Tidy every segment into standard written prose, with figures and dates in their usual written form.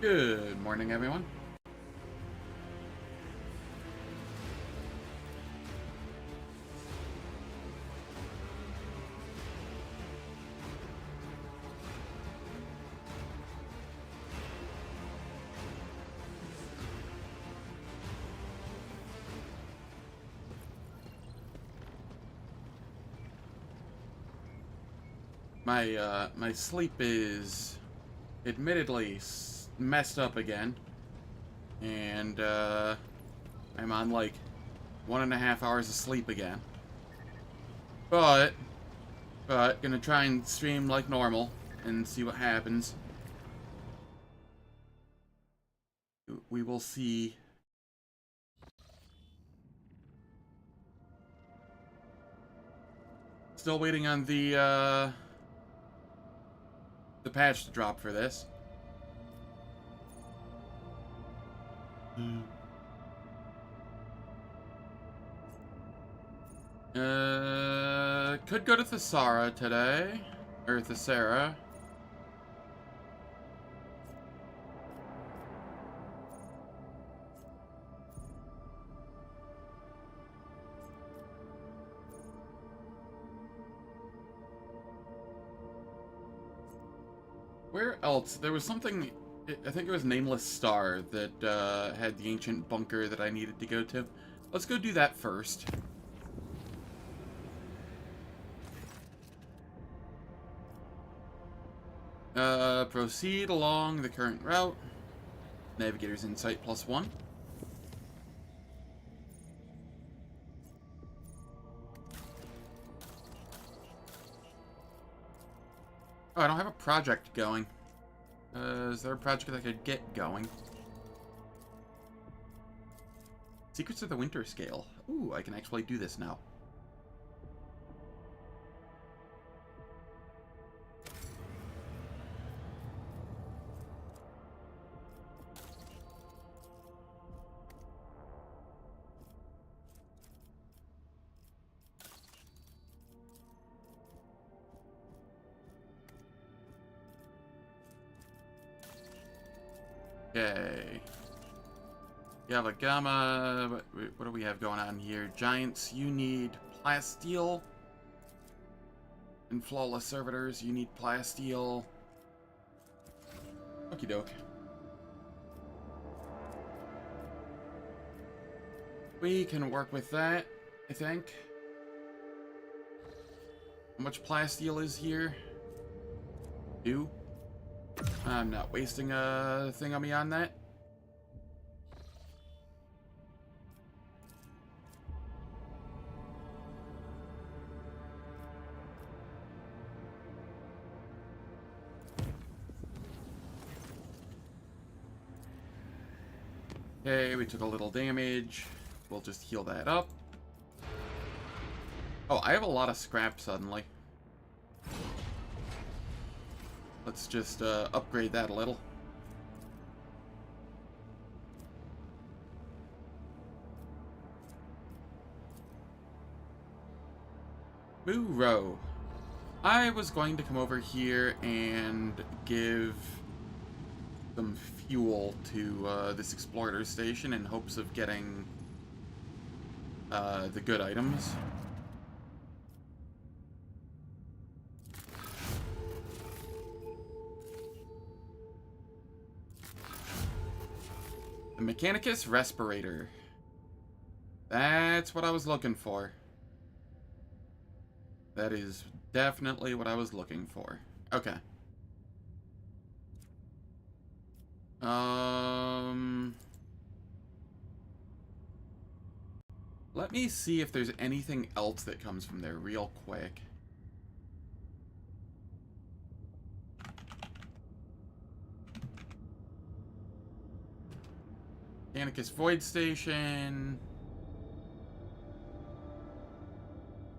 Good morning, everyone. My sleep is admittedly messed up again, and I'm on like 1.5 hours of sleep again. But gonna try and stream like normal and see what happens. We will see. Still waiting on the patch to drop for this. Could go to Thesara today. Or Thesara. Where else? There was something, I think it was Nameless Star, that had the ancient bunker that I needed to go to. Let's go do that first. Proceed along the current route. Navigator's Insight +1. Oh, I don't have a project going. Is there a project I could get going? Secrets of the Winter Scale. Ooh, I can actually do this now. Okay. Yavagama. What do we have going on here? Giants, you need plasteel. And flawless servitors, you need plasteel. Okie doke. We can work with that, I think. How much plasteel is here? 2. I'm not wasting a thing on me on that. Okay, we took a little damage. We'll just heal that up. Oh, I have a lot of scrap suddenly. Let's just upgrade that a little. Moo-row. I was going to come over here and give some fuel to this explorer station in hopes of getting the good items. The Mechanicus Respirator. That's what I was looking for. That is definitely what I was looking for. Okay. Let me see if there's anything else that comes from there real quick. Darnkess Void Station.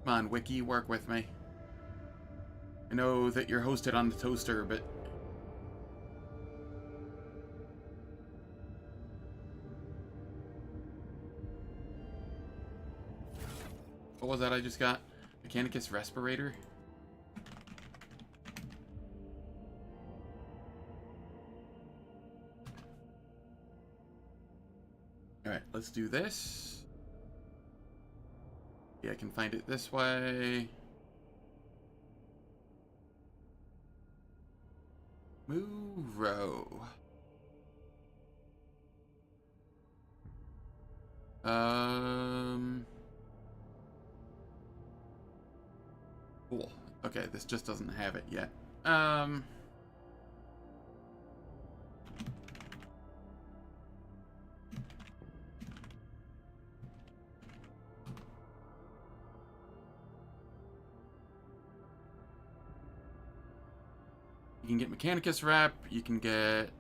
Come on, Wiki, work with me. I know that you're hosted on the toaster, but... What was that I just got? Mechanicus Respirator? let's do this. Yeah, I can find it this way. Move row. Cool. Okay, this just doesn't have it yet. You can get Mechanicus Rep, you can get...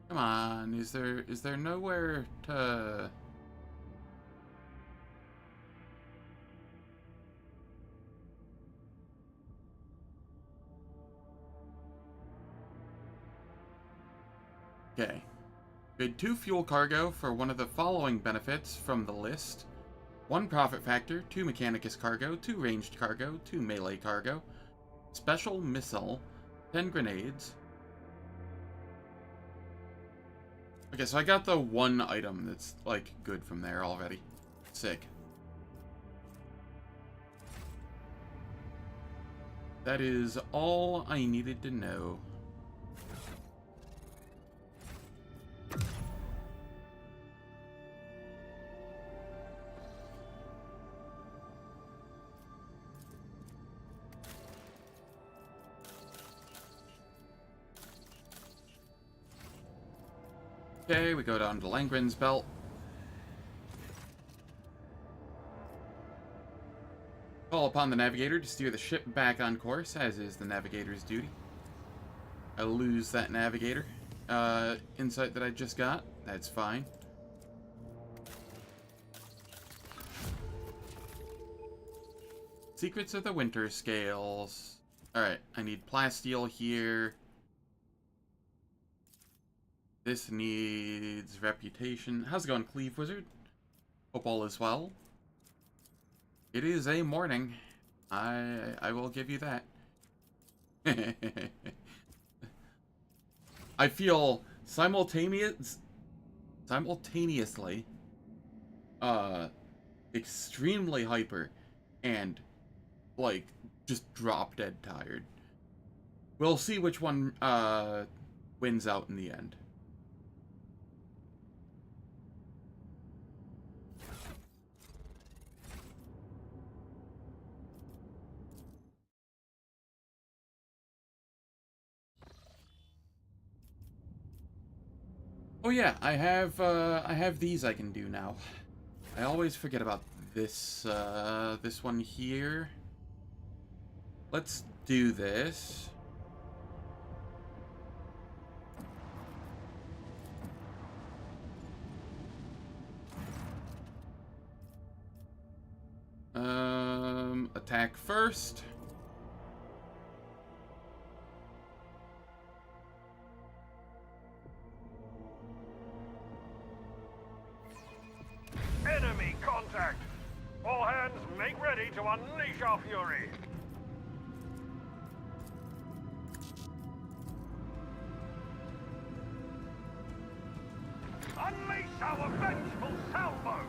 Come on, is there nowhere to... Okay. Bid 2 fuel cargo for one of the following benefits from the list. 1 profit factor, 2 Mechanicus cargo, 2 ranged cargo, 2 melee cargo, special missile, 10 grenades. Okay, so I got the one item that's, like, good from there already. Sick. That is all I needed to know. Okay, we go down to Langren's Belt. Call upon the navigator to steer the ship back on course, as is the navigator's duty. I lose that navigator insight that I just got. That's fine. Secrets of the Winter Scales. Alright, I need plasteel here. This needs reputation. How's it going, Cleave Wizard? Hope all is well. It is a morning. I will give you that. I feel simultaneously extremely hyper and like just drop dead tired. We'll see which one wins out in the end. Oh yeah, I have these I can do now. I always forget about this this one here. Let's do this. Attack first. Enemy contact! All hands, make ready to unleash our fury! Unleash our vengeful salvo!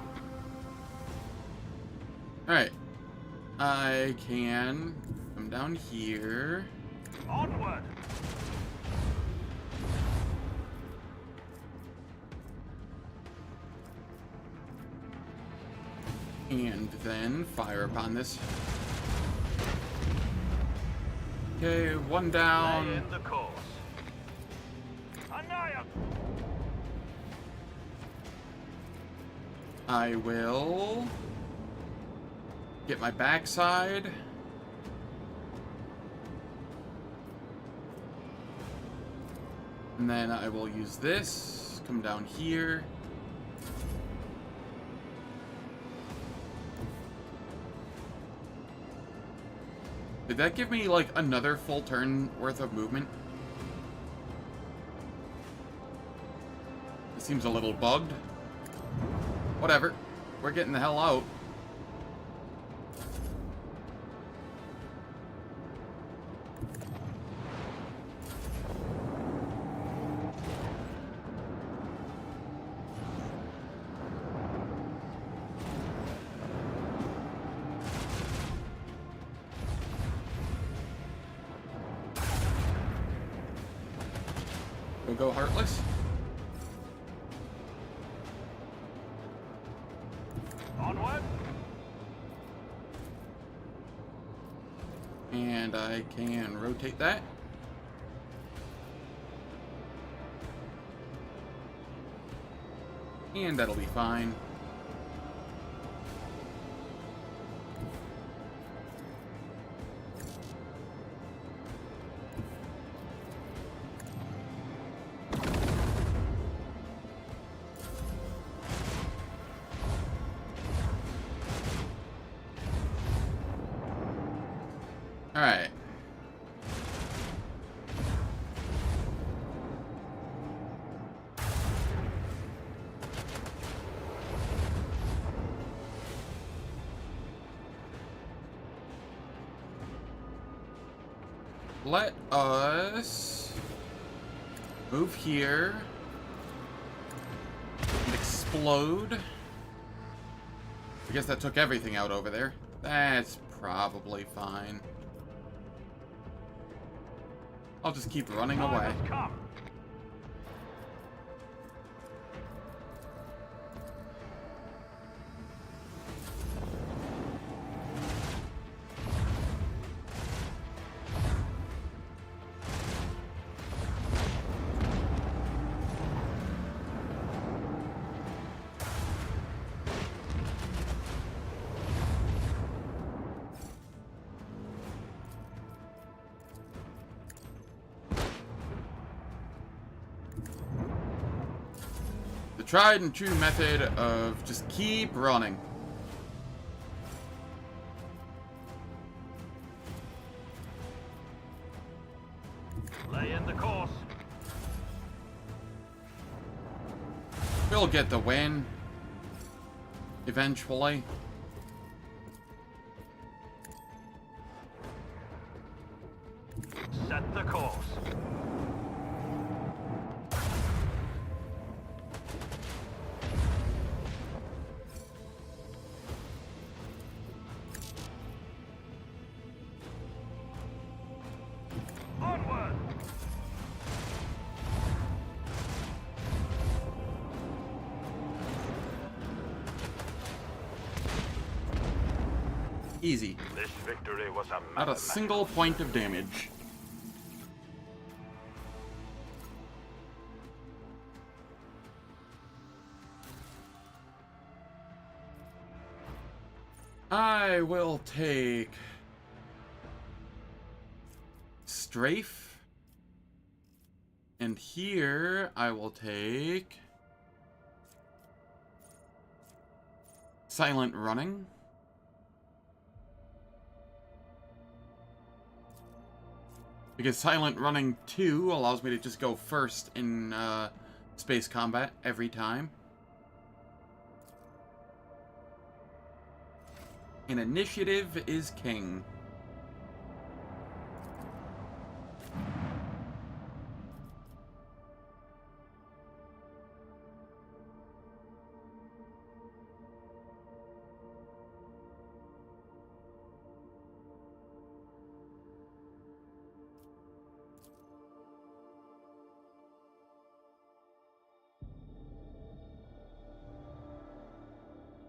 Alright. I can come down here. Onward! And then fire upon this. Okay, one down. Lay in the course. Annihilate! I will get my backside. And then I will use this. Come down here. Did that give me, like, another full turn worth of movement? It seems a little bugged. Whatever. We're getting the hell out. We'll go Heartless. Onward. And I can rotate that. And that'll be fine. Alright. Let us move here and explode. I guess that took everything out over there. That's probably fine. I'll just keep running away. Come. The tried and true method of just keep running. Lay in the course. We'll get the win. Eventually. Set the course. Onward. Easy. This victory was a Not a single point of damage. I will take Strafe. And here I will take Silent Running. Because Silent Running 2 allows me to just go first in space combat every time. And Initiative is king.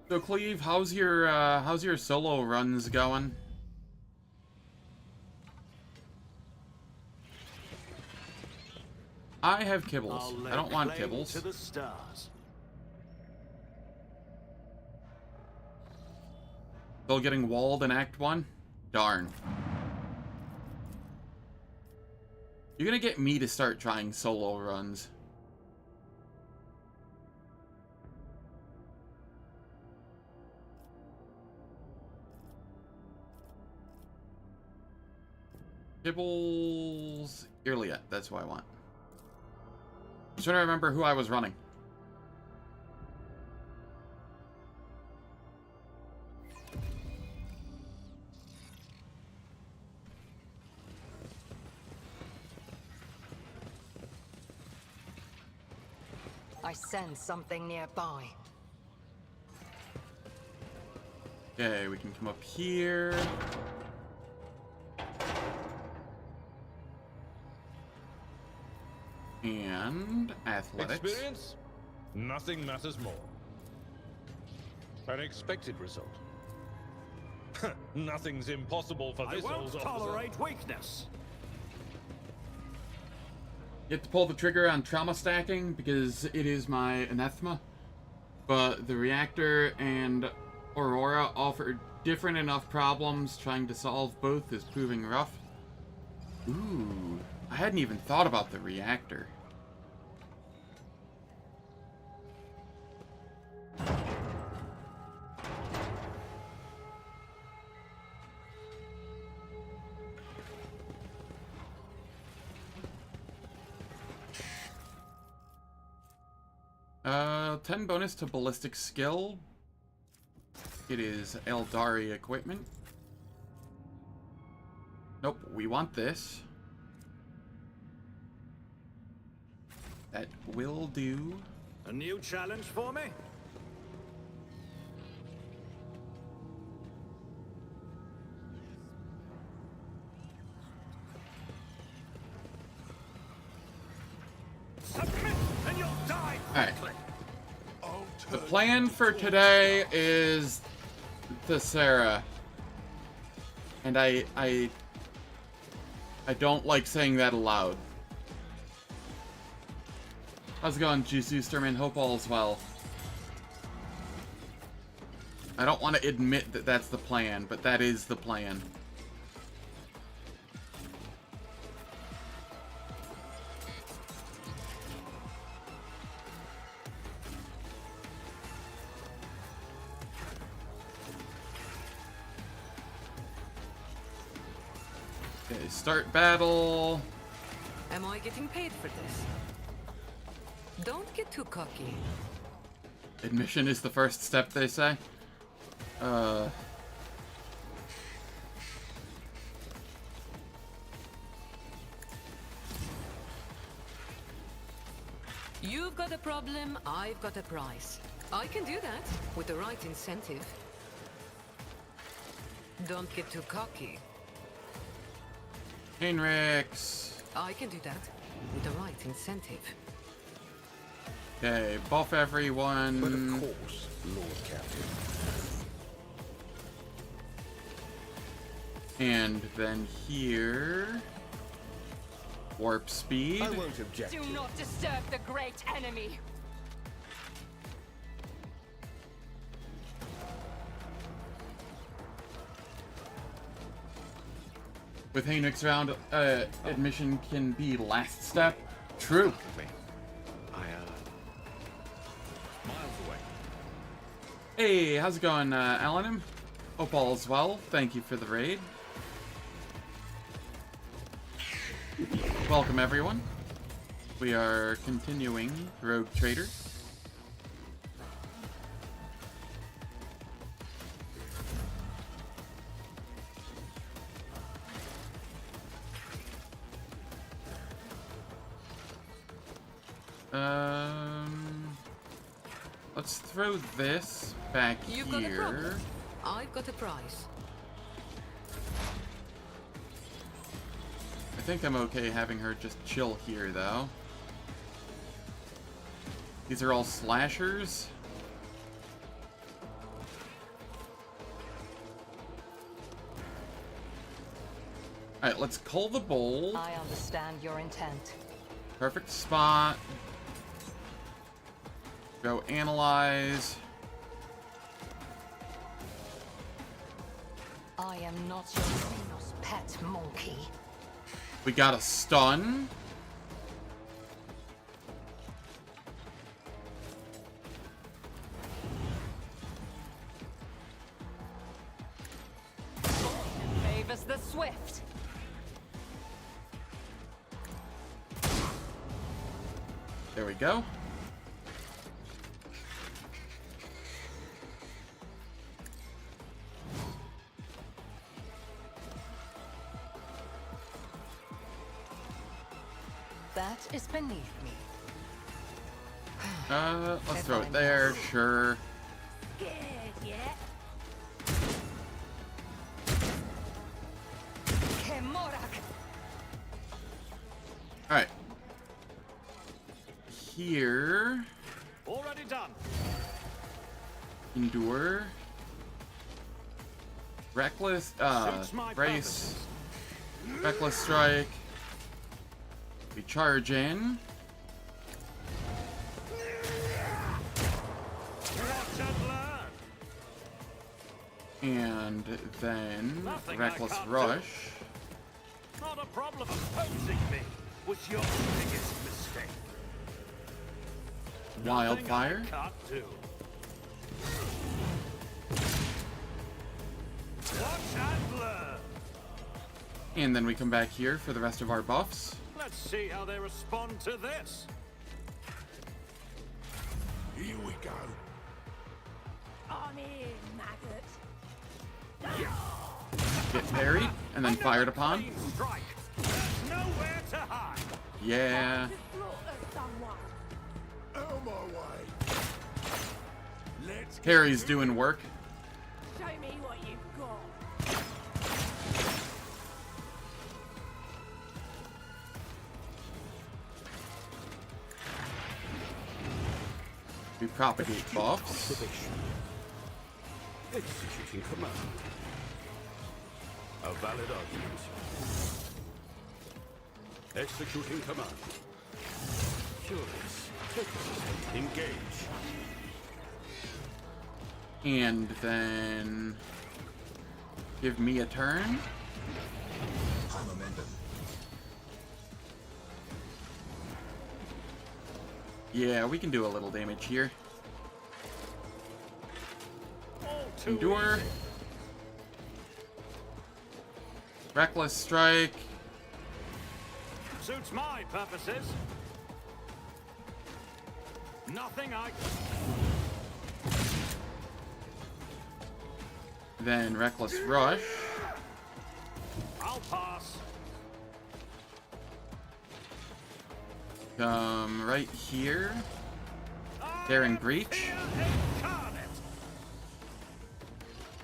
So Cleve, how's your solo runs going? I have kibbles. I don't want kibbles. To the stars. Still getting walled in Act 1? Darn. You're gonna get me to start trying solo runs. Tibbles Irliet, that's what I want. I'm trying to remember who I was running. I sense something nearby. Okay, we can come up here. And athletics. Experience? Nothing matters more. An expected result. Nothing's impossible for this I old won't officer. tolerate weakness. You have to pull the trigger on trauma stacking because it is my anathema. But the reactor and Aurora offer different enough problems. Trying to solve both is proving rough. Ooh, I hadn't even thought about the reactor. 10 bonus to ballistic skill. It is Eldari equipment. Nope, we want this. That will do. A new challenge for me? Submit and you'll die quickly. The plan for today is the Sarah. And I don't like saying that aloud. How's it going, Juice-Oosterman? Hope all's well. I don't want to admit that that's the plan, but that is the plan. Okay, start battle. Am I getting paid for this? Don't get too cocky. Admission is the first step, they say. You've got a problem, I've got a price. I can do that with the right incentive. Don't get too cocky. Heinrichs. I can do that with the right incentive. Okay, buff everyone. But of course, Lord Captain. And then here... Warp speed. I won't object. Do not disturb the great enemy. With Heinrichs round, admission can be last step. True. Miles away. Hey, how's it going, Alanim? Hope all is well. Thank you for the raid. Welcome, everyone. We are continuing Rogue Trader. Let's throw this back You've got a here. problem. I've got a price. I think I'm okay having her just chill here, though. These are all slashers. Alright, let's cull the bowl. I understand your intent. Perfect spot. Go analyze. I am not your Xenos pet monkey. We got a stun. Favors the swift. we go. That is beneath me. Let's throw it there, sure. Scared yet? Kemorak. Alright. Here. Already done. Endure. Reckless, Suits my brace. Reckless strike. We charge in. Watch and learn. And then Nothing I Reckless can't do. Rush. Not a problem. Opposing me was your biggest mistake. Wildfire. Nothing I can't do. Watch and learn. And then we come back here for the rest of our buffs. Let's see how they respond to this. Here we go. On in, maggot. Get parried and then fired upon. Clean strike. There's nowhere to hide. Yeah. To slaughter someone. On my way. Let's Harry's doing work. Show me what you've got. We propagate buffs. executing command. A valid argument. Executing command. Curious. Engage. And then give me a turn. Yeah, we can do a little damage here. Endure. Reckless strike. Suits my purposes. Nothing I... Then reckless rush. I'll pass. Come right here. Daring breach. Fear incarnate.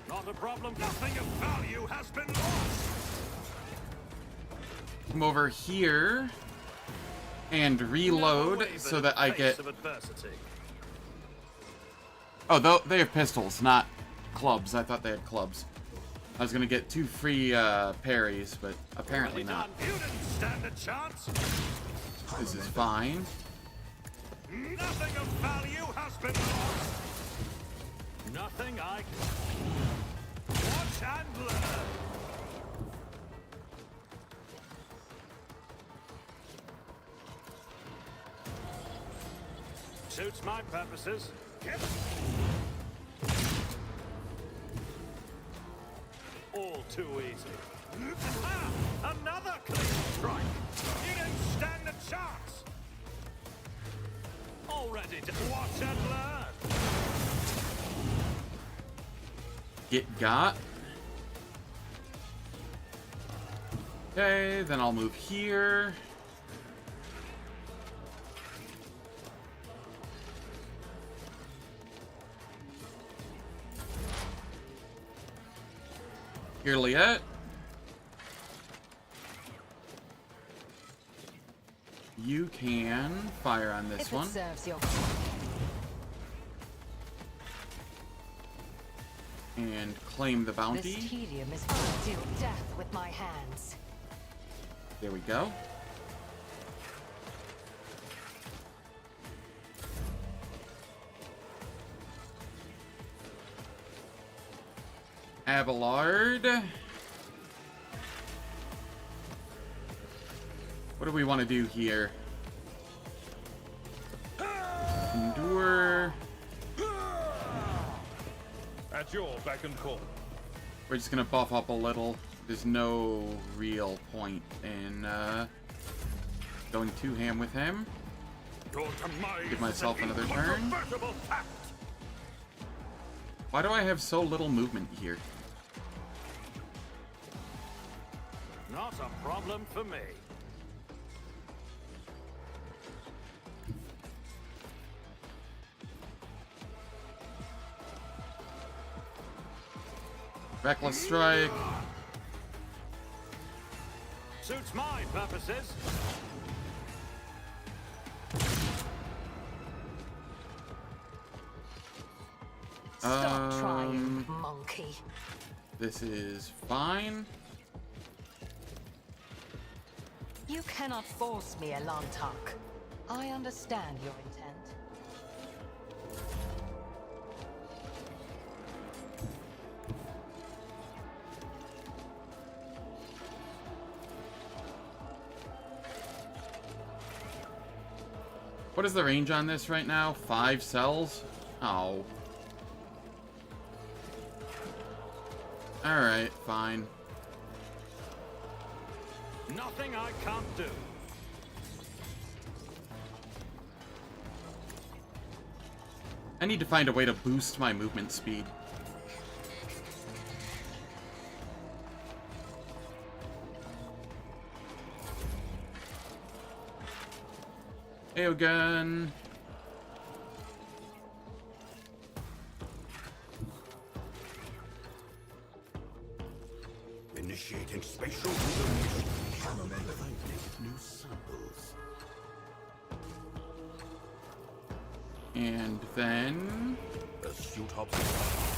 Not a problem. Nothing of value has been lost. Come over here and reload Never wavered so in that the I face get. of adversity. Oh, they have pistols, not clubs. I thought they had clubs. I was gonna get 2 free parries, but apparently Already not. done. You didn't stand a chance. This is fine. Nothing of value has been lost. Nothing I can... Watch and learn. Suits my purposes. All too easy. Ah, another clean strike. You didn't stand a chance. Already to watch and learn. Get got. Okay, then I'll move here. Here, Liette. You can fire on this If one. it serves your And claim the This bounty. tedium is I'll deal death with my hands. There we go. Abelard. What do we want to do here? Endure. At your beck and call. We're just gonna buff up a little. There's no real point in going too ham with him. Your demise Give myself is an another turn. incontrovertible fact. Why do I have so little movement here? Not a problem for me. Reckless strike. Suits my purposes. Stop trying, monkey. This is fine. You cannot force me, Elantok. I understand your intent. What is the range on this right now? 5 cells? Oh. Alright, fine. Nothing I can't do. I need to find a way to boost my movement speed. Aeogun. Initiating spatial relocation. Finding new samples. And then... Astute observation.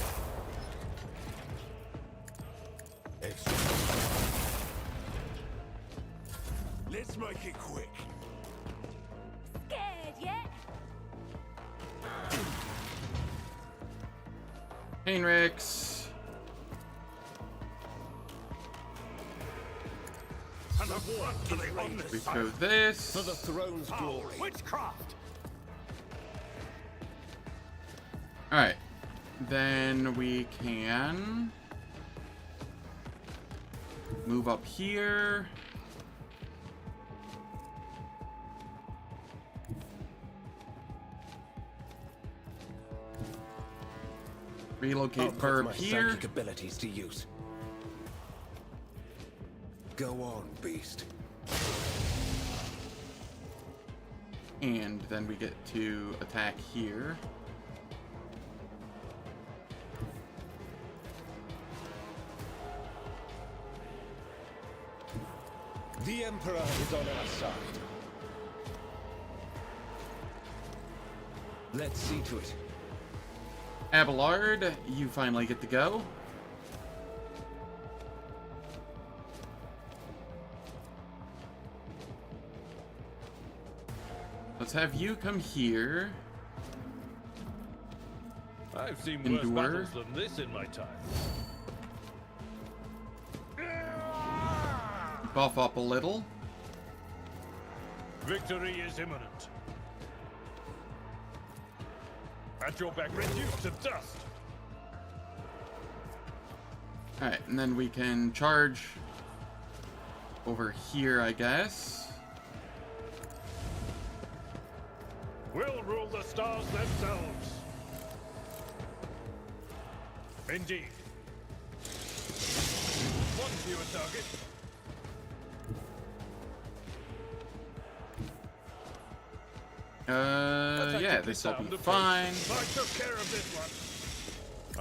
Let's make it quick. Scared yet? Painrix. And a what do they on this We side? go this. For the throne's Foul glory. witchcraft. Alright. Then we can... move up here. Relocate Burb here. Psychic abilities to use. Go on, beast. And then we get to attack here. The Emperor is on our side. Let's see to it. Abelard, you finally get to go. Let's have you come here. I've seen worse Endure. battles than this in my time. Buff up a little. Victory is imminent. At your back, reduced to dust. Alright, and then we can charge over here, I guess. We'll rule the stars themselves. Indeed. One fewer target. Yeah, this'll be fine. I took care of this one.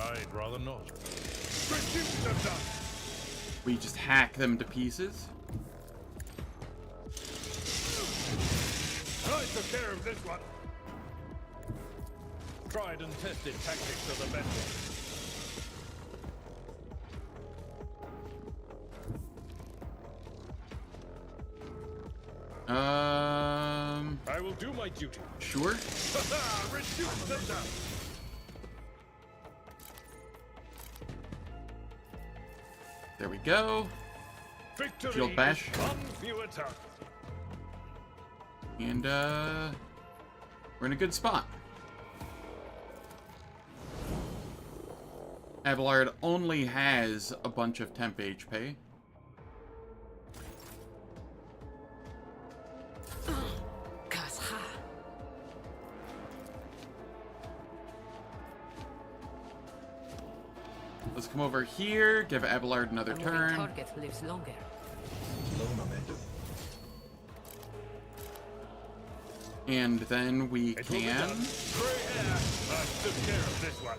I'd rather not. Reduce to dust. We just hack them to pieces. I took care of this one. Tried and tested tactics are the best ones. I will do my duty. Sure. Reduce the dust. There we go. Victory Shield bash. is one fewer target. And, we're in a good spot. Abelard only has a bunch of temp HP. Let's come over here, give Abelard another A moving turn. target lives longer. Low momentum. And then we It will be can... done. Grey hair. I took care of this one.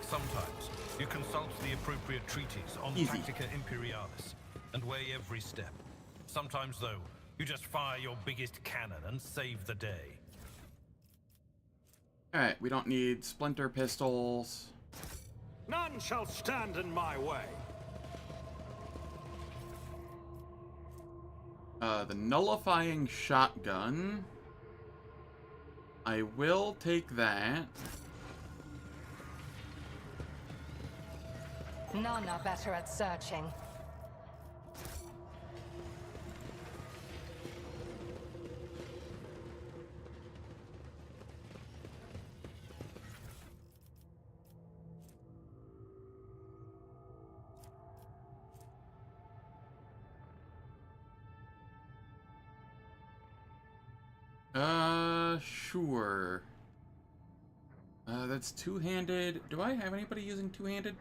Sometimes you consult the appropriate treatise on Easy. Tactica Imperialis and weigh every step. Sometimes, though, you just fire your biggest cannon and save the day. Alright, we don't need splinter pistols. None shall stand in my way. The nullifying shotgun. I will take that. None are better at searching. Sure. That's two-handed. Do I have anybody using two-handed?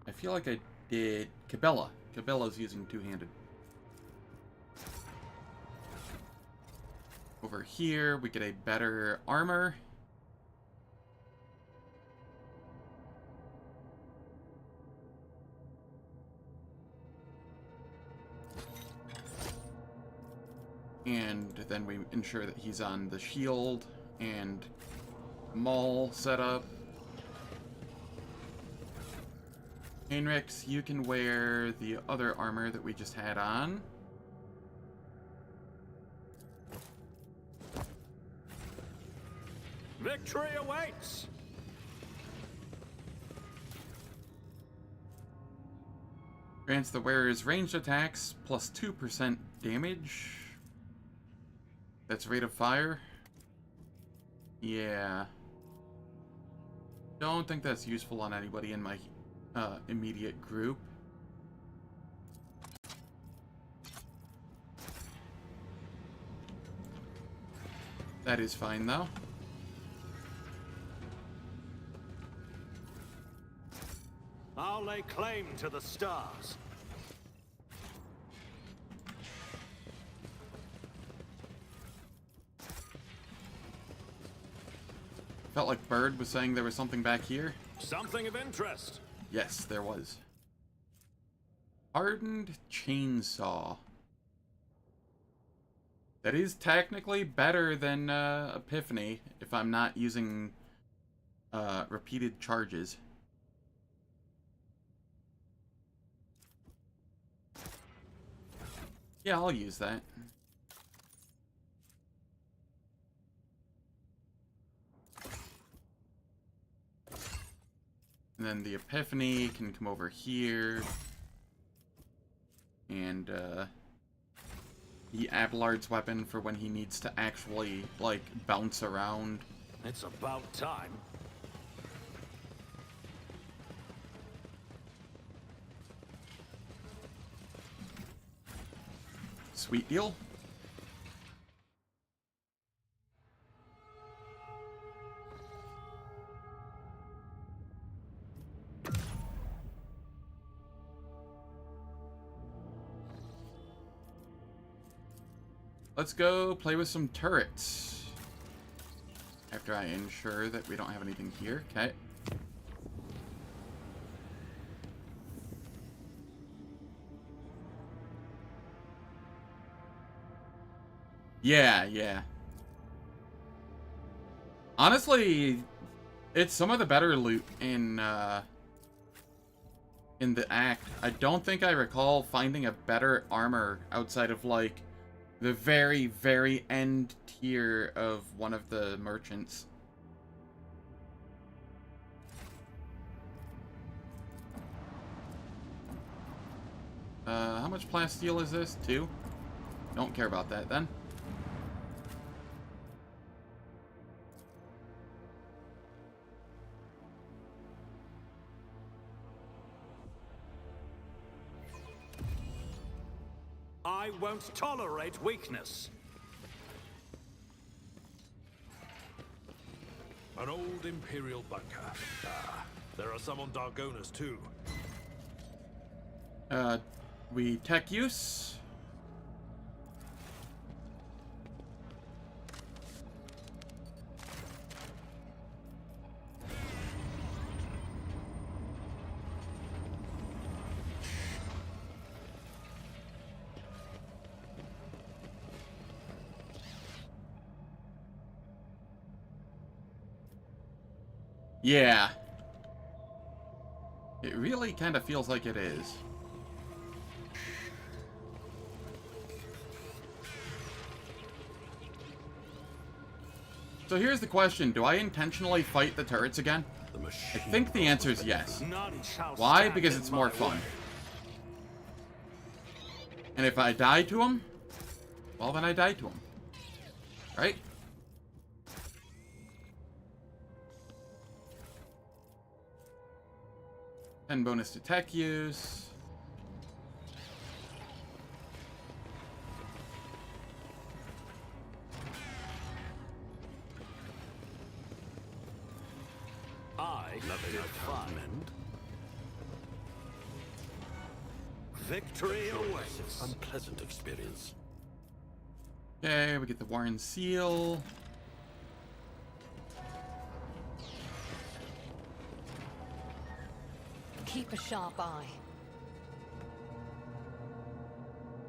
I feel like I did. Cabela. Cabela's using two-handed. Over here, we get a better armor. And then we ensure that he's on the shield and maul setup. Heinrichs, you can wear the other armor that we just had on. Victory awaits! Grants the wearer's ranged attacks plus 2% damage. That's rate of fire. Yeah. Don't think that's useful on anybody in my immediate group. That is fine, though. I'll lay claim to the stars. Felt like Bird was saying there was something back here. Something of interest. Yes, there was. Hardened chainsaw. That is technically better than Epiphany if I'm not using repeated charges. Yeah, I'll use that. And then the Epiphany can come over here. And, be Abelard's weapon for when he needs to actually, like, bounce around. It's about time. Sweet deal. Let's go play with some turrets. After I ensure that we don't have anything here. Okay. Yeah. Honestly, it's some of the better loot in the act. I don't think I recall finding a better armor outside of, like, the very, very end tier of one of the merchants. How much plasteel is this? 2? Don't care about that then. I won't tolerate weakness. An old Imperial bunker. Ah, there are some on Dargonus too. We tech use. Yeah. It really kind of feels like it is. So here's the question. Do I intentionally fight the turrets again? I think the answer is yes. None shall Why? stand Because in it's my more fun. way. And if I die to them, well, then I die to them. Right? And bonus to tech use. I defy. Victory awaits. Unpleasant experience. Okay, we get the Warren Seal. Keep a sharp eye.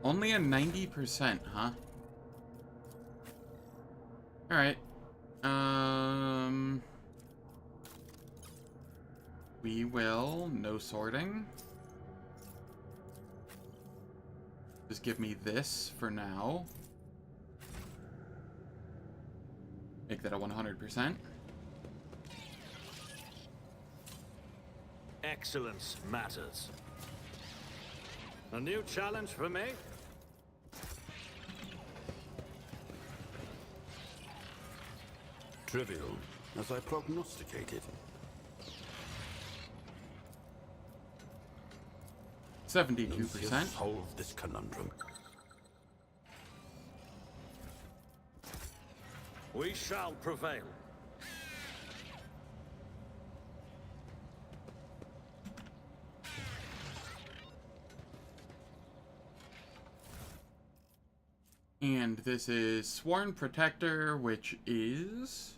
Only a 90%, huh? Alright. We will. No sorting. Just give me this for now. Make that a 100%. Excellence matters. A new challenge for me? Trivial, as I prognosticated. 72%. Solve this conundrum. We shall prevail. And this is Sworn Protector, which is...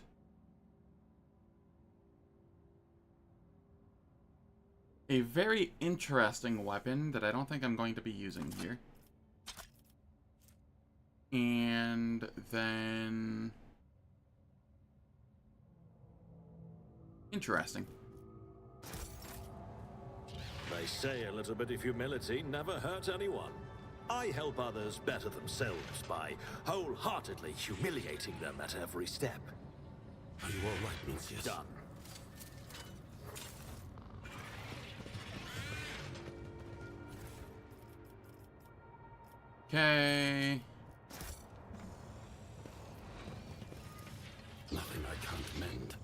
a very interesting weapon that I don't think I'm going to be using here. And then... interesting. They say a little bit of humility never hurt anyone. I help others better themselves by wholeheartedly humiliating them at every step. Are you all right, Nuncius? Done. Okay. Nothing I can't mend.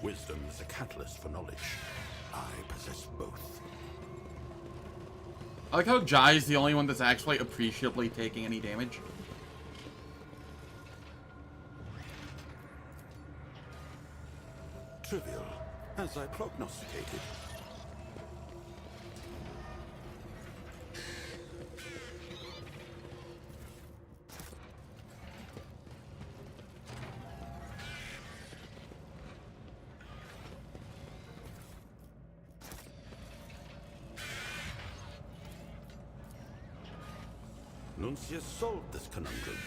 Wisdom is a catalyst for knowledge. I possess both. I like how Jai's the only one that's actually appreciably taking any damage. Trivial, as I prognosticated. Nuncius solved this conundrum.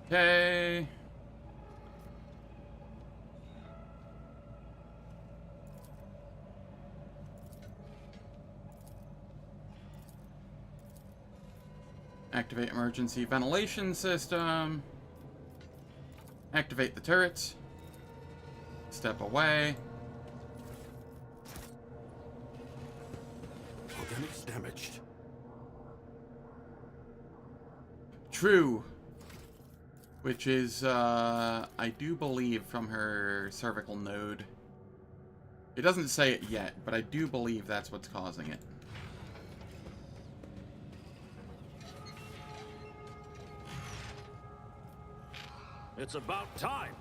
Okay. Activate emergency ventilation system. Activate the turrets. Step away. Organics damaged. True. Which is, I do believe from her cervical node. It doesn't say it yet, but I do believe that's what's causing it. It's about time.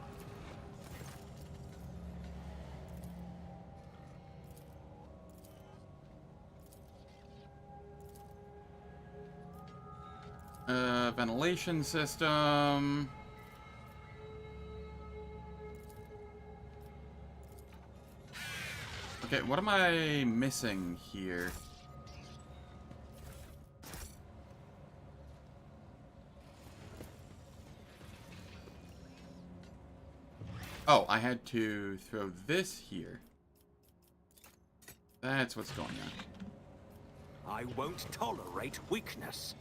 Ventilation system. Okay, what am I missing here? Oh, I had to throw this here. That's what's going on. I won't tolerate weakness.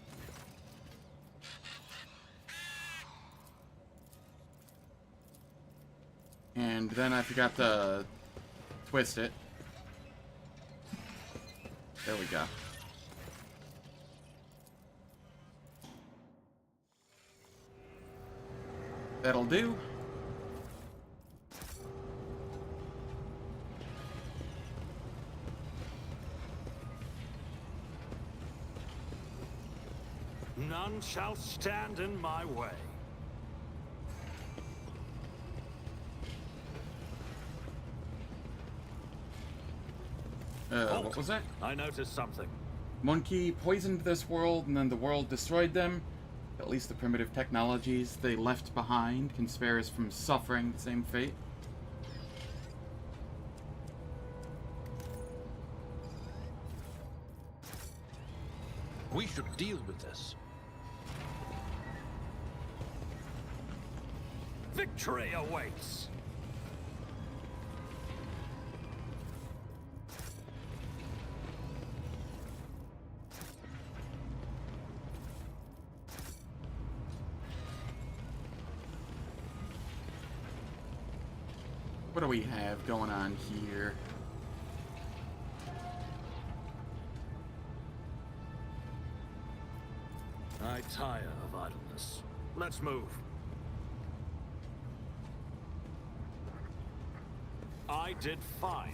And then I forgot to twist it. There we go. That'll do. None shall stand in my way. What was that? I noticed something. Monkey poisoned this world, and then the world destroyed them. At least the primitive technologies they left behind can spare us from suffering the same fate. We should deal with this. Victory awaits! What do we have going on here? I tire of idleness. Let's move. I did fine.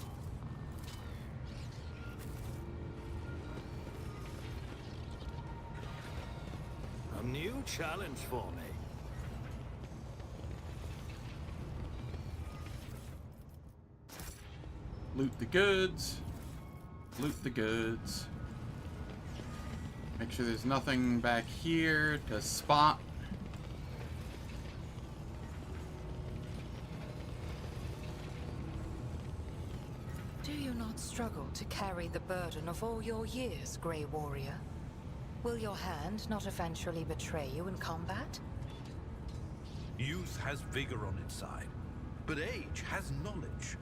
A new challenge for me. Loot the goods. Loot the goods. Make sure there's nothing back here to spot. Do you not struggle to carry the burden of all your years, Grey Warrior? Will your hand not eventually betray you in combat? Youth has vigor on its side, but age has knowledge.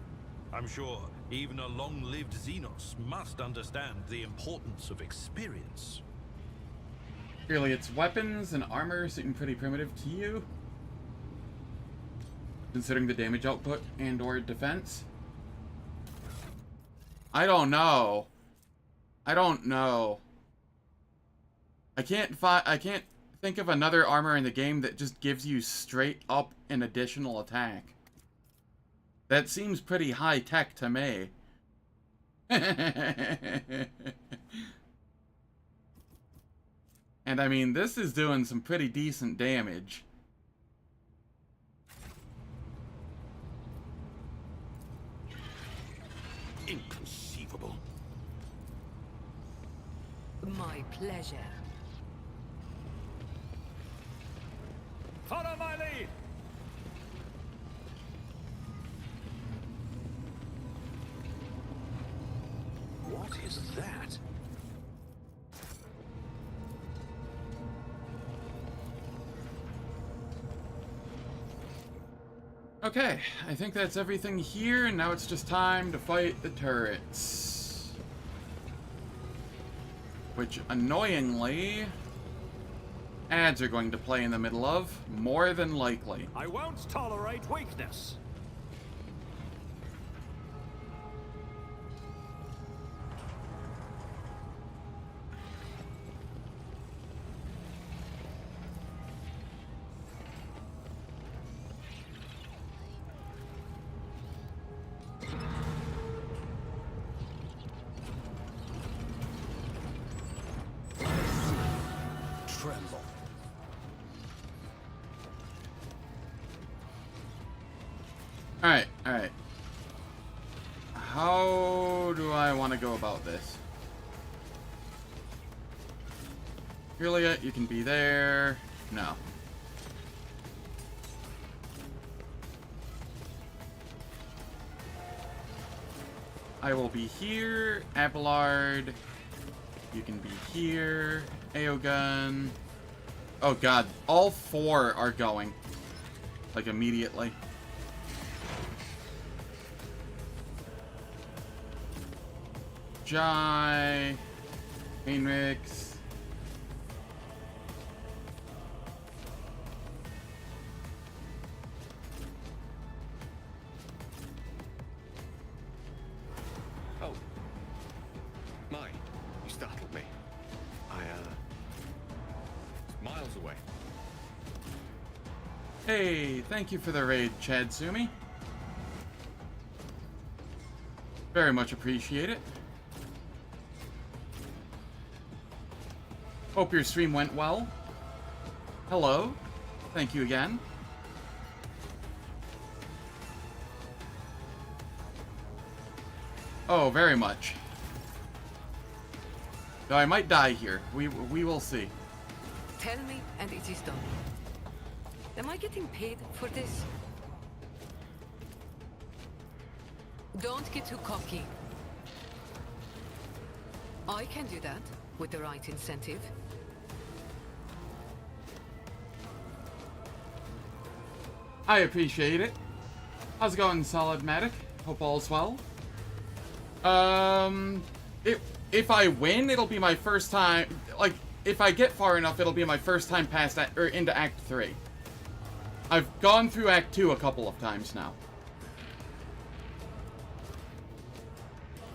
I'm sure even a long-lived Xenos must understand the importance of experience. Really, its weapons and armor seem pretty primitive to you, considering the damage output and/or defense. I don't know. I don't know. I can't think of another armor in the game that just gives you straight up an additional attack. That seems pretty high tech to me. And I mean, this is doing some pretty decent damage. Inconceivable. My pleasure. Follow my lead! What is that? Okay, I think that's everything here, and now it's just time to fight the turrets. Which, annoyingly, ads are going to play in the middle of, more than likely. I won't tolerate weakness. Tremble. Alright, alright. How do I want to go about this? Juliet, you can be there. No. I will be here. Abelard. You can be here. Aogun. Oh god, all 4 are going. Like immediately. Jai. Heinrichs. Oh. My, you startled me. Miles away. Hey, thank you for the raid, Chadsumi. Very much appreciate it. Hope your stream went well. Hello. Thank you again. Oh, very much. Though I might die here. We will see. Tell me, and it is done. Am I getting paid for this? Don't get too cocky. I can do that with the right incentive. I appreciate it. How's it going, Solidmatic? Hope all's well. If I win, it'll be my first time. Like, if I get far enough, it'll be my first time past into Act 3. I've gone through Act 2 a couple of times now.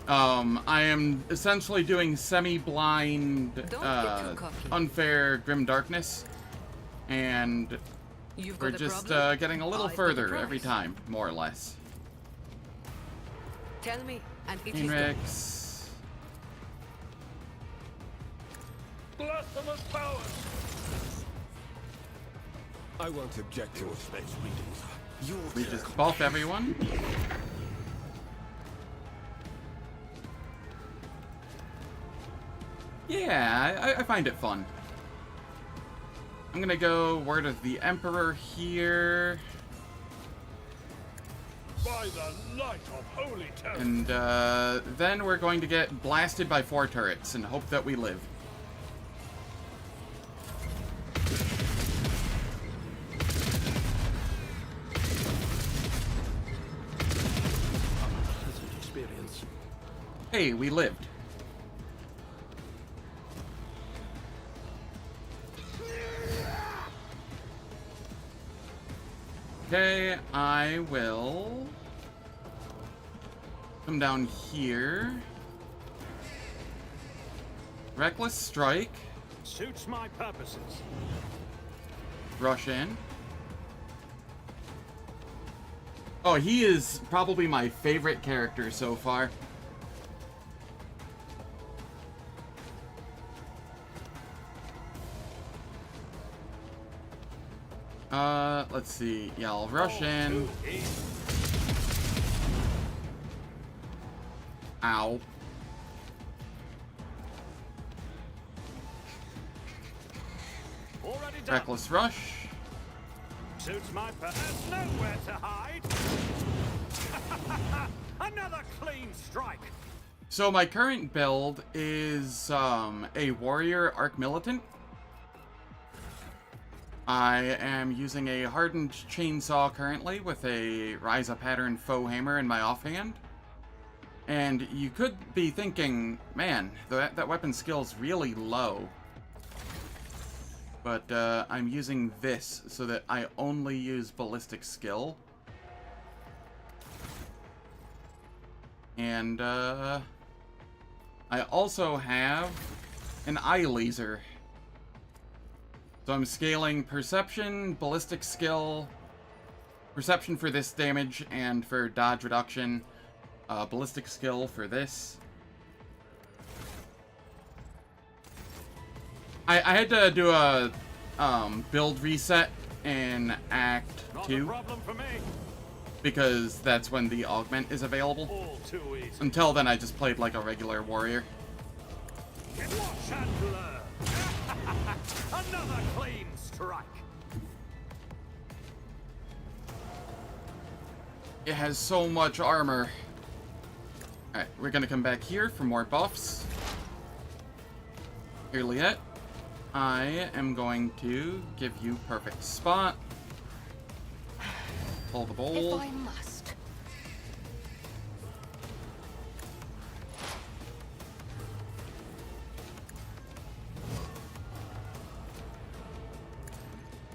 I am essentially doing semi-blind, unfair Grim Darkness, and we're just getting a little further every time, more or less. Tell me, and it is done. Heinrichs. Blasphemous powers! I won't object to your space readings. We just buff everyone. Yeah, I find it fun. I'm gonna go Word of the Emperor here. By the light of holy terror. And then we're going to get blasted by 4 turrets and hope that we live. Experience. Hey, we lived. Okay, I will come down here. Reckless Strike. Suits my purposes. Rush in. Oh, he is probably my favorite character so far. Let's see. Yeah, I'll rush in. Ow. Already done. Reckless Rush. Suits my purpose. Nowhere to hide. Another clean strike. So my current build is a warrior arc militant. I am using a hardened chainsaw currently with a Ryza pattern faux hammer in my offhand. And you could be thinking, man, that weapon skill's really low. But I'm using this so that I only use ballistic skill. And I also have an eye laser. So I'm scaling perception, ballistic skill, perception for this damage and for dodge reduction, ballistic skill for this. I had to do a build reset in Act 2. Not a problem for me. because that's when the augment is available. All too easy. Until then, I just played like a regular warrior. Watch and learn. Another clean strike. It has so much armor. Alright, we're gonna come back here for more buffs. Here, Liette. I am going to give you perfect spot. Pull the bowl. If I must.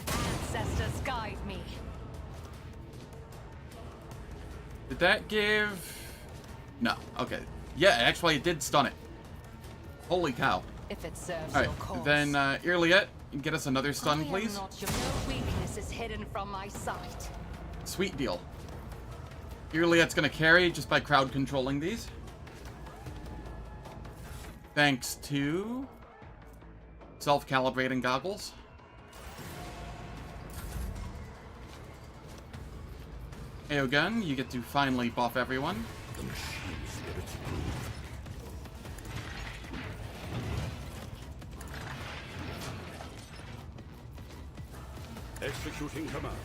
Ancestors guide me. Did that give... No. Okay. Yeah, actually it did stun it. Holy cow. If it serves Alright, your cause. then, Irliet, get us another stun, I am please. not your no weakness is hidden from my sight. Sweet deal. Irliet's gonna carry just by crowd controlling these. Thanks to... self-calibrating goggles. Aogun, you get to finally buff everyone. The machine spirits prove. Executing command.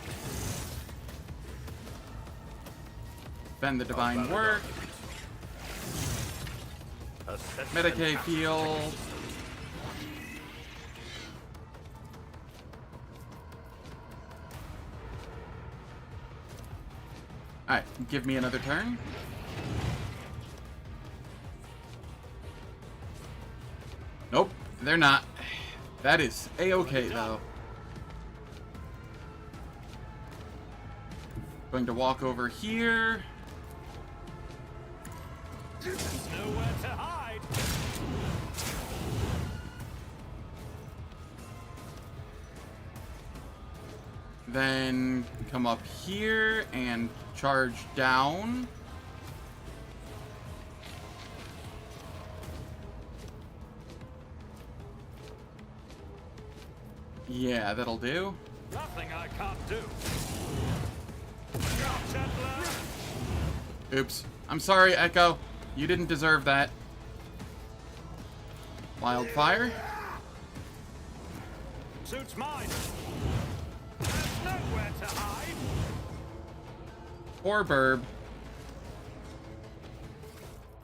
Bend the divine work. Medicaid field. Alright, give me another turn. Nope, they're not. That is A-okay, though. Going to walk over here. There's nowhere to hide. Then come up here and charge down. Yeah, that'll do. Nothing I can't do. Watch and learn. Oops. I'm sorry, Echo. You didn't deserve that. Wildfire. Suits mine. There's nowhere to hide. Or Burb.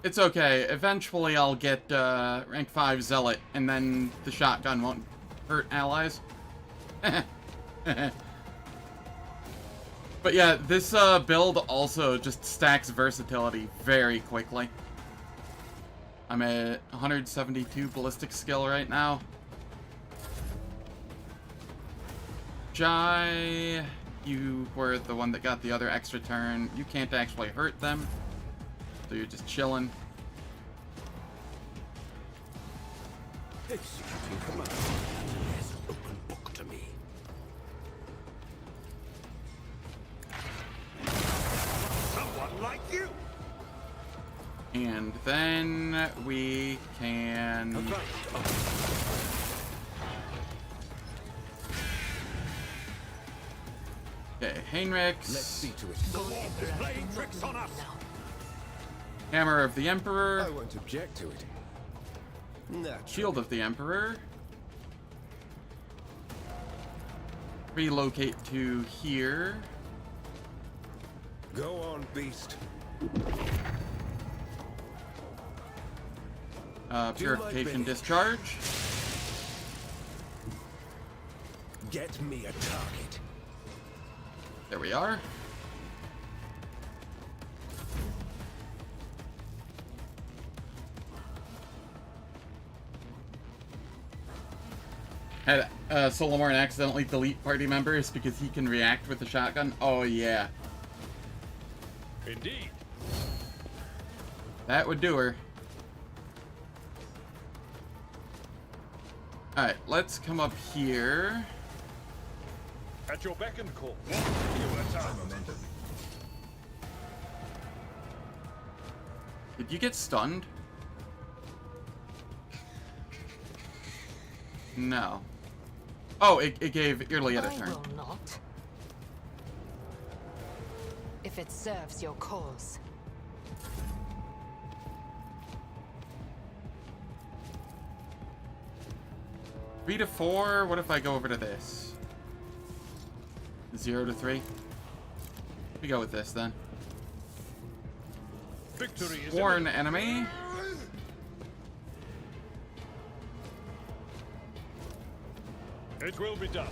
It's okay. Eventually I'll get rank 5 Zealot, and then the shotgun won't hurt allies. But yeah, this build also just stacks versatility very quickly. I'm at 172 ballistic skill right now. Jai, you were the one that got the other extra turn. You can't actually hurt them, so you're just chilling. Executing command. Yes, open book to me. Someone like you. And then we can... Okay, Heinrichs. Let's see to it. Is playing tricks on us. Hammer of the Emperor. I won't object to it. Naturally. Shield of the Emperor. Relocate to here. Go on, beast. Purification Discharge. Get me a target. There we are. Had Solomorn accidentally delete party members because he can react with the shotgun? Oh yeah. Indeed. That would do her. Alright, let's come up here. At your beck and call. You attack. Momentum. Did you get stunned? No. Oh, it gave Irliet a I turn. will not. If if it serves your cause. Three to 4. What if I go over to this? 0 to 3. We go with this then. Victory is Sworn enemy. It will be done.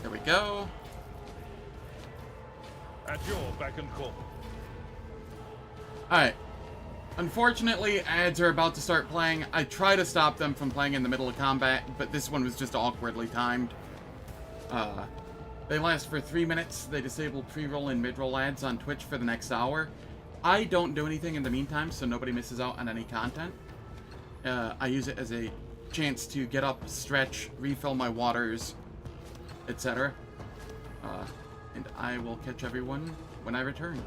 Here we go. At your beck and call. Alright. Unfortunately, ads are about to start playing. I try to stop them from playing in the middle of combat, but this one was just awkwardly timed. They last for 3 minutes. They disable pre-roll and mid-roll ads on Twitch for the next hour. I don't do anything in the meantime, so nobody misses out on any content. I use it as a chance to get up, stretch, refill my waters, etc. And I will catch everyone when I return.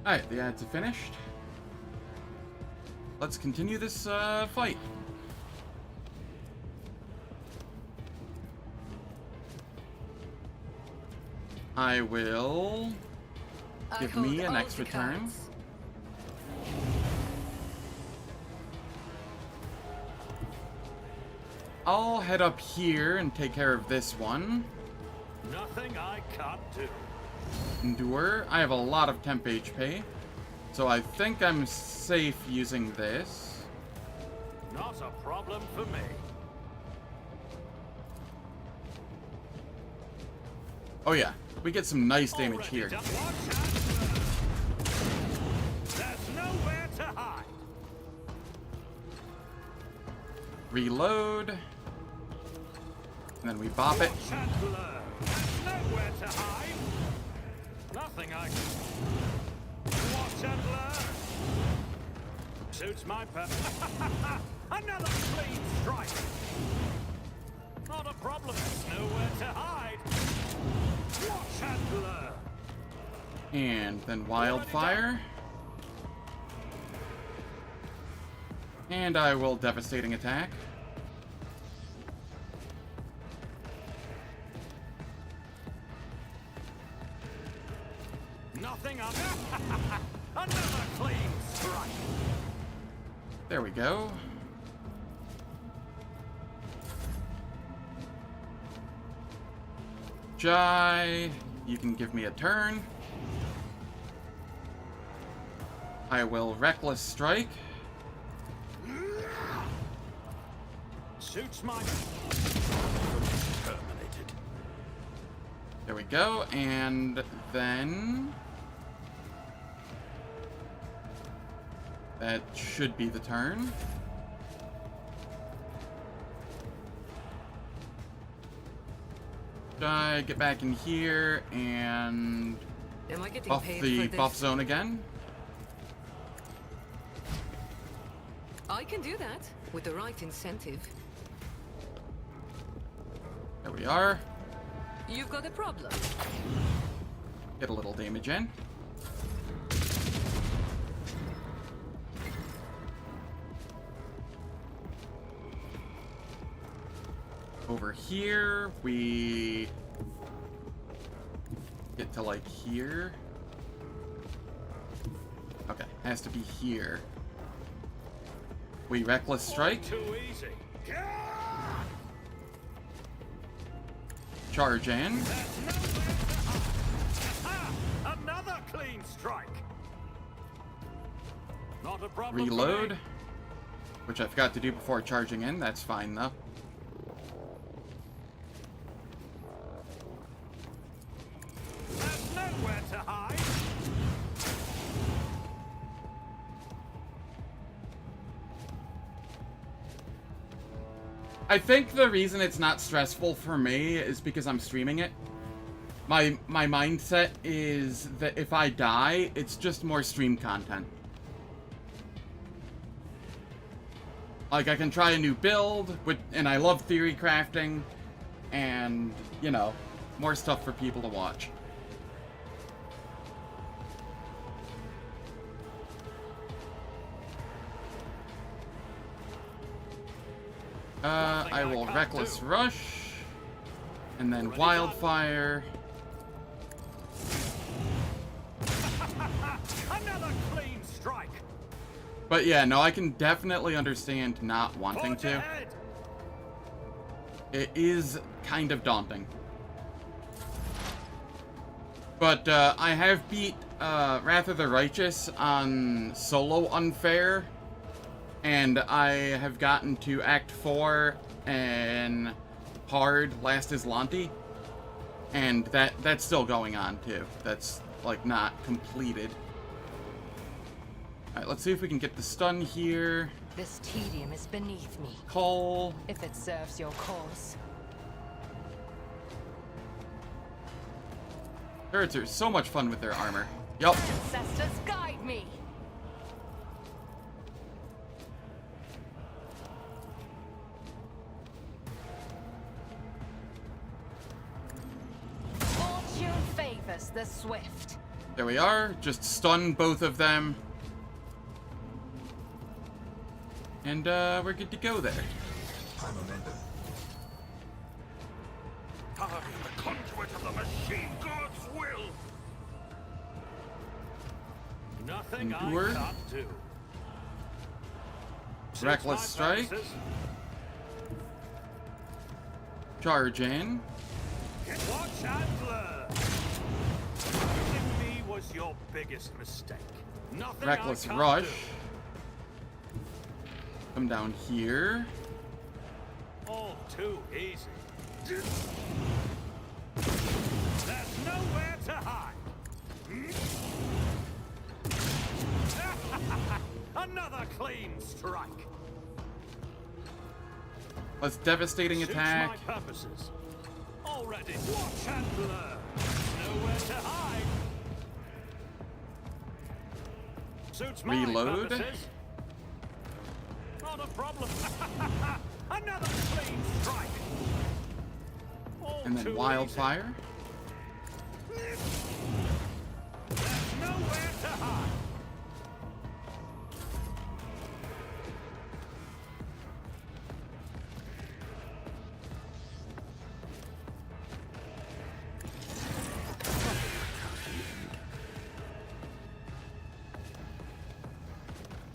Alright, the ads are finished. Let's continue this fight. I will give me an extra turn. I'll head up here and take care of this one. Nothing I can't do. Endure. I have a lot of temp HP, so I think I'm safe using this. Not a problem for me. Oh yeah, we get some nice damage here. There's nowhere to hide. Reload. And then we bop it. Watch and learn. There's nowhere to hide. Nothing I can... Watch and learn. Suits my purpose. Another clean strike. Not a problem. There's nowhere to hide. Watch and learn. And then wildfire. And I will devastating attack. Nothing up. Another clean strike. There we go. Jai, you can give me a turn. I will reckless strike. Suits my... Terminated. There we go, and then... that should be the turn. I get back in here and Am I getting buff paid the for this? buff zone again. I can do that with the right incentive. There we are. You've got a problem. Get a little damage in. Over here, we get to like here. Okay, has to be here. We reckless strike. Too easy. Charge in. Another clean strike. Not a problem. for Reload. me. Which I forgot to do before charging in. That's fine though. There's nowhere to hide. I think the reason it's not stressful for me is because I'm streaming it. My mindset is that if I die, it's just more stream content. Like, I can try a new build, and I love theory crafting, and, you know, more stuff for people to watch. I will reckless rush, and then wildfire. Another clean strike. But yeah, no, I can definitely understand not wanting Forge to. ahead. It is kind of daunting. But I have beat Wrath of the Righteous on solo unfair, and I have gotten to Act 4 and hard Last Islanti, and that's still going on too. That's like not completed. Alright, let's see if we can get the stun here. This tedium is beneath me, Call. if it serves your cause. Turrets are so much fun with their armor. Yup. Ancestors, guide me! Fortune favors the swift. There we are. Just stun both of them. And we're good to go there. I'm a member. I am the conduit of the machine god's will. Nothing Endure. I can't do. Suits Reckless my strike. purposes. Charge in. Watch and learn. Using me was your biggest mistake. Nothing Reckless I can't rush. do. Come down here. All too easy. There's nowhere to hide. Another clean strike. Let's devastating Suits attack. my purposes. Already. Watch and learn. Nowhere to hide. Suits my Reload. purposes. Not a problem. Another clean strike. All And then too wildfire. easy. There's nowhere to hide.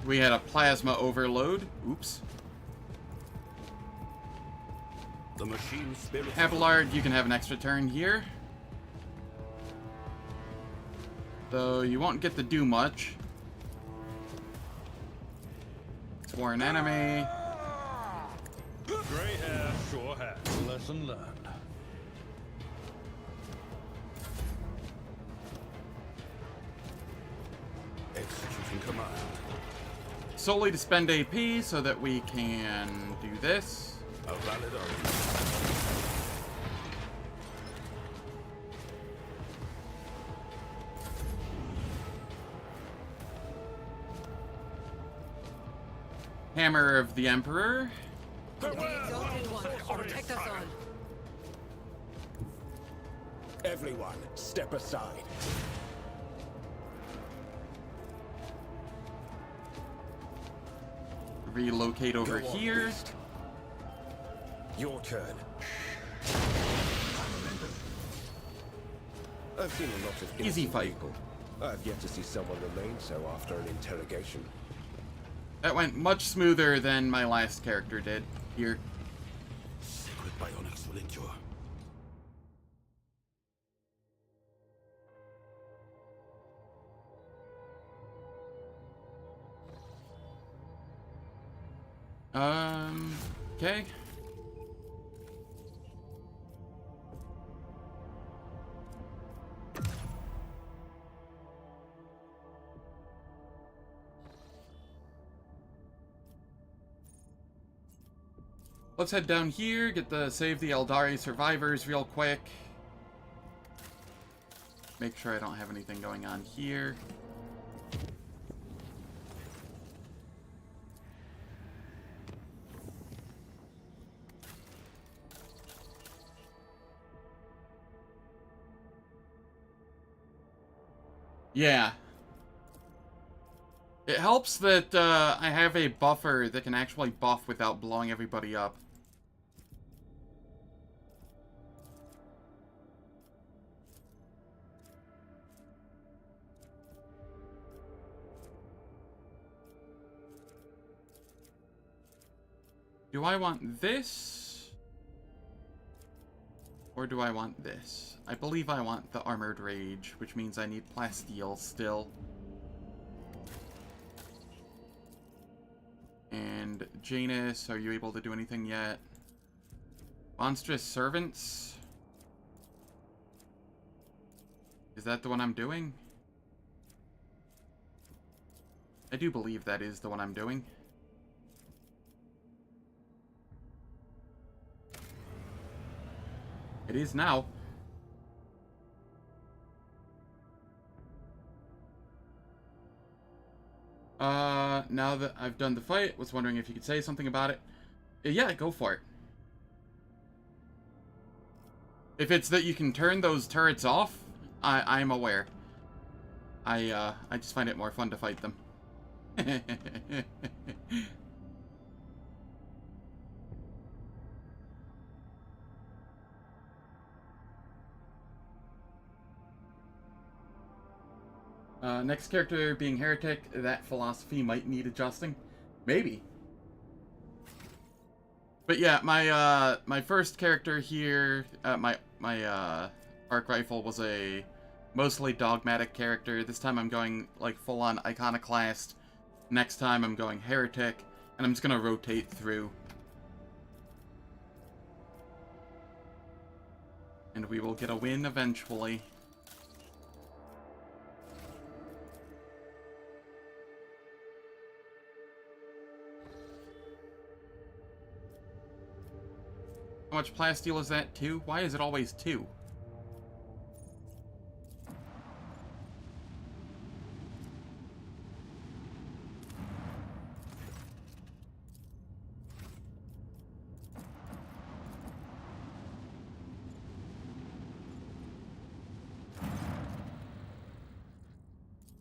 We had a plasma overload. Oops. The machine spirit. Abelard, you can have an extra turn here. Though you won't get to do much. It's for an enemy. Grey hair sure has. Lesson learned. Executing command. Solely to spend AP so that we can do this. A valid order. Hammer of the Emperor. The Exalted One, protect us all. Everyone, step aside. Relocate over Go on, here. beast. Your turn. I've seen a lot of Easy innocent fight. people. I've yet to see someone remain so after an interrogation. That went much smoother than my last character did here. Sacred bionics will endure. Okay. Let's head down here, get the save the Eldari survivors real quick. Make sure I don't have anything going on here. Yeah. It helps that I have a buffer that can actually buff without blowing everybody up. Do I want this? Or do I want this? I believe I want the Armored Rage, which means I need plasteel still. And Janus, are you able to do anything yet? Monstrous Servants? Is that the one I'm doing? I do believe that is the one I'm doing. It is now. Now that I've done the fight, was wondering if you could say something about it. Yeah, go for it. If it's that you can turn those turrets off, I'm aware. I just find it more fun to fight them. Next character being Heretic, that philosophy might need adjusting. Maybe. But yeah, my first character here, my arc rifle was a mostly dogmatic character. This time I'm going like full-on iconoclast. Next time I'm going Heretic, and I'm just gonna rotate through. And we will get a win eventually. How much plasteel is that? 2? Why is it always 2?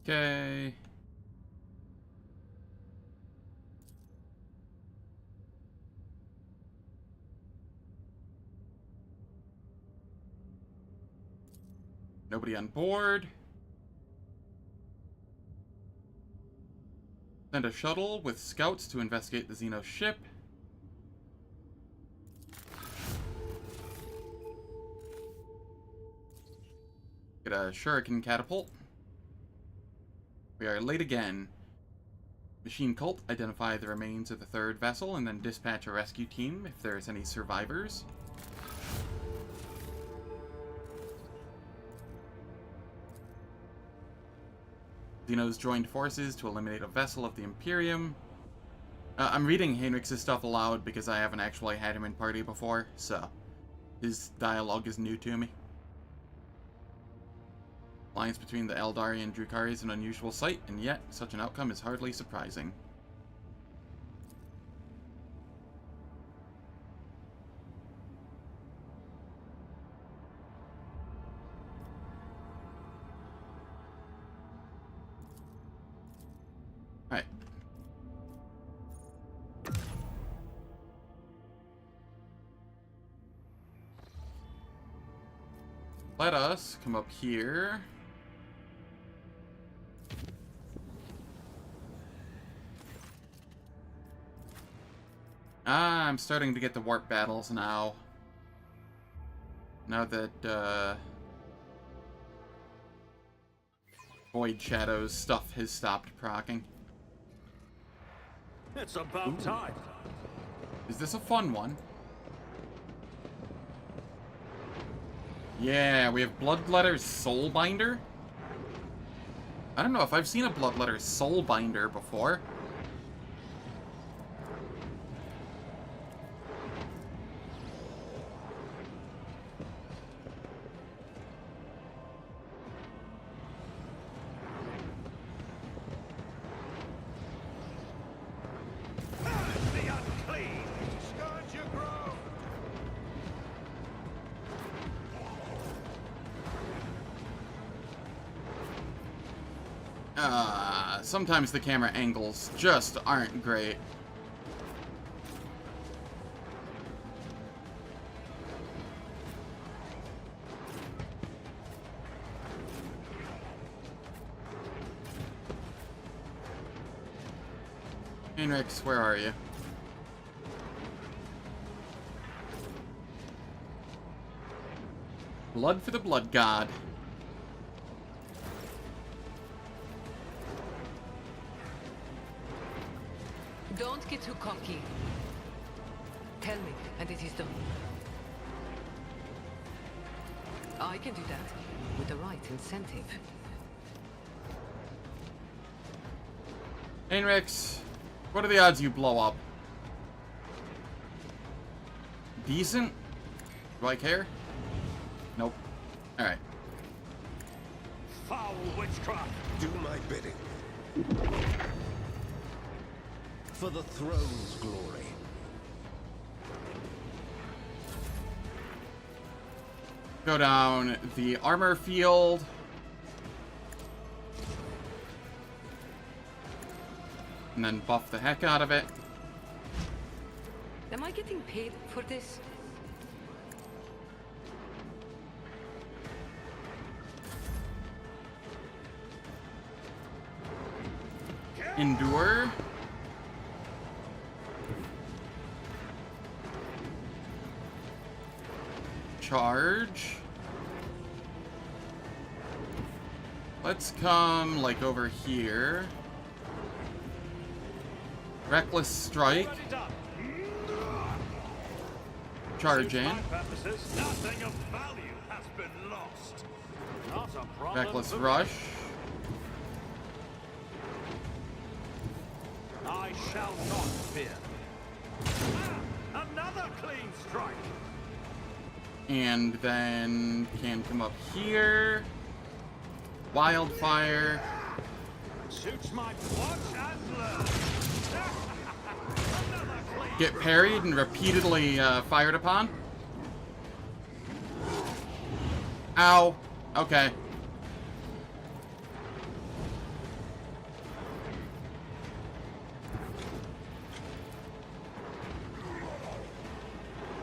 Okay. Nobody on board. Send a shuttle with scouts to investigate the Xeno ship. Get a shuriken catapult. We are late again. Machine Cult, identify the remains of the 3rd vessel and then dispatch a rescue team if there's any survivors. Xenos joined forces to eliminate a vessel of the Imperium. I'm reading Heinrich's stuff aloud because I haven't actually had him in party before, so his dialogue is new to me. Alliance between the Eldari and Drukhari is an unusual sight, and yet such an outcome is hardly surprising. Alright. Let us come up here. I'm starting to get the warp battles now. Now that, Void Shadow's stuff has stopped proccing. It's about time. Is this a fun one? Yeah, we have Bloodletter's Soulbinder. I don't know if I've seen a Bloodletter Soulbinder before. Sometimes the camera angles just aren't great. Heinrichs, where are you? Blood for the Blood God. Don't get too cocky. Tell me, and it is done. I can do that with the right incentive. Heinrichs, what are the odds you blow up? Decent? Do I care? Nope. Alright. Foul witchcraft! Do my bidding. For the throne's glory. Go down the armor field. And then buff the heck out of it. Am I getting paid for this? Endure. Charge. Let's come, like, over here. Reckless Strike. Charge in. Nothing of value has been lost. Not a problem. Reckless for me. rush. I shall not fear. Ah, another clean strike. And then can come up here. Wildfire. Suits my watch and learn. Another clean. Get parried and repeatedly fired upon. Ow. Okay.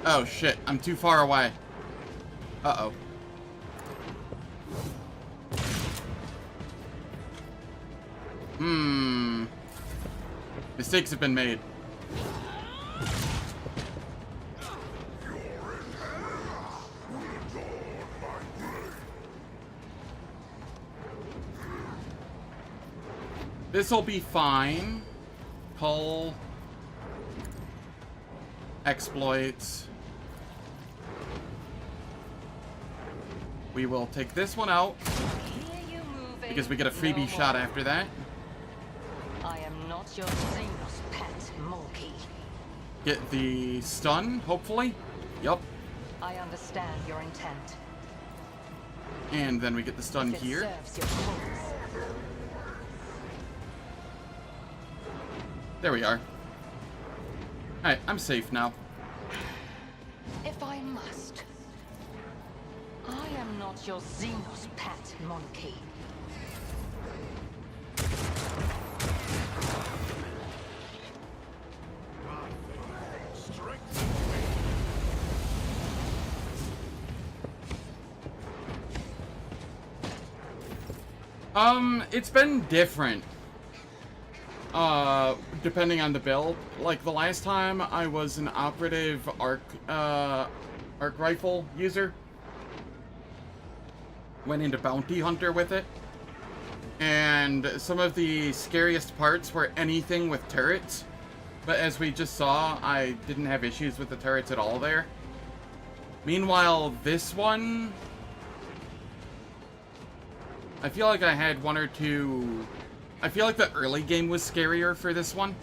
Oh shit, I'm too far away. Uh-oh. Mistakes have been made. This'll be fine. Hull. Exploits. We will take this one out because we get a freebie shot after that. I am not your Xenos pet monkey. Get the stun, hopefully. Yup. I understand your intent. And then we get the stun If it here. serves your cause. There we are. Alright, I'm safe now. If I must. I am not your Xenos pet monkey. It's been different. Depending on the build. Like, the last time I was an operative arc rifle user. Went into bounty hunter with it. And some of the scariest parts were anything with turrets. But as we just saw, I didn't have issues with the turrets at all there. Meanwhile, this one... I feel like I had one or two... I feel like the early game was scarier for this one.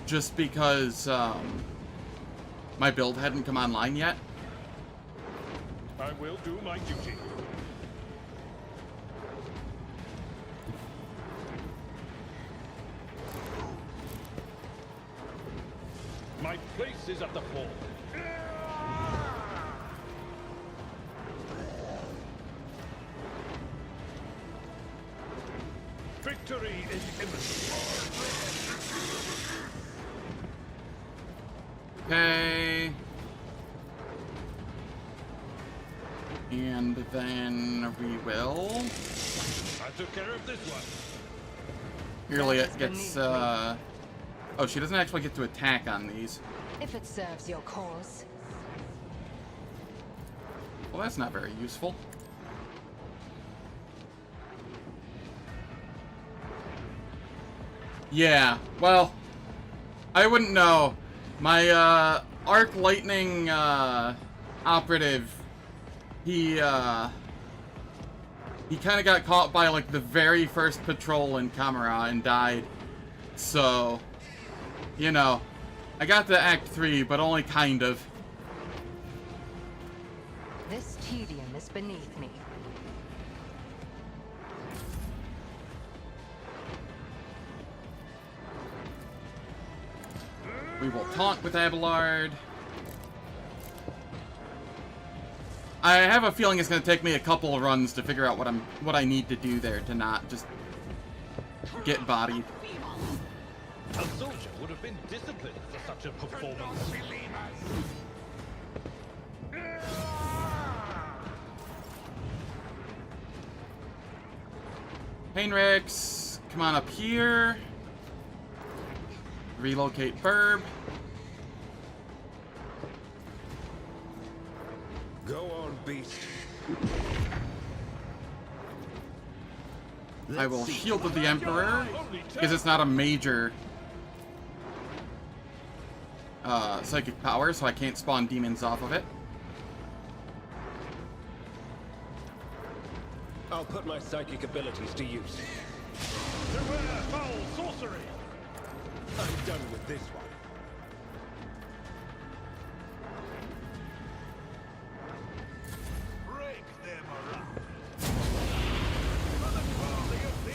Just because, my build hadn't come online yet. I will do my duty. My place is at the fore. Victory is imminent. Okay. And then we will... I took care of this one. Juliet gets, Oh, she doesn't actually get to attack on these. If it serves your cause. Well, that's not very useful. Yeah, well, I wouldn't know. My, Arc Lightning, operative, he kind of got caught by, like, the very first patrol in Camera and died. So, you know, I got to Act 3, but only kind of. This tedium is beneath me. We will taunt with Abelard. I have a feeling it's going to take me a couple of runs to figure out what I need to do there to not just get bodied. A soldier would have been disciplined for such a performance. Painrix, come on up here. Relocate Burb. Go on, beast. I will shield with the Emperor, because it's not a major psychic power, so I can't spawn demons off of it. I'll put my psychic abilities to use. Beware foul sorcery! I'm done with this one. Break them around! For the glory of the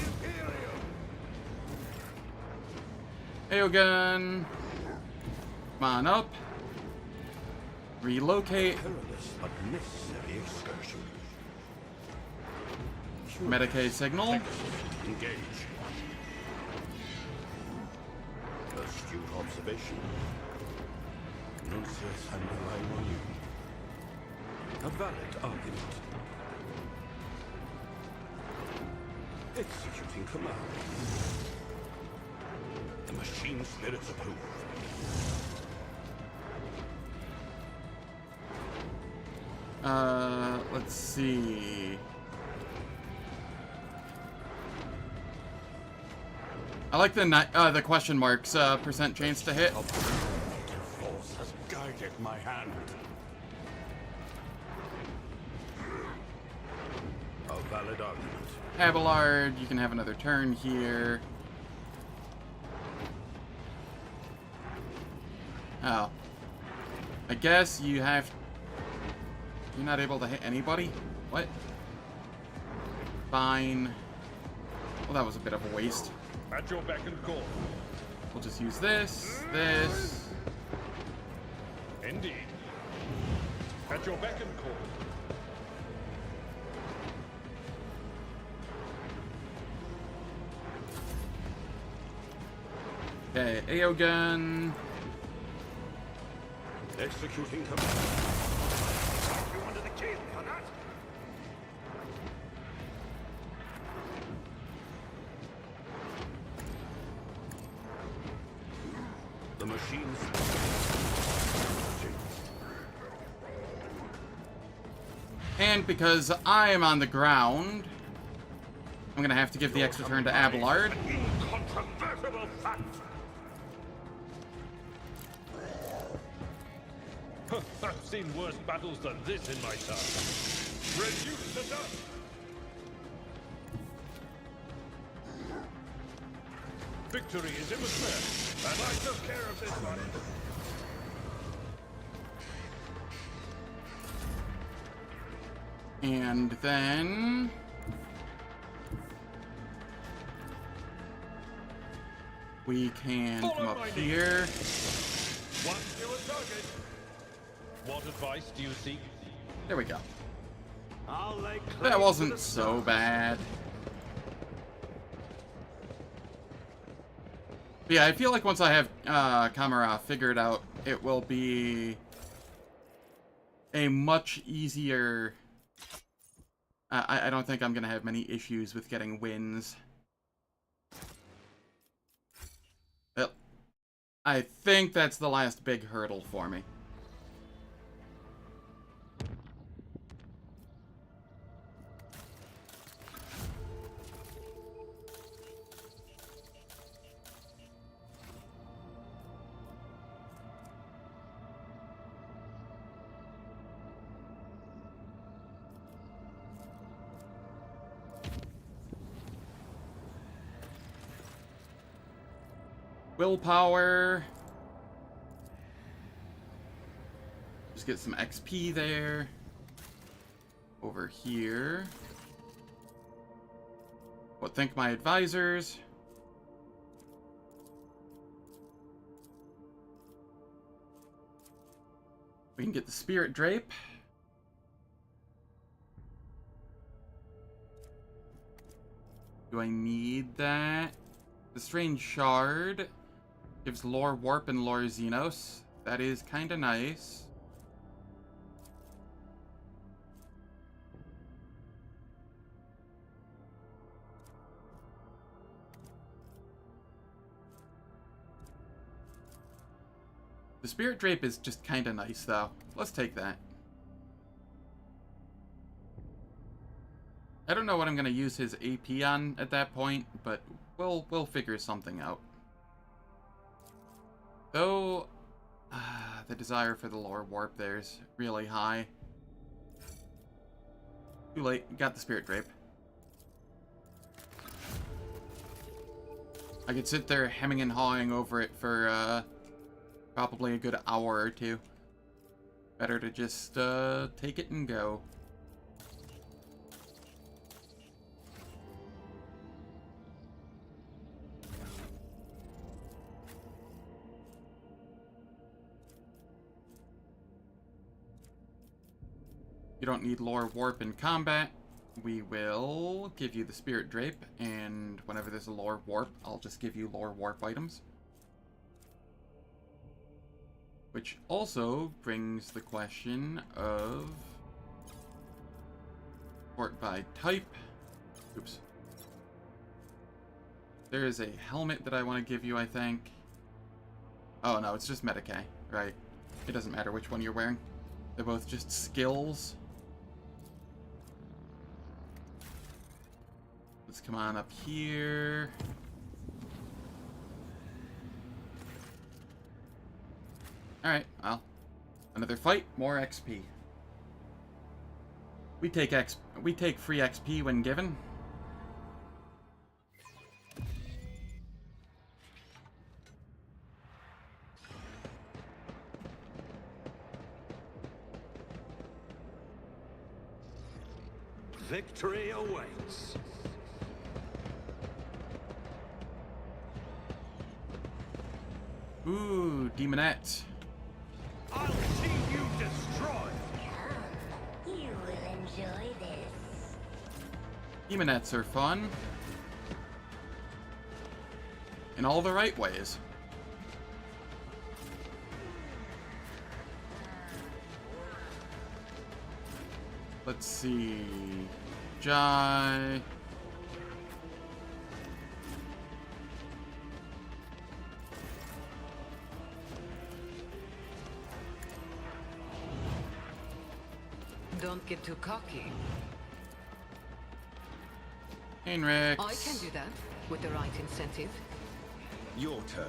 Imperium! Aogun. Come on up. Relocate. Perilous but necessary excursion. Medicaid signal. Engage. Astute observation. Nuncius and relying on you. A valid argument. Executing command. The machine spirits approve. Let's see. I like the question marks percent chance to hit. Force has guided my hand. A valid argument. Abelard, you can have another turn here. Oh. I guess you have... You're not able to hit anybody? What? Fine. Well, that was a bit of a waste. At your beck and call. We'll just use this, this. Indeed. At your beck and call. Okay, Aogun. Executing command. You under the keel for that? The machines. And because I am on the ground, I'm gonna have to give the extra turn to Abelard. Incontrovertible fact. I've seen worse battles than this in my time. Reduce to dust. Victory is in the square, and I took care of this one. And then... we can come up here. One fewer target. What advice do you seek? There we go. I'll lay claim That to wasn't the so stars. bad. But yeah, I feel like once I have Kamara figured out, it will be a much easier... I don't think I'm going to have many issues with getting wins. Well, I think that's the last big hurdle for me. Willpower. Just get some XP there. Over here. What think my advisors? We can get the Spirit Drape. Do I need that? The Strange Shard gives Lore Warp and Lore Xenos. That is kinda nice. The Spirit Drape is just kinda nice, though. Let's take that. I don't know what I'm gonna use his AP on at that point, but we'll figure something out. Though, the desire for the Lore Warp there's really high. Too late. Got the Spirit Drape. I could sit there hemming and hawing over it for probably a good hour or two. Better to just take it and go. You don't need lore warp in combat. We will give you the spirit drape, and whenever there's a lore warp, I'll just give you lore warp items. Which also brings the question of sort by type. Oops. There is a helmet that I want to give you, I think. Oh no, it's just Medicae, right? It doesn't matter which one you're wearing. They're both just skills. Let's come on up here. Alright, well. Another fight, more XP. We take free XP when given. Victory awaits. Ooh, Demonette. I'll see you destroyed. You will enjoy this. Demonettes are fun. In all the right ways. Let's see. Jai. Don't get too cocky. Heinrich. I can do that with the right incentive. Your turn.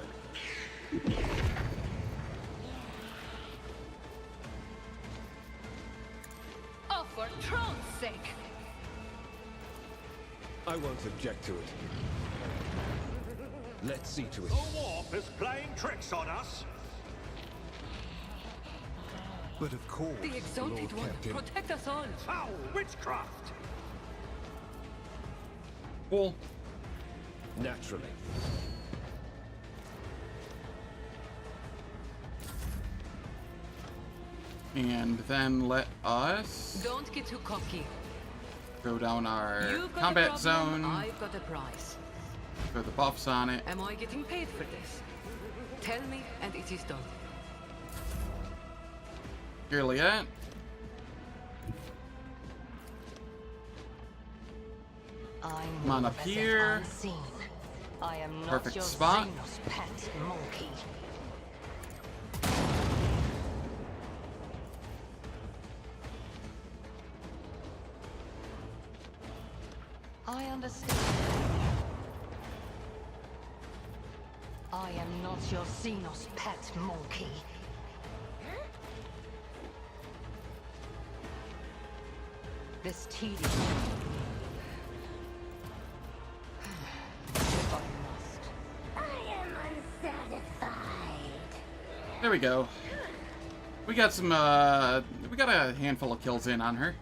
Oh, for Tron's sake! I won't object to it. Let's see to it. The warp is playing tricks on us. But of course, The Exalted Lord One, Captain. protect us all! Foul witchcraft. Cool. Naturally. And then let us Don't get too cocky. go down our You've got a combat problem, zone. I've got a price. Throw the buffs on it. Am I getting paid for this? Tell me, and it is done. Juliet. Come on up here. I am not Perfect your spot. Xenos pet monkey. I understand. I am not your Xenos pet monkey. This tedious. If I must. I am unsatisfied. There we go. We got some, we got a handful of kills in on her.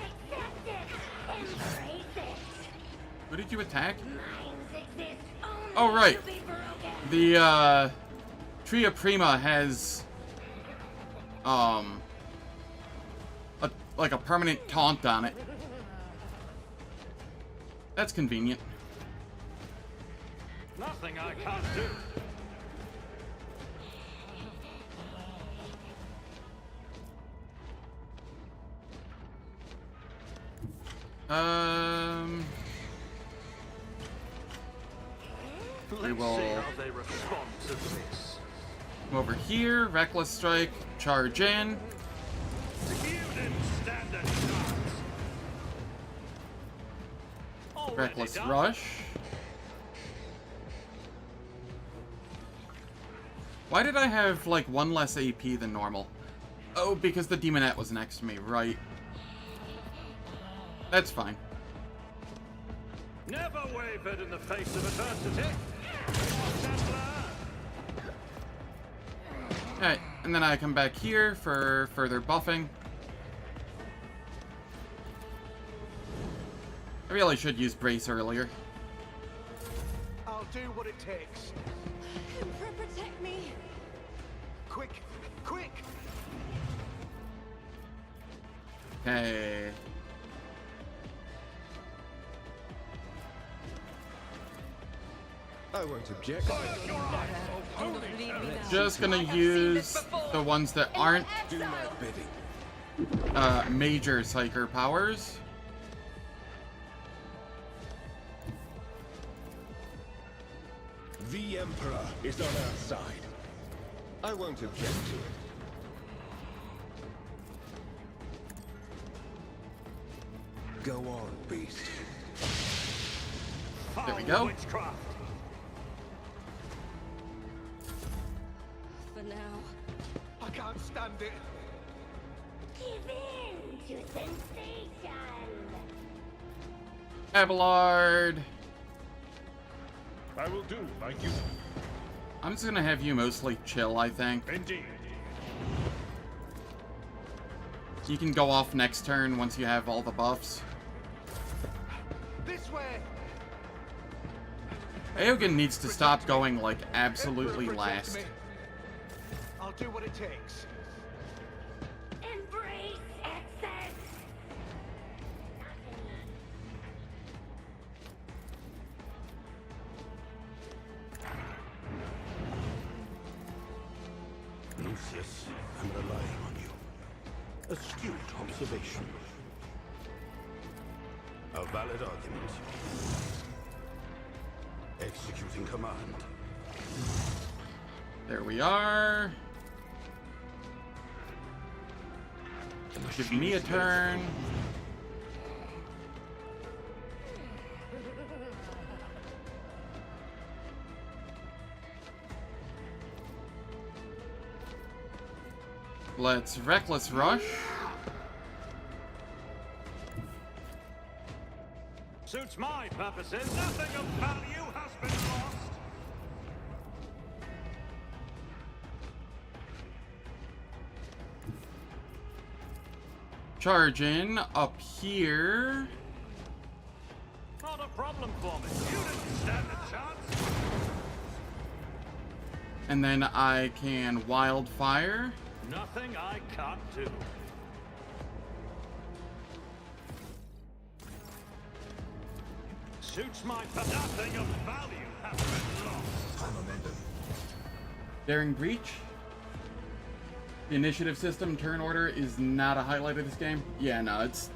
Accept it. Embrace it. Who did you attack? Minds exist only Oh, right. to be broken. The, Tria Prima has, like a permanent taunt on it. That's convenient. Nothing I can't do. We will See how they respond to this. come over here, Reckless Strike, charge in. You didn't stand a chance. Already Reckless done? Rush. Why did I have, like, one less AP than normal? Oh, because the Demonette was next to me, right. That's fine. Never wavered in the face of adversity. Watch and learn. Alright, and then I come back here for further buffing. I really should use Brace earlier. I'll do what it takes. Emperor, protect me. Quick, quick! Okay. I won't object. Just gonna use the ones that aren't Do my bidding. major Psyker powers. The Emperor is on our side. I won't object to it. Go on, beast. There we go. Witchcraft. For now. I can't stand it. Give in to sensation. Abelard. I will do like you. I'm just gonna have you mostly chill, I think. Indeed. You can go off next turn once you have all the buffs. This way! Aogen needs to stop going, like, absolutely Emperor, protect last. me. I'll do what it takes. Embrace excess. Lucius, I'm relying on you. Astute observation. A valid argument. Executing command. There we are. Give me a turn. Let's Reckless Rush. Suits my purposes. Nothing of value has been lost. Charge in up here. Not a problem for me. You didn't stand a chance. And then I can Wildfire. Nothing I can't do. Suits my nothing of value has been lost. Daring Breach. The initiative system turn order is not a highlight of this game. Yeah, no, it's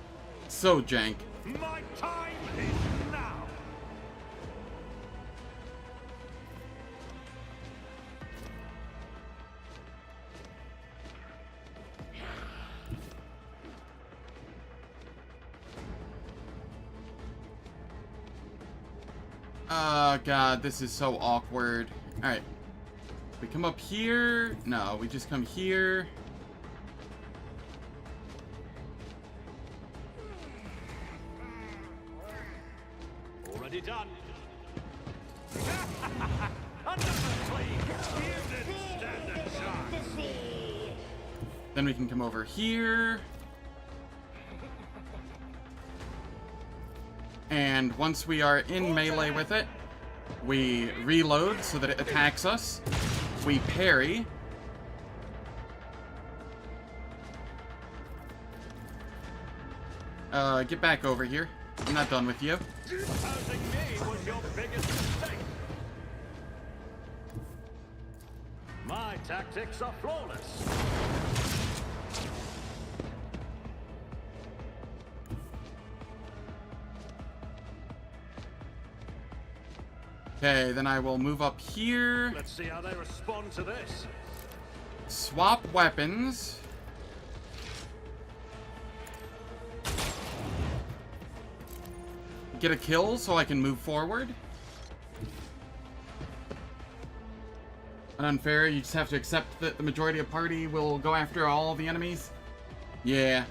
so jank. My time is now. Oh god, this is so awkward. Alright. We come up here. No, we just come here. Already done. Another clean. You didn't stand a chance. Then we can come over here. And once we are in melee with it, we reload so that it attacks us. We parry. Get back over here. I'm not done with you. Opposing me was your biggest mistake. My tactics are flawless. Okay, then I will move up here. Let's see how they respond to this. Swap weapons. Get a kill so I can move forward. Unfair, you just have to accept that the majority of party will go after all the enemies. Yeah.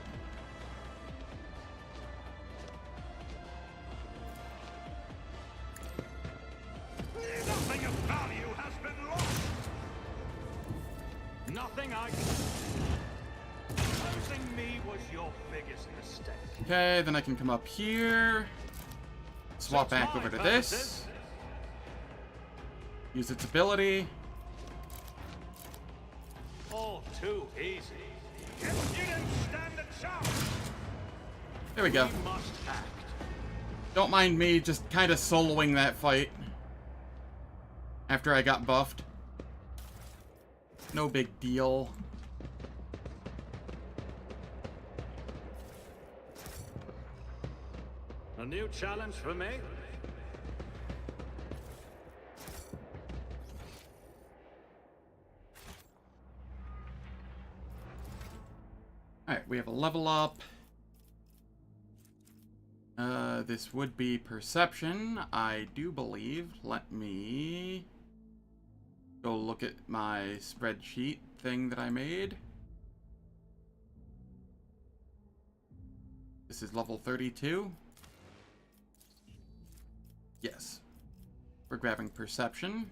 nothing I can... Losing me was your biggest mistake. Okay, then I can come up here. Swap back over to this. Use its ability. All too easy. You didn't stand a chance. There we go. We must act. Don't mind me just kind of soloing that fight. After I got buffed. No big deal. A new challenge for me? Alright, we have a level up. This would be perception, I do believe. Let me go look at my spreadsheet thing that I made. This is level 32. Yes. We're grabbing perception.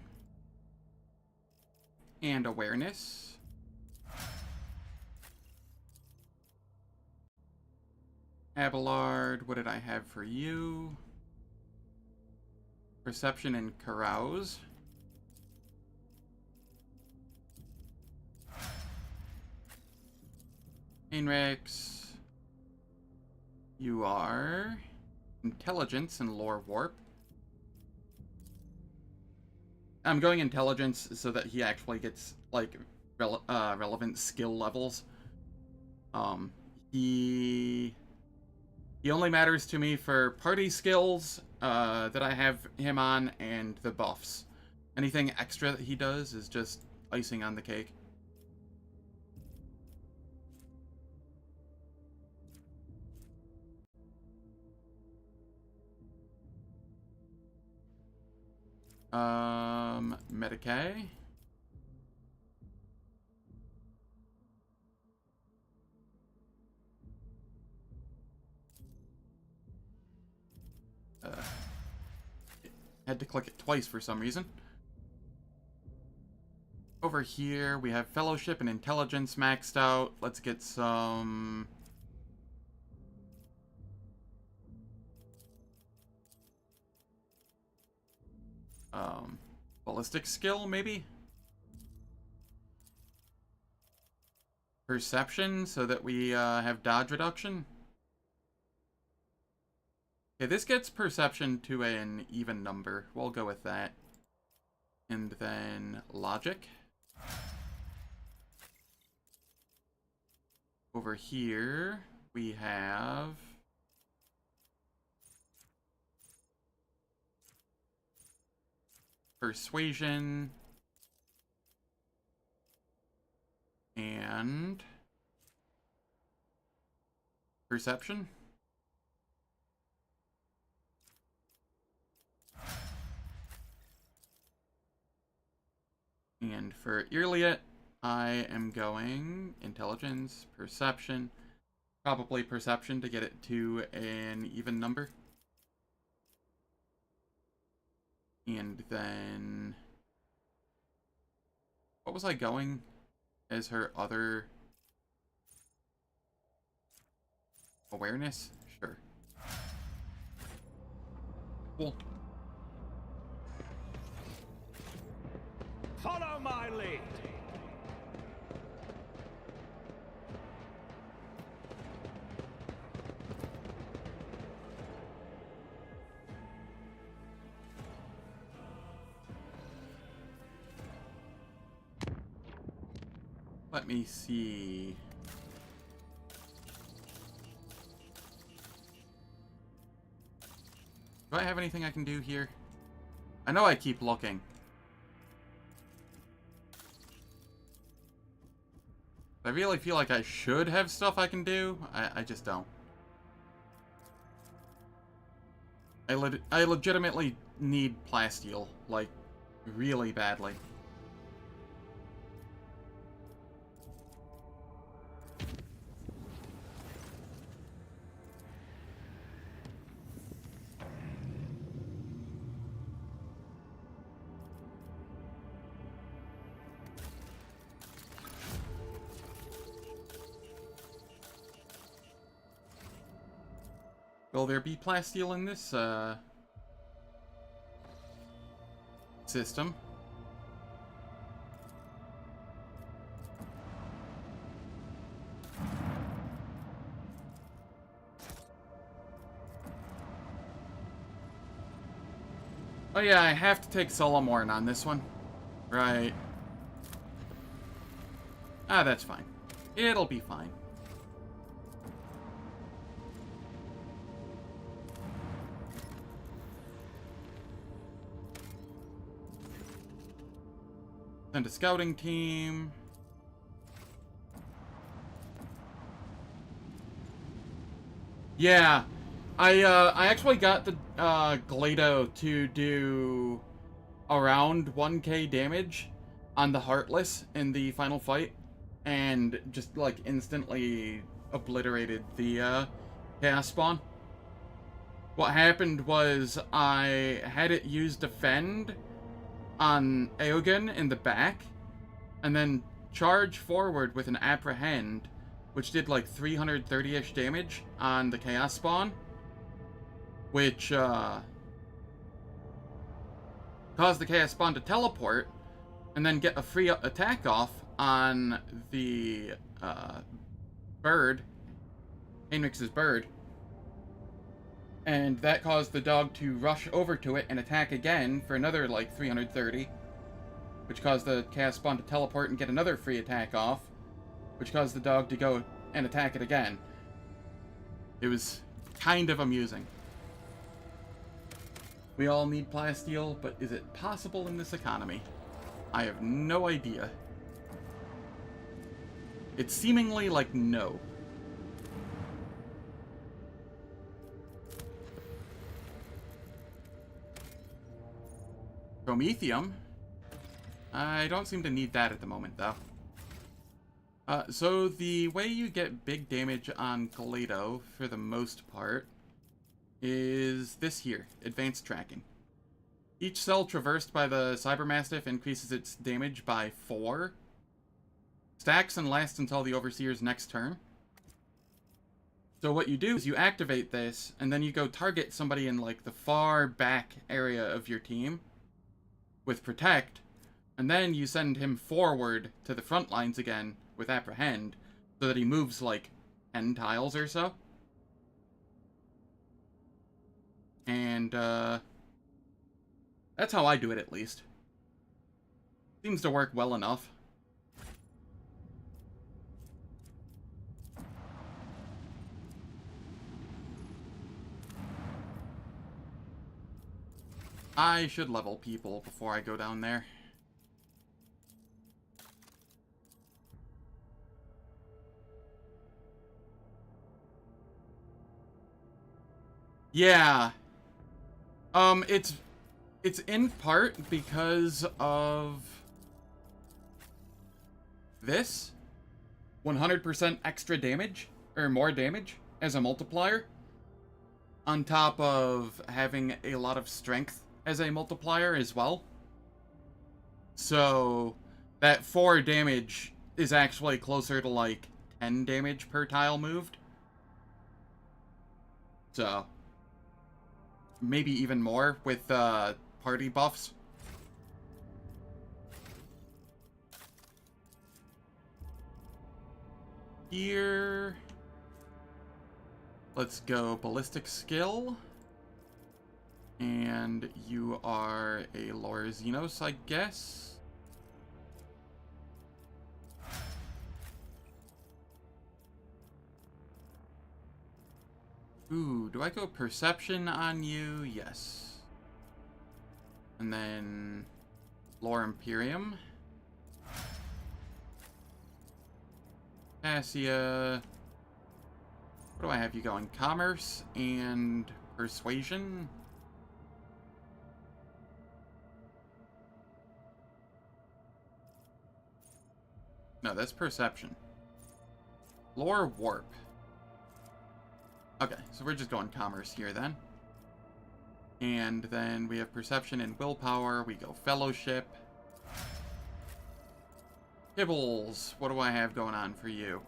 And awareness. Abelard, what did I have for you? Perception and carouse. Ainrex, you are intelligence and lore warp. I'm going intelligence so that he actually gets like relevant skill levels. He only matters to me for party skills that I have him on and the buffs. Anything extra that he does is just icing on the cake. Medicae. Had to click it twice for some reason. Over here, we have Fellowship and Intelligence maxed out. Let's get some... ballistic skill, maybe? Perception, so that we have dodge reduction. Okay, this gets perception to an even number. We'll go with that. And then logic. Over here, we have... persuasion. And... perception. And for Irliot, I am going intelligence, perception, probably perception to get it to an even number. And then, what was I going as her other awareness? Sure. Cool. Follow my lead. Let me see. Do I have anything I can do here? I know I keep looking. I really feel like I should have stuff I can do. I just don't. I legitimately need plasteel, like, really badly. Will there be plasteel in this, system? Oh yeah, I have to take Solomorn on this one. Right. Ah, that's fine. It'll be fine. Send a scouting team. Yeah. I actually got the Glado to do around 1k damage on the Heartless in the final fight, and just like instantly obliterated the Chaos Spawn. What happened was I had it use Defend on Aogun in the back, and then charge forward with an Apprehend, which did like 330-ish damage on the Chaos Spawn, which caused the Chaos Spawn to teleport, and then get a free attack off on the bird, Heinrich's bird, and that caused the dog to rush over to it and attack again for another like 330, which caused the Chaos Spawn to teleport and get another free attack off, which caused the dog to go and attack it again. It was kind of amusing. We all need plasteel, but is it possible in this economy? I have no idea. It's seemingly like no. Promethium? I don't seem to need that at the moment, though. So the way you get big damage on Glado, for the most part, is this here, Advanced Tracking. Each cell traversed by the Cybermastiff increases its damage by 4. Stacks and lasts until the Overseer's next turn. So what you do is you activate this, and then you go target somebody in like the far back area of your team with Protect, and then you send him forward to the front lines again with Apprehend, so that he moves like 10 tiles or so. And that's how I do it, at least. Seems to work well enough. I should level people before I go down there. Yeah. It's in part because of this 100% extra damage, or more damage, as a multiplier, on top of having a lot of strength as a multiplier as well. So that 4 damage is actually closer to like 10 damage per tile moved. So maybe even more with party buffs. Here, let's go ballistic skill. And you are a Laura Xenos, I guess. Ooh, do I go perception on you? Yes. And then Lore Imperium. Cassia. What do I have you going? Commerce and Persuasion? No, that's Perception. Lore Warp. Okay, so we're just going Commerce here then. And then we have Perception and Willpower. We go Fellowship. Kibbles, what do I have going on for you?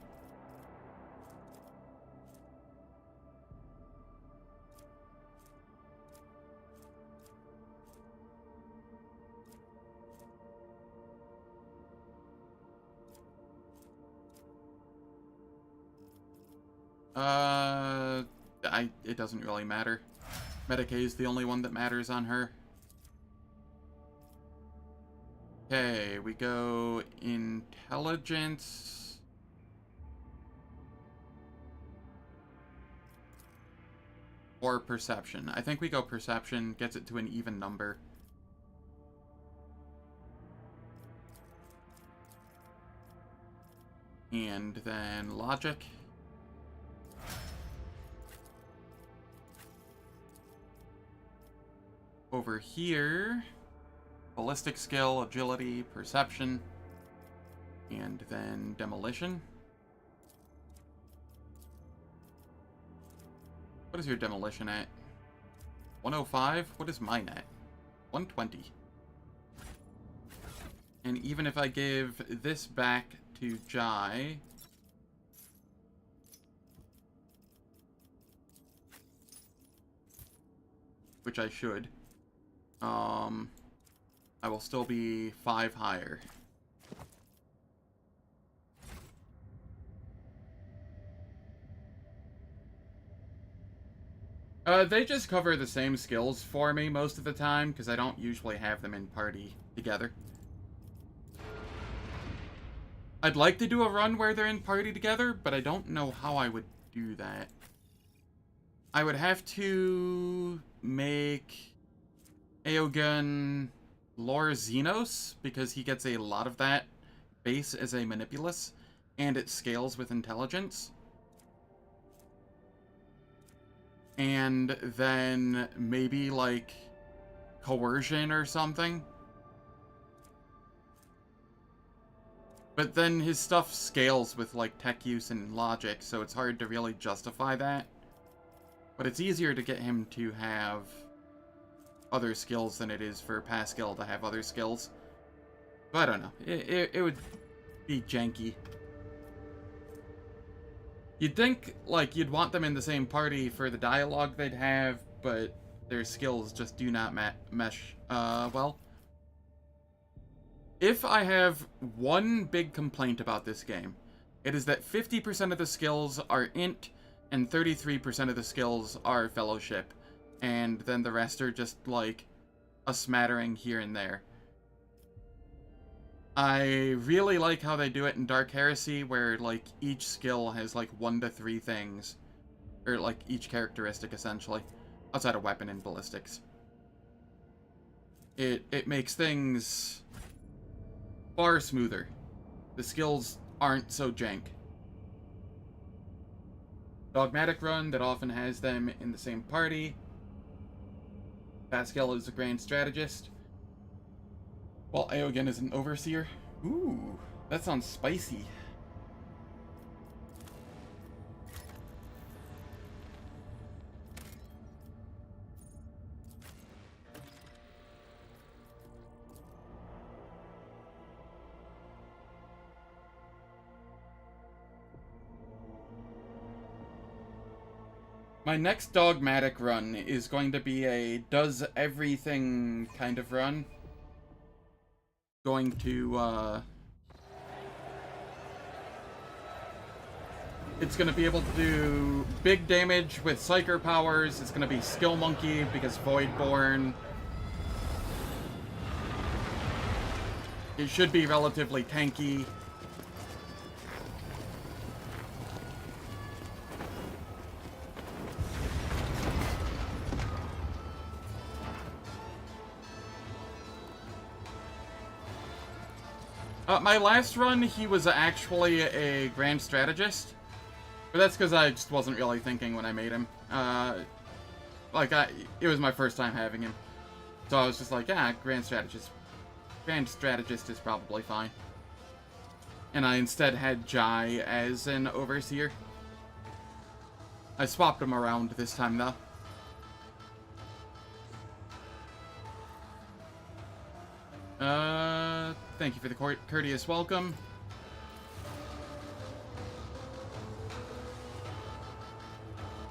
It doesn't really matter. Medicaid is the only one that matters on her. Okay, we go intelligence. Or perception. I think we go perception, gets it to an even number. And then logic. Over here, ballistic skill, agility, perception, and then demolition. What is your demolition at? 105? What is mine at? 120. And even if I give this back to Jai, which I should, I will still be 5 higher. They just cover the same skills for me most of the time, because I don't usually have them in party together. I'd like to do a run where they're in party together, but I don't know how I would do that. I would have to make Aogun Lore Xenos, because he gets a lot of that base as a Manipulus, and it scales with intelligence. And then maybe, like, coercion or something. But then his stuff scales with, like, tech use and logic, so it's hard to really justify that. But it's easier to get him to have other skills than it is for Pascal to have other skills. But I don't know. It would be janky. You'd think, like, you'd want them in the same party for the dialogue they'd have, but their skills just do not mesh, well. If I have one big complaint about this game, it is that 50% of the skills are int, and 33% of the skills are fellowship, and then the rest are just, like, a smattering here and there. I really like how they do it in Dark Heresy, where, like, each skill has, like, 1 to 3 things. Or, like, each characteristic, essentially. Outside of weapon and ballistics. It makes things far smoother. The skills aren't so jank. Dogmatic run that often has them in the same party. Pascal is a grand strategist, while Aogun is an overseer. Ooh, that sounds spicy. My next dogmatic run is going to be a does everything kind of run. Going to, it's going to be able to do big damage with Psyker powers. It's going to be Skill Monkey because Voidborn. It should be relatively tanky. My last run, he was actually a grand strategist. But that's because I just wasn't really thinking when I made him. It was my first time having him. So I was just like, yeah, grand strategist. Grand strategist is probably fine. And I instead had Jai as an overseer. I swapped him around this time, though. Thank you for the courteous welcome.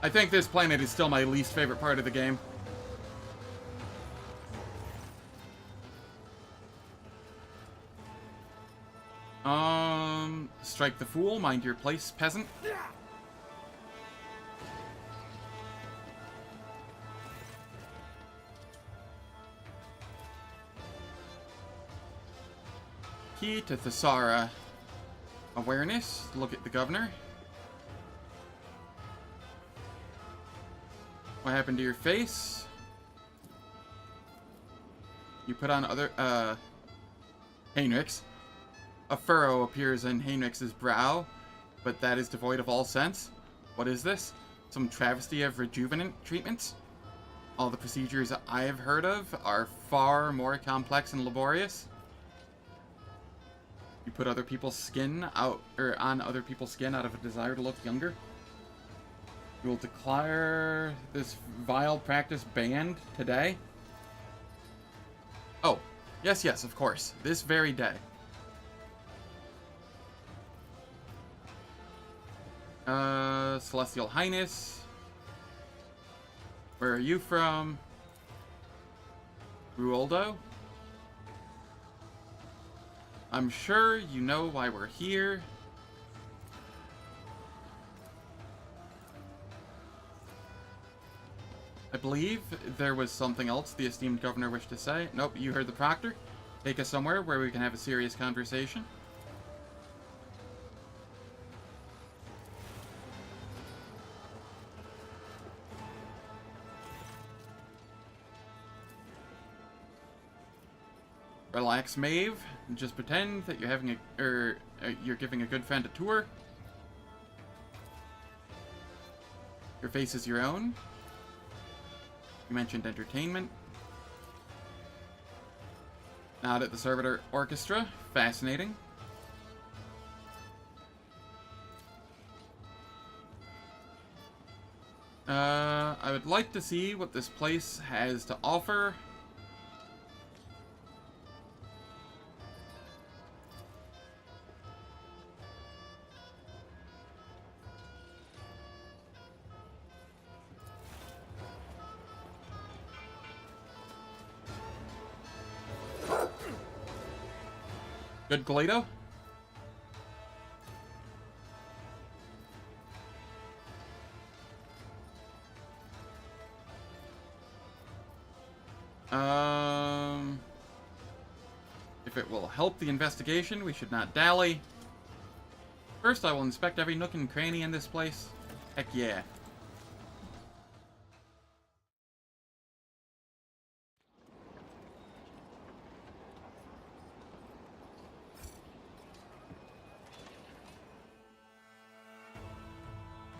I think this planet is still my least favorite part of the game. Strike the fool, mind your place, peasant. Key to Thesara. Awareness. Look at the governor. What happened to your face? You put on other, Heinrich's. A furrow appears in Heinrich's brow, but that is devoid of all sense. What is this? Some travesty of rejuvenant treatments? All the procedures I have heard of are far more complex and laborious. You put other people's skin out, or on other people's skin out of a desire to look younger. You will declare this vile practice banned today. Oh, yes, yes, of course. This very day. Celestial Highness. Where are you from? Ruoldo? I'm sure you know why we're here. I believe there was something else the esteemed governor wished to say. Nope, you heard the proctor. Take us somewhere where we can have a serious conversation. Relax, Maeve. Just pretend that you're having you're giving a good friend a tour. Your face is your own. You mentioned entertainment. Nod at the Servitor Orchestra. Fascinating. I would like to see what this place has to offer. Good, Galado? If it will help the investigation, we should not dally. First, I will inspect every nook and cranny in this place. Heck yeah.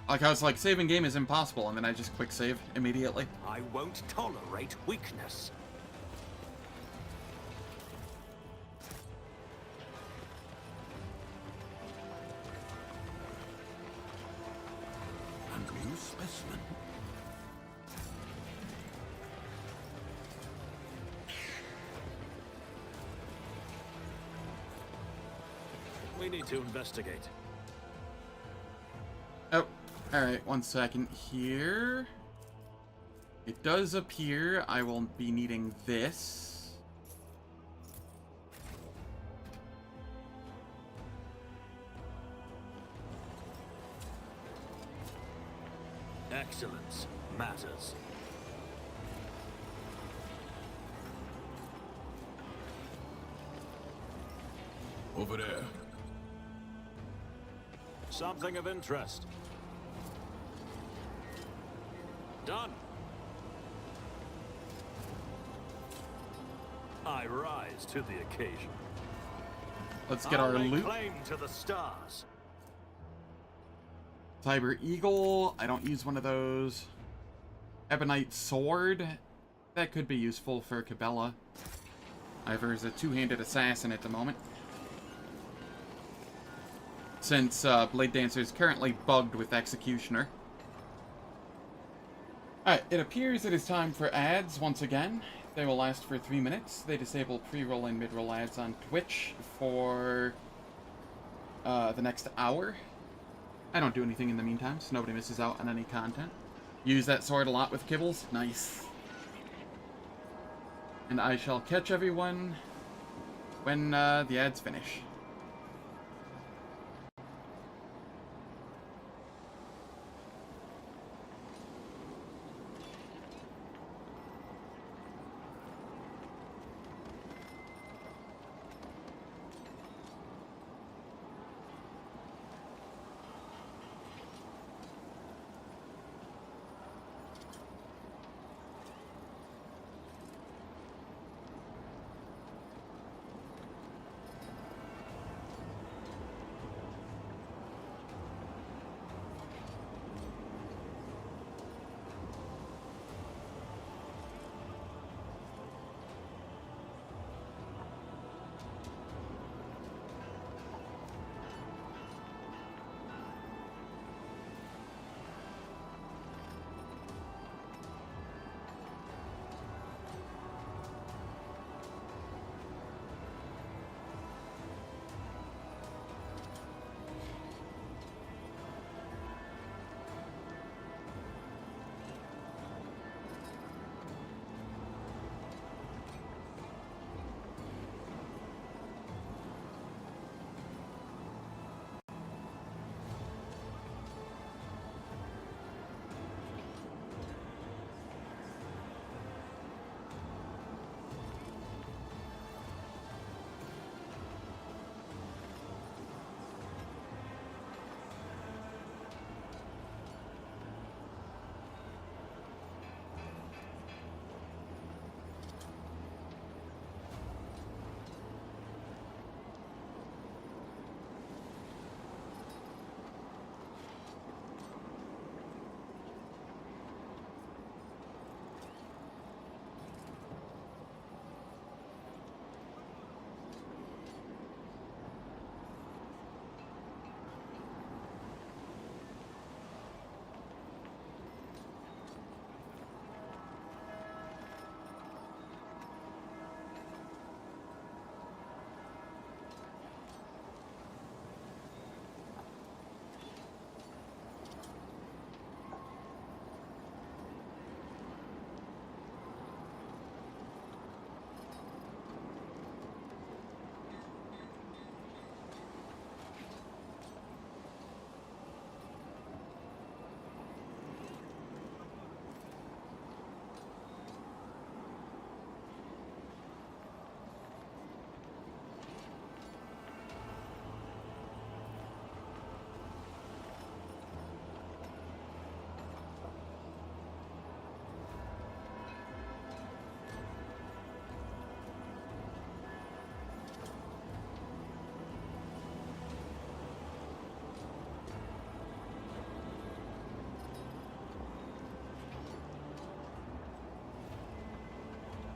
Like, I was like, saving game is impossible, and then I just quick save immediately. I won't tolerate weakness. A new specimen. We need to investigate. Oh, alright, 1 second here. It does appear I will be needing this. Excellence matters. Over there. Something of interest. Done. I rise to the occasion. Let's get our lay loot. Claim to the stars. Cyber Eagle. I don't use one of those. Ebonite Sword. That could be useful for Cabela. Ivor is a two-handed assassin at the moment. Since Blade Dancer is currently bugged with Executioner. Alright, it appears it is time for ads once again. They will last for 3 minutes. They disable pre-roll and mid-roll ads on Twitch for the next hour. I don't do anything in the meantime, so nobody misses out on any content. Use that sword a lot with kibbles. Nice. And I shall catch everyone when the ads finish.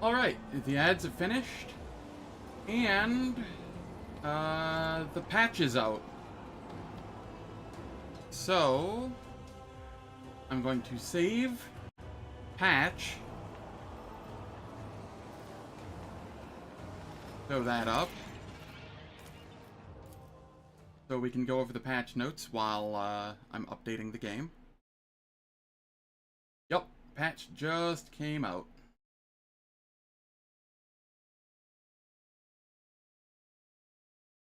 Alright, the ads have finished. And the patch is out. So I'm going to save patch. Throw that up. So we can go over the patch notes while I'm updating the game. Yep, patch just came out.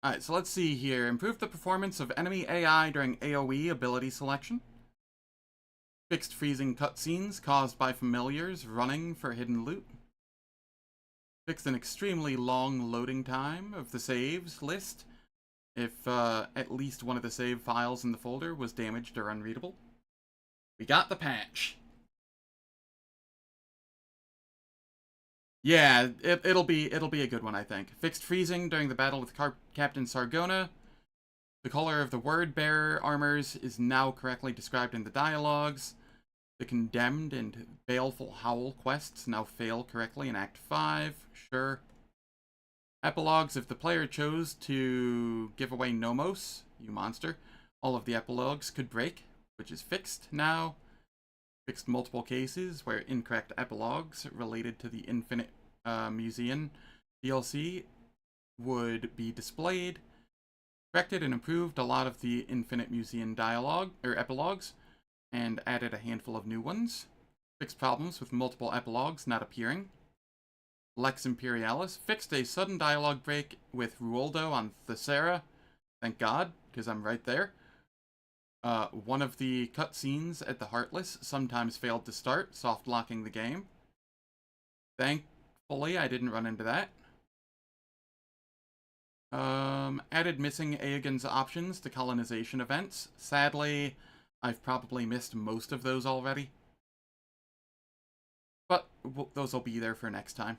Alright, so let's see here. Improve the performance of enemy AI during AoE ability selection. Fixed freezing cutscenes caused by familiars running for hidden loot. Fixed an extremely long loading time of the saves list if at least one of the save files in the folder was damaged or unreadable. We got the patch. Yeah, it'll be a good one, I think. Fixed freezing during the battle with Captain Sargona. The color of the word bearer armors is now correctly described in the dialogues. The Condemned and Baleful Howl quests now fail correctly in Act 5. Sure. Epilogues, if the player chose to give away Nomos, you monster, all of the epilogues could break, which is fixed now. Fixed multiple cases where incorrect epilogues related to the Infinite Museum DLC would be displayed. Corrected and improved a lot of the Infinite Museum dialogue, or epilogues, and added a handful of new ones. Fixed problems with multiple epilogues not appearing. Lex Imperialis fixed a sudden dialogue break with Ruoldo on Thessera. Thank God, because I'm right there. One of the cutscenes at the Heartless sometimes failed to start, soft locking the game. Thankfully, I didn't run into that. Added missing Aegon's options to colonization events. Sadly, I've probably missed most of those already. But those will be there for next time.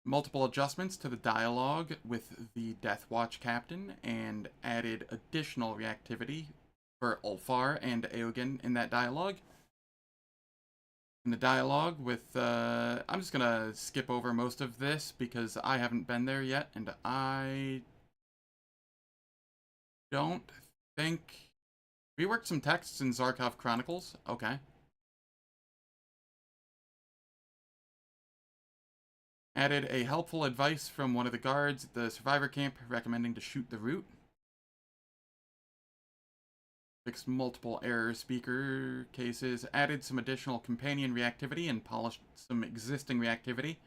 Multiple adjustments to the dialogue with the Death Watch captain and added additional reactivity for Ulfar and Aegon in that dialogue. In the dialogue with, I'm just gonna skip over most of this because I haven't been there yet and I don't think... Reworked some texts in Zarkov Chronicles. Okay. Added a helpful advice from one of the guards at the survivor camp recommending to shoot the root. Fixed multiple error speaker cases. Added some additional companion reactivity and polished some existing reactivity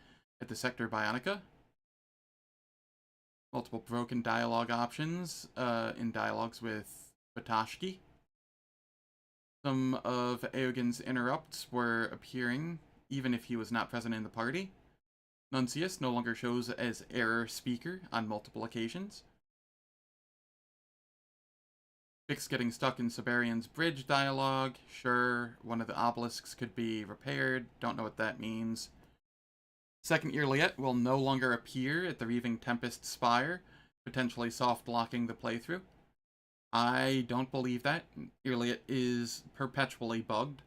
at the Sector Bionica. Multiple broken dialogue options in dialogues with Batashki. Some of Aegon's interrupts were appearing even if he was not present in the party. Nuncius no longer shows as error speaker on multiple occasions. Fix getting stuck in Siberian's bridge dialogue. Sure, one of the obelisks could be repaired. Don't know what that means. Second Year Liet will no longer appear at the Reaving Tempest Spire, potentially soft-locking the playthrough. I don't believe that. Irliet is perpetually bugged.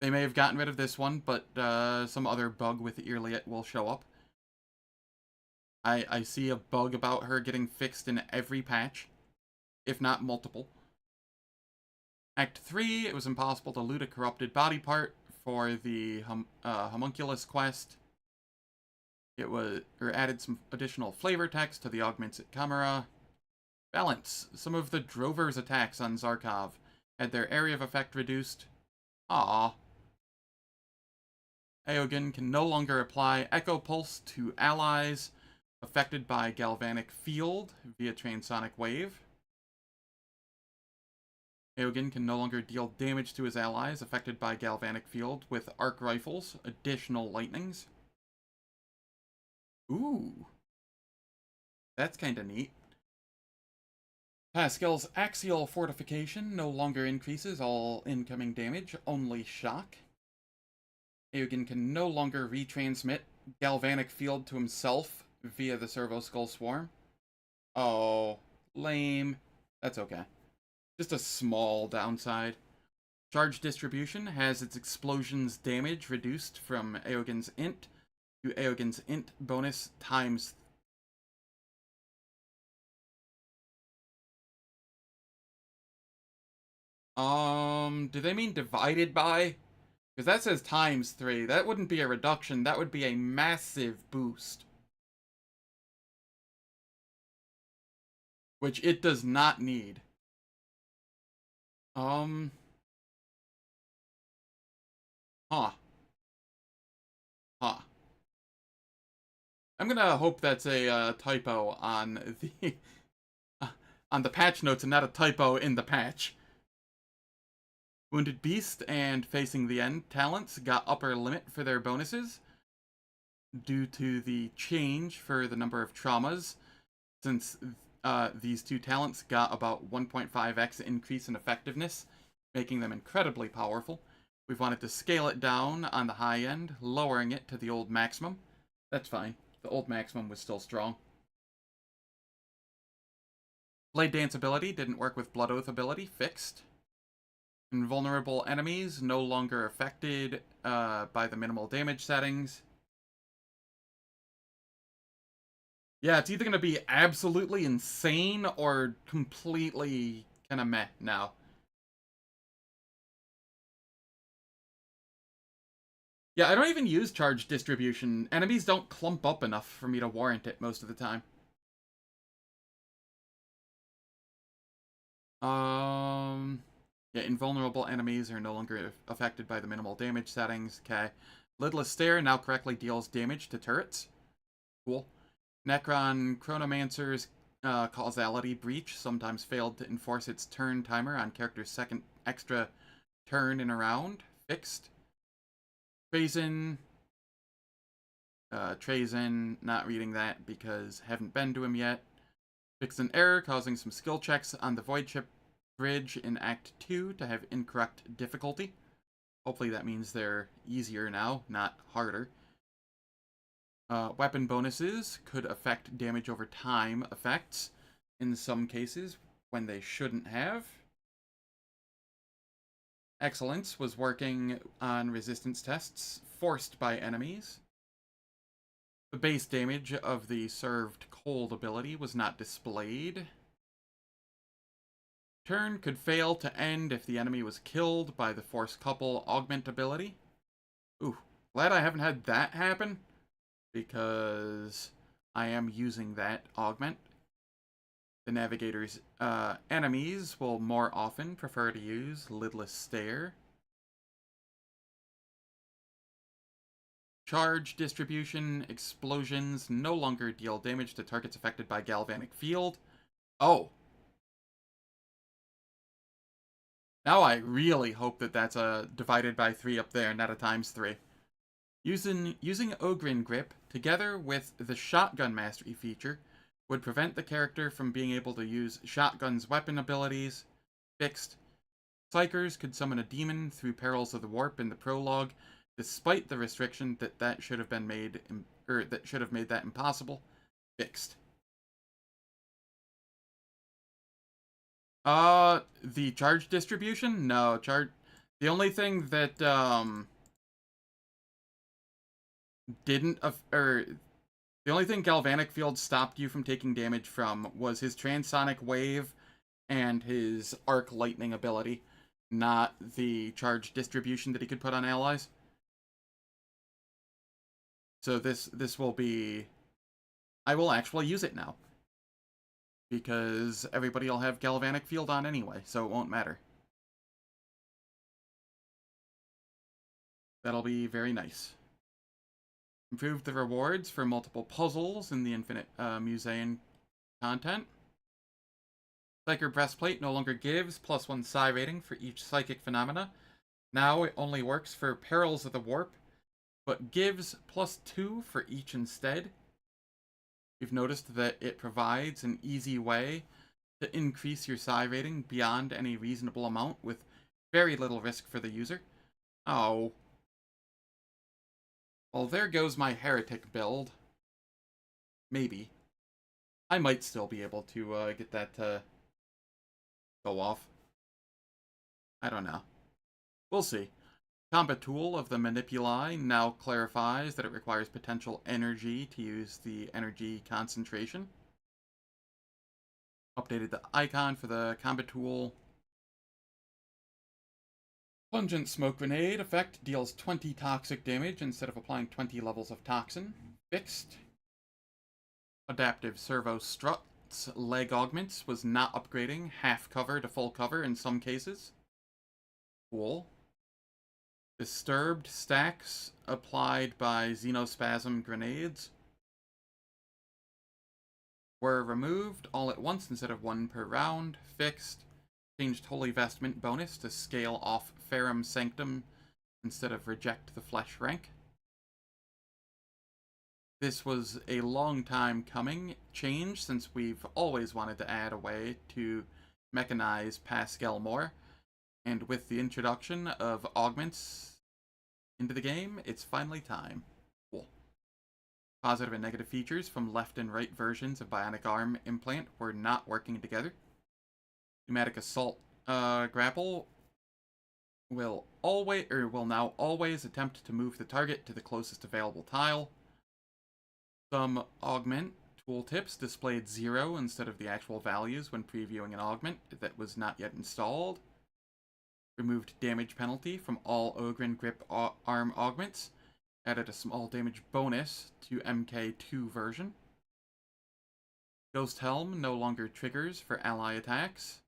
They may have gotten rid of this one, but some other bug with Irliet will show up. I see a bug about her getting fixed in every patch, if not multiple. Act 3, it was impossible to loot a corrupted body part for the homunculus quest. It was added some additional flavor text to the augmented camera. Balance. Some of the Drover's attacks on Zarkov had their area of effect reduced. Aww. Aegon can no longer apply Echo Pulse to allies affected by Galvanic Field via Transonic Wave. Aegon can no longer deal damage to his allies affected by Galvanic Field with arc rifles, additional lightnings. Ooh. That's kinda neat. Pascal's Axial Fortification no longer increases all incoming damage, only shock. Aegon can no longer retransmit Galvanic Field to himself via the Servo Skull Swarm. Oh, lame. That's okay. Just a small downside. Charge Distribution has its explosions damage reduced from Aegon's Int to Aogen's int bonus times... do they mean divided by? Because that says times 3. That wouldn't be a reduction. That would be a massive boost. Which it does not need. Huh. Huh. I'm gonna hope that's a typo on the on the patch notes and not a typo in the patch. Wounded Beast and Facing the End talents got upper limit for their bonuses due to the change for the number of traumas, since these two talents got about 1.5x increase in effectiveness, making them incredibly powerful. We've wanted to scale it down on the high end, lowering it to the old maximum. That's fine. The old maximum was still strong. Blade Dance ability didn't work with Blood Oath ability. Fixed. Invulnerable enemies no longer affected by the minimal damage settings. Yeah, it's either going to be absolutely insane or completely kind of meh now. Yeah, I don't even use charge distribution. Enemies don't clump up enough for me to warrant it most of the time. Yeah, invulnerable enemies are no longer affected by the minimal damage settings. Okay. Lidless Stare now correctly deals damage to turrets. Cool. Necron Chronomancer's causality breach sometimes failed to enforce its turn timer on character's second extra turn in a round. Fixed. Trazen, not reading that because haven't been to him yet. Fixed an error causing some skill checks on the Void Ship Bridge in Act 2 to have incorrect difficulty. Hopefully that means they're easier now, not harder. Weapon bonuses could affect damage over time effects in some cases when they shouldn't have. Excellence was working on resistance tests forced by enemies. The base damage of the served cold ability was not displayed. Turn could fail to end if the enemy was killed by the Force Couple augment ability. Ooh, glad I haven't had that happen, because I am using that augment. The Navigator's enemies will more often prefer to use Lidless Stare. Charge distribution explosions no longer deal damage to targets affected by Galvanic Field. Oh. Now I really hope that that's a divided by 3 up there, not a times 3. Using Ogrin Grip together with the Shotgun Mastery feature would prevent the character from being able to use Shotgun's weapon abilities. Fixed. Psychers could summon a demon through Perils of the Warp in the prologue, despite the restriction that should have been made, or that should have made that impossible. Fixed. The charge distribution? No, the only thing that, the only thing Galvanic Field stopped you from taking damage from was his Transonic Wave and his Arc Lightning ability, not the charge distribution that he could put on allies. So this will be... I will actually use it now, because everybody will have Galvanic Field on anyway, so it won't matter. That'll be very nice. Improved the rewards for multiple puzzles in the Infinite Museum content. Psyker Breastplate no longer gives +1 psi rating for each psychic phenomena. Now it only works for Perils of the Warp, but gives +2 for each instead. You've noticed that it provides an easy way to increase your psi rating beyond any reasonable amount with very little risk for the user. Oh. Well, there goes my heretic build. Maybe. I might still be able to get that to go off. I don't know. We'll see. Combat tool of the Manipuli now clarifies that it requires potential energy to use the energy concentration. Updated the icon for the combat tool. Pungent Smoke Grenade effect deals 20 toxic damage instead of applying 20 levels of toxin. Fixed. Adaptive Servo Struts leg augments was not upgrading half cover to full cover in some cases. Cool. Disturbed stacks applied by Xenospasm grenades were removed all at once instead of one per round. Fixed. Changed Holy Vestment bonus to scale off Ferrum Sanctum instead of reject the flesh rank. This was a long time coming change since we've always wanted to add a way to mechanize Pascal more. And with the introduction of augments into the game, it's finally time. Cool. Positive and negative features from left and right versions of Bionic Arm Implant were not working together. Pneumatic Assault Grapple will now always attempt to move the target to the closest available tile. Some augment tooltips displayed 0 instead of the actual values when previewing an augment that was not yet installed. Removed damage penalty from all Ogren Grip arm augments. Added a small damage bonus to MK2 version. Ghost Helm no longer triggers for ally attacks.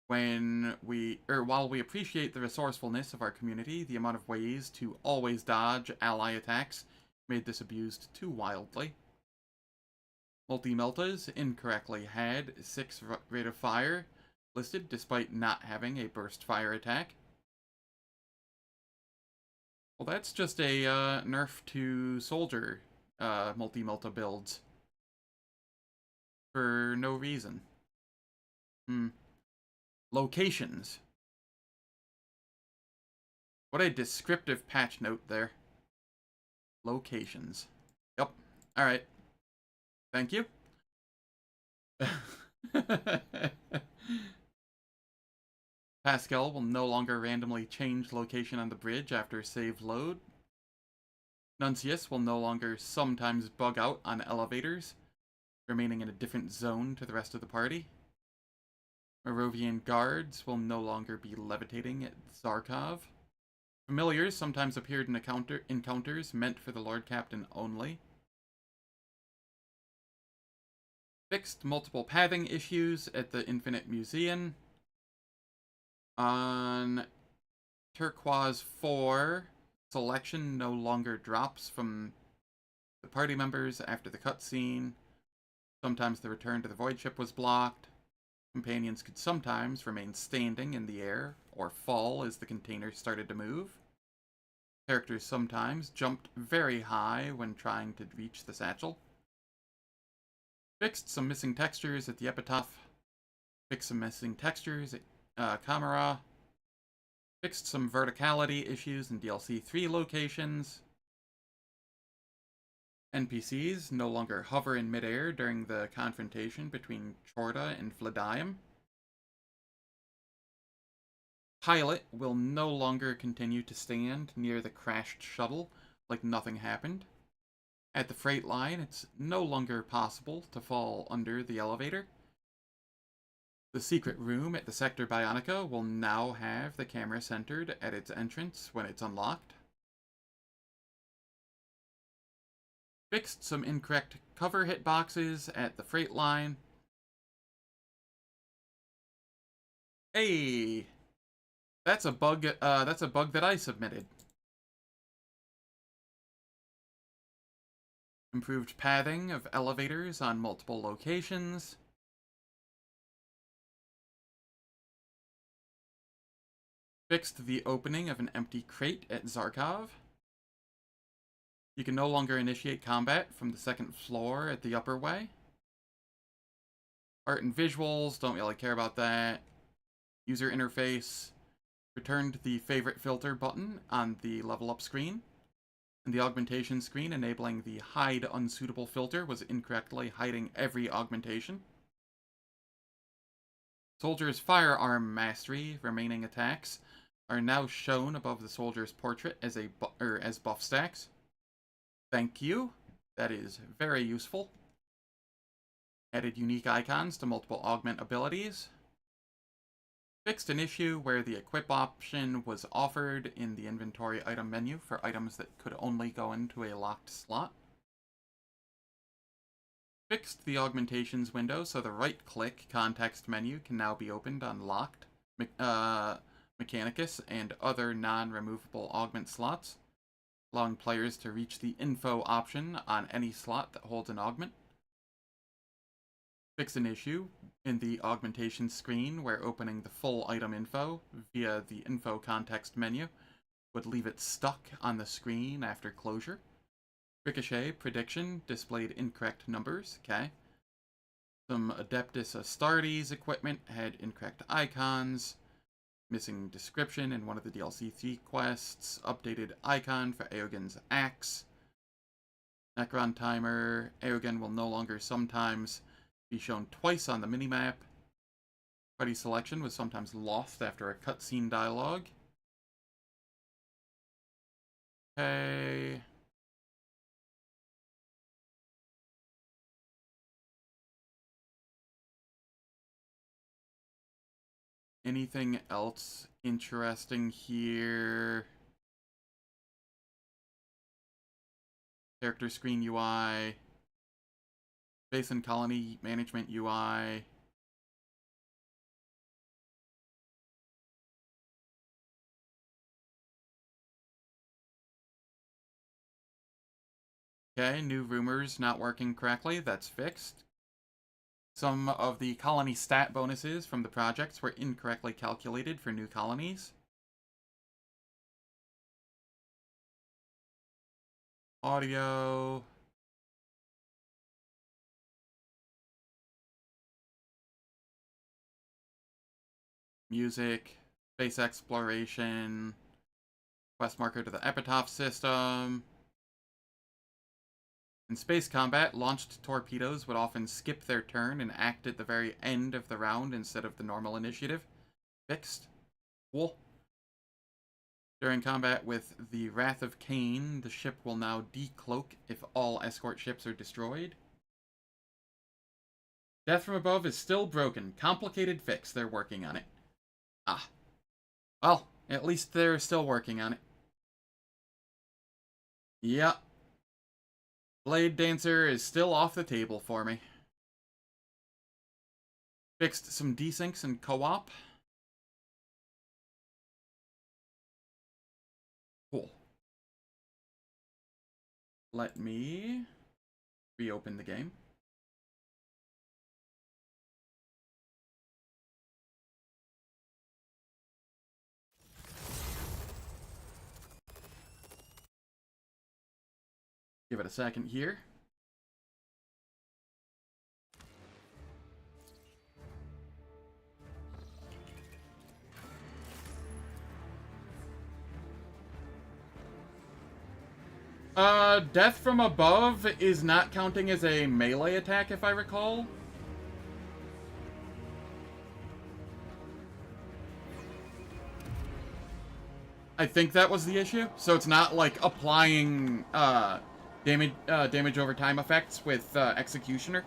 While we appreciate the resourcefulness of our community, the amount of ways to always dodge ally attacks made this abused too wildly. Multi-Meltas incorrectly had 6 rate of fire listed despite not having a burst fire attack. Well, that's just a nerf to soldier multi-Melta builds. For no reason. Locations. What a descriptive patch note there. Locations. Yep. Alright. Thank you. Pascal will no longer randomly change location on the bridge after save load. Nuncius will no longer sometimes bug out on elevators, remaining in a different zone to the rest of the party. Merovian guards will no longer be levitating at Zarkov. Familiars sometimes appeared in encounters meant for the Lord Captain only. Fixed multiple pathing issues at the Infinite Museum. On Turquoise 4, selection no longer drops from the party members after the cutscene. Sometimes the return to the void ship was blocked. Companions could sometimes remain standing in the air or fall as the container started to move. Characters sometimes jumped very high when trying to reach the satchel. Fixed some missing textures at the epitaph. Fixed some missing textures at Camera. Fixed some verticality issues in DLC 3 locations. NPCs no longer hover in midair during the confrontation between Chorda and Fladium. Pilot will no longer continue to stand near the crashed shuttle like nothing happened. At the freight line, it's no longer possible to fall under the elevator. The secret room at the Sector Bionica will now have the camera centered at its entrance when it's unlocked. Fixed some incorrect cover hitboxes at the freight line. Hey! That's a bug that I submitted. Improved pathing of elevators on multiple locations. Fixed the opening of an empty crate at Zarkov. You can no longer initiate combat from the second floor at the upper way. Art and visuals, don't really care about that. User interface. Returned the favorite filter button on the level up screen. And the augmentation screen enabling the hide unsuitable filter was incorrectly hiding every augmentation. Soldier's firearm mastery, remaining attacks are now shown above the soldier's portrait as as buff stacks. Thank you. That is very useful. Added unique icons to multiple augment abilities. Fixed an issue where the equip option was offered in the inventory item menu for items that could only go into a locked slot. Fixed the augmentations window so the right-click context menu can now be opened on locked Mechanicus and other non-removable augment slots, allowing players to reach the info option on any slot that holds an augment. Fix an issue in the augmentation screen where opening the full item info via the info context menu would leave it stuck on the screen after closure. Ricochet prediction displayed incorrect numbers, okay. Some Adeptus Astartes equipment had incorrect icons. Missing description in one of the DLC 3 quests. Updated icon for Eogan's axe. Necron timer. Eogan will no longer sometimes be shown twice on the minimap. Party selection was sometimes lost after a cutscene dialogue. Okay. Anything else interesting here? Character screen UI. Base and colony management UI. Okay, new rumors not working correctly. That's fixed. Some of the colony stat bonuses from the projects were incorrectly calculated for new colonies. Audio. Music. Space exploration. Quest marker to the epitaph system. In space combat, launched torpedoes would often skip their turn and act at the very end of the round instead of the normal initiative. Fixed. Cool. During combat with the Wrath of Cain, the ship will now decloak if all escort ships are destroyed. Death from Above is still broken. Complicated fix. They're working on it. Ah. Well, at least they're still working on it. Yeah. Blade Dancer is still off the table for me. Fixed some desyncs in co-op. Cool. Let me reopen the game. Give it a second here. Death from Above is not counting as a melee attack, if I recall. I think that was the issue. So it's not like applying damage over time effects with Executioner.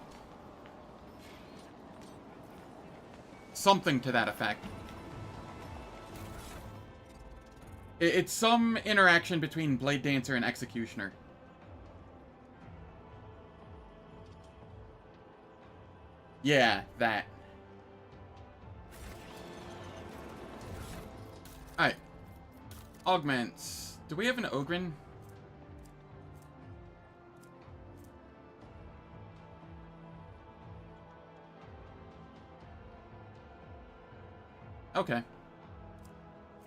Something to that effect. It's some interaction between Blade Dancer and Executioner. Yeah, that. Alright. Augments. Do we have an Ogren? Okay.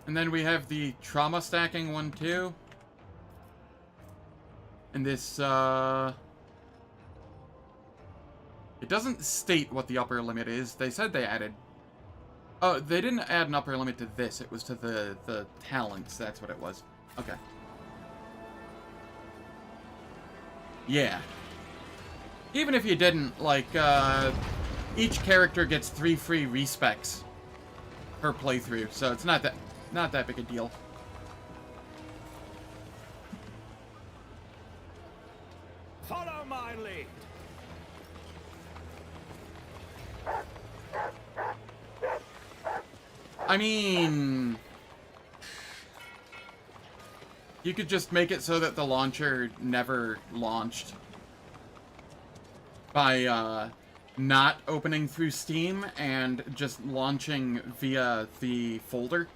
And then we have the trauma stacking one too. And this, it doesn't state what the upper limit is. They said they added... Oh, they didn't add an upper limit to this. It was to the talents. That's what it was. Okay. Yeah. Even if you didn't, like, each character gets 3 free respecs per playthrough, so it's not that... not that big a deal. Follow my lead. I mean, you could just make it so that the launcher never launched by not opening through Steam and just launching via the folder.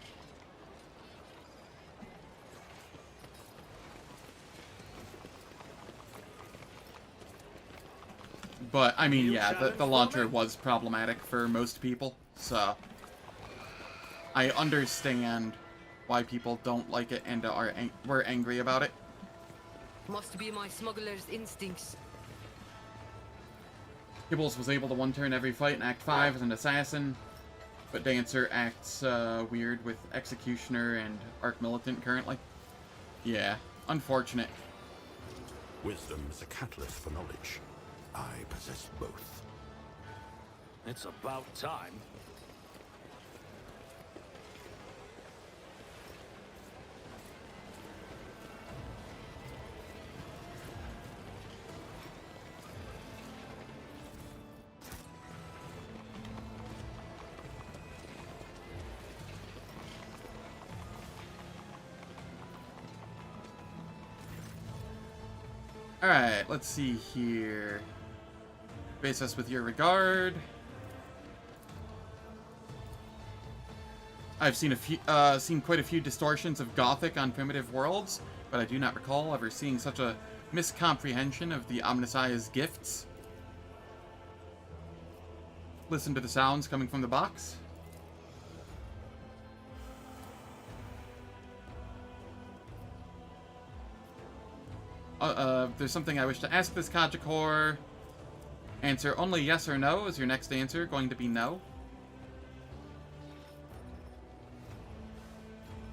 But, I mean, yeah, the launcher was problematic for most people, so I understand why people don't like it and were angry about it. Must be my smuggler's instincts. Kibbles was able to one-turn every fight in Act 5 as an assassin, but Dancer acts weird with Executioner and Arc Militant currently. Yeah, unfortunate. Wisdom is a catalyst for knowledge. I possess both. It's about time. Alright, let's see here. Base us with your regard. I've seen quite a few distortions of Gothic on Primitive Worlds, but I do not recall ever seeing such a miscomprehension of the Omnissiah's gifts. Listen to the sounds coming from the box. There's something I wish to ask this Kajikor. Answer only yes or no. Is your next answer going to be no?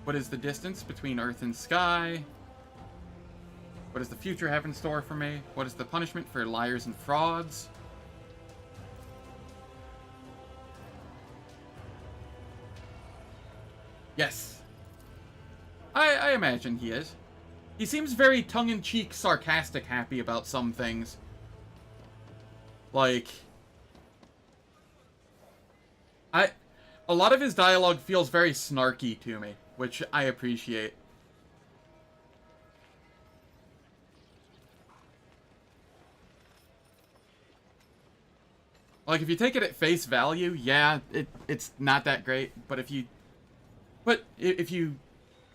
What is the distance between Earth and sky? What does the future have in store for me? What is the punishment for liars and frauds? Yes. I imagine he is. He seems very tongue-in-cheek, sarcastic happy about some things. Like, a lot of his dialogue feels very snarky to me, which I appreciate. Like, if you take it at face value, yeah, it's not that great, but if you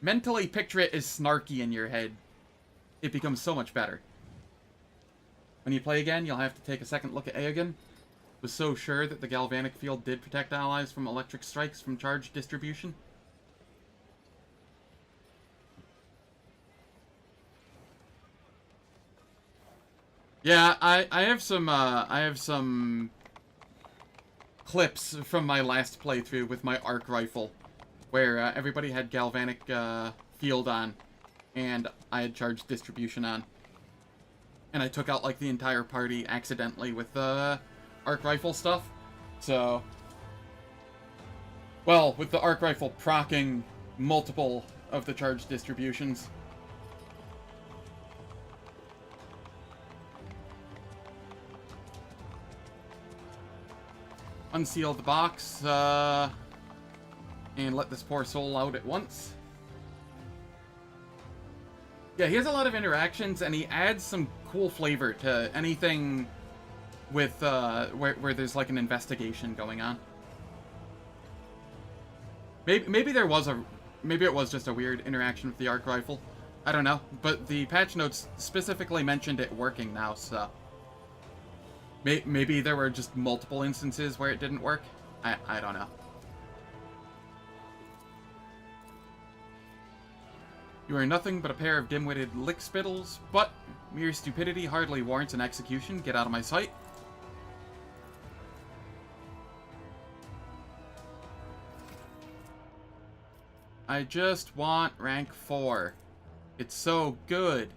mentally picture it as snarky in your head, it becomes so much better. When you play again, you'll have to take a second look at Aegon. Was so sure that the galvanic field did protect allies from electric strikes from charge distribution. Yeah, I have some clips from my last playthrough with my arc rifle, where everybody had galvanic field on, and I had charge distribution on. And I took out, like, the entire party accidentally with the arc rifle stuff. So, well, with the arc rifle proccing multiple of the charge distributions. Unseal the box, and let this poor soul out at once. Yeah, he has a lot of interactions, and he adds some cool flavor to anything with, where there's, like, an investigation going on. Maybe it was just a weird interaction with the arc rifle. I don't know, but the patch notes specifically mentioned it working now, so maybe there were just multiple instances where it didn't work. I don't know. You are nothing but a pair of dim-witted lickspittles, but mere stupidity hardly warrants an execution. Get out of my sight. I just want rank 4. It's so good.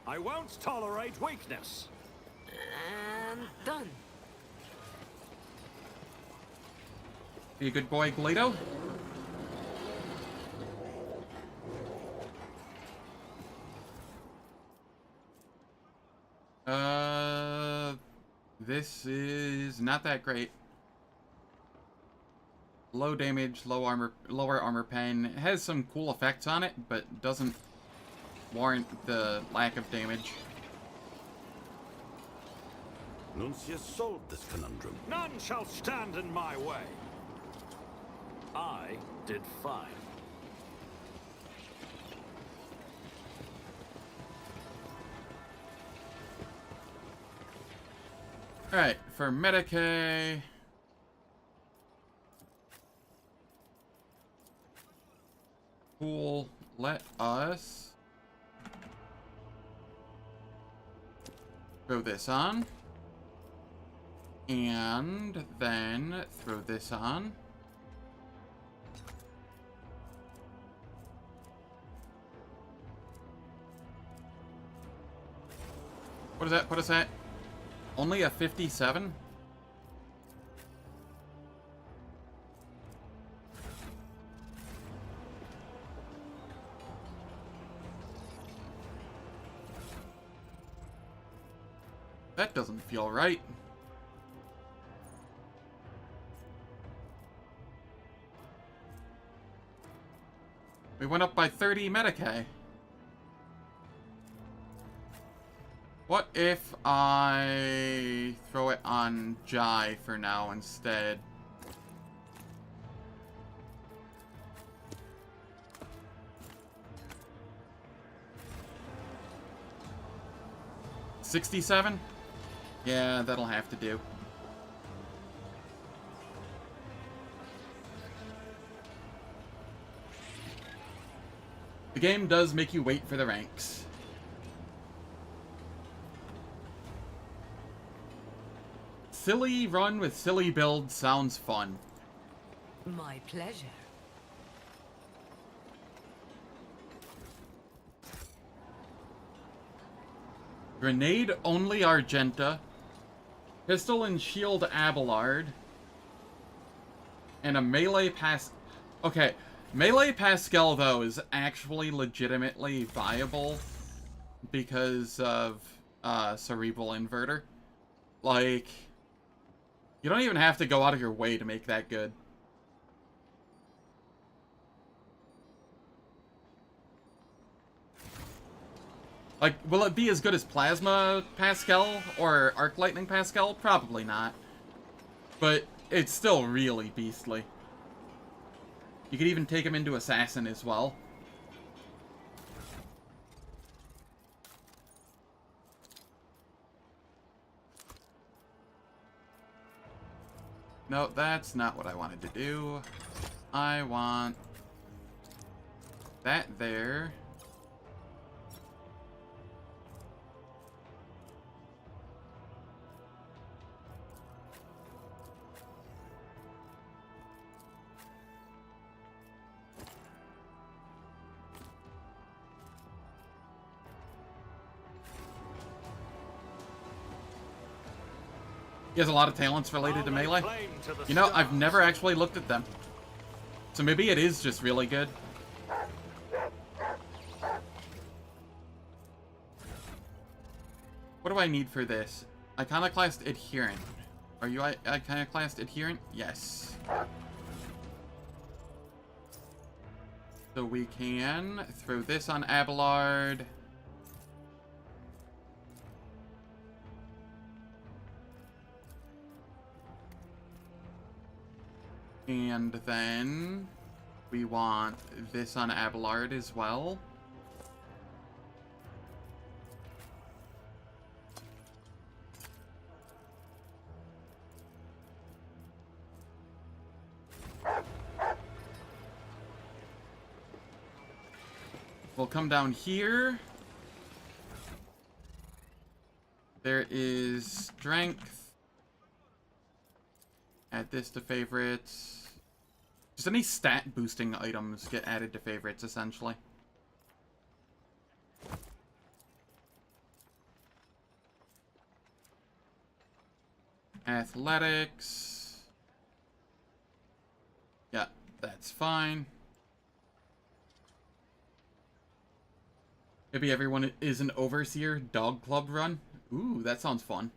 I won't tolerate weakness. And done. Be a good boy, Gledo. This is not that great. Low damage, lower armor pen. It has some cool effects on it, but doesn't warrant the lack of damage. Nuncius solved this conundrum. None shall stand in my way. I did fine. Alright, for Medicae... Cool. Let us... throw this on. And then throw this on. What does that put us at? Only a 57? That doesn't feel right. We went up by 30 Medicae. What if I throw it on Jai for now instead? $67? Yeah, that'll have to do. The game does make you wait for the ranks. Silly run with silly build sounds fun. My pleasure. Grenade only Argenta. Pistol and shield Abelard. And a melee pass... Okay, melee Pascal, though, is actually legitimately viable because of Cerebral Inverter. Like... You don't even have to go out of your way to make that good. Like, will it be as good as Plasma Pascal or Arc Lightning Pascal? Probably not. But it's still really beastly. You could even take him into Assassin as well. No, that's not what I wanted to do. I want that there. He has a lot of talents related to melee. You know, I've never actually looked at them. So maybe it is just really good. What do I need for this? Iconoclast Adherent. Are you Iconoclast Adherent? Yes. So we can throw this on Abelard. And then we want this on Abelard as well. We'll come down here. There is strength. Add this to favorites. Just any stat boosting items get added to favorites, essentially. Athletics. Yeah, that's fine. Maybe everyone is an overseer dog club run. Ooh, that sounds fun.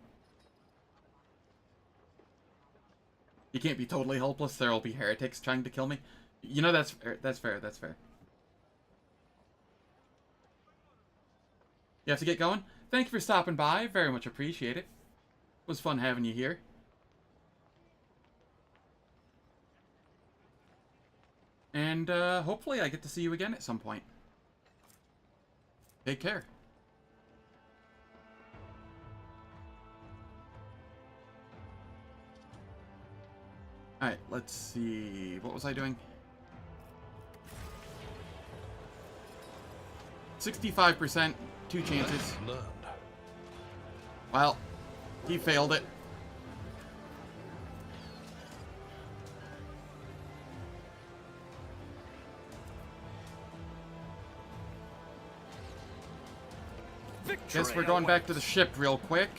You can't be totally helpless. There'll be heretics trying to kill me. You know, that's fair. That's fair. That's fair. You have to get going? Thank you for stopping by. Very much appreciate it. It was fun having you here. And hopefully I get to see you again at some point. Take care. Alright, let's see. What was I doing? 65%, 2 chances. Well, he failed it. Guess we're going back to the ship real quick.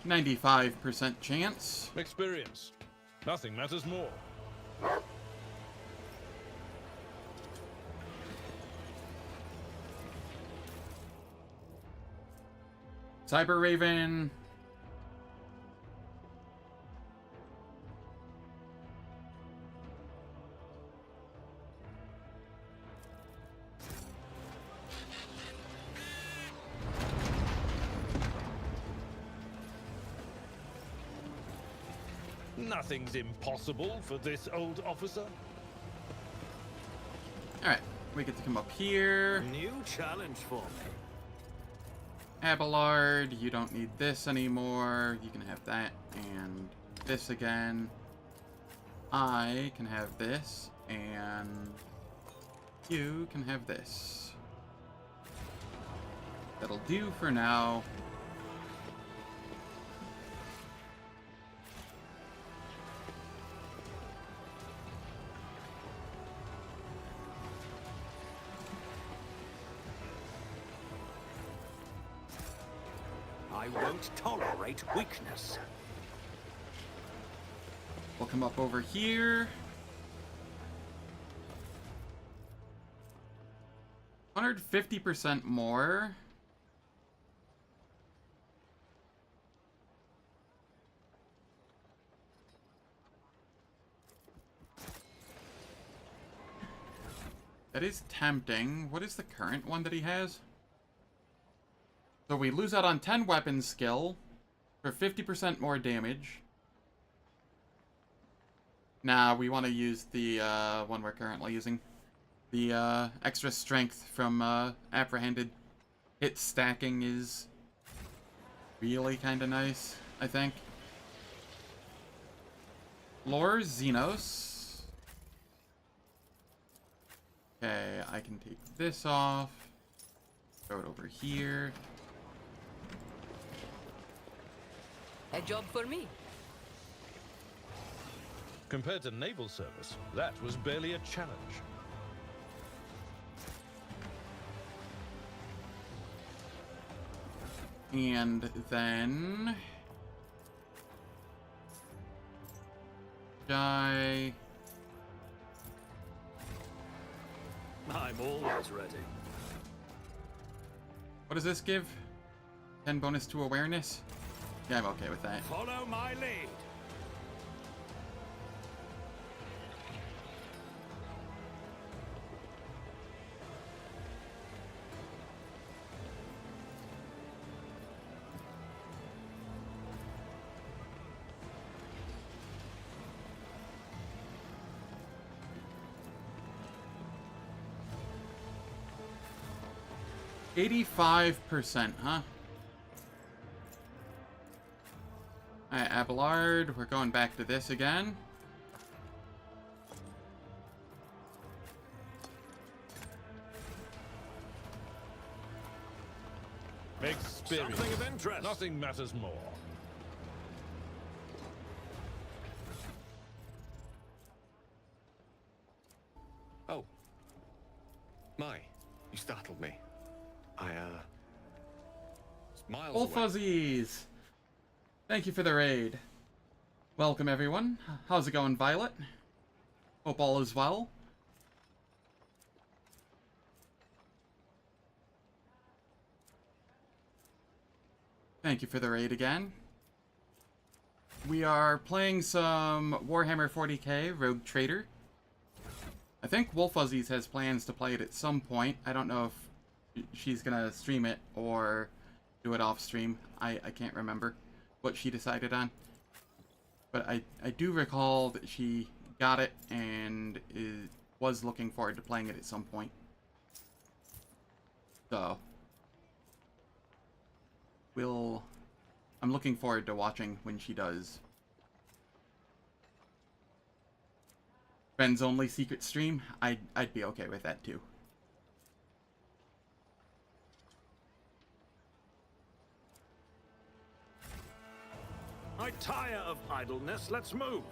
%95 chance. Experience. Nothing matters more. Cyber Raven. Nothing's impossible for this old officer. Alright, we get to come up here. New challenge for me. Abelard, you don't need this anymore. You can have that and this again. I can have this, and you can have this. That'll do for now. I won't tolerate weakness. We'll come up over here. 150% more. That is tempting. What is the current one that he has? So we lose out on 10 weapon skill for 50% more damage. Nah, we want to use the one we're currently using. The extra strength from apprehended. Hit stacking is really kind of nice, I think. Lore Xenos. Okay, I can take this off. Throw it over here. A job for me. Compared to naval service, that was barely a challenge. And then... die. I'm always ready. What does this give? 10 bonus to awareness? Yeah, I'm okay with that. Follow my lead. 85%, huh? Alright, Abelard, we're going back to this again. Experience. Something of interest. Nothing matters more. Oh. My, you startled me. Miles Full away. Fuzzies! Thank you for the raid. Welcome, everyone. How's it going, Violet? Hope all is well. Thank you for the raid again. We are playing some Warhammer 40k Rogue Trader. I think Wolf Fuzzies has plans to play it at some point. I don't know if she's gonna stream it or do it off stream. I can't remember what she decided on. But I do recall that she got it and was looking forward to playing it at some point. So I'm looking forward to watching when she does. Friends only secret stream? I'd be okay with that too. I tire of idleness. Let's move.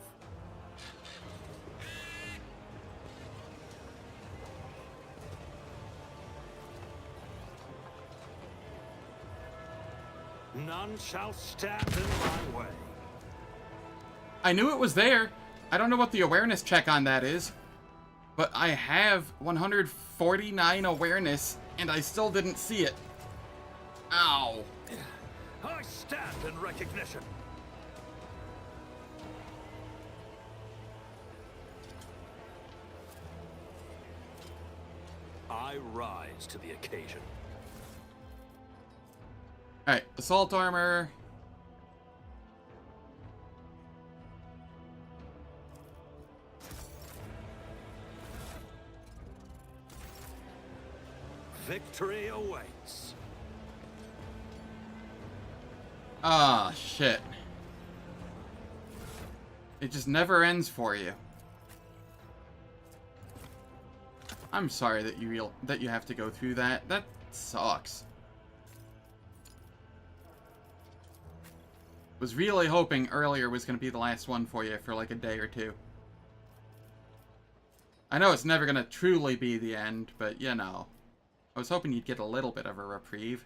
None shall stand in my way. I knew it was there. I don't know what the awareness check on that is, but I have 149 awareness and I still didn't see it. Ow. I stand in recognition. I rise to the occasion. Alright, assault armor. Victory awaits. Ah, shit. It just never ends for you. I'm sorry that you have to go through that. That sucks. Was really hoping earlier was going to be the last one for you for like a day or two. I know it's never going to truly be the end, but you know. I was hoping you'd get a little bit of a reprieve.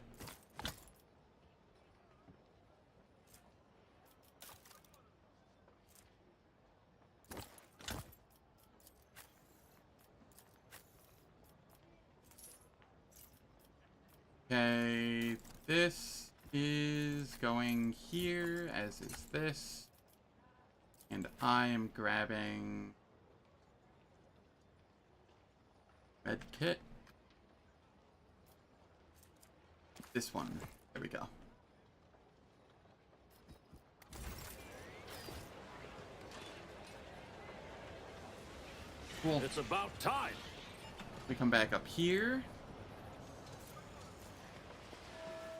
Okay, this is going here, as is this. And I am grabbing med kit. This one. There we go. Cool. It's about time. We come back up here.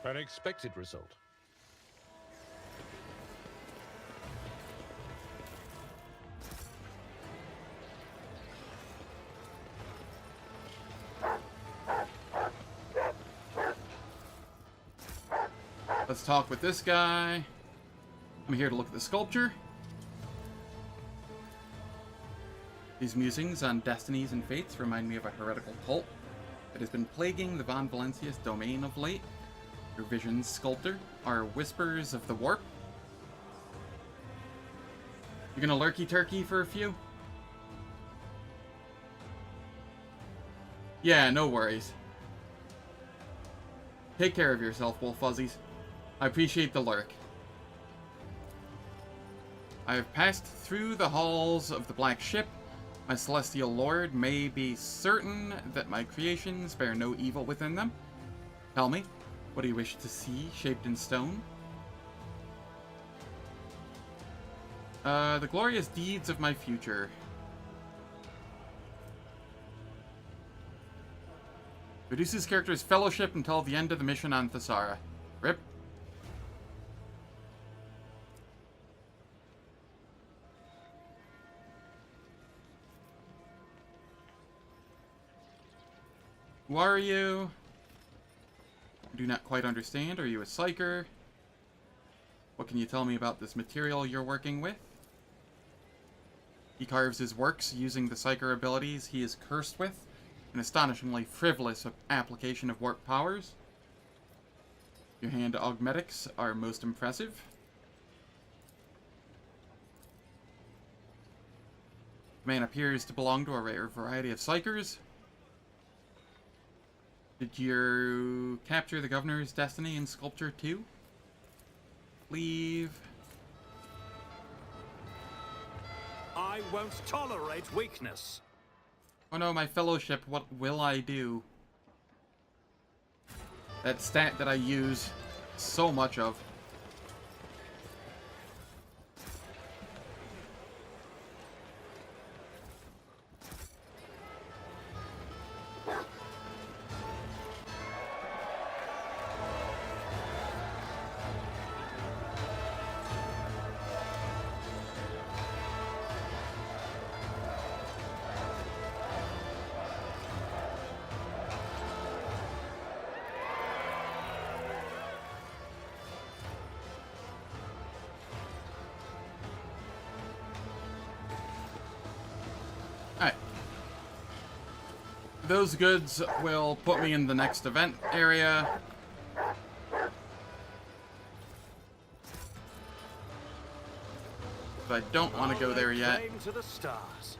An expected result. Let's talk with this guy. I'm here to look at the sculpture. These musings on destinies and fates remind me of a heretical cult that has been plaguing the Von Valencius domain of late. Your visions, sculptor, are whispers of the warp. You gonna lurky turkey for a few? Yeah, no worries. Take care of yourself, Wolf Fuzzies. I appreciate the lurk. I have passed through the halls of the Black Ship. My celestial lord may be certain that my creations bear no evil within them. Tell me, what do you wish to see shaped in stone? The glorious deeds of my future. Reduces character's fellowship until the end of the mission on Thesara. Rip. Who are you? I do not quite understand. Are you a psyker? What can you tell me about this material you're working with? He carves his works using the psyker abilities he is cursed with, an astonishingly frivolous application of warp powers. Your hand augmetics are most impressive. The man appears to belong to a rare variety of psykers. Did you capture the governor's destiny in Sculpture 2? Leave. I won't tolerate weakness. Oh no, my fellowship, what will I do? That stat that I use so much of. Alright. Those goods will put me in the next event area. But I don't want to go there yet. To the stars.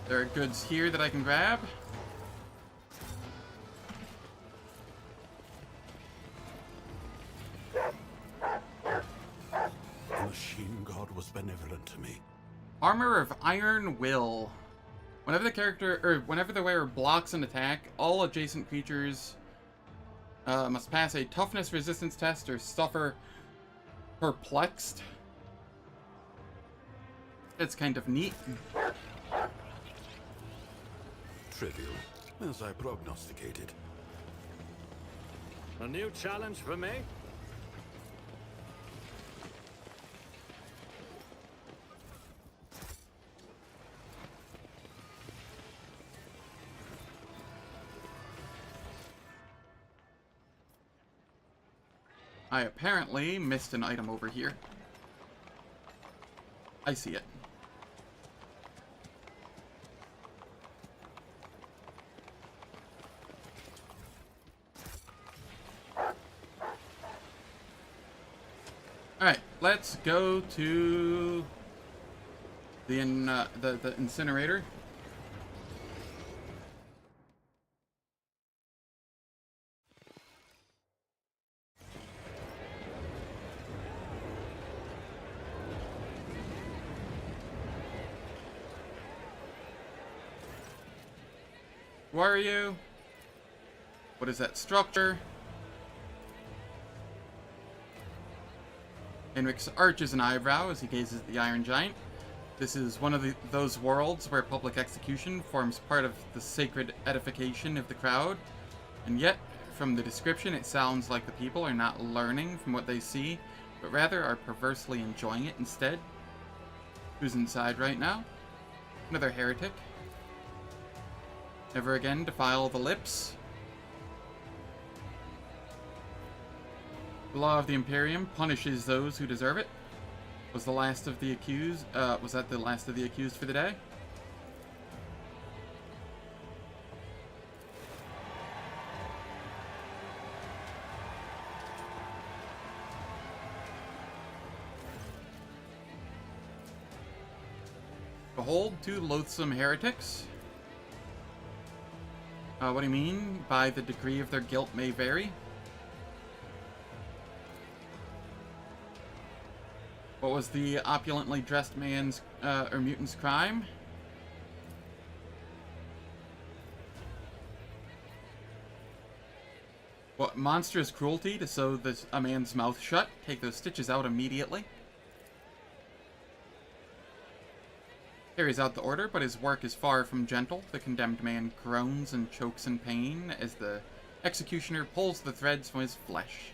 There are goods here that I can grab. The machine god was benevolent to me. Armor of Iron Will. Whenever the wearer blocks an attack, all adjacent creatures must pass a toughness resistance test or suffer perplexed. It's kind of neat. Trivial, as I prognosticated. A new challenge for me? I apparently missed an item over here. I see it. Alright, let's go to the incinerator. Who are you? What is that structure? Henrix arches an eyebrow as he gazes at the Iron Giant. This is one of those worlds where public execution forms part of the sacred edification of the crowd. And yet, from the description, it sounds like the people are not learning from what they see, but rather are perversely enjoying it instead. Who's inside right now? Another heretic. Never again defile the lips. The law of the Imperium punishes those who deserve it. Was that the last of the accused for the day? Behold, two loathsome heretics. What do you mean by the degree of their guilt may vary? What was the opulently dressed man's, or mutant's crime? What monstrous cruelty to sew a man's mouth shut? Take those stitches out immediately. Carries out the order, but his work is far from gentle. The condemned man groans and chokes in pain as the executioner pulls the threads from his flesh.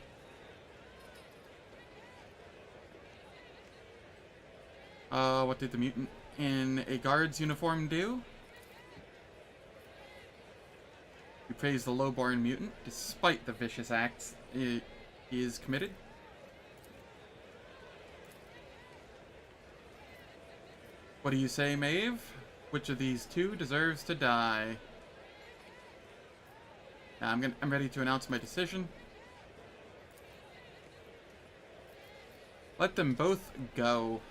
What did the mutant in a guard's uniform do? He praised the low-born mutant, despite the vicious acts he is committed. What do you say, Maeve? Which of these two deserves to die? Now, I'm ready to announce my decision. Let them both go.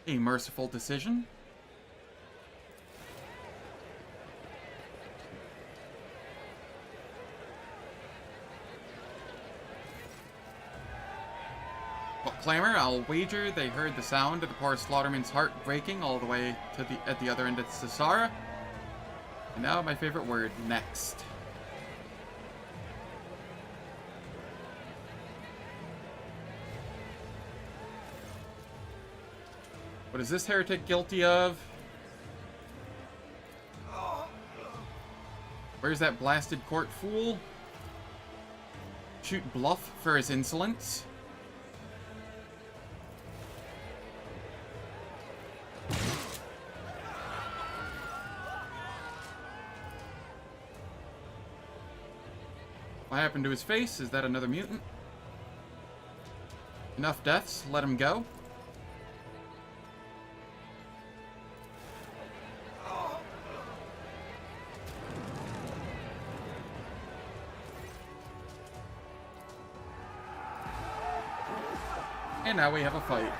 A merciful decision. Clamor, I'll wager they heard the sound of the poor slaughterman's heart breaking all the way to at the other end of Sassara. And now my favorite word, next. What is this heretic guilty of? Where's that blasted court fool? Shoot bluff for his insolence. What happened to his face? Is that another mutant? Enough deaths. Let him go. And now we have a fight.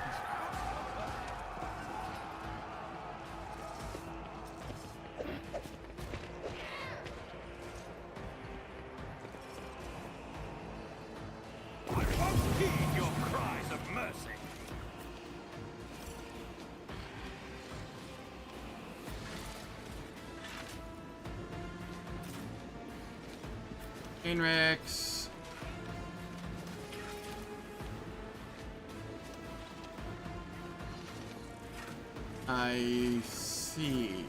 Rex. I see.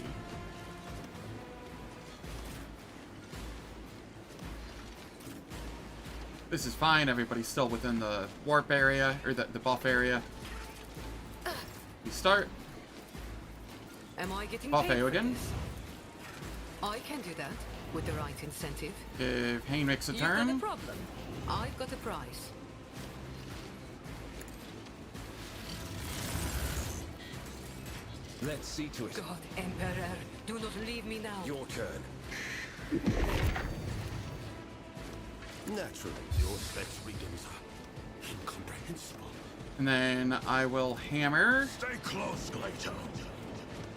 This is fine. Everybody's still within the warp area, or the buff area. We start. Am I getting Buffet paid again. this? I can do that with the right incentive. Give Heinrichs a You've turn. got a problem. I've got a price. Let's see to it. God, Emperor, do not leave me now. Your turn. Naturally, your sex readings are incomprehensible. And then I will hammer. Stay close, Glato.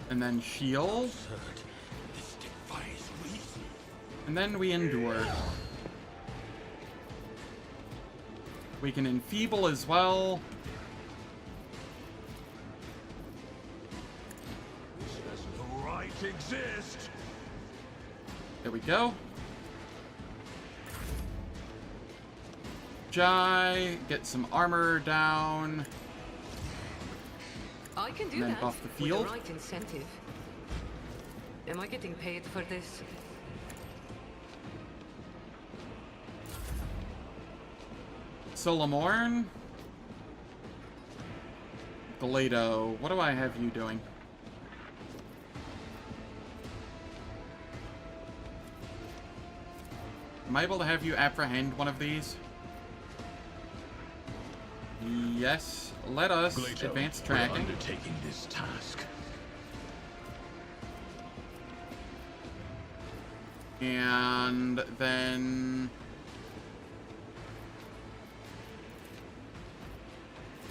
And then shield. Absurd. This defies reason. And then we endure. We can enfeeble as well. Does no right exist? There we go. Jai, get some armor down. I can do And then that buff the with field. the right incentive. Am I getting paid for this? Solomorn. Galado, what do I have you doing? Am I able to have you apprehend one of these? Yes. Let us Glato, advance we're tracking. undertaking this task. And then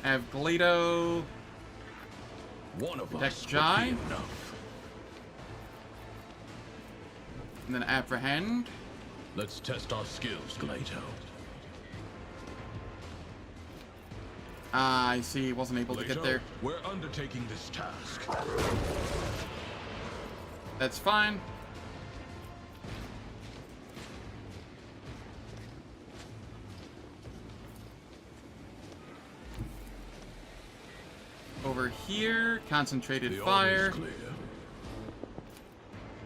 have Galado One of protect us Jai, would be enough. and then apprehend. Let's test our skills, Glato. I see, wasn't able to get there. We're undertaking this task. That's fine. over here. Concentrated The fire. order's clear.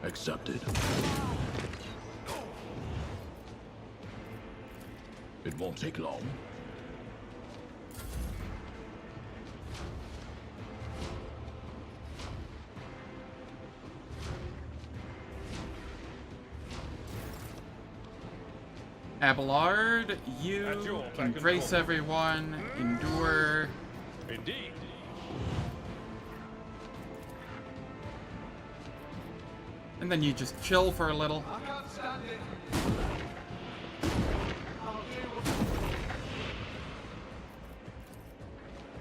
Accepted. It won't take long. Abelard, you At your can beck and brace call. everyone, endure. Indeed. And then you just chill for a little. I can't stand it. I'll do what...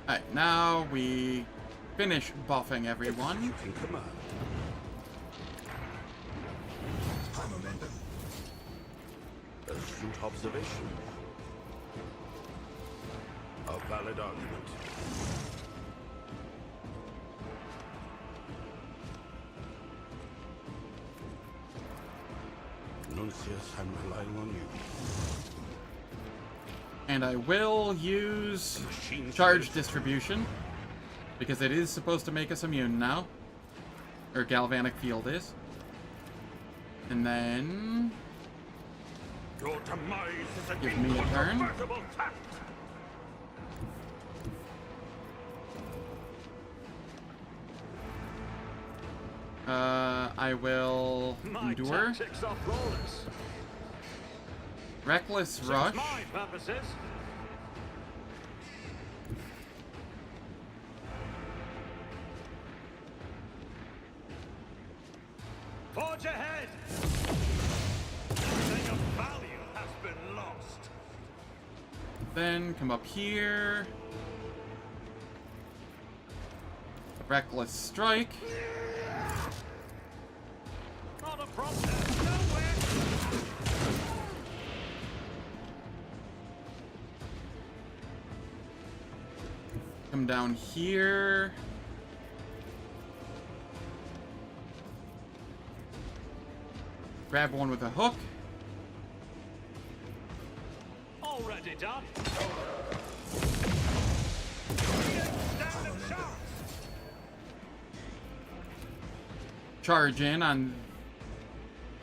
Alright, now we finish buffing everyone. Executing command. High momentum. Astute observation. A valid argument. Nuncius, I'm relying on you. And I will use Machine charge distribution, because it is supposed to make us immune now. Or galvanic field is. And then Your demise is an give me a turn. incontrovertible fact. I will My endure. tactics are flawless. Reckless Suits rush. my purposes. Forge ahead! Nothing of value has been lost. Then come up here. Reckless strike. Not a problem. Nowhere. Come down here. Grab one with a hook. Already done. Stand a chance. Charge in on...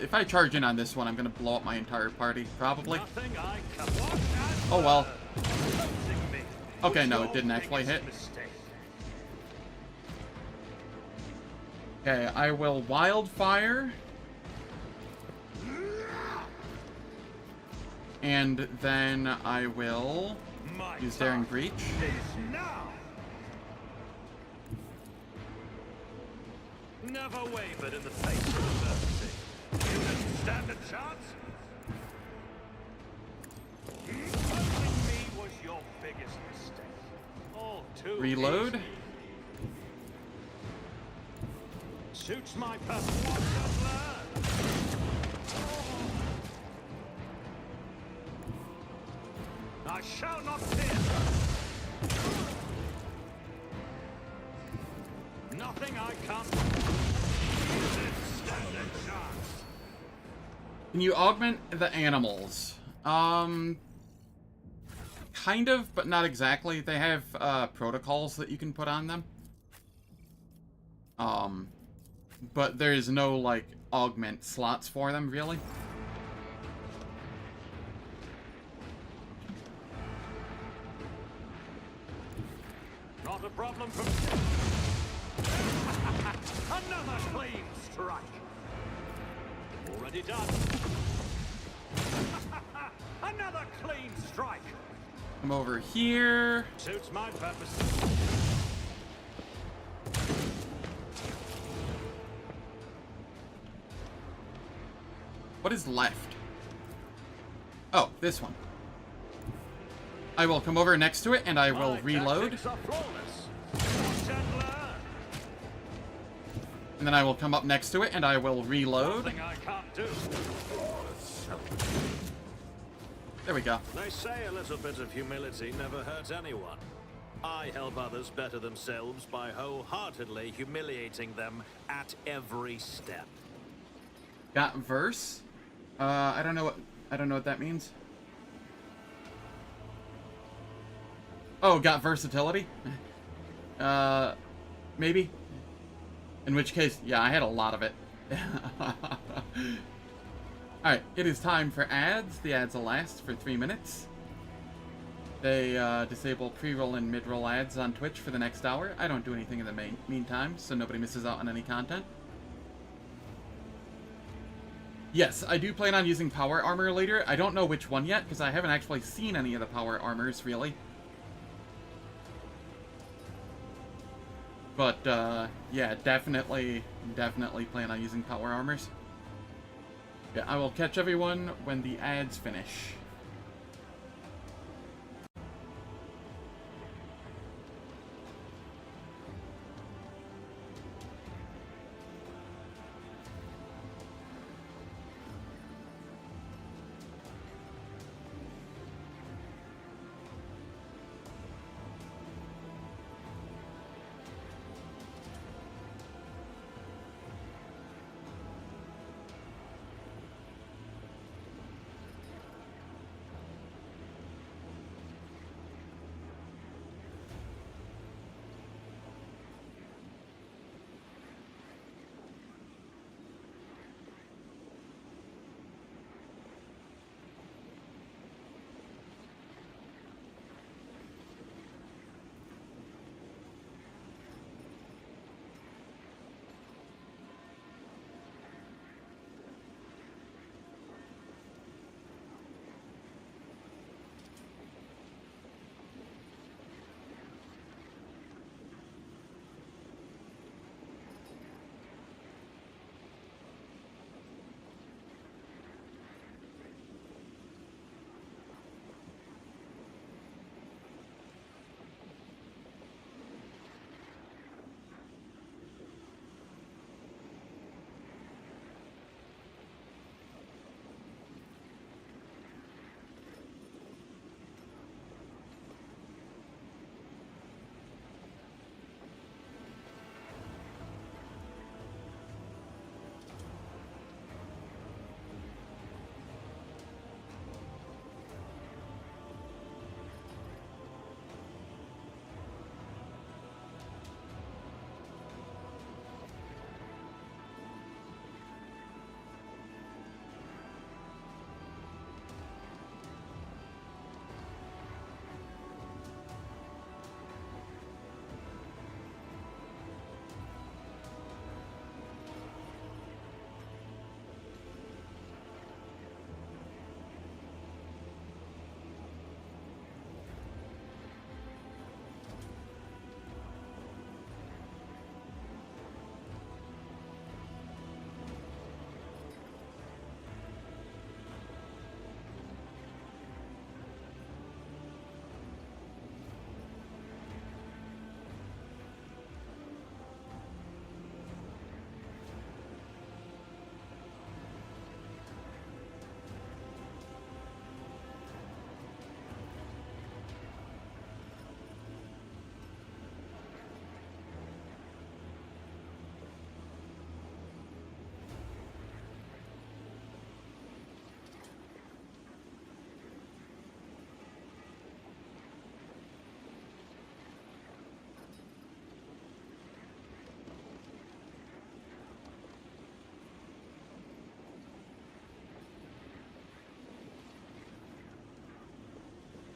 If I charge in on this one, I'm gonna blow up my entire party, probably. Nothing I can watch and Oh well. Losing me Okay, was no, your it didn't actually biggest hit. mistake. Okay, I will wildfire. And then I will My use Daring time Breach. is now. Never wavered in the face of adversity. You didn't stand a chance. Losing me was your biggest mistake. All too Reload. easy. Suits my purpose. Watch and learn. I shall not fear. Nothing I can't. You didn't stand a chance. Can you augment the animals? Kind of, but not exactly. They have protocols that you can put on them. But there is no, like, augment slots for them, really. Not a problem from another clean strike. Already done. Another clean strike. Come over here. Suits my purpose. What is left? Oh, this one. I will come over next to it, and I will My reload. tactics are flawless. Watch and learn. And then I will come up next to it, and I will reload. Nothing I can't do. There we go. They say a little bit of humility never hurts anyone. I help others better themselves by wholeheartedly humiliating them at every step. Got verse? I don't know what that means. Oh, got versatility? Maybe? In which case, yeah, I had a lot of it. Alright, it is time for ads. The ads will last for 3 minutes. They disable pre-roll and mid-roll ads on Twitch for the next hour. I don't do anything in the meantime, so nobody misses out on any content. Yes, I do plan on using power armor later. I don't know which one yet, because I haven't actually seen any of the power armors, really. But, yeah, definitely plan on using power armors. Yeah, I will catch everyone when the ads finish.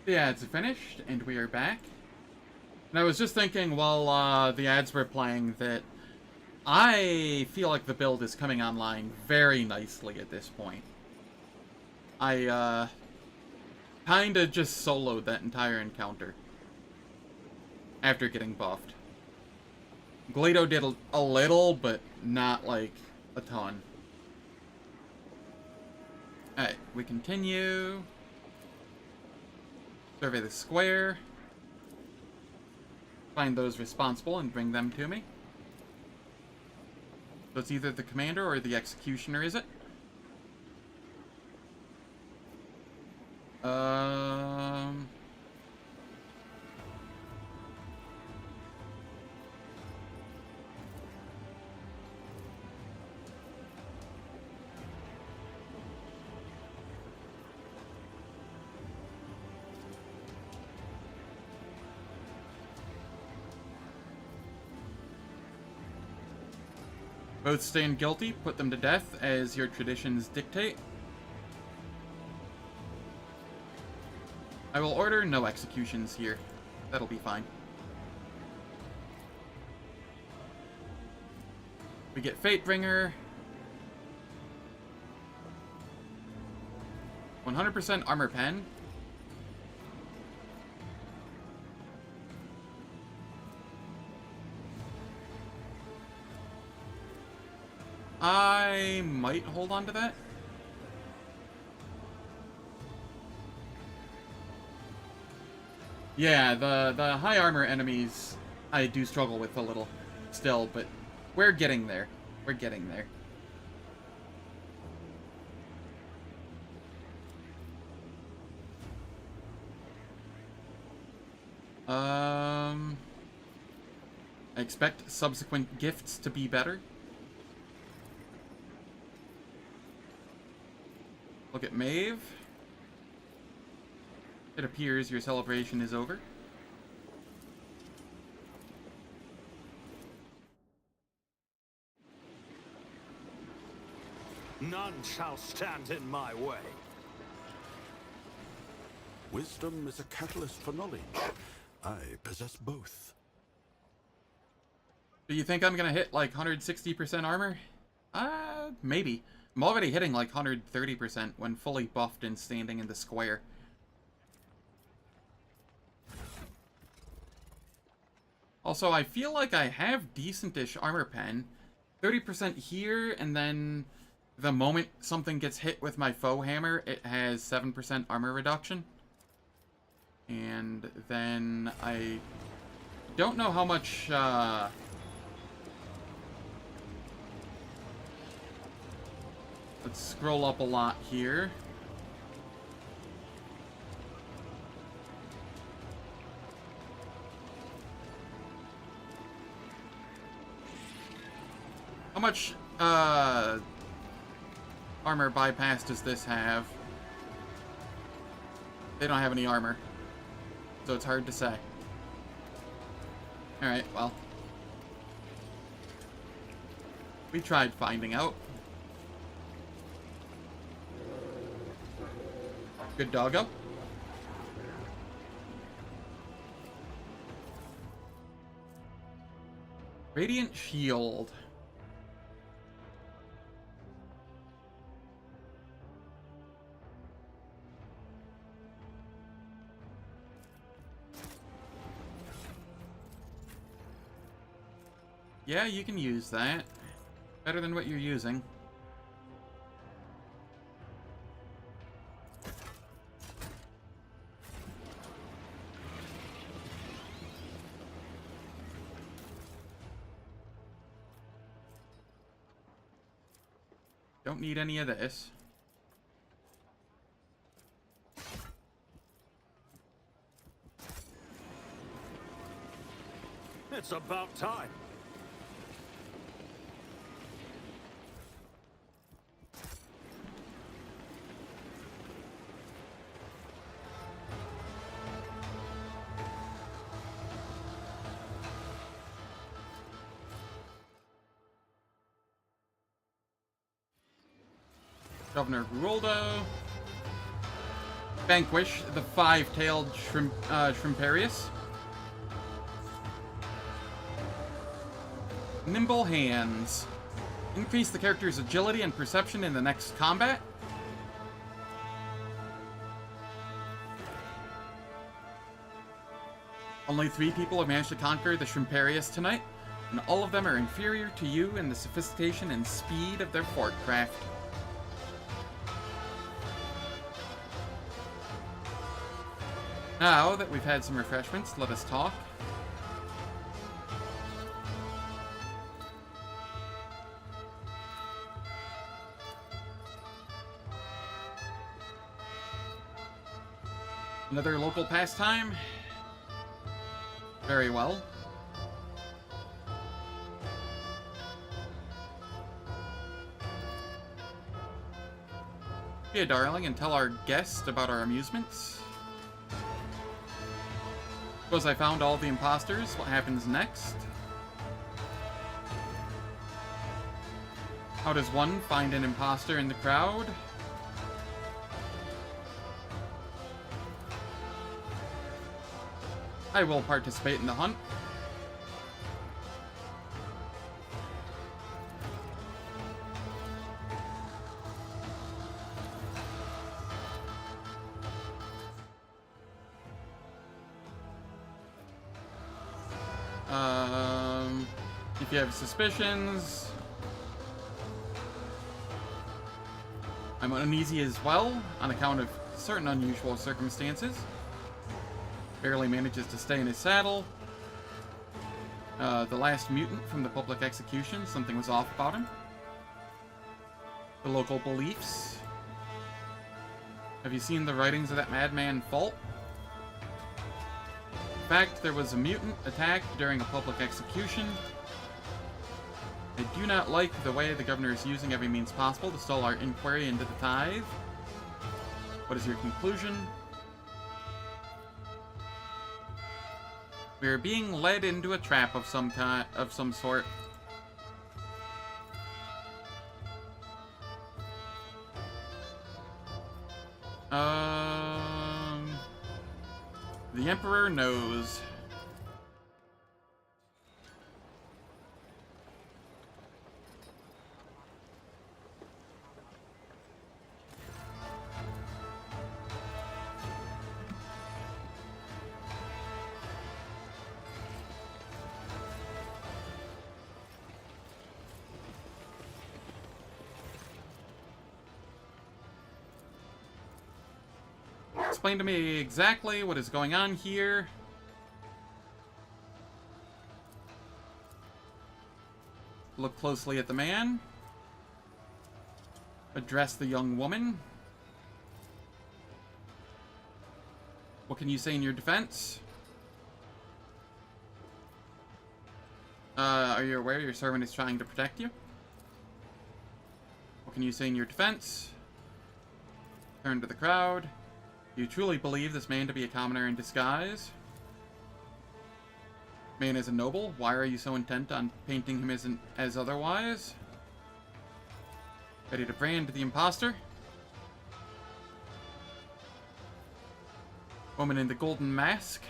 The ads are finished, and we are back. And I was just thinking while the ads were playing that I feel like the build is coming online very nicely at this point. I kinda just soloed that entire encounter after getting buffed. Glado did a little, but not, like, a ton. Alright, we continue. Survey the square. Find those responsible and bring them to me. So it's either the commander or the executioner, is it? Both stand guilty. Put them to death as your traditions dictate. I will order no executions here. That'll be fine. We get Fatebringer. 100% armor pen. I might hold on to that. Yeah, the high armor enemies I do struggle with a little still, but we're getting there. We're getting there. I expect subsequent gifts to be better. Look at Maeve. It appears your celebration is over. None shall stand in my way. Wisdom is a catalyst for knowledge. I possess both. Do you think I'm gonna hit like 160% armor? Maybe. I'm already hitting like 130% when fully buffed and standing in the square. Also, I feel like I have decent-ish armor pen. 30% here, and then the moment something gets hit with my foe hammer, it has 7% armor reduction. And then I don't know how much, let's scroll up a lot here. How much, armor bypass does this have? They don't have any armor, so it's hard to say. Alright, well. We tried finding out. Good doggo. Radiant Shield. Yeah, you can use that. Better than what you're using. Don't need any of this. It's about time. Governor Ruldo. Vanquish the five-tailed Shrimparius. Nimble Hands. Increase the character's agility and perception in the next combat. Only 3 people have managed to conquer the Shrimparius tonight, and all of them are inferior to you in the sophistication and speed of their fort craft. Now that we've had some refreshments, let us talk. Another local pastime? Very well. Be a darling and tell our guest about our amusements. Suppose I found all the imposters. What happens next? How does one find an imposter in the crowd? I will participate in the hunt. If you have suspicions, I'm uneasy as well on account of certain unusual circumstances. Barely manages to stay in his saddle. The last mutant from the public execution, something was off about him. The local beliefs. Have you seen the writings of that madman Fault? In fact, there was a mutant attacked during a public execution. I do not like the way the governor is using every means possible to stall our inquiry into the tithe. What is your conclusion? We are being led into a trap of some kind, of some sort. The Emperor knows. Explain to me exactly what is going on here. Look closely at the man. Address the young woman. What can you say in your defense? Are you aware your servant is trying to protect you? What can you say in your defense? Turn to the crowd. Do you truly believe this man to be a commoner in disguise? Man is a noble. Why are you so intent on painting him as otherwise? Ready to brand the imposter? Woman in the golden mask.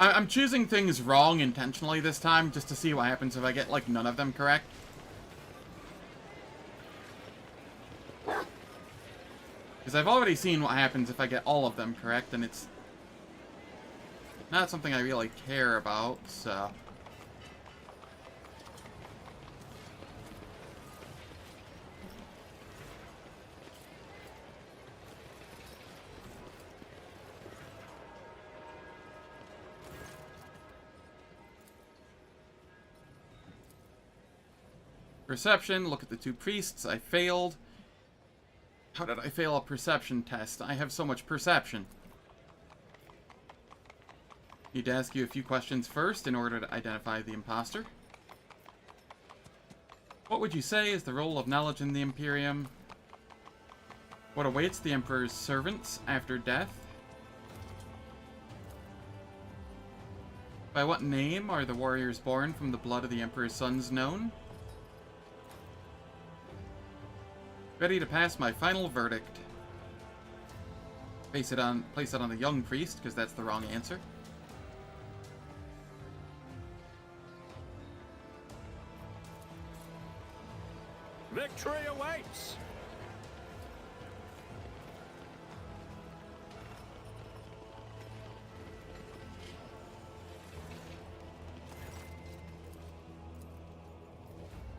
I'm choosing things wrong intentionally this time, just to see what happens if I get, like, none of them correct. Because I've already seen what happens if I get all of them correct, and it's not something I really care about, so... Perception, look at the two priests. I failed. How did I fail a perception test? I have so much perception. Need to ask you a few questions first in order to identify the imposter. What would you say is the role of knowledge in the Imperium? What awaits the Emperor's servants after death? By what name are the warriors born from the blood of the Emperor's sons known? Ready to pass my final verdict. Place it on the young priest, because that's the wrong answer. Victory awaits!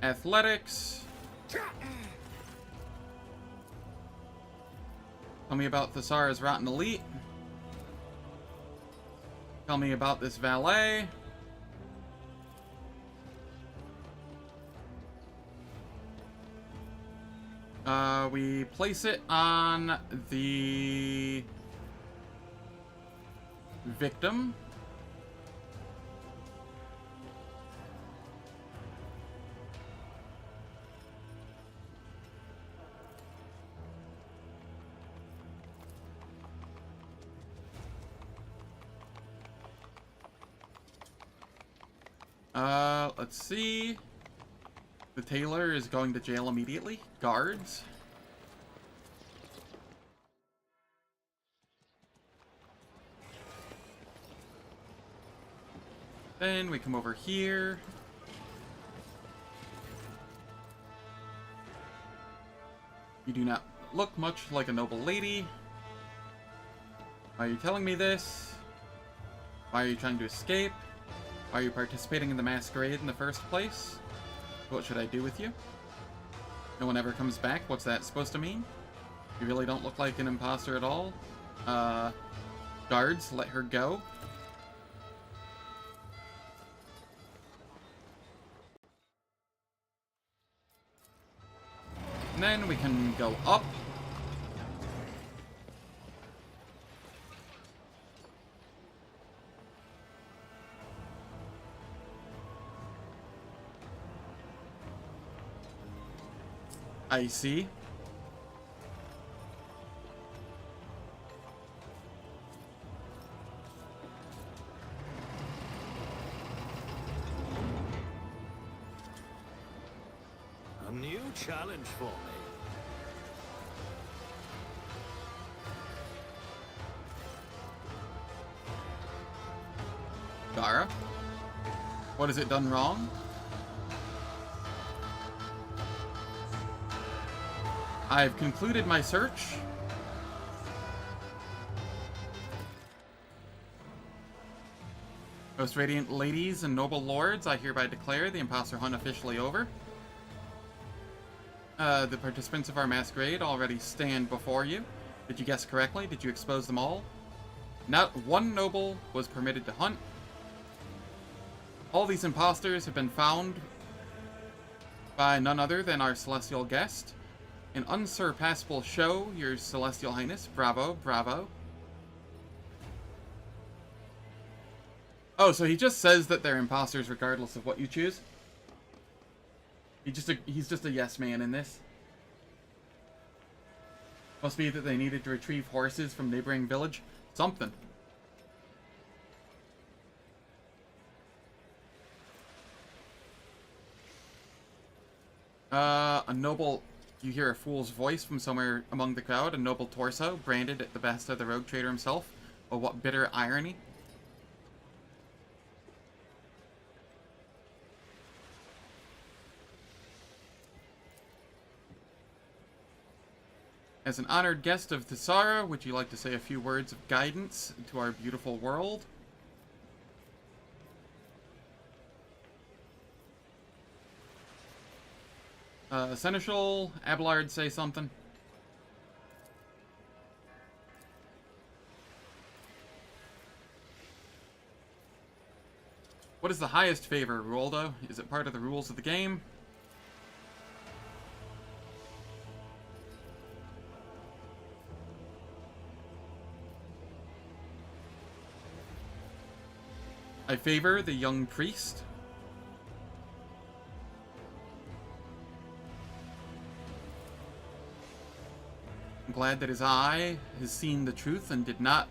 Athletics. Tell me about Thesara's Rotten Elite. Tell me about this valet. We place it on the victim. Let's see. The tailor is going to jail immediately. Guards. Then we come over here. You do not look much like a noble lady. Why are you telling me this? Why are you trying to escape? Why are you participating in the masquerade in the first place? What should I do with you? No one ever comes back. What's that supposed to mean? You really don't look like an imposter at all. Guards, let her go. And then we can go up. I see. A new challenge for me. Gara? What has it done wrong? I've concluded my search. Most radiant ladies and noble lords, I hereby declare the imposter hunt officially over. The participants of our masquerade already stand before you. Did you guess correctly? Did you expose them all? Not one noble was permitted to hunt. All these imposters have been found by none other than our celestial guest. An unsurpassable show, your celestial highness. Bravo, bravo. Oh, so he just says that they're imposters regardless of what you choose? He's just a yes man in this. Must be that they needed to retrieve horses from neighboring village. Something. A noble... You hear a fool's voice from somewhere among the crowd. A noble torso, branded at the best of the rogue trader himself. Oh, what bitter irony. As an honored guest of Thessara, would you like to say a few words of guidance to our beautiful world? Seneschal, Abelard, say something. What is the highest favor, Ruoldo? Is it part of the rules of the game? I favor the young priest. I'm glad that his eye has seen the truth and did not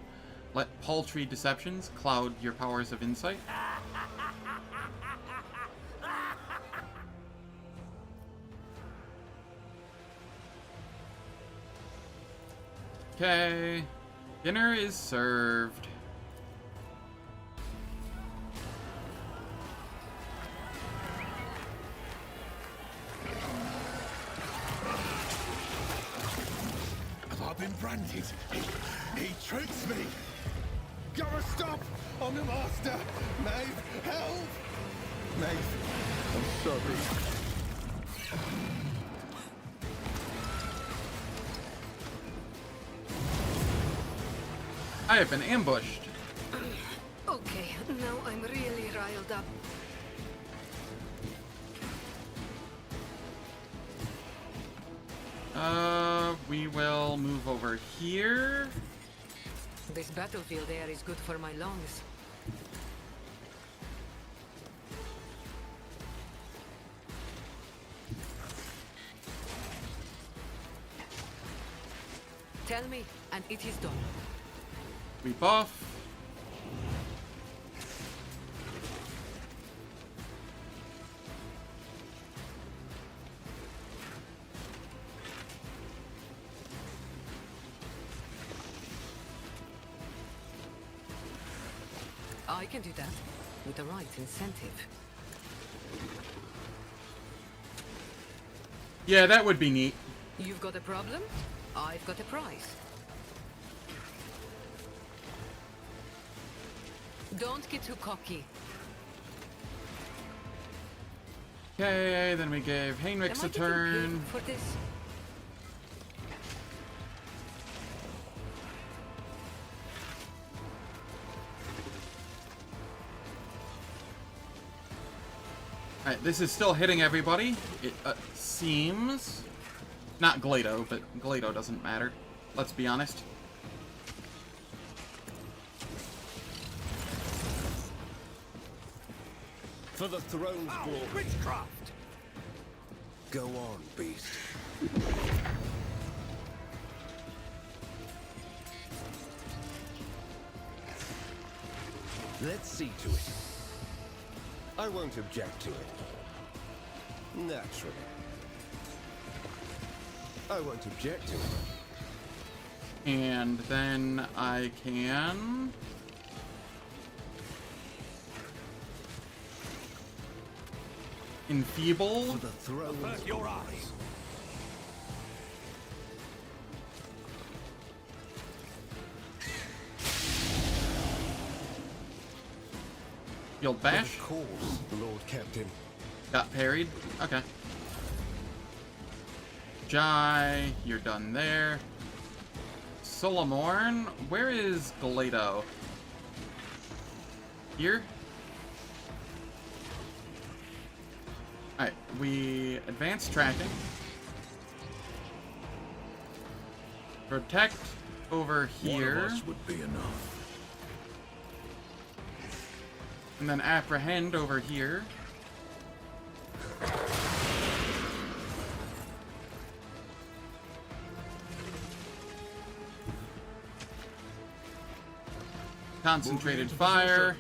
let paltry deceptions cloud your powers of insight. Okay, dinner is served. I've been branded. He tricks me. Gotta stop! I'm the master. Maeve, help! Maeve, I'm sorry. I have been ambushed. Okay, now I'm really riled up. We will move over here. This battlefield air is good for my lungs. Tell me, and it is done. We buff. I can do that with the right incentive. Yeah, that would be neat. You've got a problem? I've got a prize. Don't get too cocky. Okay, then we gave Heinrichs a turn. For this? Alright, this is still hitting everybody. It seems. Not Glado, but Glado doesn't matter. Let's be honest. For the throne's glory. Witchcraft! Go on, beast. Let's see to it. I won't object to it. Naturally. I won't object to it. And then I can... Enfeeble. For the throne's Avert your eyes. Field Bash. For the cause, Lord Captain. Got parried. Okay. Jai, you're done there. Solomorn, where is Glado? Here? Alright, we advance tracking. Protect over here. One of us would be enough. And then apprehend over here. Concentrated fire.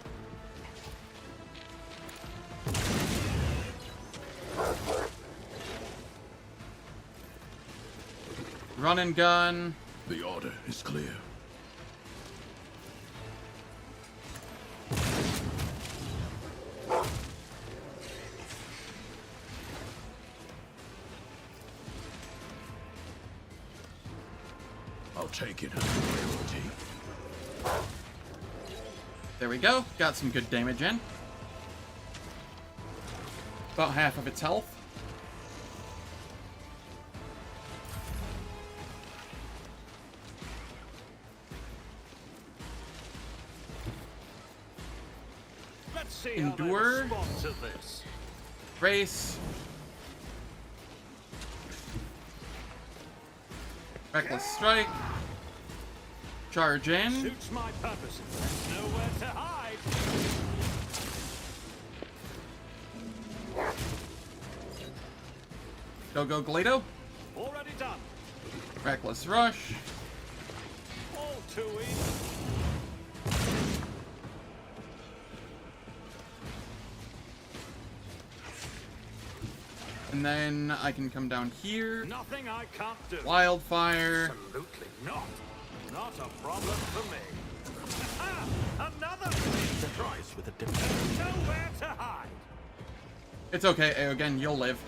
Run and gun. The order is clear. I'll take it as a priority. There we go. Got some good damage in. About half of its health. Let's see Endure. how they respond to this. Race. Reckless strike. Charge in. Suits my purposes. There's nowhere to hide. Go Glado. Already done. Reckless rush. All too easy. And then I can come down here. Nothing I can't do. Wildfire. Absolutely not. Not a problem for me. Another price with a different. There's nowhere to hide. It's okay, Aogen, you'll live.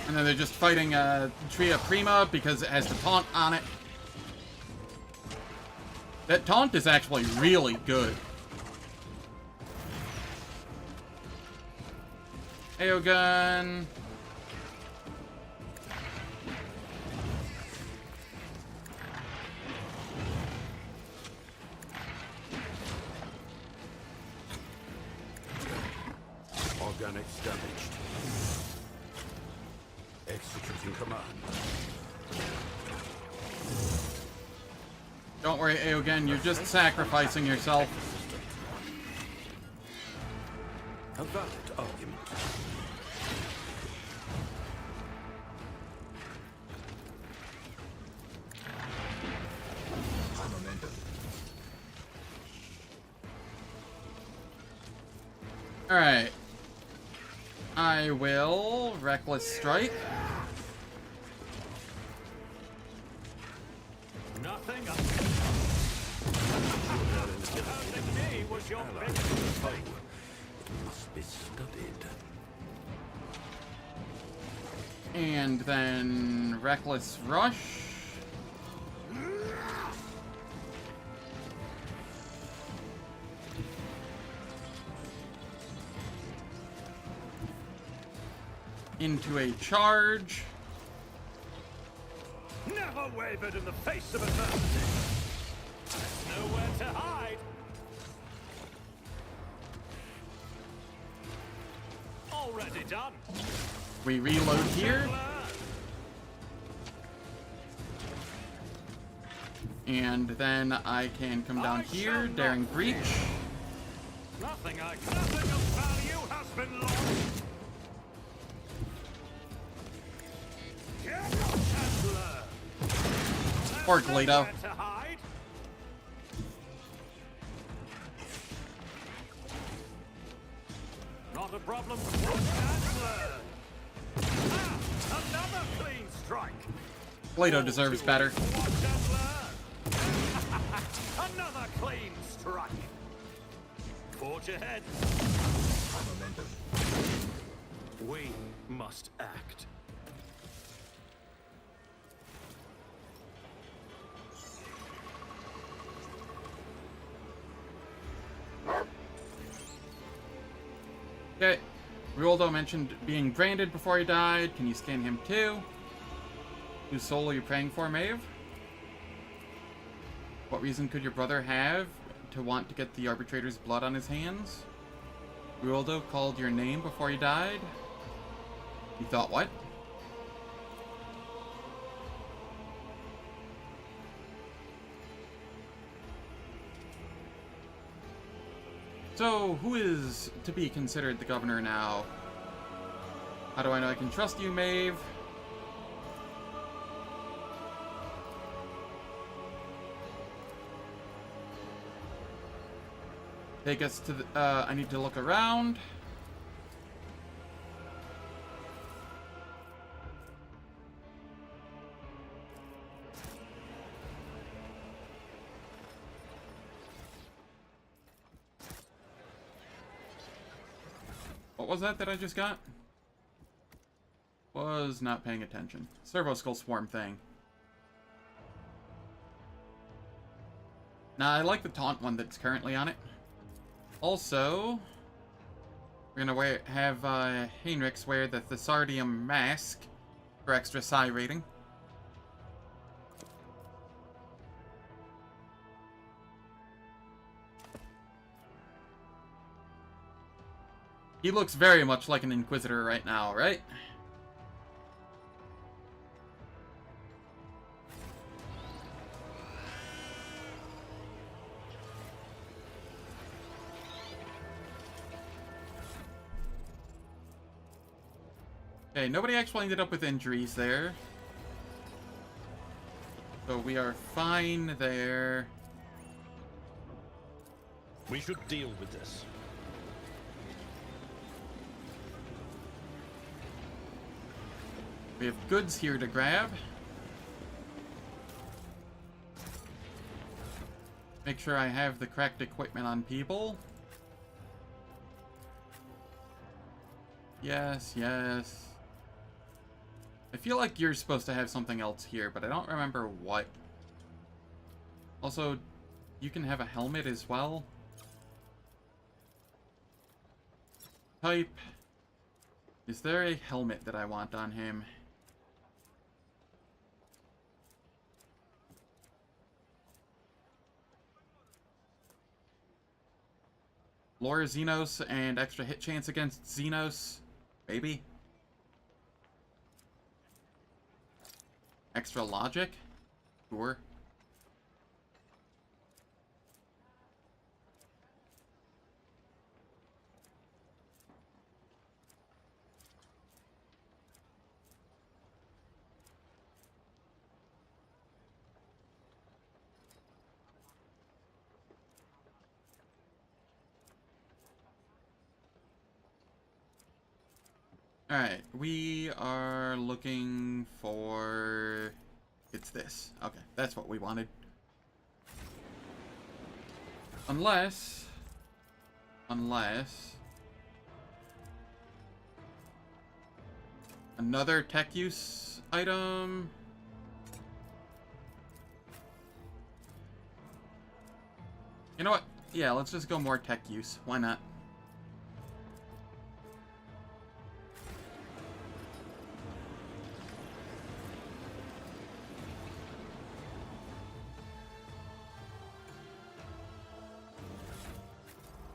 And then they're just fighting Tria Prima because it has the taunt on it. That taunt is actually really good. Aogun. Organics damaged. Executing command. Don't worry, Aogen, you're just sacrificing yourself. A valid argument. Alright. I will Reckless Strike. Nothing. Opposing me was your biggest mistake. Must be studied. And then Reckless Rush. Into a charge. Never wavered in the face of adversity. There's nowhere to hide. Already done. We reload here. And then I can come down here, daring breach. Nothing of value has been lost. Or Gledo. Not a problem for Chancellor. Another clean strike. Gledo deserves better. Another clean strike. Forge ahead. We must act. Okay. Rioldo mentioned being branded before he died. Can you scan him too? Whose soul are you praying for, Maeve? What reason could your brother have to want to get the arbitrator's blood on his hands? Rioldo called your name before he died? You thought what? So, who is to be considered the governor now? How do I know I can trust you, Maeve? Take us to the, I need to look around. What was that I just got? Was not paying attention. Servo Skull Swarm thing. Nah, I like the taunt one that's currently on it. Also, we're gonna have Heinrichs wear the Thessardium mask for extra psi rating. He looks very much like an Inquisitor right now, right? Okay, nobody actually ended up with injuries there. So we are fine there. We should deal with this. We have goods here to grab. Make sure I have the correct equipment on people. Yes, yes. I feel like you're supposed to have something else here, but I don't remember what. Also, you can have a helmet as well. Type. Is there a helmet that I want on him? Lore Xenos and extra hit chance against Xenos. Maybe. Extra logic? Sure. Alright, we are looking for... It's this. Okay, that's what we wanted. Unless... Another tech use item... You know what? Yeah, let's just go more tech use. Why not?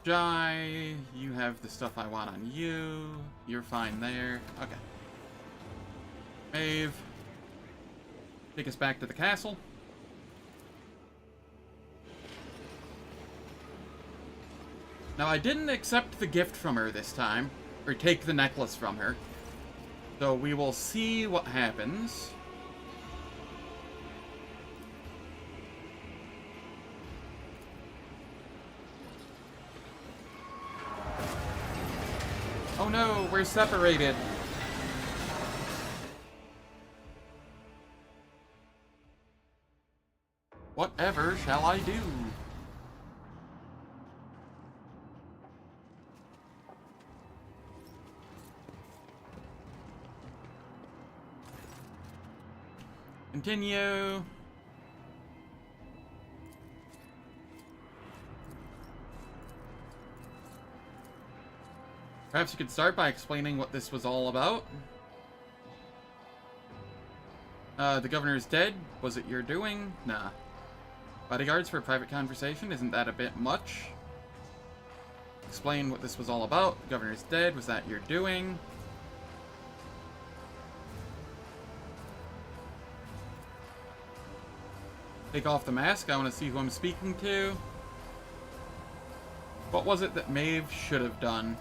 Jai, you have the stuff I want on you. You're fine there. Okay. Maeve, take us back to the castle. Now, I didn't accept the gift from her this time, or take the necklace from her. So we will see what happens. Oh no, we're separated. Whatever shall I do? Continue. Perhaps you could start by explaining what this was all about. The governor is dead. Was it your doing? Nah. Bodyguards for a private conversation? Isn't that a bit much? Explain what this was all about. The governor is dead. Was that your doing? Take off the mask. I want to see who I'm speaking to. What was it that Maeve should have done?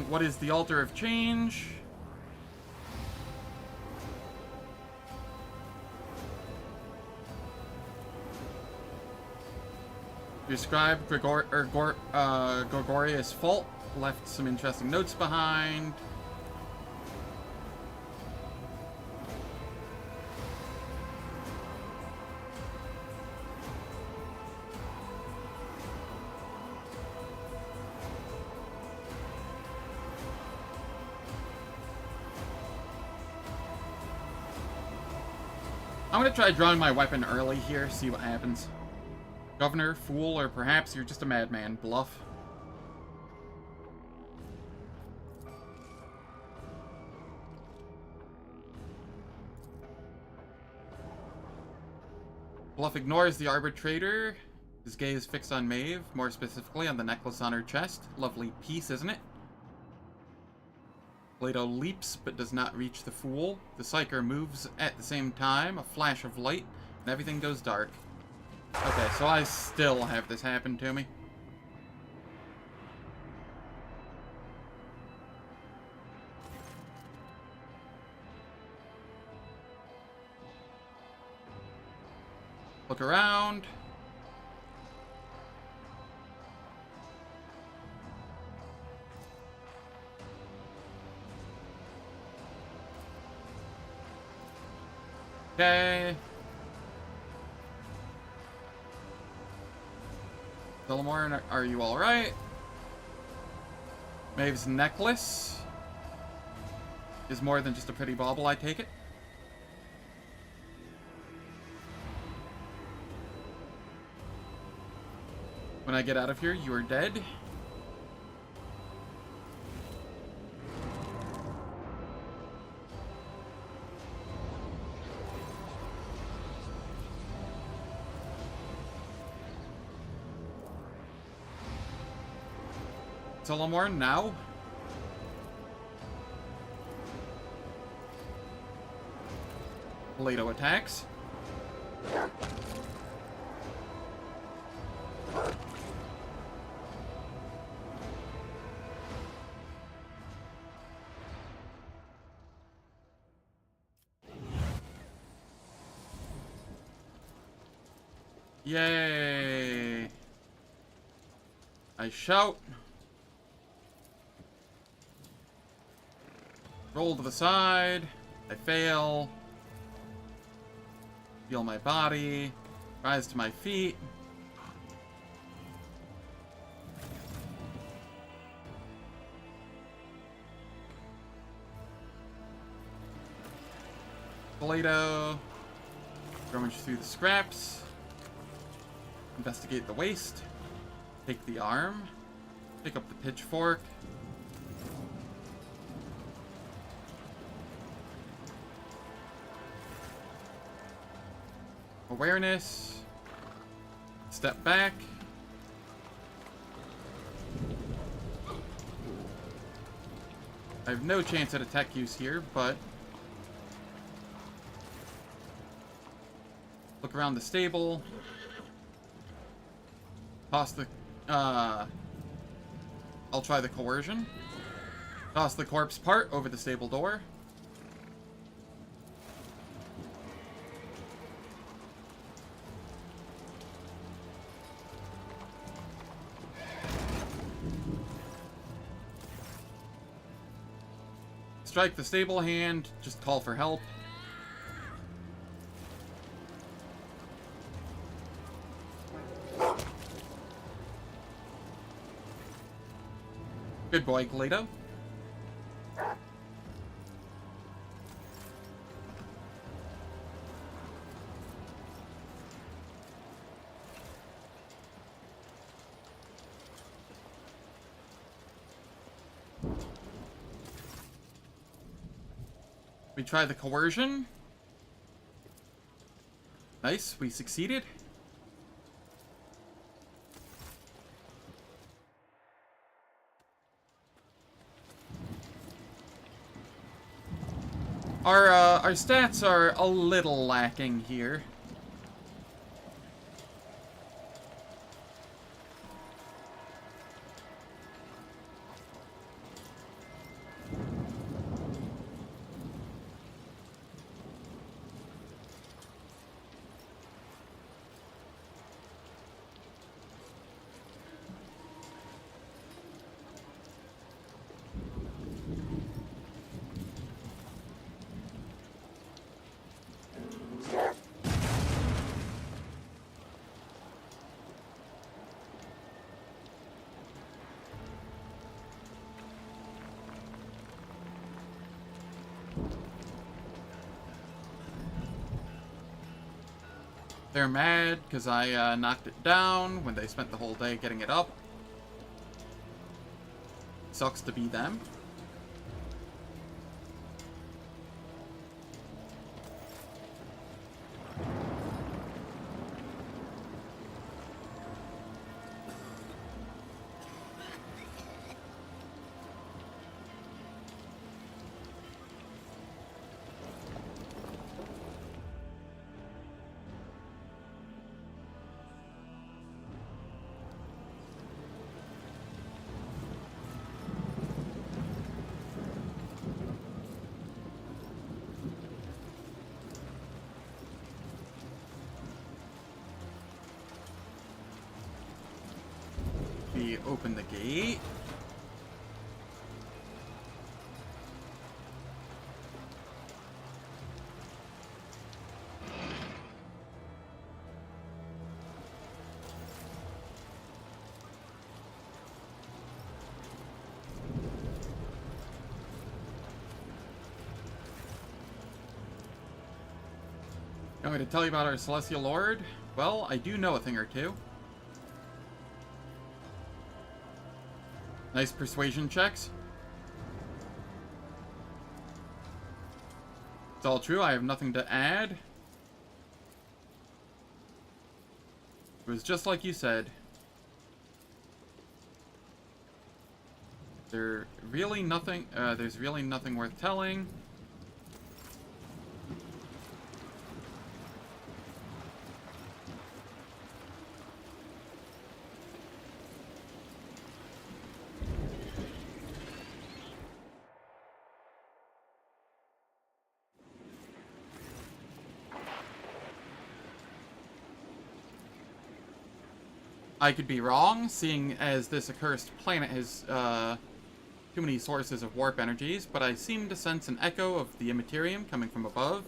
What is the Altar of Change? Your scribe, Gregorius Fault, left some interesting notes behind. I'm gonna try drawing my weapon early here, see what happens. Governor, fool, or perhaps you're just a madman. Bluff. Bluff ignores the arbitrator. His gaze fixed on Maeve, more specifically on the necklace on her chest. Lovely piece, isn't it? Plato leaps, but does not reach the fool. The psyker moves at the same time, a flash of light, and everything goes dark. Okay, so I still have this happen to me. Look around. Okay. Delamore, are you alright? Maeve's necklace is more than just a pretty bauble, I take it. When I get out of here, you are dead. Delamore, now? Plato attacks. Yay! I shout. Roll to the side. I fail. Feel my body. Rise to my feet. Toledo. Rummage through the scraps. Investigate the waist. Take the arm. Pick up the pitchfork. Awareness. Step back. I have no chance at attack use here, but look around the stable. Toss the, I'll try the coercion. Toss the corpse part over the stable door. Strike the stable hand, just call for help. Good boy, Gledo. We try the coercion. Nice, we succeeded. Our stats are a little lacking here. They're mad because I knocked it down when they spent the whole day getting it up. Sucks to be them. We open the gate. You want me to tell you about our Celestial Lord? Well, I do know a thing or two. Nice persuasion checks. It's all true, I have nothing to add. It was just like you said. There's really nothing worth telling. I could be wrong, seeing as this accursed planet has too many sources of warp energies, but I seem to sense an echo of the Immaterium coming from above.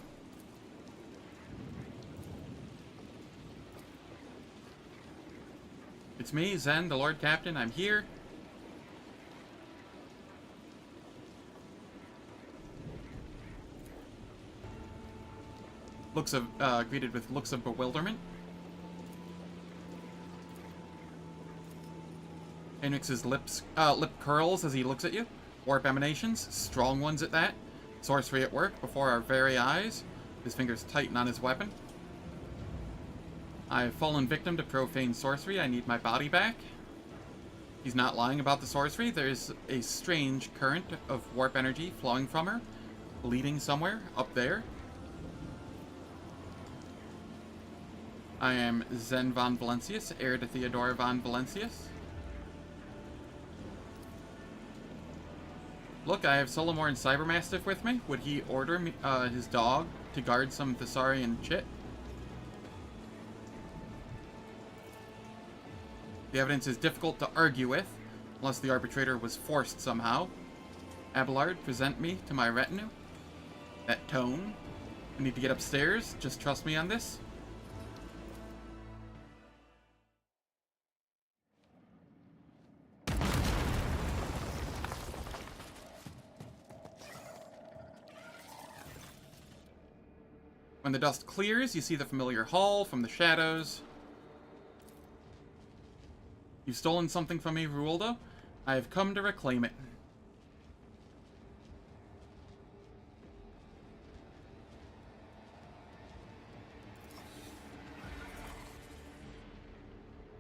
It's me, Zen, the Lord Captain. I'm here. Greeted with looks of bewilderment. Henrix's lip curls as he looks at you. Warp emanations, strong ones at that. Sorcery at work before our very eyes. His fingers tighten on his weapon. I have fallen victim to profane sorcery. I need my body back. He's not lying about the sorcery. There's a strange current of warp energy flowing from her, leading somewhere up there. I am Zen von Valencius, heir to Theodora von Valencius. Look, I have Solomor and Cybermastiff with me. Would he order me, his dog to guard some Thessarian chit? The evidence is difficult to argue with, unless the arbitrator was forced somehow. Abelard, present me to my retinue. That tone. I need to get upstairs. Just trust me on this. When the dust clears, you see the familiar hall from the shadows. You've stolen something from me, Ruoldo. I have come to reclaim it.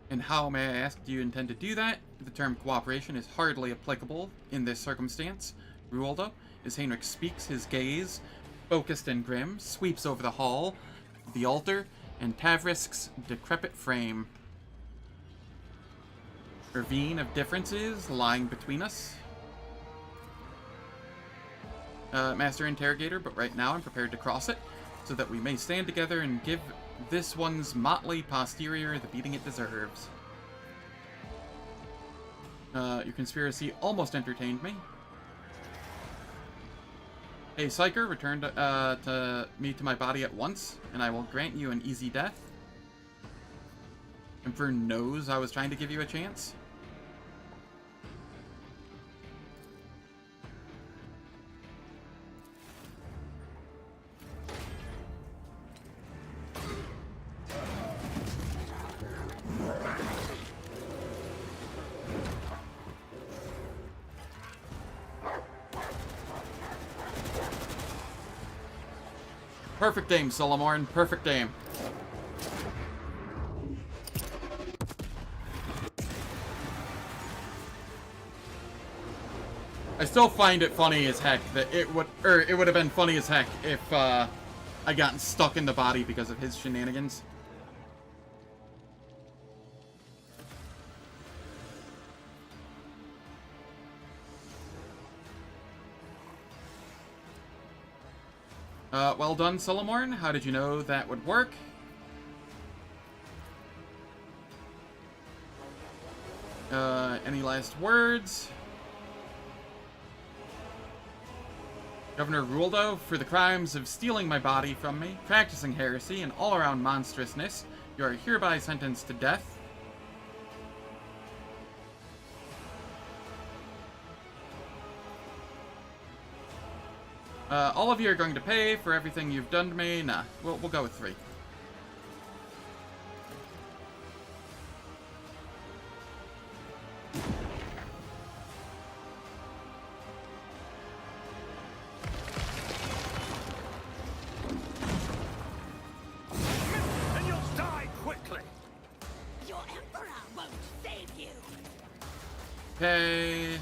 And how, may I ask, do you intend to do that? The term cooperation is hardly applicable in this circumstance, Ruoldo. As Heinrich speaks, his gaze, focused and grim, sweeps over the hall, the altar, and Tavrisk's decrepit frame. Ravine of differences lying between us. Master Interrogator, but right now I'm prepared to cross it, so that we may stand together and give this one's motley posterior the beating it deserves. Your conspiracy almost entertained me. Hey, Psyker, return to my body at once, and I will grant you an easy death. Emperor knows I was trying to give you a chance. Perfect aim, Solomorn. Perfect aim. I still find it funny as heck that it would have been funny as heck if I gotten stuck in the body because of his shenanigans. Well done, Solomorn. How did you know that would work? Any last words? Governor Ruoldo, for the crimes of stealing my body from me, practicing heresy, and all-around monstrousness, you are hereby sentenced to death. All of you are going to pay for everything you've done to me. Nah, we'll go with 3. And you'll die quickly. Your Emperor won't save you. Okay.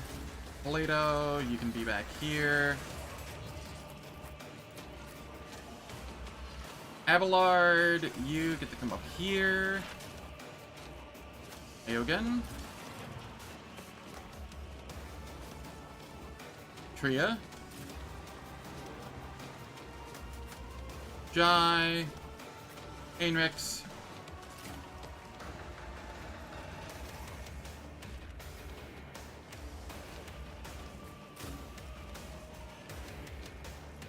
Plato, you can be back here. Abelard, you get to come up here. Eogan. Tria. Jai. Heinrix.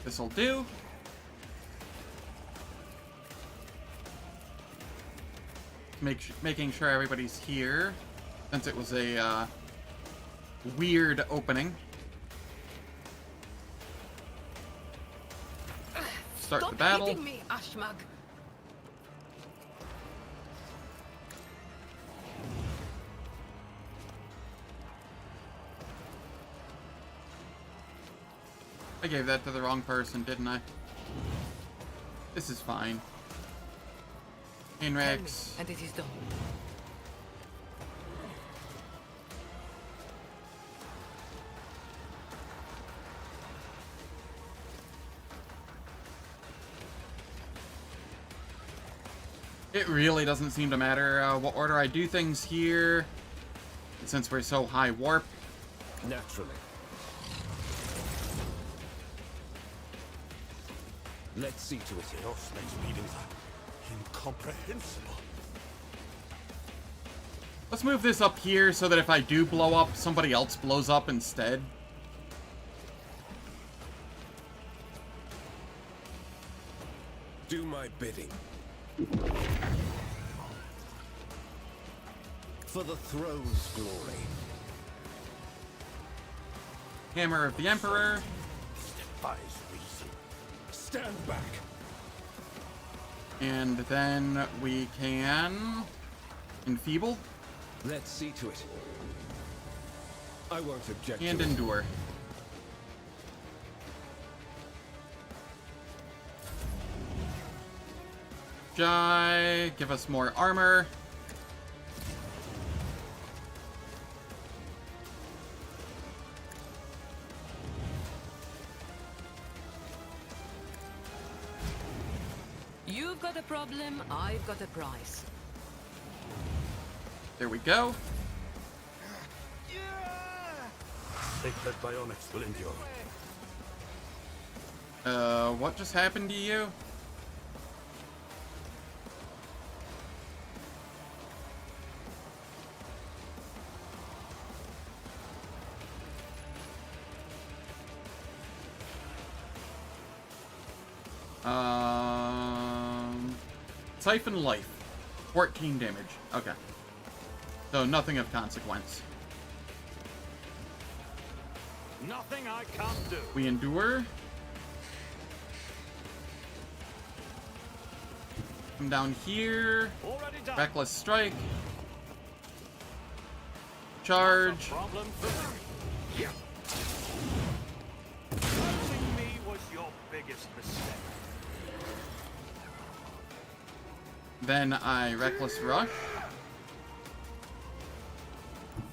This'll do. Making sure everybody's here, since it was a weird opening. Start the battle. Hitting me, Ashmag. I gave that to the wrong person, didn't I? This is fine. Rex. And it is done. It really doesn't seem to matter what order I do things here, since we're so high warp. Naturally. Let's see to it. Chaos makes readings incomprehensible. Let's move this up here so that if I do blow up, somebody else blows up instead. Do my bidding. For the throne's glory. Hammer of the Emperor. Defies reason. Stand back. And then we can enfeeble. Let's see to it. I won't object. And to it. endure. Jai, give us more armor. You've got a problem, I've got a price. There we go. Sacred bionics will endure. What just happened to you? Siphon life. 14 damage. Okay. So nothing of consequence. Nothing I can't do. We endure. Come down here. Already done. Reckless strike. Charge. Problem for me. Losing me was your biggest mistake. Then I reckless rush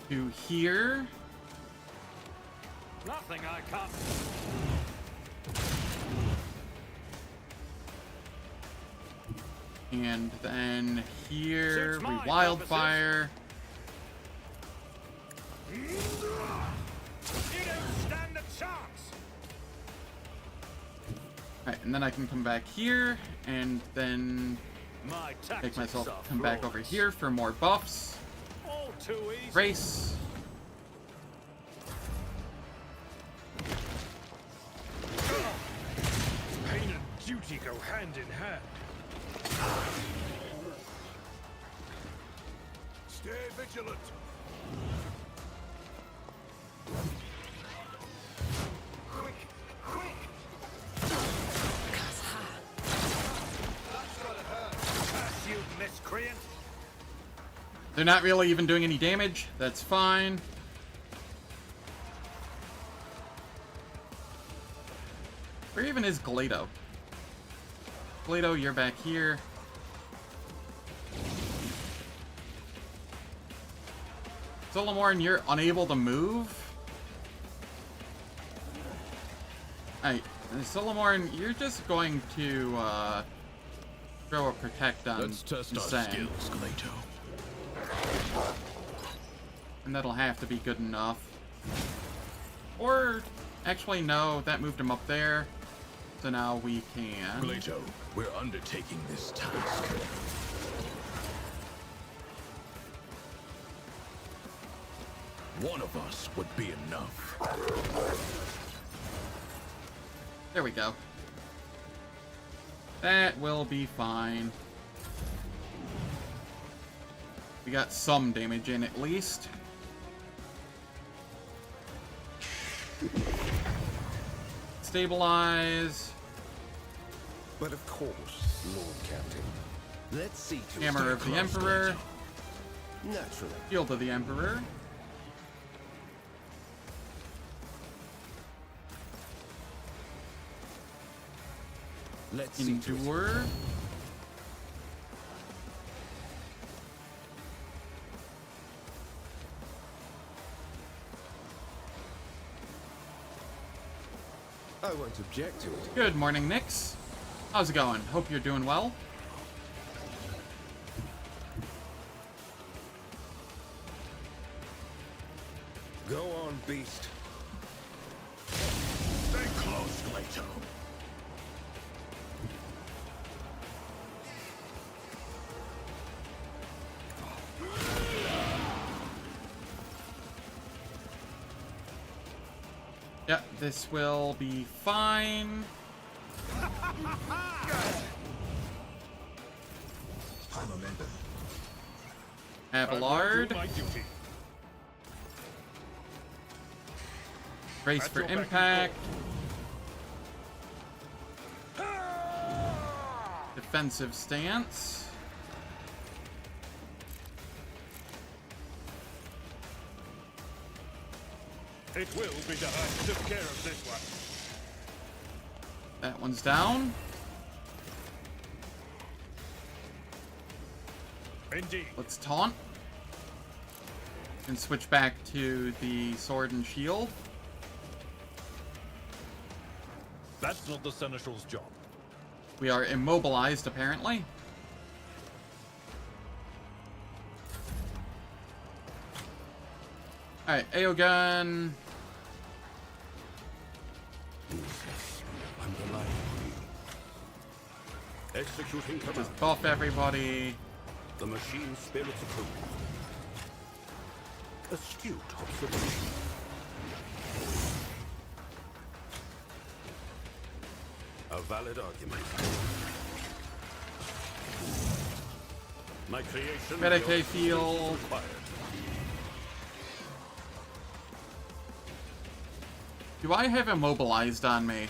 to here. Nothing I can't. And then here Suits we my wildfire. You don't stand a chance. Alright, and then I can come back here and then My make tactics myself are come back over flawless. here for more buffs. All too easy. Race. Pain and duty go hand in hand. Stay vigilant. Quick, quick. Curse you, miscreant. They're not really even doing any damage. That's fine. Where even is Glado? Glado, you're back here. Solomorn, you're unable to move. Alright, Solomorn, you're just going to throw a protect on Let's test our Sang. skills, Glato. And that'll have to be good enough. Or, actually, no, that moved him up there. So now we can... Glato, we're undertaking this task. One of us would be enough. There we go. That will be fine. We got some damage in at least. Stabilize. But of course, Lord Captain. Let's see to Hammer of the Emperor. Naturally. Shield of the Emperor. Let's see to Endure. I won't object to it. Good morning, Nix. How's it going? Hope you're doing well. Go on, beast. Stay close, Leto. Yeah, this will be fine. I'm a member. Abelard. My duty. Brace At for your beck and impact. Defensive stance. It will be done. I took care of this one. That one's down. Indeed. Let's taunt. And switch back to the sword and shield. That's not the Seneschal's job. We are immobilized, apparently. Alright, Aogun. I'm relying on you. Executing command. Just buff everybody. The machine spirits approve. Astute observation. A valid argument. My creation. Medicae field. Required. Do I have immobilized on me?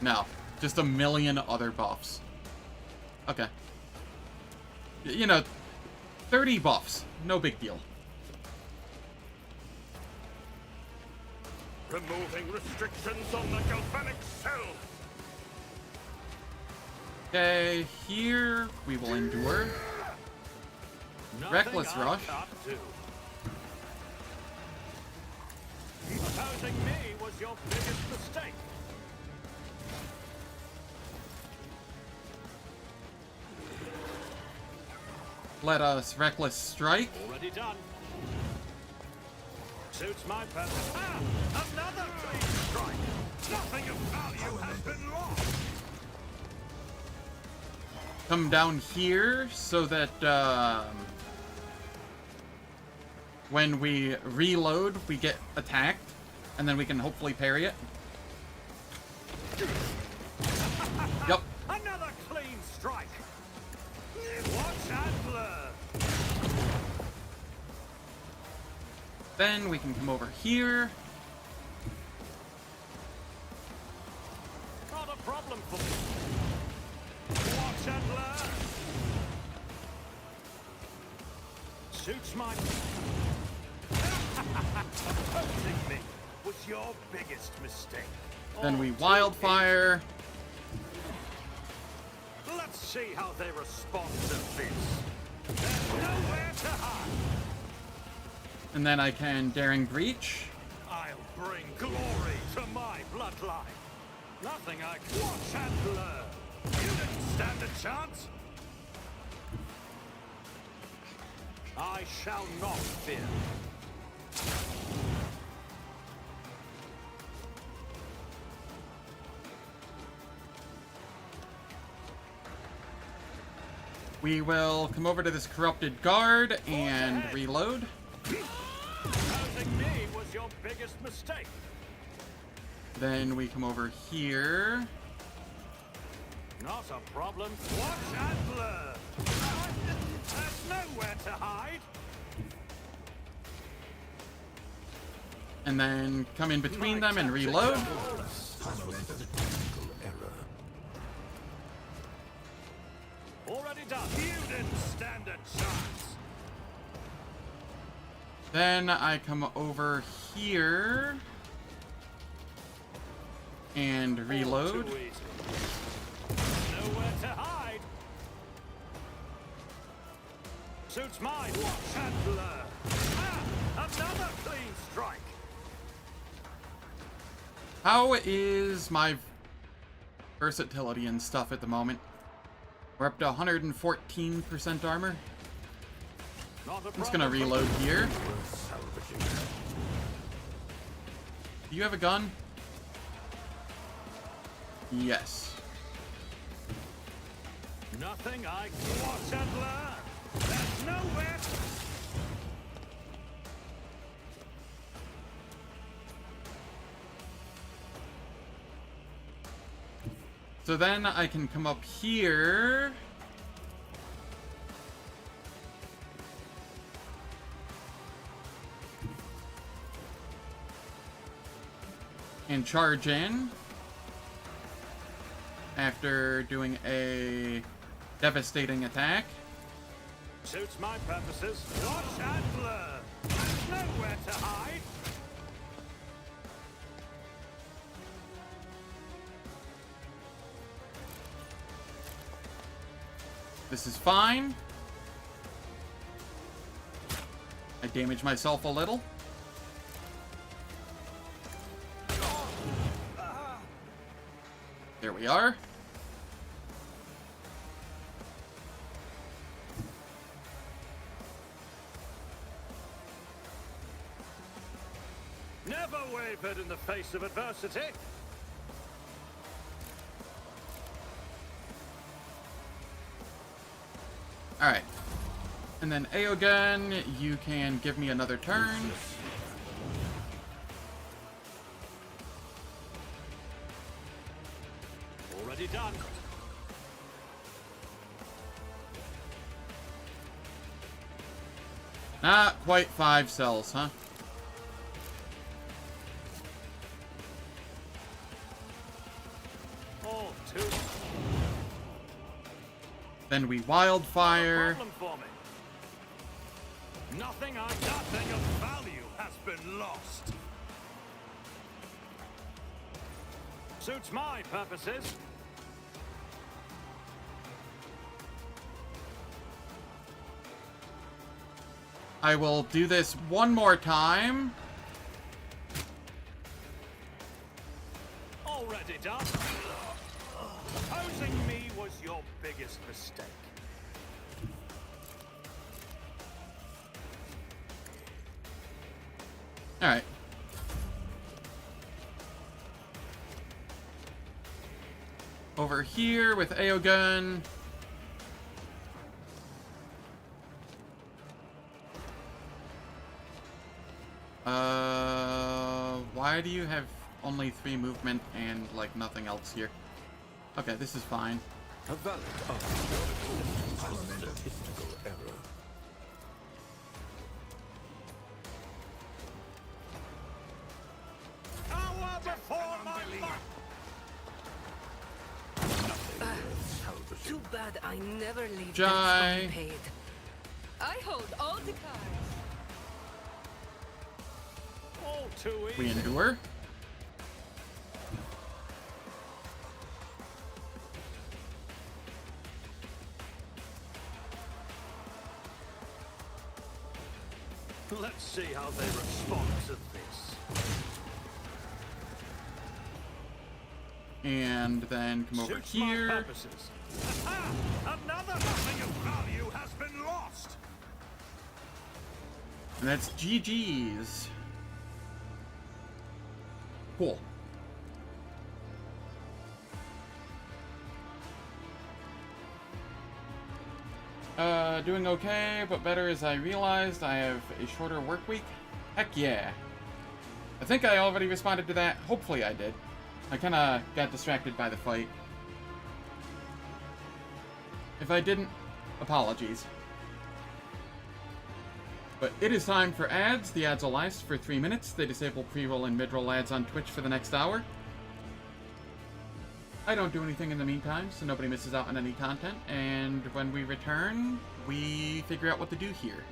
No. Just a million other buffs. Okay. You know, 30 buffs. No big deal. Removing restrictions on the galvanic cell. Okay, here we will endure. Reckless Nothing I Rush. can't do. Opposing me was your biggest mistake. Let us Reckless Strike. Already done. Suits my purpose. Ah! Another clean strike! Nothing of value has been lost! Come down here so that when we reload, we get attacked, and then we can hopefully parry it. Yep. Another clean strike! Watch and learn! Then we can come over here. Not a problem for me. Watch and learn! Suits my... Opposing me was your biggest mistake. Then we Wildfire. Let's see how they respond to this. There's nowhere to hide. And then I can Daring Breach. I'll bring glory to my bloodline. Nothing I can watch and learn. You didn't stand a chance. I shall not fear. We will come over to this corrupted guard and reload. Housing me was your biggest mistake. Then we come over here. Not a problem. Watch and learn. There's nowhere to hide. And then come in between them and reload. Already done. You didn't stand a chance. Then I come over here and reload. Too easy. Nowhere to hide. Suits mine. Watch and learn. Ah, another clean strike. How is my versatility and stuff at the moment? We're up to 114% armor. I'm just gonna reload here. Do you have a gun? Yes. Nothing I can watch and learn. There's nowhere. So then I can come up here. And charge in. After doing a devastating attack. Suits my purposes. Watch and learn. There's nowhere to hide. This is fine. I damaged myself a little. There we are. Never wavered in the face of adversity. Alright. And then Aogun, you can give me another turn. Already done. Not quite 5 cells, huh? All too. Then we wildfire. Problem for me. Nothing of value has been lost. Suits my purposes. I will do this one more time. Already done. Opposing me was your biggest mistake. Alright. Over here with Aogun. Why do you have only 3 movement and, like, nothing else here? Okay, this is fine. A valid statistical error. Power before my Too bad I never leave Jai. this unpaid. I hold all the cards. all too easy. We endure. Let's see how they respond to this. And then come over Suits my here. purposes. Aha! Another nothing of value has been lost. And that's GG's. Cool. Doing okay, but better as I realized I have a shorter work week. Heck yeah. I think I already responded to that. Hopefully I did. I kinda got distracted by the fight. If I didn't, apologies. But it is time for ads. The ads will last for 3 minutes. They disable pre-roll and mid-roll ads on Twitch for the next hour. I don't do anything in the meantime, so nobody misses out on any content. And when we return, we figure out what to do here.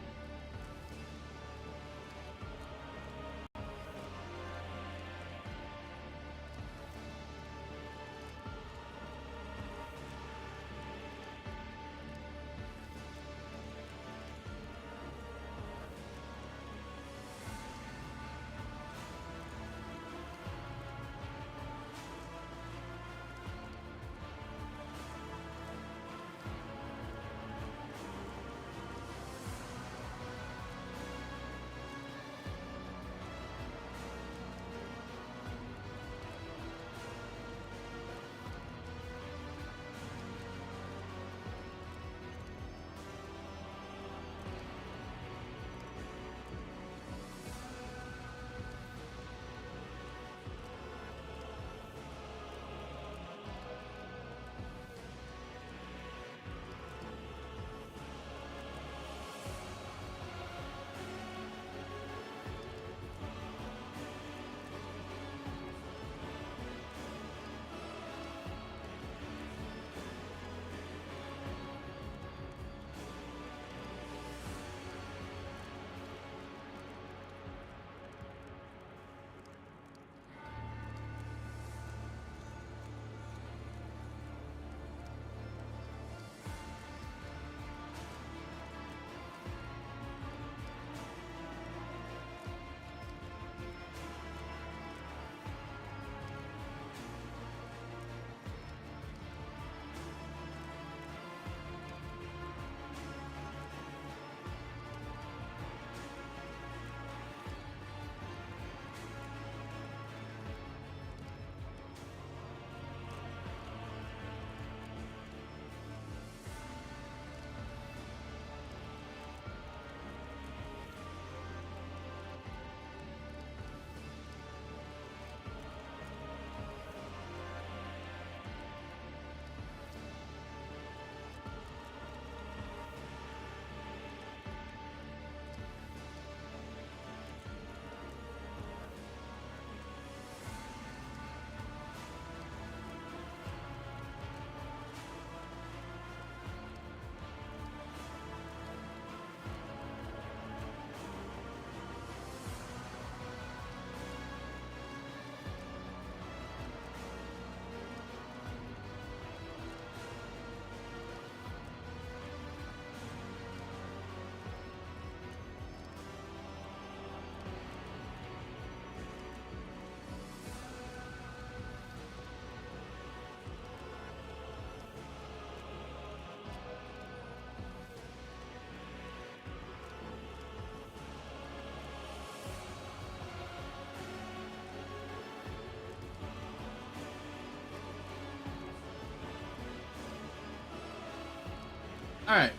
Alright.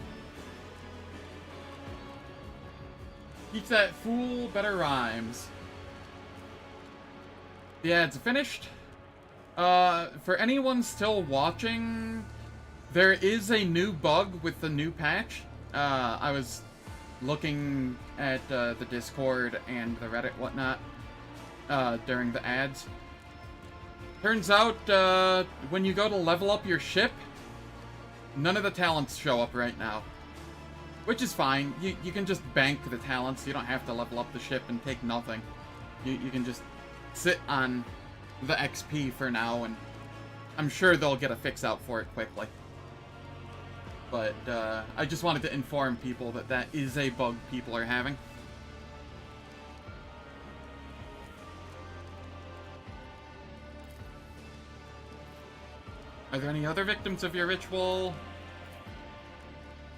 Teach that fool better rhymes. The ads are finished. For anyone still watching, there is a new bug with the new patch. I was looking at the Discord and the Reddit whatnot during the ads. Turns out, when you go to level up your ship, none of the talents show up right now. Which is fine. You can just bank the talents. You don't have to level up the ship and take nothing. You can just sit on the XP for now, and I'm sure they'll get a fix out for it quickly. But, I just wanted to inform people that that is a bug people are having. Are there any other victims of your ritual?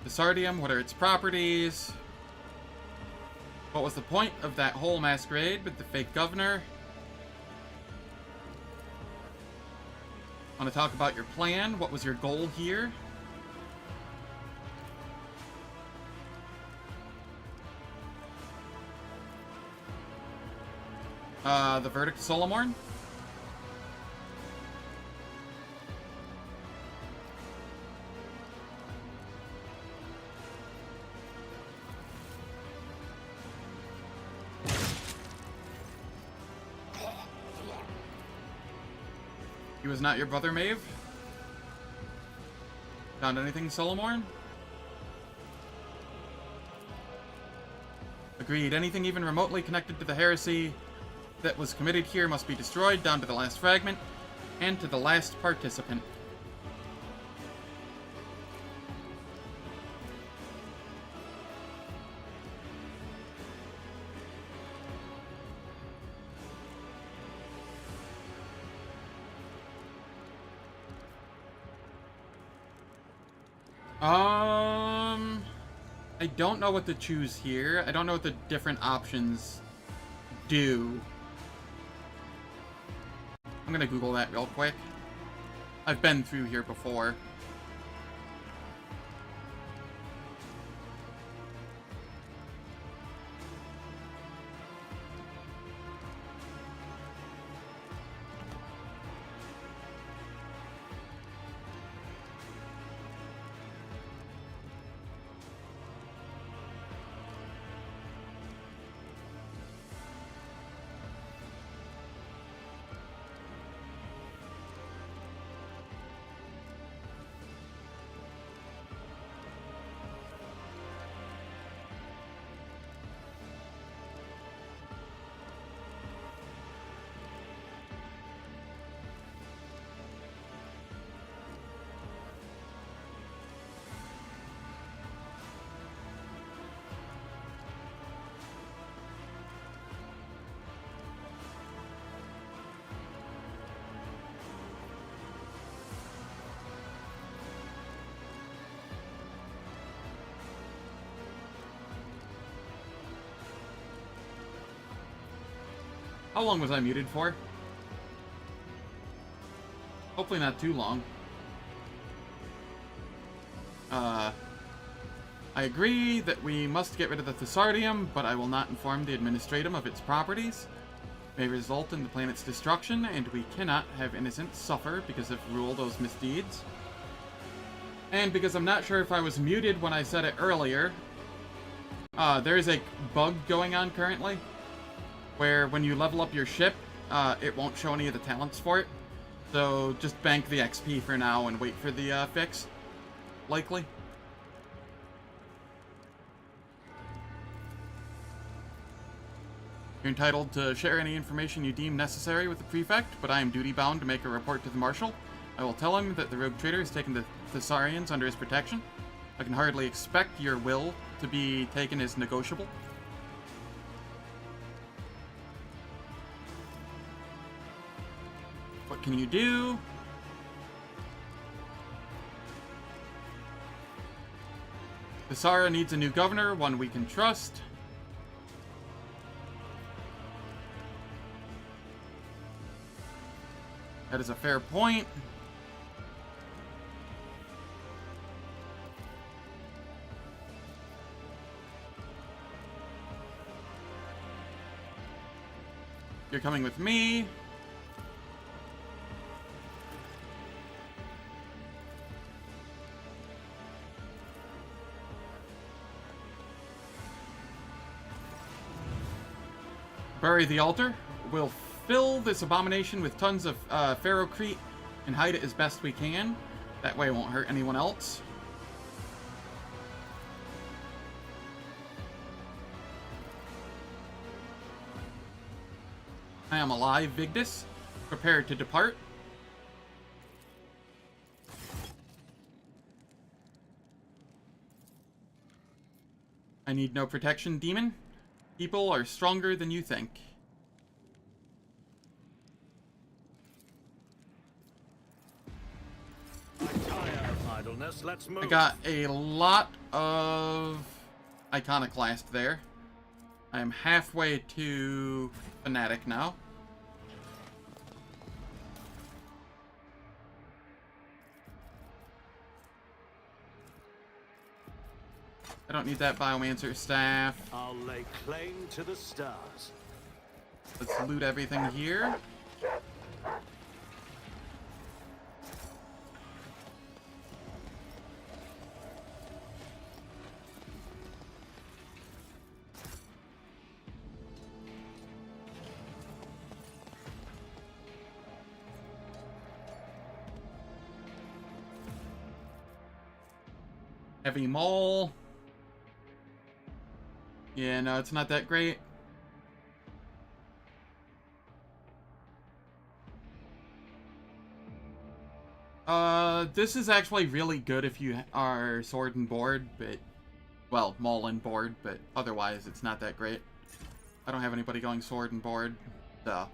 The Sardium, what are its properties? What was the point of that whole masquerade with the fake governor? Want to talk about your plan? What was your goal here? The verdict of Solomorn? He was not your brother, Maeve? Found anything, Solomorn? Agreed. Anything even remotely connected to the heresy that was committed here must be destroyed, down to the last fragment, and to the last participant. I don't know what to choose here. I don't know what the different options do. I'm gonna Google that real quick. I've been through here before. How long was I muted for? Hopefully not too long. I agree that we must get rid of the Thessardium, but I will not inform the Administratum of its properties. May result in the planet's destruction, and we cannot have innocents suffer because of those misdeeds. And because I'm not sure if I was muted when I said it earlier, there is a bug going on currently, where when you level up your ship, it won't show any of the talents for it. So just bank the XP for now and wait for the fix. Likely. You're entitled to share any information you deem necessary with the Prefect, but I am duty-bound to make a report to the Marshal. I will tell him that the rogue trader has taken the Thessarians under his protection. I can hardly expect your will to be taken as negotiable. What can you do? Thessara needs a new governor, one we can trust. That is a fair point. You're coming with me. Bury the altar. We'll fill this abomination with tons of ferrocrete and hide it as best we can. That way it won't hurt anyone else. I am alive, Vigdis. Prepared to depart. I need no protection, demon. People are stronger than you think. Let's move. I got a lot of iconoclast there. I am halfway to fanatic now. I don't need that biomancer staff. I'll lay claim to the stars. Let's loot everything here. Heavy Mole. Yeah, no, it's not that great. This is actually really good if you are sword and board, but... Well, maul and board, but otherwise it's not that great. I don't have anybody going sword and board, so...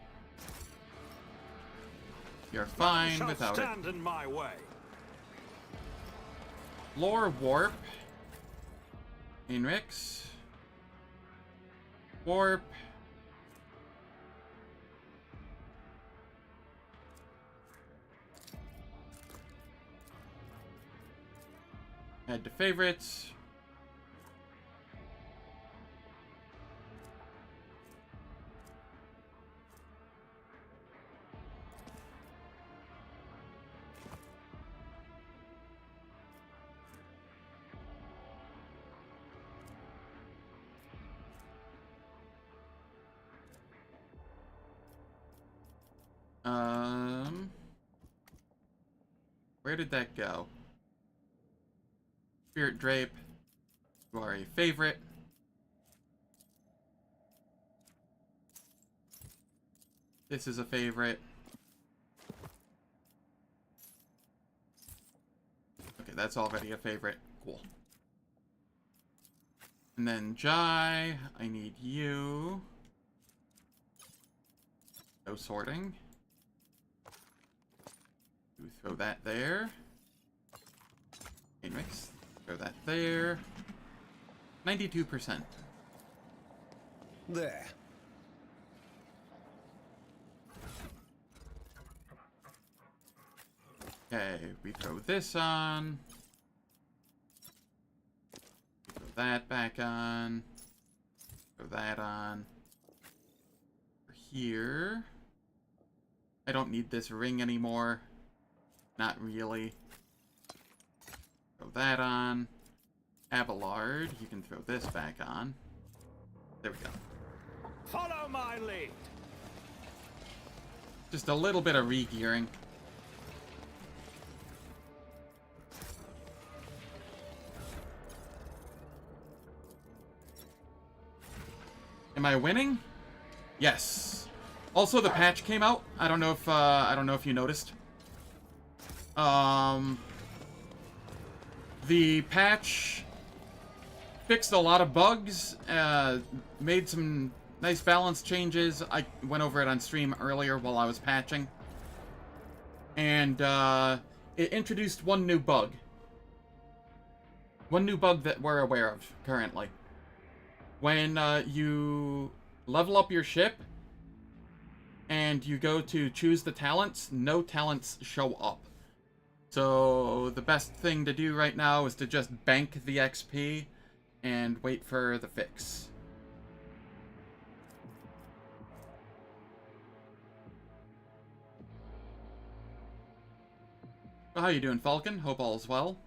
You're fine without it. Stand in my way. Lore Warp. Enrix. Warp. Add to favorites. Where did that go? Spirit Drape. You are a favorite. This is a favorite. Okay, that's already a favorite. Cool. And then Jai, I need you. No sorting. You throw that there. Mix. Throw that there. 92%. There. Okay, we throw this on. Throw that back on. Throw that on. Here. I don't need this ring anymore. Not really. Throw that on. Abelard, you can throw this back on. There we go. Follow my lead. Just a little bit of re-gearing. Am I winning? Yes. Also, the patch came out. I don't know if you noticed. The patch fixed a lot of bugs, made some nice balance changes. I went over it on stream earlier while I was patching. And it introduced one new bug. One new bug that we're aware of currently. When you level up your ship and you go to choose the talents, no talents show up. So the best thing to do right now is to just bank the XP and wait for the fix. Well, how you doing, Falcon? Hope all's well.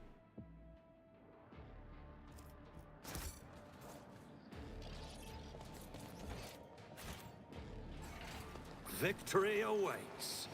Victory awaits.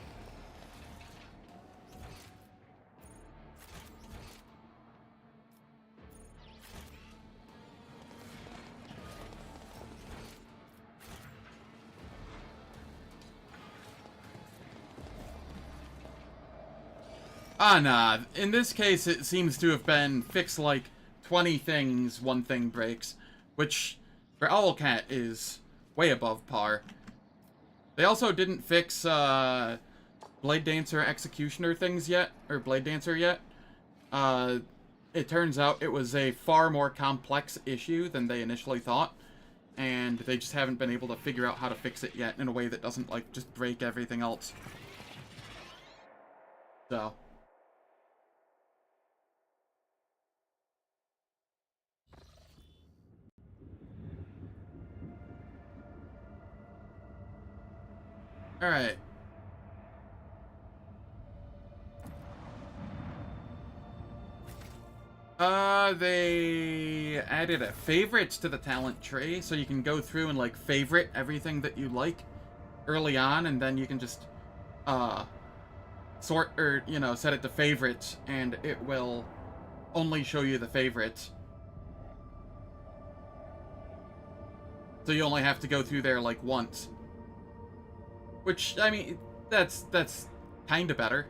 Ah, nah. In this case, it seems to have been fix like 20 things, one thing breaks, which for Owlcat is way above par. They also didn't fix Blade Dancer Executioner things yet, or Blade Dancer yet. It turns out it was a far more complex issue than they initially thought, and they just haven't been able to figure out how to fix it yet in a way that doesn't, like, just break everything else. So... Alright. They added a favorites to the talent tree, so you can go through and, like, favorite everything that you like early on, and then you can just, sort, or, you know, set it to favorites, and it will only show you the favorites. So you only have to go through there, like, once. Which, I mean, that's kinda better.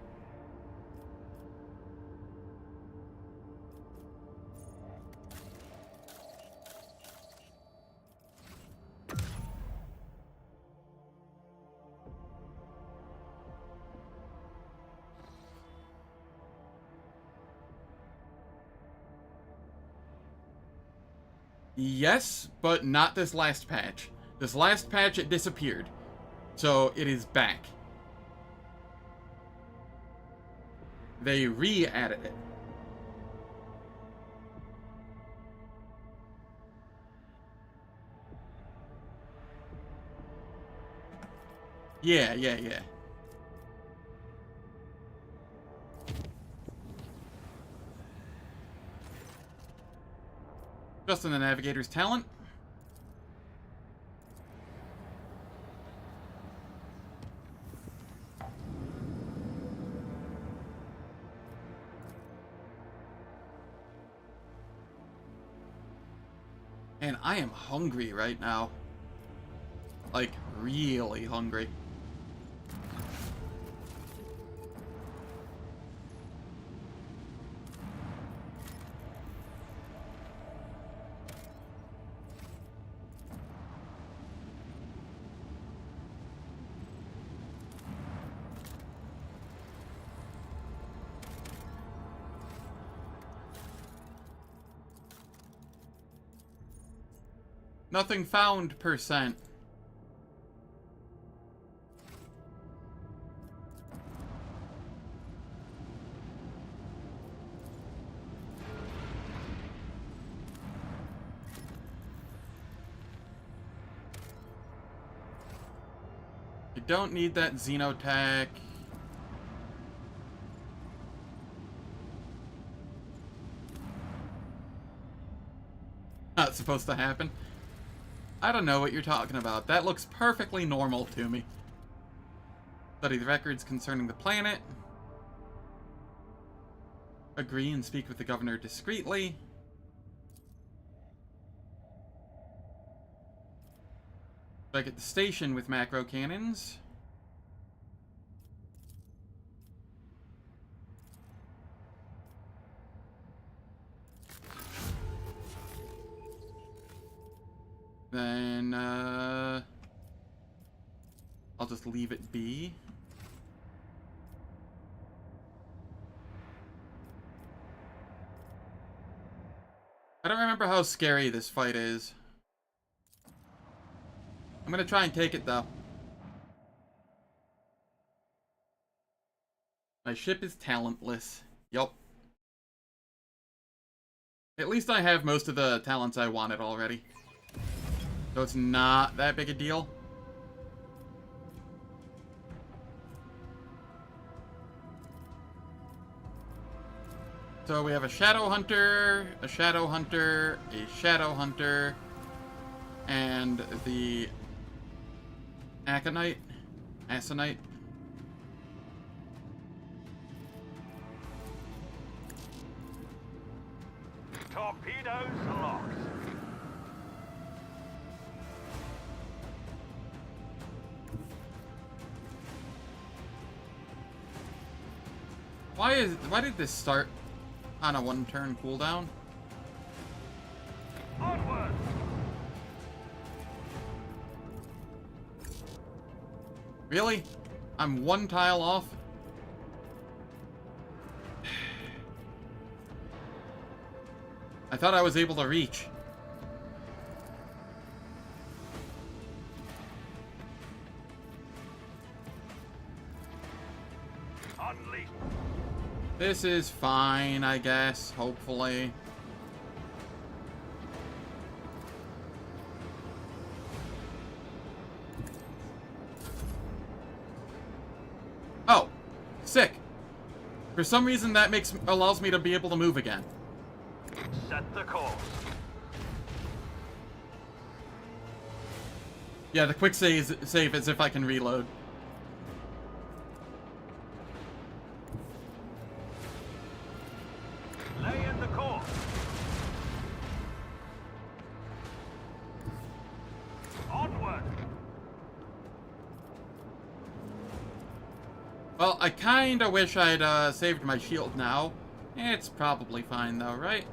Yes, but not this last patch. This last patch, it disappeared. So, it is back. They re-added it. Yeah. Just in the Navigator's talent. And I am hungry right now. Like, really hungry. Nothing found, %. You don't need that Xenotech. Not supposed to happen. I don't know what you're talking about. That looks perfectly normal to me. Study the records concerning the planet. Agree and speak with the governor discreetly. Back at the station with macro cannons. Then, I'll just leave it be. I don't remember how scary this fight is. I'm gonna try and take it, though. My ship is talentless. Yup. At least I have most of the talents I wanted already. So it's not that big a deal. So we have a Shadow Hunter, a Shadow Hunter, a Shadow Hunter, and the Aconite, Aconite. Torpedoes locked. Why did this start on a one-turn cooldown? Onward. Really? I'm one tile off? I thought I was able to reach. Unleash. This is fine, I guess, hopefully. Sick. For some reason, that allows me to be able to move again. Set the course. Yeah, the quick save as if I can reload. Lay in the course. Onward. Well, I kinda wish I'd saved my shield now. It's probably fine though, right?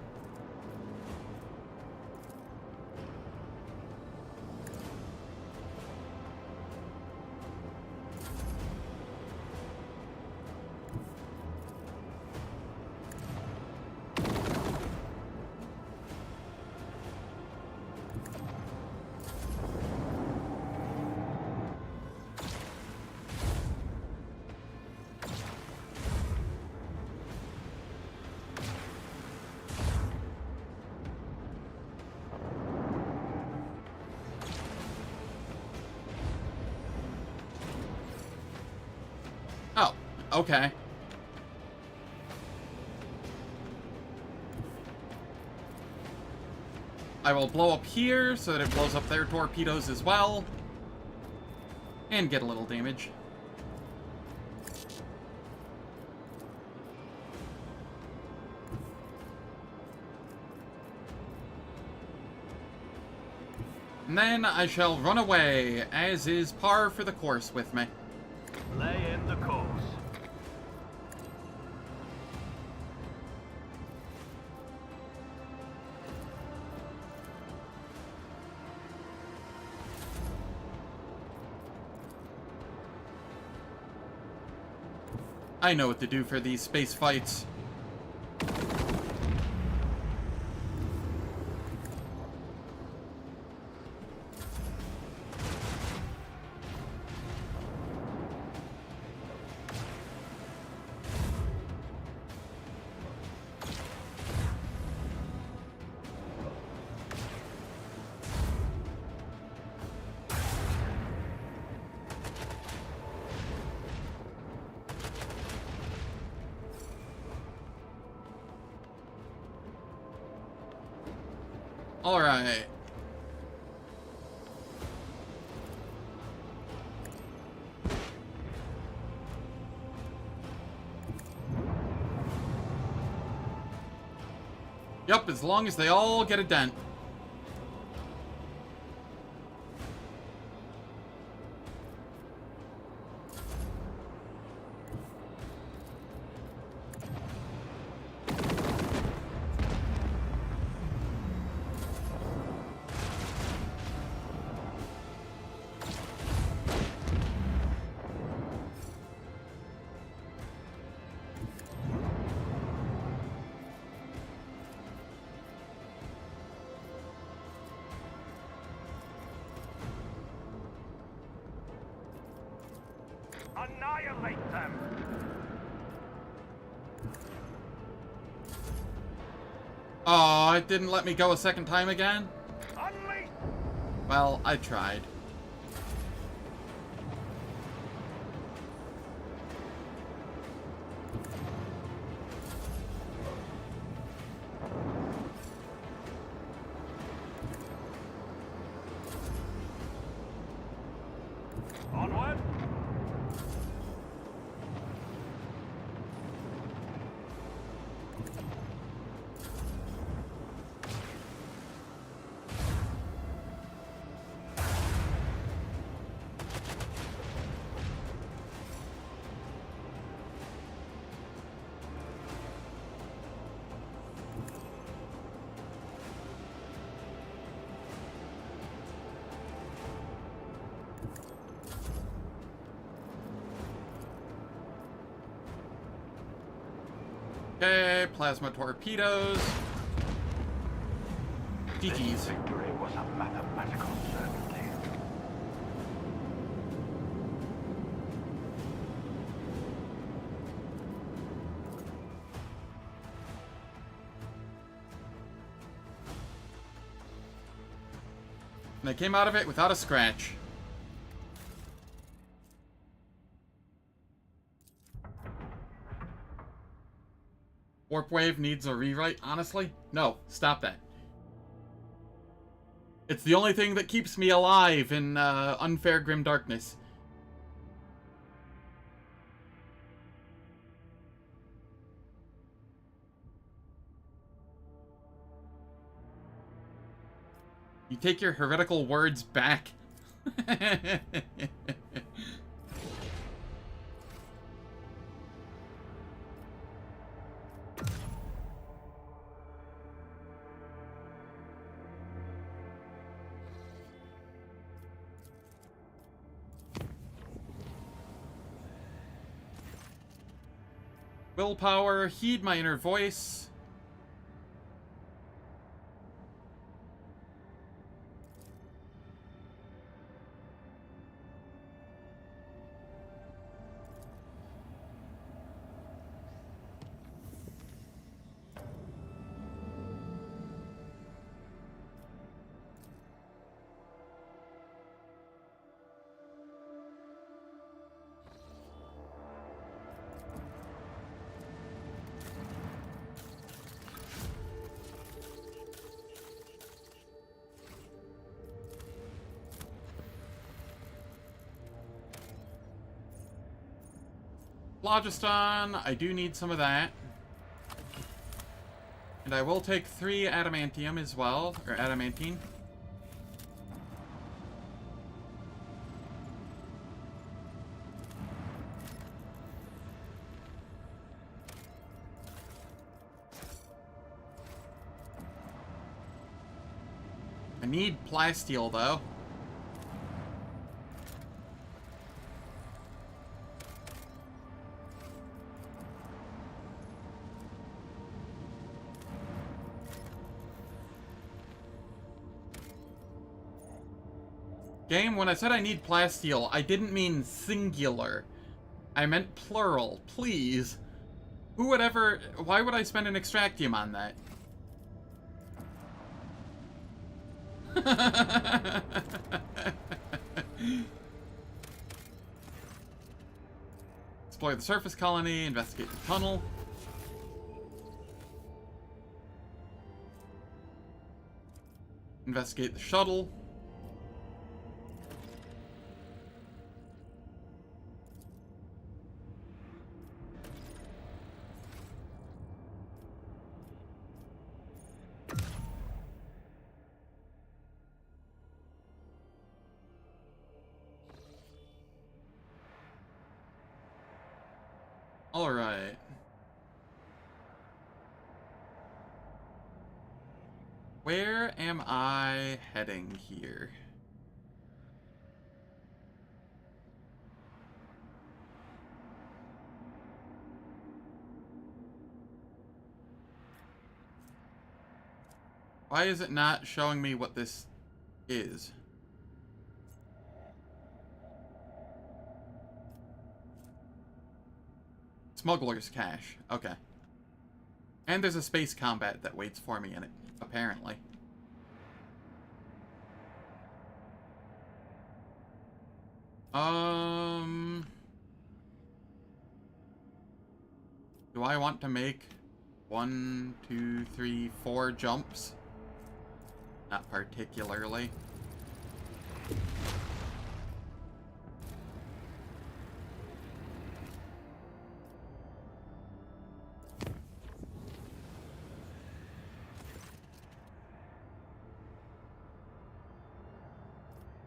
Oh, okay. I will blow up here so that it blows up their torpedoes as well. And get a little damage. And then I shall run away, as is par for the course with me. Lay in the course. I know what to do for these space fights. Alright. Yup, as long as they all get a dent. Annihilate them! Oh, it didn't let me go a second time again? Unleash! Well, I tried. Onward! Okay, plasma torpedoes. GG's. Victory was a mathematical certainty. And I came out of it without a scratch. Warp Wave needs a rewrite, honestly? No, stop that. It's the only thing that keeps me alive in unfair grim darkness. You take your heretical words back. Willpower, heed my inner voice. Phlogiston, I do need some of that. And I will take 3 adamantium as well, or adamantine. I need plasteel though. Game, when I said I need plasteel, I didn't mean singular. I meant plural, please. Who would ever... Why would I spend an extractium on that? Explore the surface colony, investigate the tunnel. Investigate the shuttle. All right. Where am I heading here? Why is it not showing me what this is? Smuggler's Cache. Okay. And there's a space combat that waits for me in it, apparently. Do I want to make 1, 2, 3, 4 jumps? Not particularly.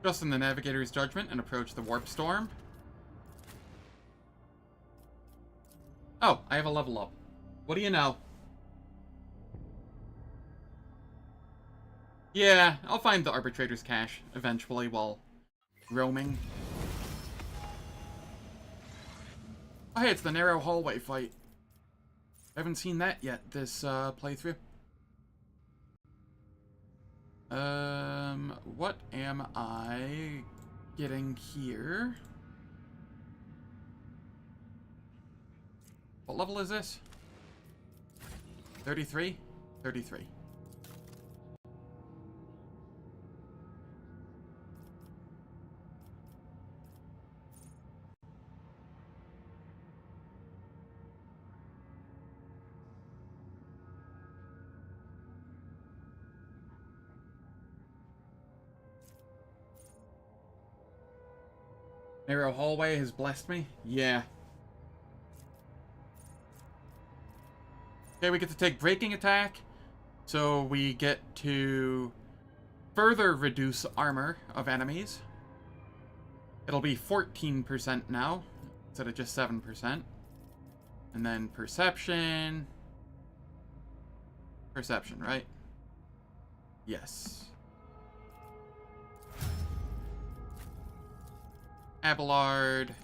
Trust in the navigator's judgment and approach the warp storm. Oh, I have a level up. What do you know? Yeah, I'll find the arbitrator's cache eventually while roaming. Oh, hey, it's the narrow hallway fight. I haven't seen that yet this playthrough. What am I getting here? What level is this? 33? 33. Narrow hallway has blessed me? Yeah. Okay, we get to take breaking attack. So we get to further reduce armor of enemies. It'll be 14% now, instead of just 7%. And then perception. Perception, right? Yes. Abelard.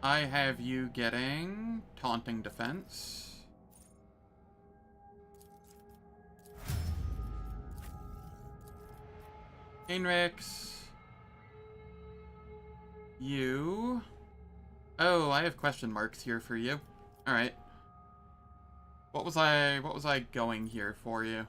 I have you getting taunting defense. Heinrichs. You. Oh, I have question marks here for you. Alright. What was I going here for you?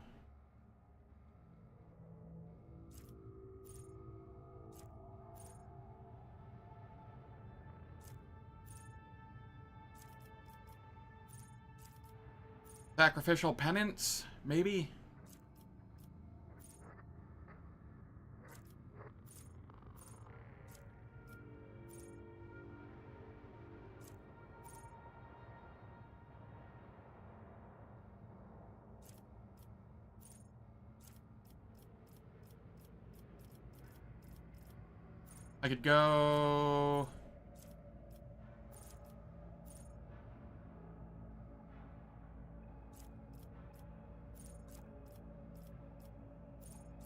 Sacrificial penance, maybe? I could go...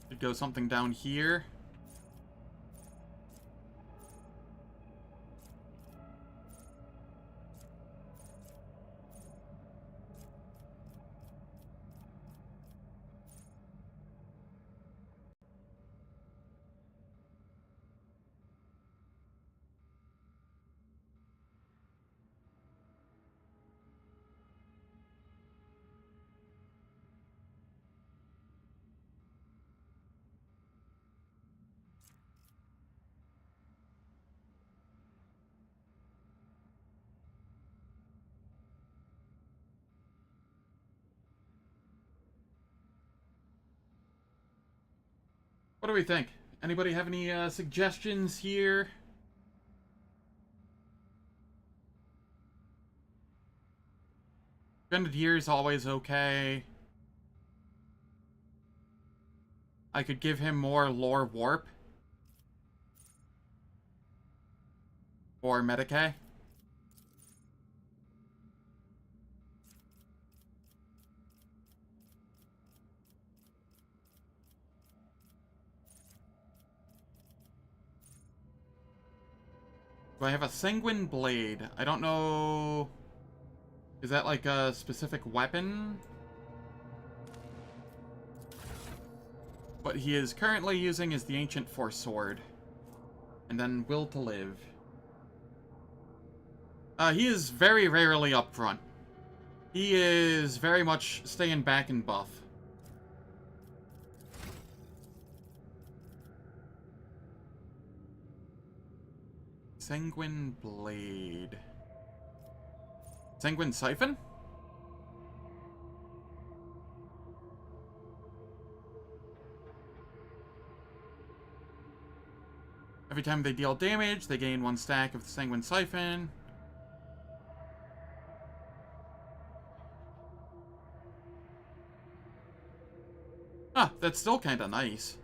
Could go something down here. What do we think? Anybody have any suggestions here? Grenadier is always okay. I could give him more lore warp. Or Medicae. Do I have a Sanguine Blade? I don't know... Is that like a specific weapon? What he is currently using is the Ancient Force Sword. And then Will to Live. He is very rarely up front. He is very much staying back and buff. Sanguine Blade. Sanguine Siphon? Every time they deal damage, they gain 1 stack of the Sanguine Siphon. Ah, that's still kinda nice.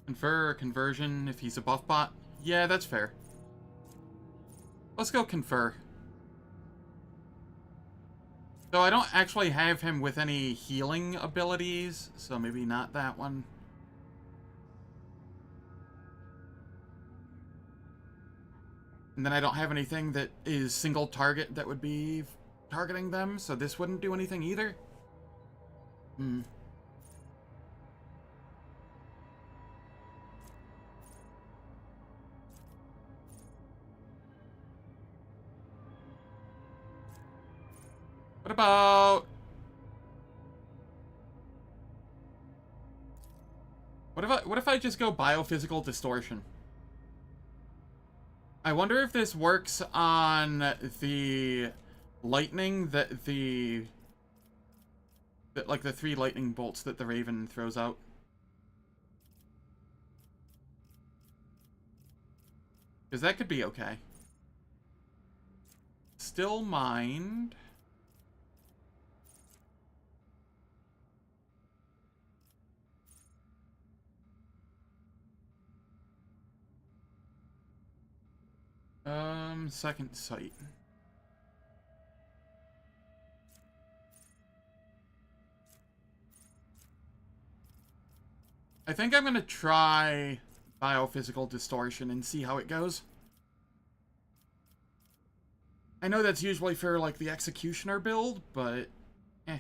Confer or conversion if he's a buff bot? Yeah, that's fair. Let's go confer. So I don't actually have him with any healing abilities, so maybe not that one. And then I don't have anything that is single target that would be targeting them, so this wouldn't do anything either. Hmm. What about... What if I just go biophysical distortion? I wonder if this works on the lightning like the 3 lightning bolts that the Raven throws out. Because that could be okay. Still mind. Second sight. I think I'm gonna try biophysical distortion and see how it goes. I know that's usually for, like, the Executioner build, but... eh.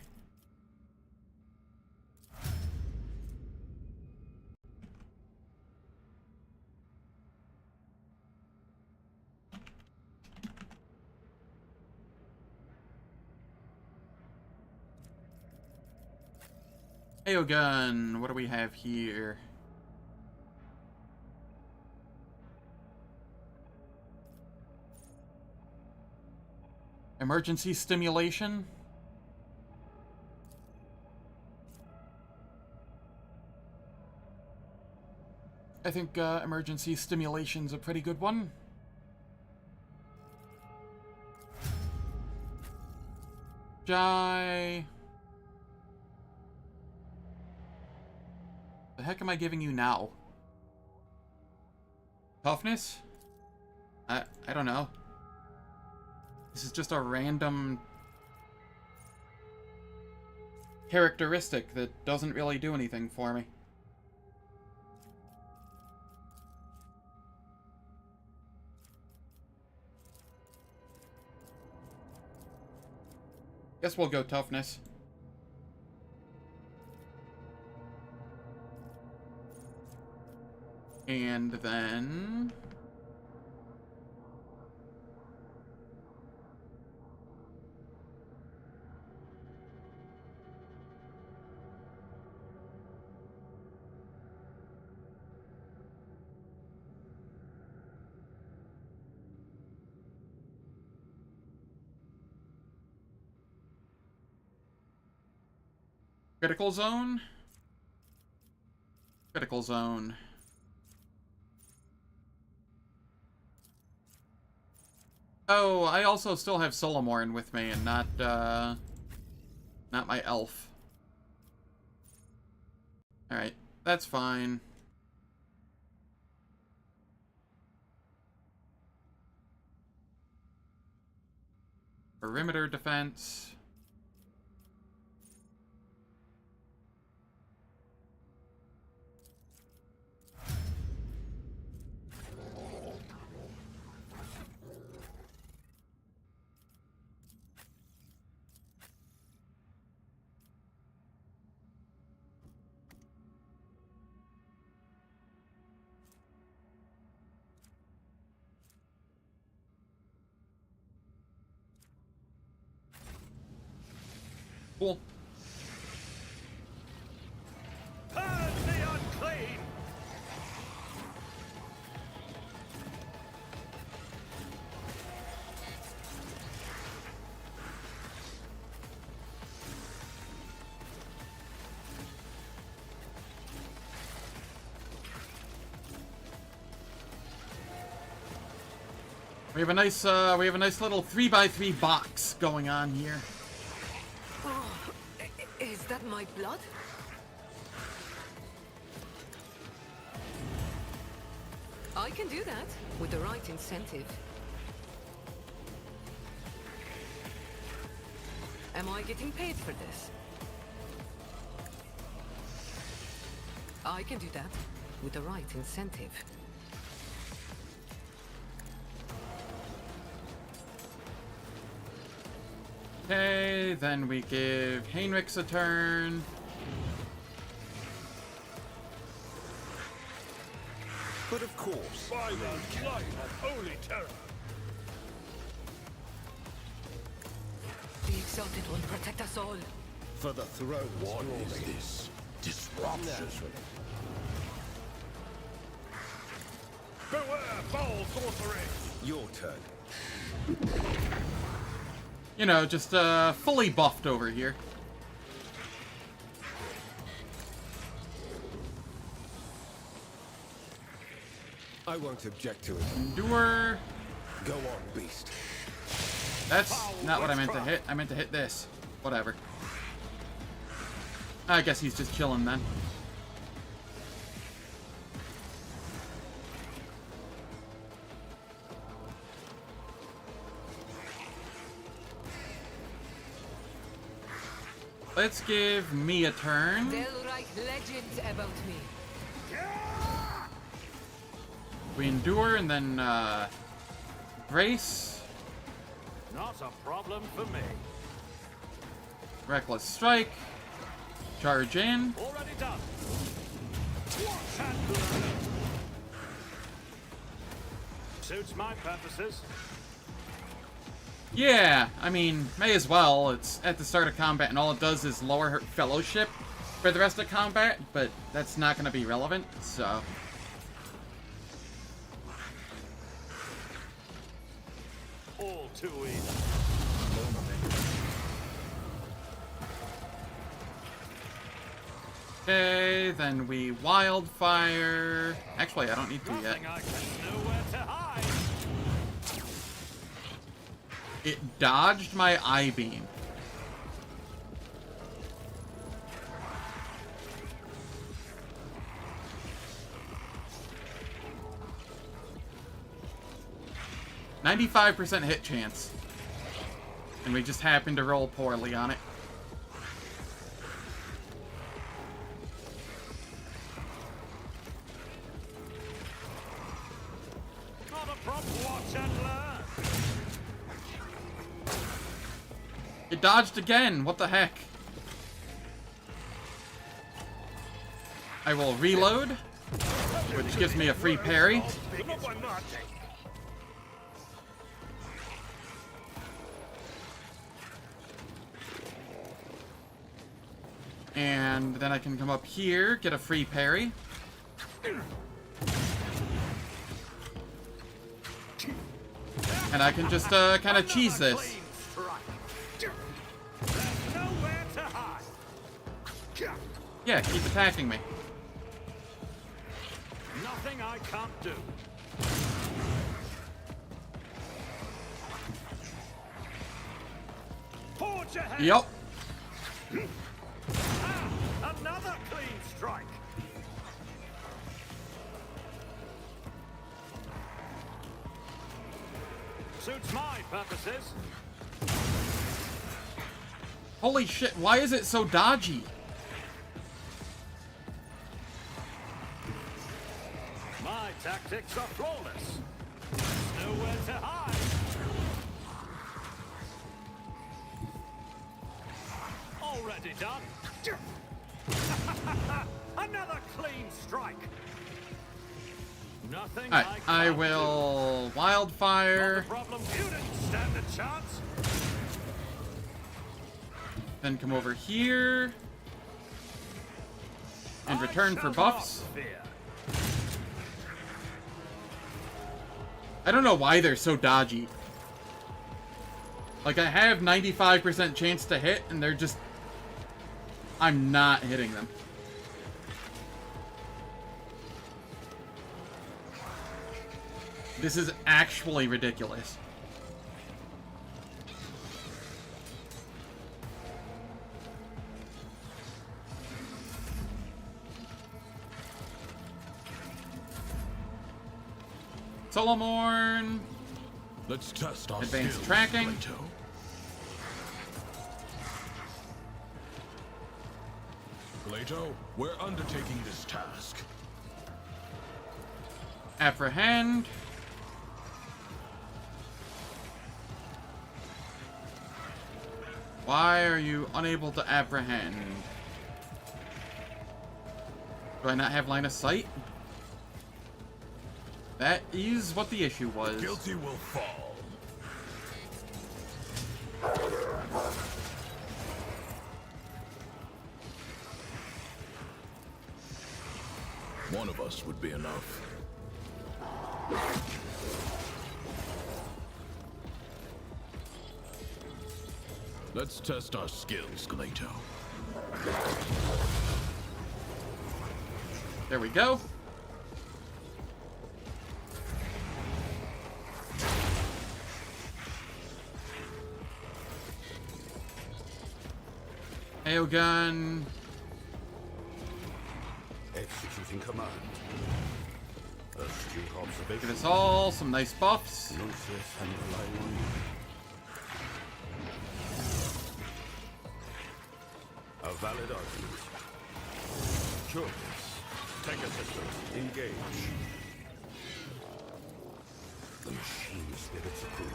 Aeogun, what do we have here? Emergency stimulation. I think emergency stimulation's a pretty good one. Jai. The heck am I giving you now? Toughness? I don't know. This is just a random characteristic that doesn't really do anything for me. Guess we'll go toughness. And then... critical zone? Critical zone. Oh, I also still have Solomorn with me and not my elf. Alright, that's fine. Perimeter defense. Cool. Purge the unclean! We have a nice little 3x3 box going on here. Oh, is that my blood? I can do that with the right incentive. Am I getting paid for this? I can do that with the right incentive. Okay, then we give Heinrichs a turn. But of course, by the light of holy terror. The Exalted One protect us all. For the throne. What is this? Disruption. Naturally. Beware, foul sorcery! Your turn. You know, just fully buffed over here. I won't object to it. Endure. Go on, beast. That's not what I meant to hit. I meant to hit this. Whatever. I guess he's just chilling then. Let's give me a turn. They'll write legends about me. We endure and then brace. Not a problem for me. Reckless strike. Charge in. Already done. Watch and learn. Suits my purposes. Yeah, I mean, may as well. It's at the start of combat, and all it does is lower her fellowship for the rest of combat, but that's not going to be relevant, so... All too easy. Okay, then we wildfire. Actually, I don't need to yet. Nothing I can know where to hide. It dodged my I-beam. %95 hit chance. And we just happened to roll poorly on it. Not a problem. Watch and learn. It dodged again. What the heck? I will reload, which gives me a free parry. And then I can come up here, get a free parry. And I can just kind of cheese this. Nowhere to hide. Yeah, keep attacking me. Nothing I can't do. Forge ahead. Yep. Another clean strike. Suits my purposes. Holy shit, why is it so dodgy? My tactics are flawless. Nowhere to hide. Already done. Another clean strike. Nothing Alright, I will wildfire. Problem. You didn't stand a chance. Then come over here. And return for buffs. I don't know why they're so dodgy. Like, I have 95% chance to hit, and they're just... I'm not hitting them. This is actually ridiculous. Solomorn. Let's test our Advanced skills, tracking. Plato. Plato, we're undertaking this task. Apprehend. Why are you unable to apprehend? Do I not have line of sight? That is what the issue was. The guilty will fall. One of us would be enough. Let's test our skills, Gleito. There we go. AO gun. Executing command. Astute observation. Give us all some nice buffs. Notice and rely on you. A valid argument. Curious. Take assistance. Engage. The machine spirits approve.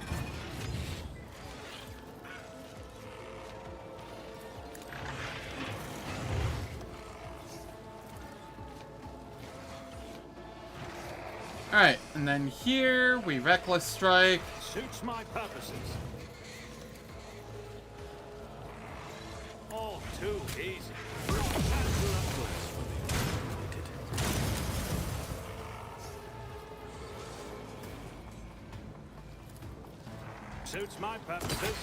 Alright, and then here we reckless strike. Suits my purposes. All too easy. Suits my purposes.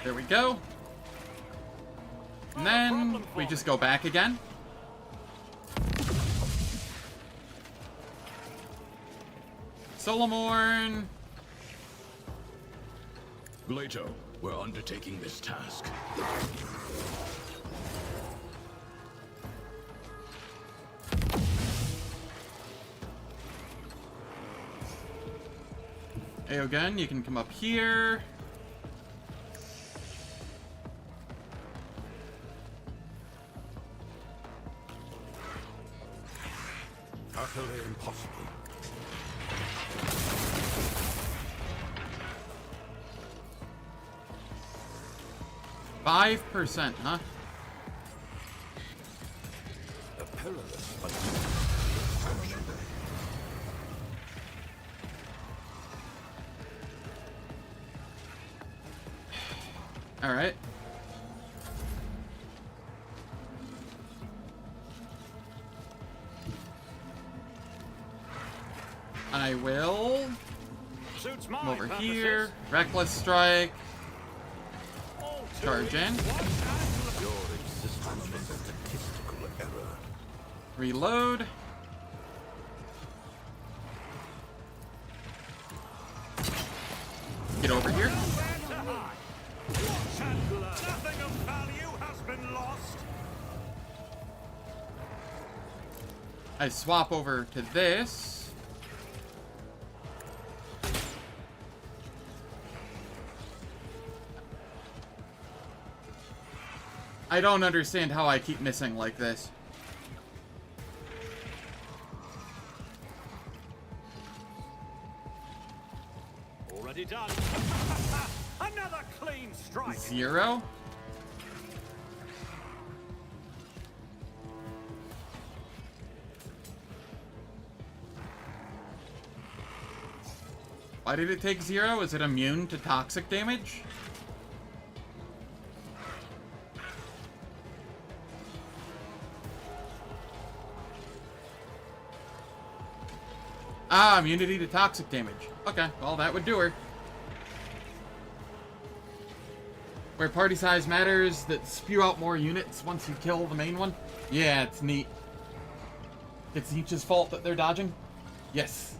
There we go. And then we just go back again. Solomorn. Gleito, we're undertaking this task. Aogun, you can come up here. Utterly impossible. 5%, huh? A perilous but all right. I will Suits come my over purposes. here. Reckless strike. All too Charge in. easy. your existence was a statistical error. Reload. Get over here. Nowhere to hide. Watch and learn. Nothing of value has been lost. I swap over to this. I don't understand how I keep missing like this. Already done. Another clean strike. 0. Why did it take 0? Is it immune to toxic damage? Ah, immunity to toxic damage. Okay, well that would do her. Where party size matters, that spew out more units once you kill the main one. Yeah, it's neat. It's Nietzsche's fault that they're dodging? Yes.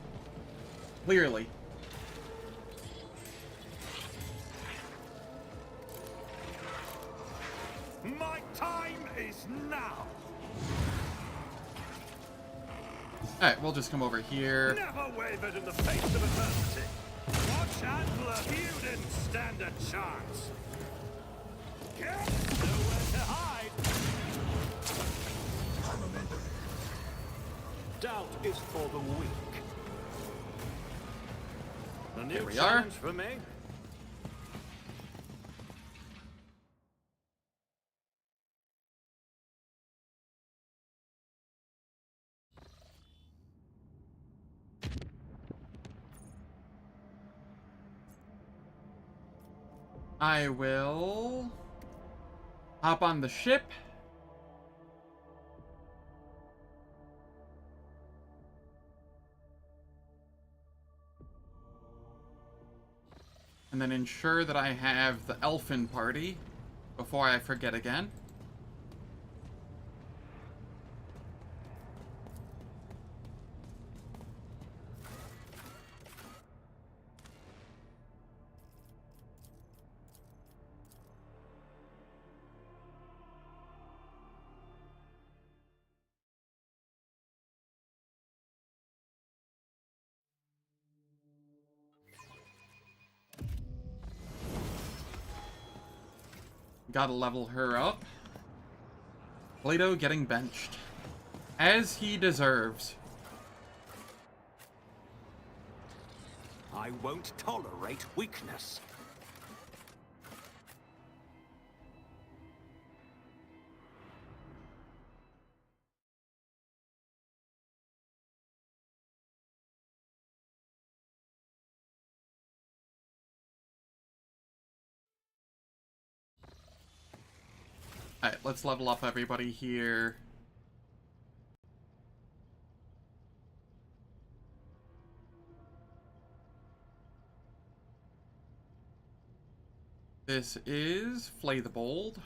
Clearly. My time is now. Alright, we'll just come over here. Never wavered in the face of adversity. Watch and learn. You didn't stand a chance. Nowhere to hide. Doubt is for the weak. A new Here we challenge for me. I will hop on the ship And then ensure that I have the elfin party before I forget again. Gotta level her up. Plato getting benched. As he deserves. I won't tolerate weakness. Alright, let's level up everybody here. This is Flay the Bold.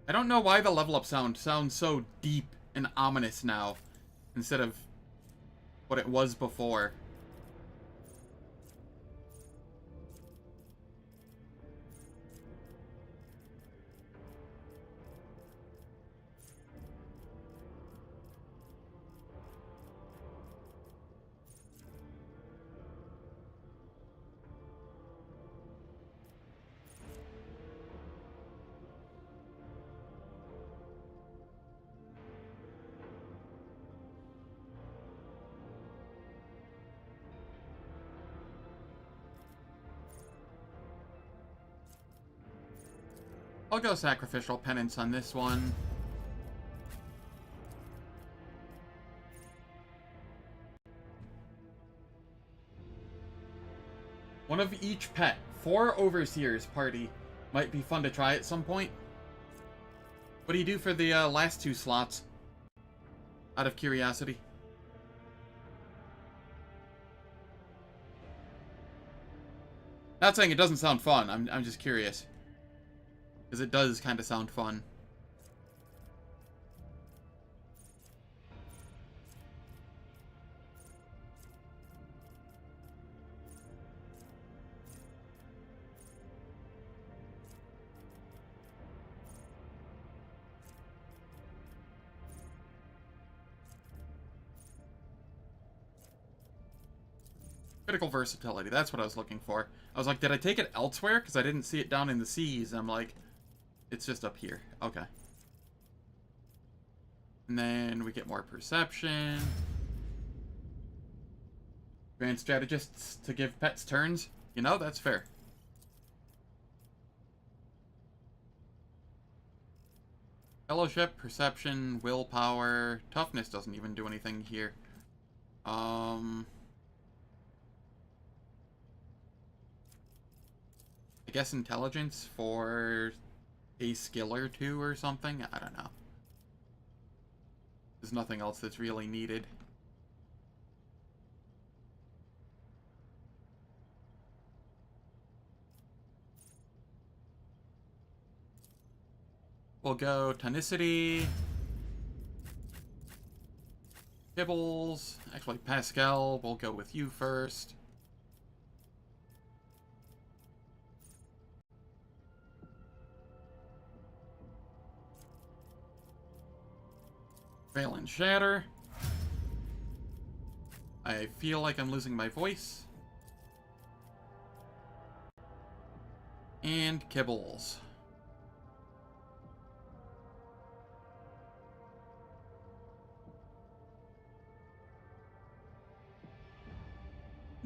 I don't know why the level up sound sounds so deep and ominous now, instead of what it was before. I'll go Sacrificial Penance on this one. One of each pet. 4 Overseers party. Might be fun to try at some point. What do you do for the last 2 slots? Out of curiosity. Not saying it doesn't sound fun. I'm just curious. Because it does kind of sound fun. Critical versatility, that's what I was looking for. I was like, did I take it elsewhere? Because I didn't see it down in the seas. I'm like, it's just up here. Okay. And then we get more perception. Grand strategists to give pets turns. You know, that's fair. Fellowship, perception, willpower. Toughness doesn't even do anything here. I guess intelligence for a skill or 2 or something? I don't know. There's nothing else that's really needed. We'll go Tonicity. Kibbles. Actually, Pascal, we'll go with you first. Fail and Shatter. I feel like I'm losing my voice. And Kibbles.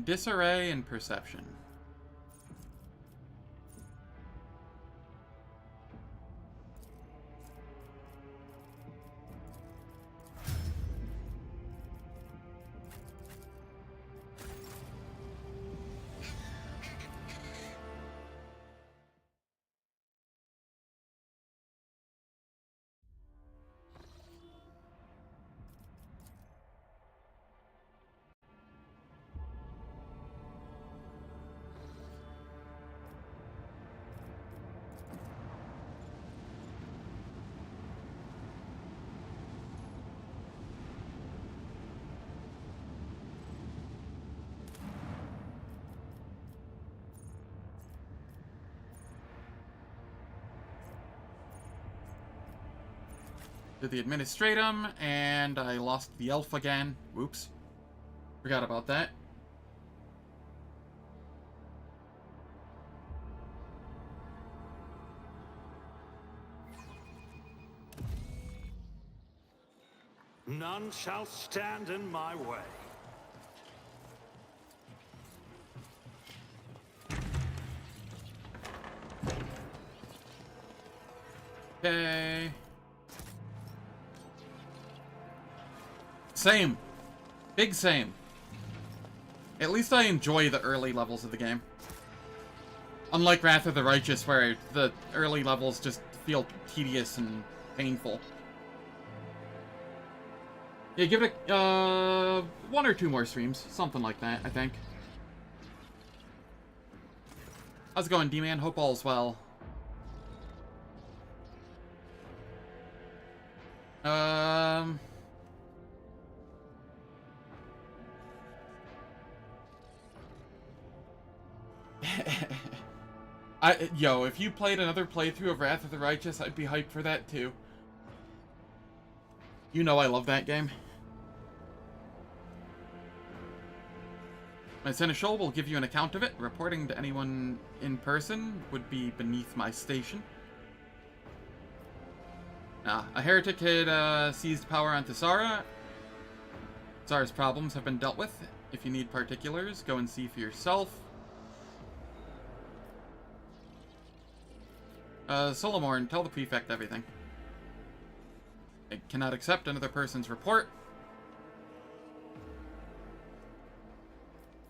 Disarray and Perception. to the Administratum, and I lost the elf again. Whoops. Forgot about that. None shall stand in my way. Okay. Same. Big same. At least I enjoy the early levels of the game. Unlike Wrath of the Righteous, where the early levels just feel tedious and painful. Yeah, give it a, 1 or 2 more streams. Something like that, I think. How's it going, D-Man? Hope all's well. Yo, if you played another playthrough of Wrath of the Righteous, I'd be hyped for that too. You know I love that game. My Seneschal will give you an account of it. Reporting to anyone in person would be beneath my station. A heretic had seized power on Thesara. Thesara's problems have been dealt with. If you need particulars, go and see for yourself. Solomorn, tell the prefect everything. I cannot accept another person's report.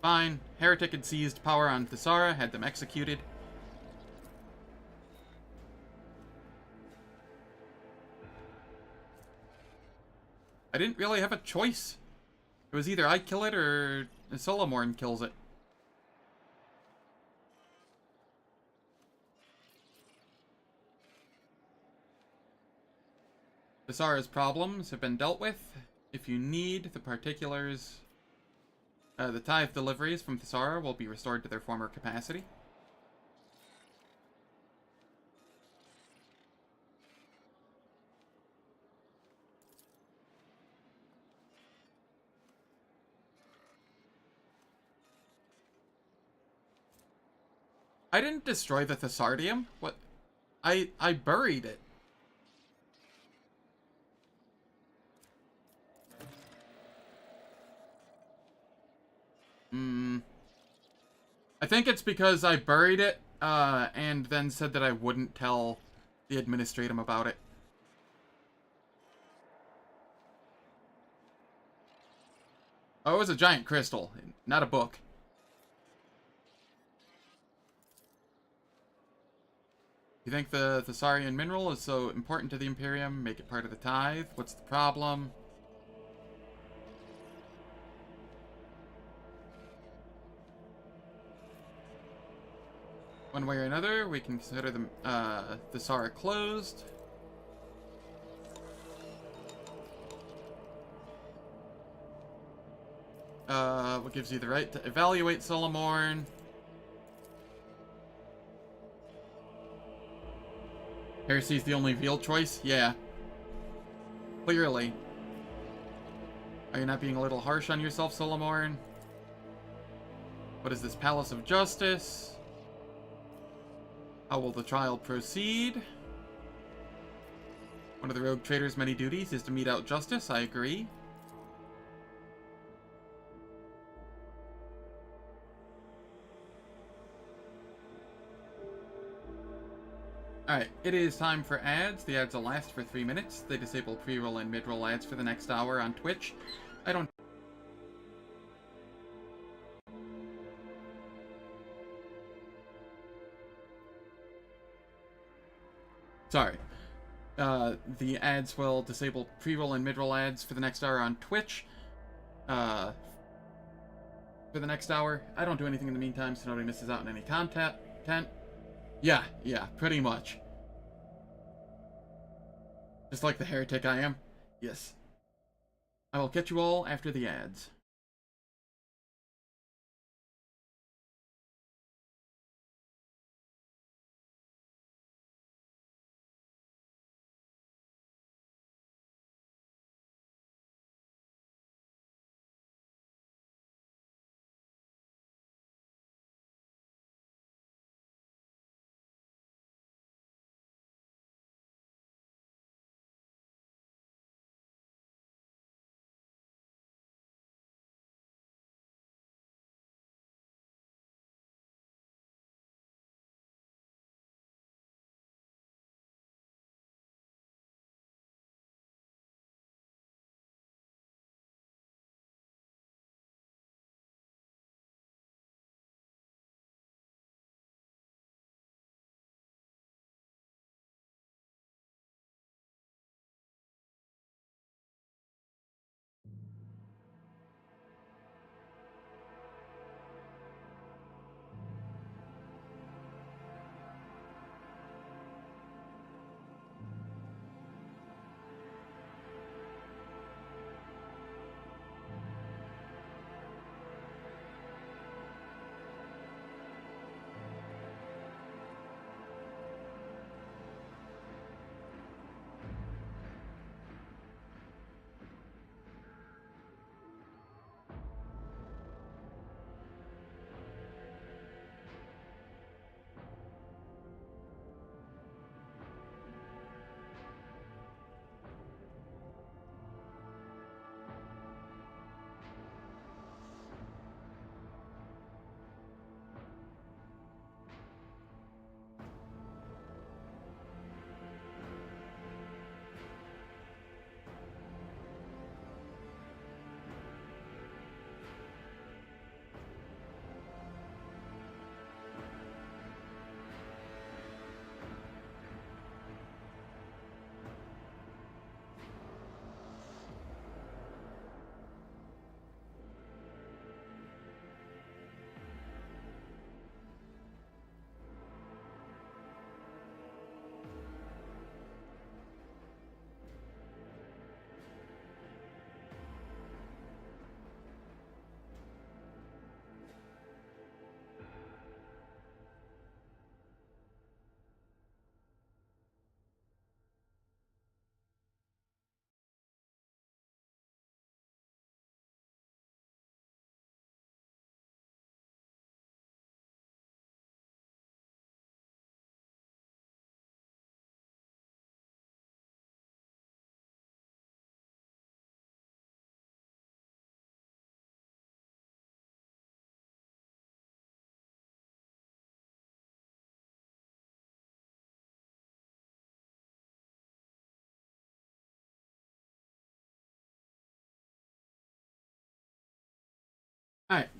Fine. Heretic had seized power on Thesara, had them executed. I didn't really have a choice. It was either I kill it or Solomorn kills it. Thesara's problems have been dealt with. If you need the particulars, the tithe deliveries from Thesara will be restored to their former capacity. I didn't destroy the Thesardium. What? I buried it. I think it's because I buried it, and then said that I wouldn't tell the Administratum about it. Oh, it was a giant crystal, not a book. You think the Thesarian mineral is so important to the Imperium? Make it part of the tithe? What's the problem? One way or another, we can consider the Thesara closed. What gives you the right to evaluate Solomorn? Heresy's the only real choice? Yeah. Clearly. Are you not being a little harsh on yourself, Solomorn? What is this Palace of Justice? How will the trial proceed? One of the rogue trader's many duties is to mete out justice. I agree. Alright, it is time for ads. The ads will last for 3 minutes. They disable pre-roll and mid-roll ads for the next hour on Twitch. I don't... Sorry. The ads will disable pre-roll and mid-roll ads for the next hour on Twitch. For the next hour. I don't do anything in the meantime, so nobody misses out on any content. Yeah, pretty much. Just like the heretic I am. Yes. I will catch you all after the ads.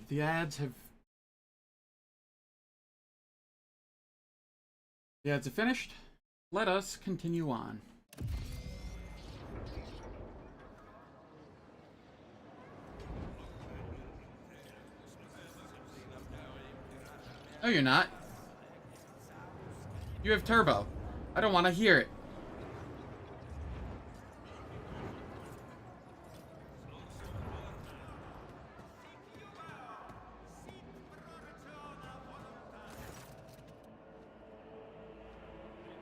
The ads have... The ads are finished. Let us continue on. No, you're not. You have turbo. I don't want to hear it.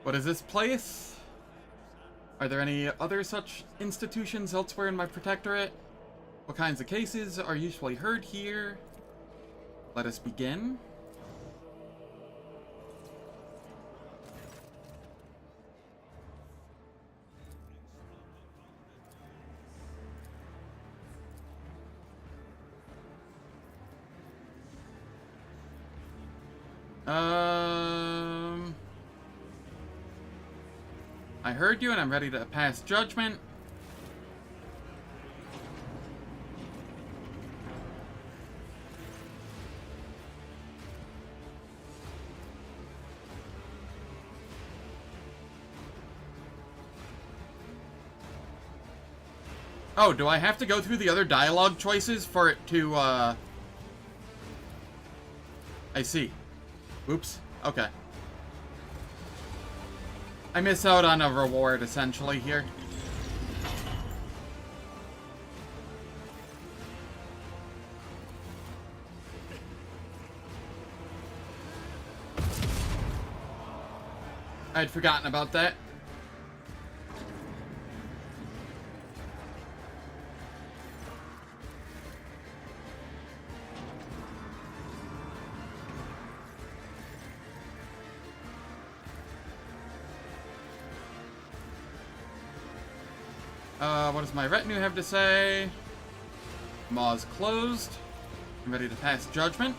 What is this place? Are there any other such institutions elsewhere in my protectorate? What kinds of cases are usually heard here? Let us begin. I heard you and I'm ready to pass judgment. Oh, do I have to go through the other dialogue choices for it to, I see. Oops. Okay. I miss out on a reward, essentially, here. I'd forgotten about that. What does my retinue have to say? Maw's closed. I'm ready to pass judgment.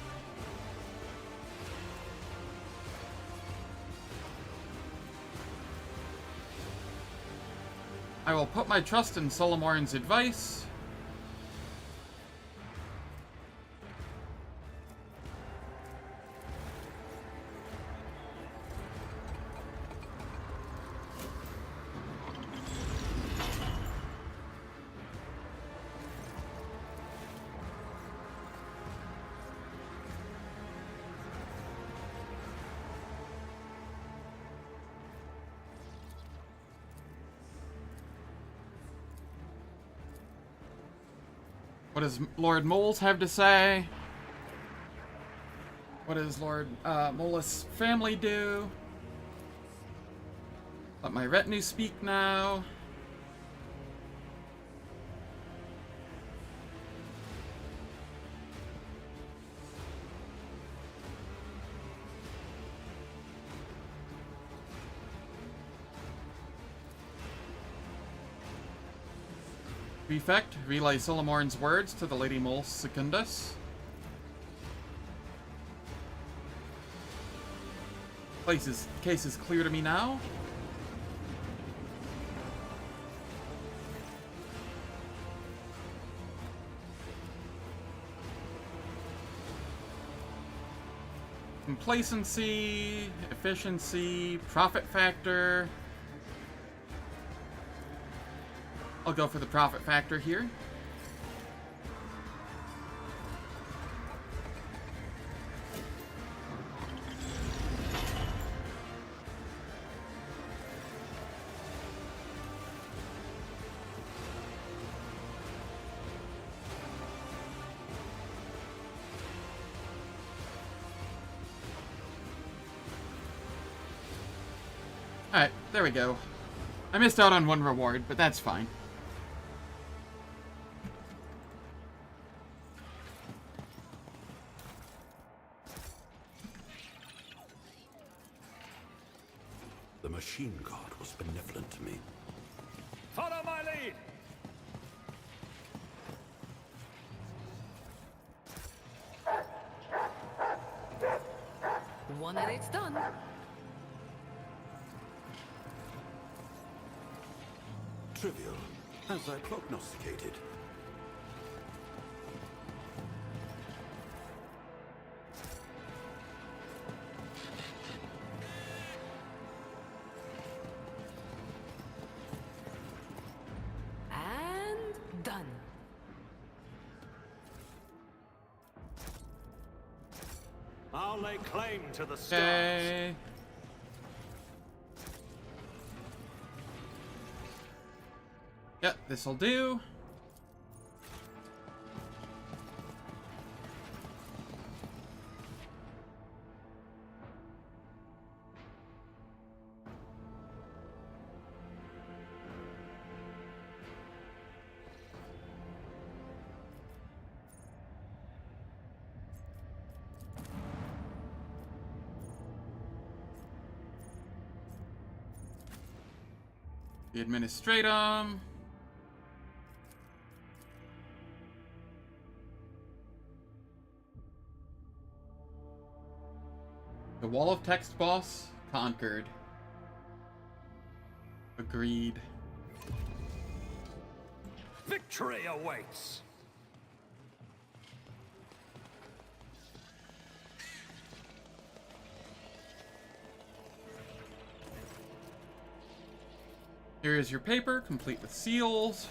I will put my trust in Solomorn's advice. What does Lord Moles have to say? What does Lord Moles' family do? Let my retinue speak now. Prefect, relay Solomorn's words to the Lady Mole Secundus. Case is clear to me now. Complacency, efficiency, profit factor. I'll go for the profit factor here. Alright, there we go. I missed out on one reward, but that's fine. The machine god was benevolent to me. Follow my lead! One and it's done. Trivial, as I prognosticated. I'll lay claim to the stars. Okay. Yep, this'll do. The administratum. The wall of text boss conquered. Agreed. Victory awaits. Here is your paper, complete with seals.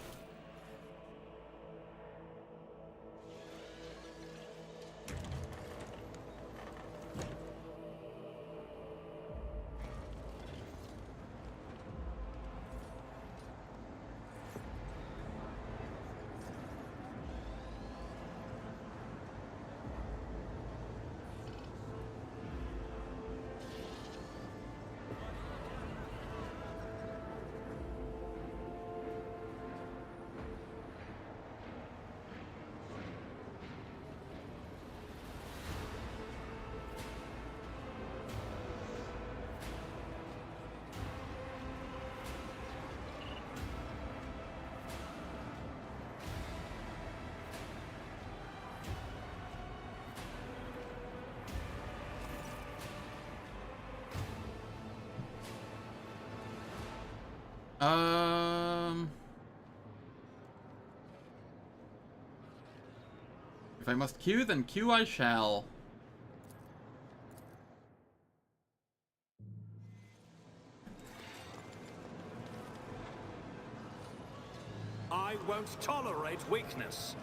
If I must queue, then queue I shall. I won't tolerate weakness.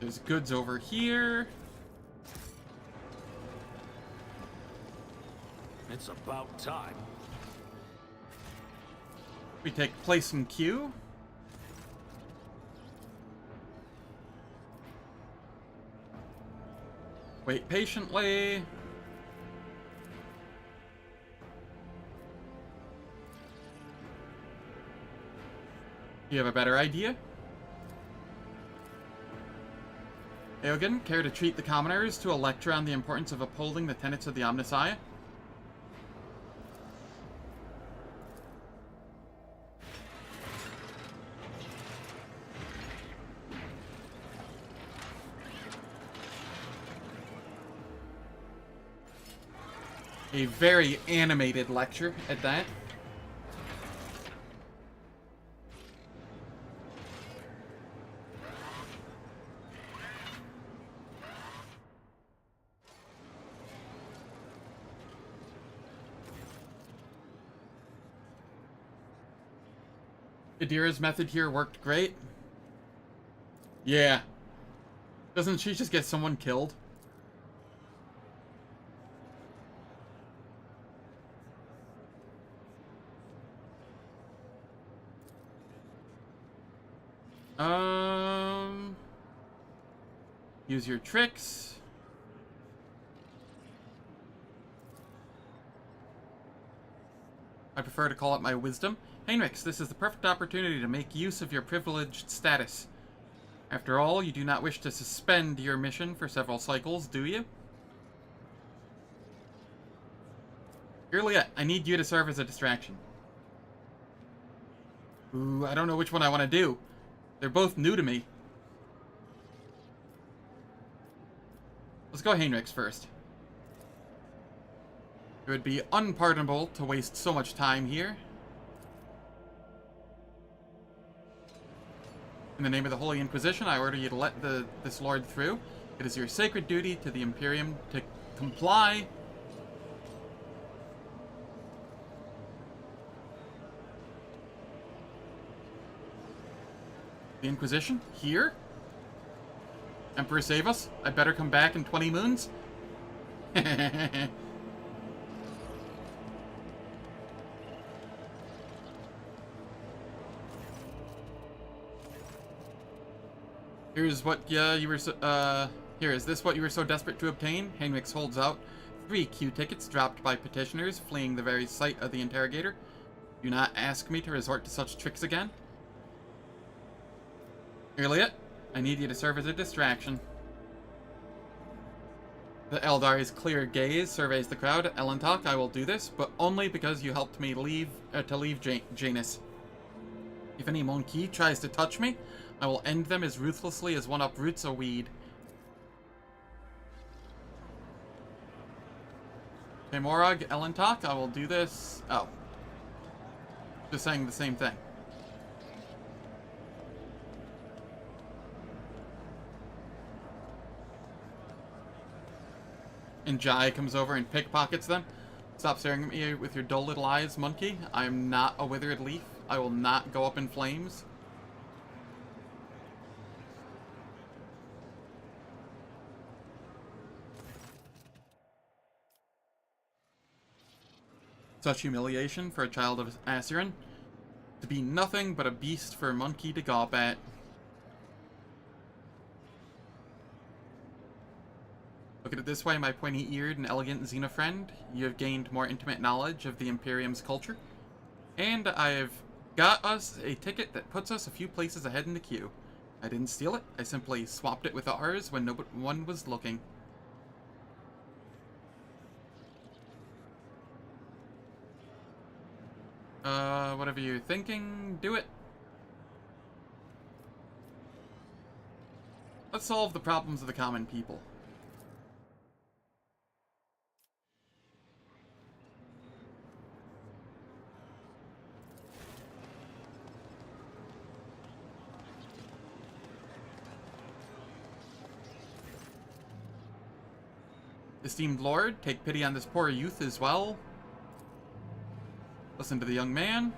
There's goods over here. It's about time. We take place in queue. Wait patiently. You have a better idea? Eogan, care to treat the commoners to a lecture on the importance of upholding the tenets of the Omnissiah? A very animated lecture at that. Adira's method here worked great. Yeah. Doesn't she just get someone killed? Use your tricks. I prefer to call it my wisdom. Heinrichs, this is the perfect opportunity to make use of your privileged status. After all, you do not wish to suspend your mission for several cycles, do you? Juliet, I need you to serve as a distraction. Ooh, I don't know which one I want to do. They're both new to me. Let's go Heinrichs first. It would be unpardonable to waste so much time here. In the name of the Holy Inquisition, I order you to let this lord through. It is your sacred duty to the Imperium to comply. The Inquisition? Here? Emperor save us. I better come back in 20 moons? Here's what you were so, here, is this what you were so desperate to obtain? Heinrichs holds out 3 Q tickets dropped by petitioners fleeing the very sight of the interrogator. Do not ask me to resort to such tricks again. Elliot, I need you to serve as a distraction. The Eldar's clear gaze surveys the crowd. Elentok, I will do this, but only because you helped me leave Janus. If any monkey tries to touch me, I will end them as ruthlessly as one uproots a weed. Okay, Morag, Elentok, I will do this. Oh. Just saying the same thing. And Jai comes over and pickpockets them. Stop staring at me with your dull little eyes, monkey. I am not a withered leaf. I will not go up in flames. Such humiliation for a child of Assirin. To be nothing but a beast for a monkey to gawp at. Look at it this way, my pointy-eared and elegant xenofriend. You have gained more intimate knowledge of the Imperium's culture. And I have got us a ticket that puts us a few places ahead in the queue. I didn't steal it. I simply swapped it with ours when no one was looking. Whatever you're thinking, do it. Let's solve the problems of the common people. Esteemed Lord, take pity on this poor youth as well. Listen to the young man.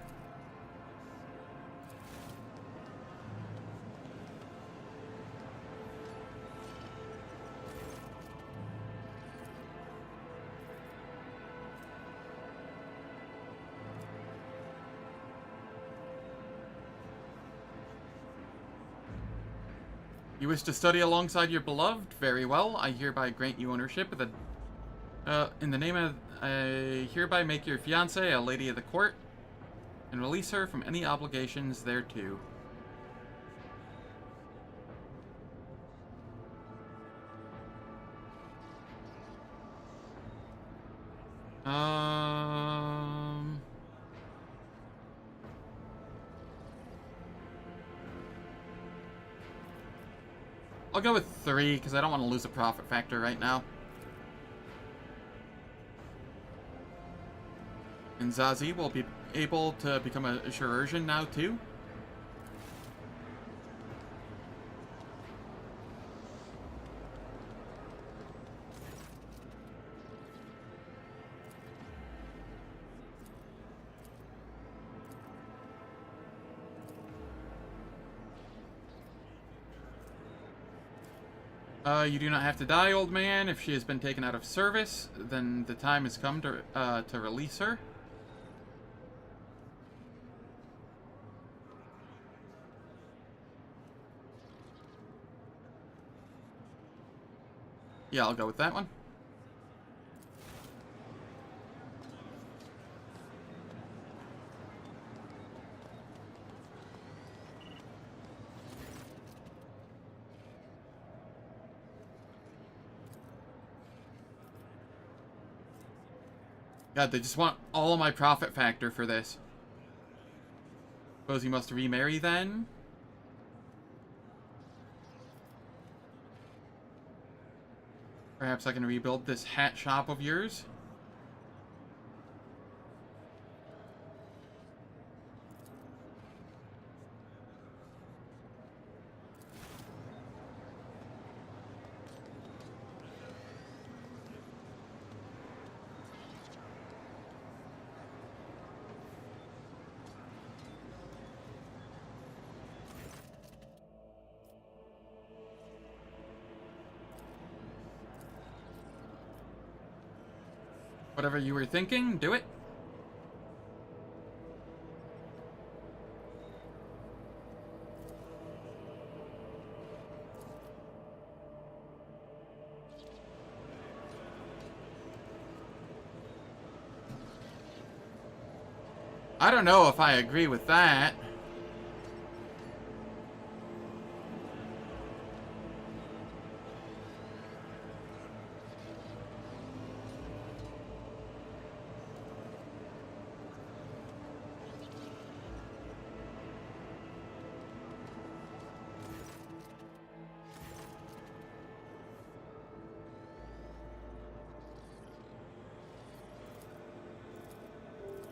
You wish to study alongside your beloved? Very well. I hereby grant you ownership of the... in the name of... I hereby make your fiancée a lady of the court, and release her from any obligations thereto. I'll go with 3, because I don't want to lose a profit factor right now. And Zazie will be able to become a chirurgeon now, too. You do not have to die, old man. If she has been taken out of service, then the time has come to release her. Yeah, I'll go with that one. God, they just want all of my profit factor for this. Suppose you must remarry then? Perhaps I can rebuild this hat shop of yours? Whatever you were thinking, do it. I don't know if I agree with that.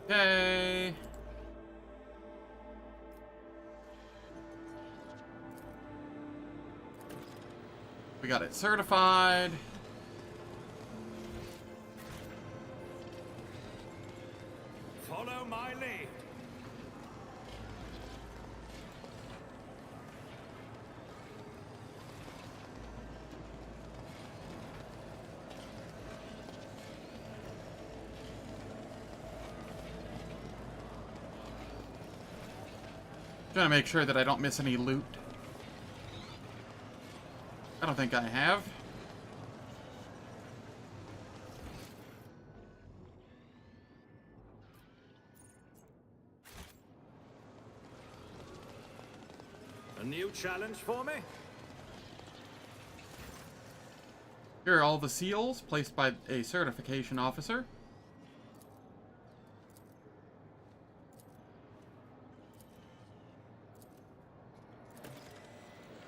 Okay. We got it certified. Follow my lead. Trying to make sure that I don't miss any loot. I don't think I have. A new challenge for me? Here are all the seals placed by a certification officer.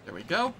There we go.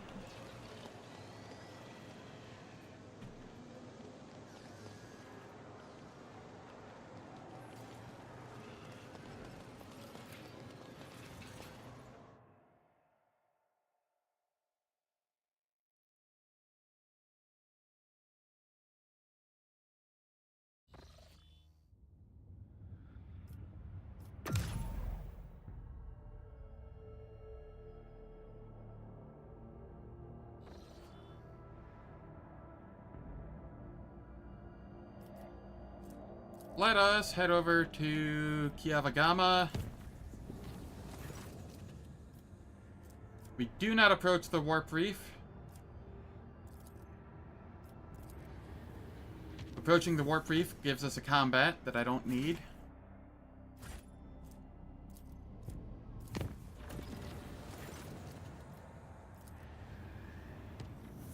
Let us head over to Kiavagama. We do not approach the warp reef. Approaching the warp reef gives us a combat that I don't need.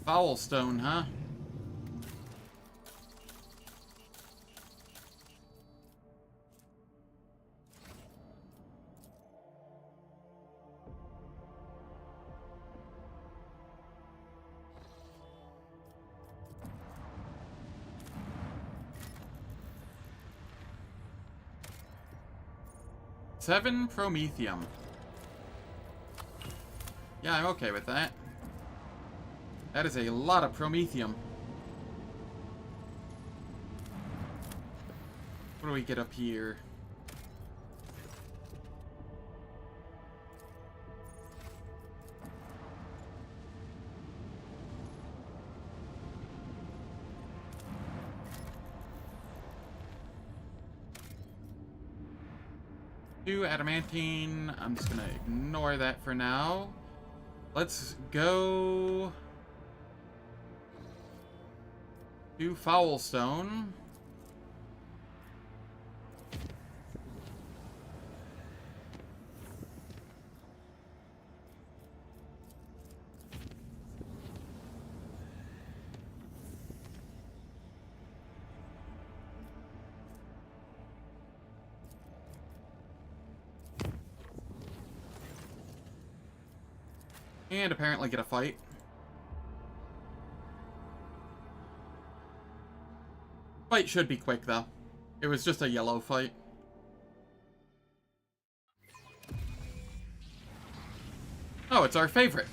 Foul stone, huh? Seven promethium. Yeah, I'm okay with that. That is a lot of promethium. What do we get up here? Two adamantine. I'm just gonna ignore that for now. Let's go to foul stone. And apparently get a fight. Fight should be quick, though. It was just a yellow fight. Oh, it's our favorite.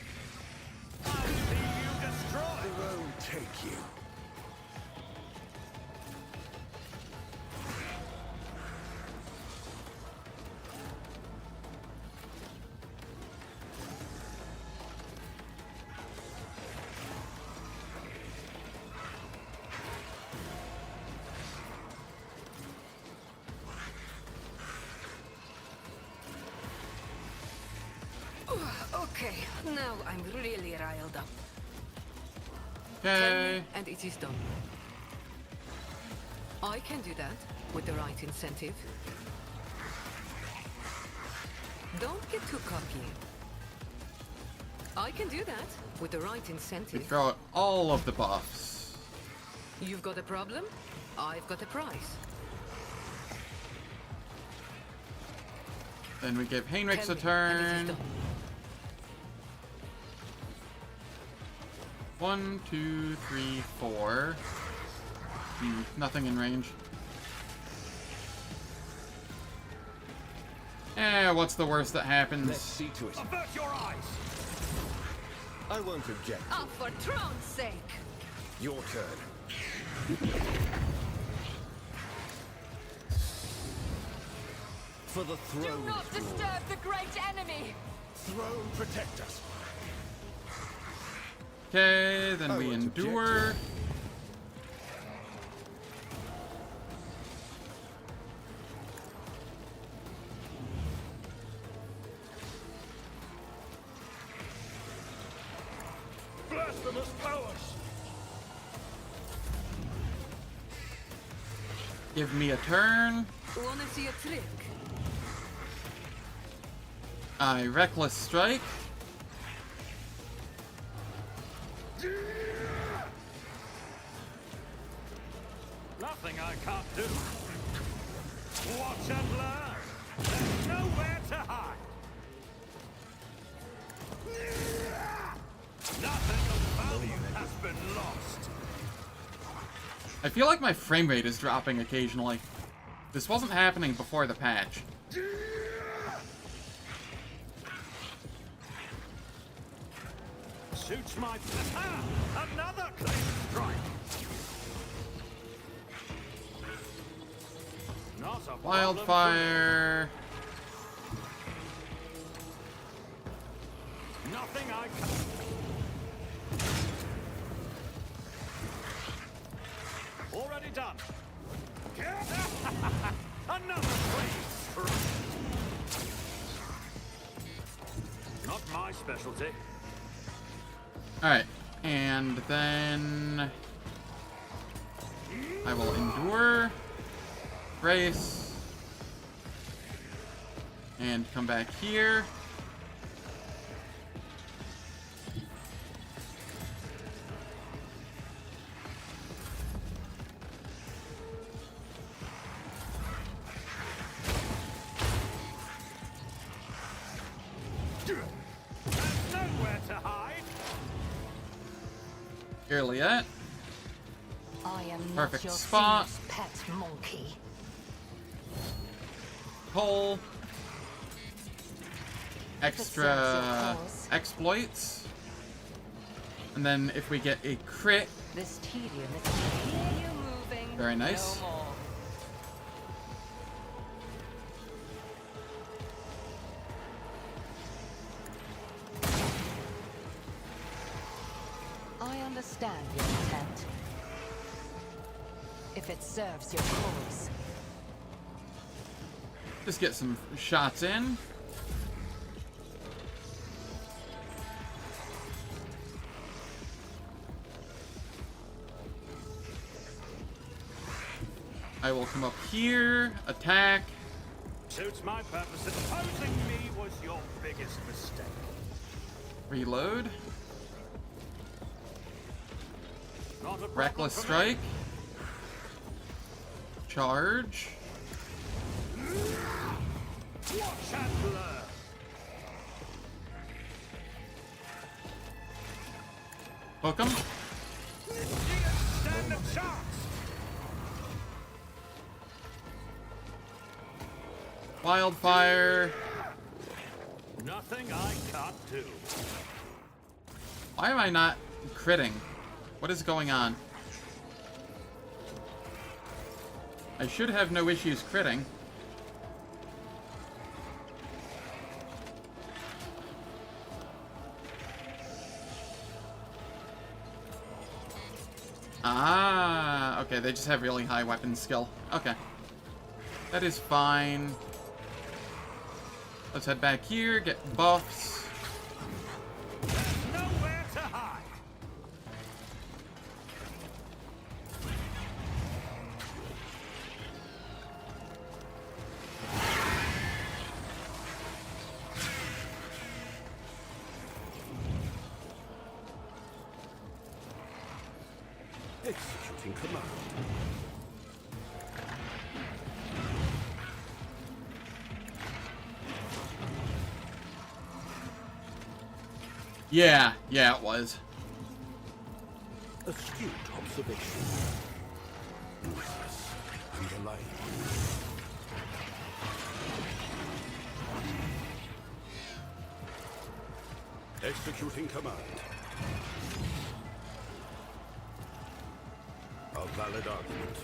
I'll see you destroyed. The road take you. Okay, now I'm really riled up. Okay. And it is done. I can do that with the right incentive. Don't get too cocky. I can do that with the right We incentive. throw out all of the buffs. You've got a problem, I've got a prize. Then we give Heinrichs Tell a me, and it is turn. done. 1, 2, 3, 4. Nothing in range. What's the worst that happens? Let's see to it. Avert your eyes! I won't object. Oh, for Throne's sake! Your turn. For the Do throne. not disturb the great enemy! Throne, protect us. Okay, then I we won't endure. Blasphemous powers! Give me a turn. Wanna see a trick? I Reckless Strike. Nothing I can't do. Watch and learn. There's nowhere to hide. Nothing of value has been lost. I feel like my frame rate is dropping occasionally. This wasn't happening before the patch. Suits my... Ah! Another clean strike. Not a problem. Wildfire. Nothing I can... Already done. Another clean strike. Not my specialty. Alright, and then I will endure, brace, and come back here. There's nowhere to hide. Earliet. I am Perfect not your spot. Xenos pet monkey. Pull. If it serves your Extra cause. exploits. And then if we get a crit, This tedium is to hear you moving. Very nice. No more. I understand your intent. If it serves your cause. just get some shots in. I will come up here, attack. Suits my purpose. Opposing me was your biggest mistake. Reload. Not a problem Reckless for me. strike. Charge. Watch and learn. Hook him. Stand a chance. Wildfire. Nothing I can't do. Why am I not critting? What is going on? I should have no issues critting. Ah, okay, they just have really high weapon skill. Okay. That is fine. Let's head back here, get buffs. Executing command. Yeah, it was. Astute observation. Ruthless and alive. Executing command. A valid argument.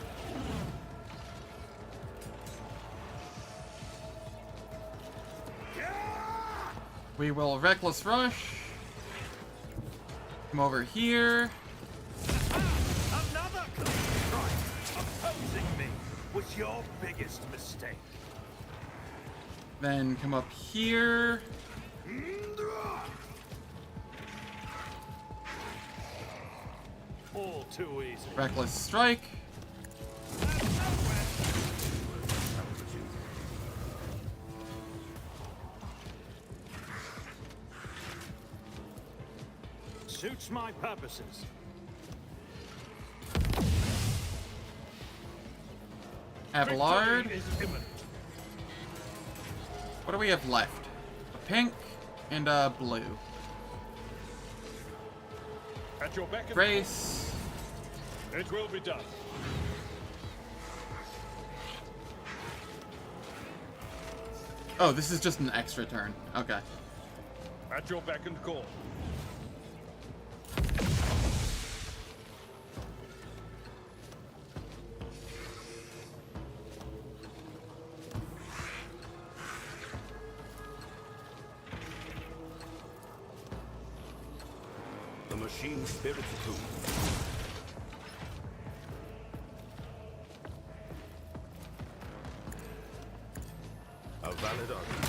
We will reckless rush. Come over here. Another strike! Opposing me was your biggest mistake. Then come up here. All too easy. Reckless strike. Suits my purposes. Abelard. Victory is imminent. What do we have left? A pink and a blue. At your beck and Grace. call. It will be done. Oh, this is just an extra turn. Okay. At your beck and call. The machine spirit tomb. A valid argument.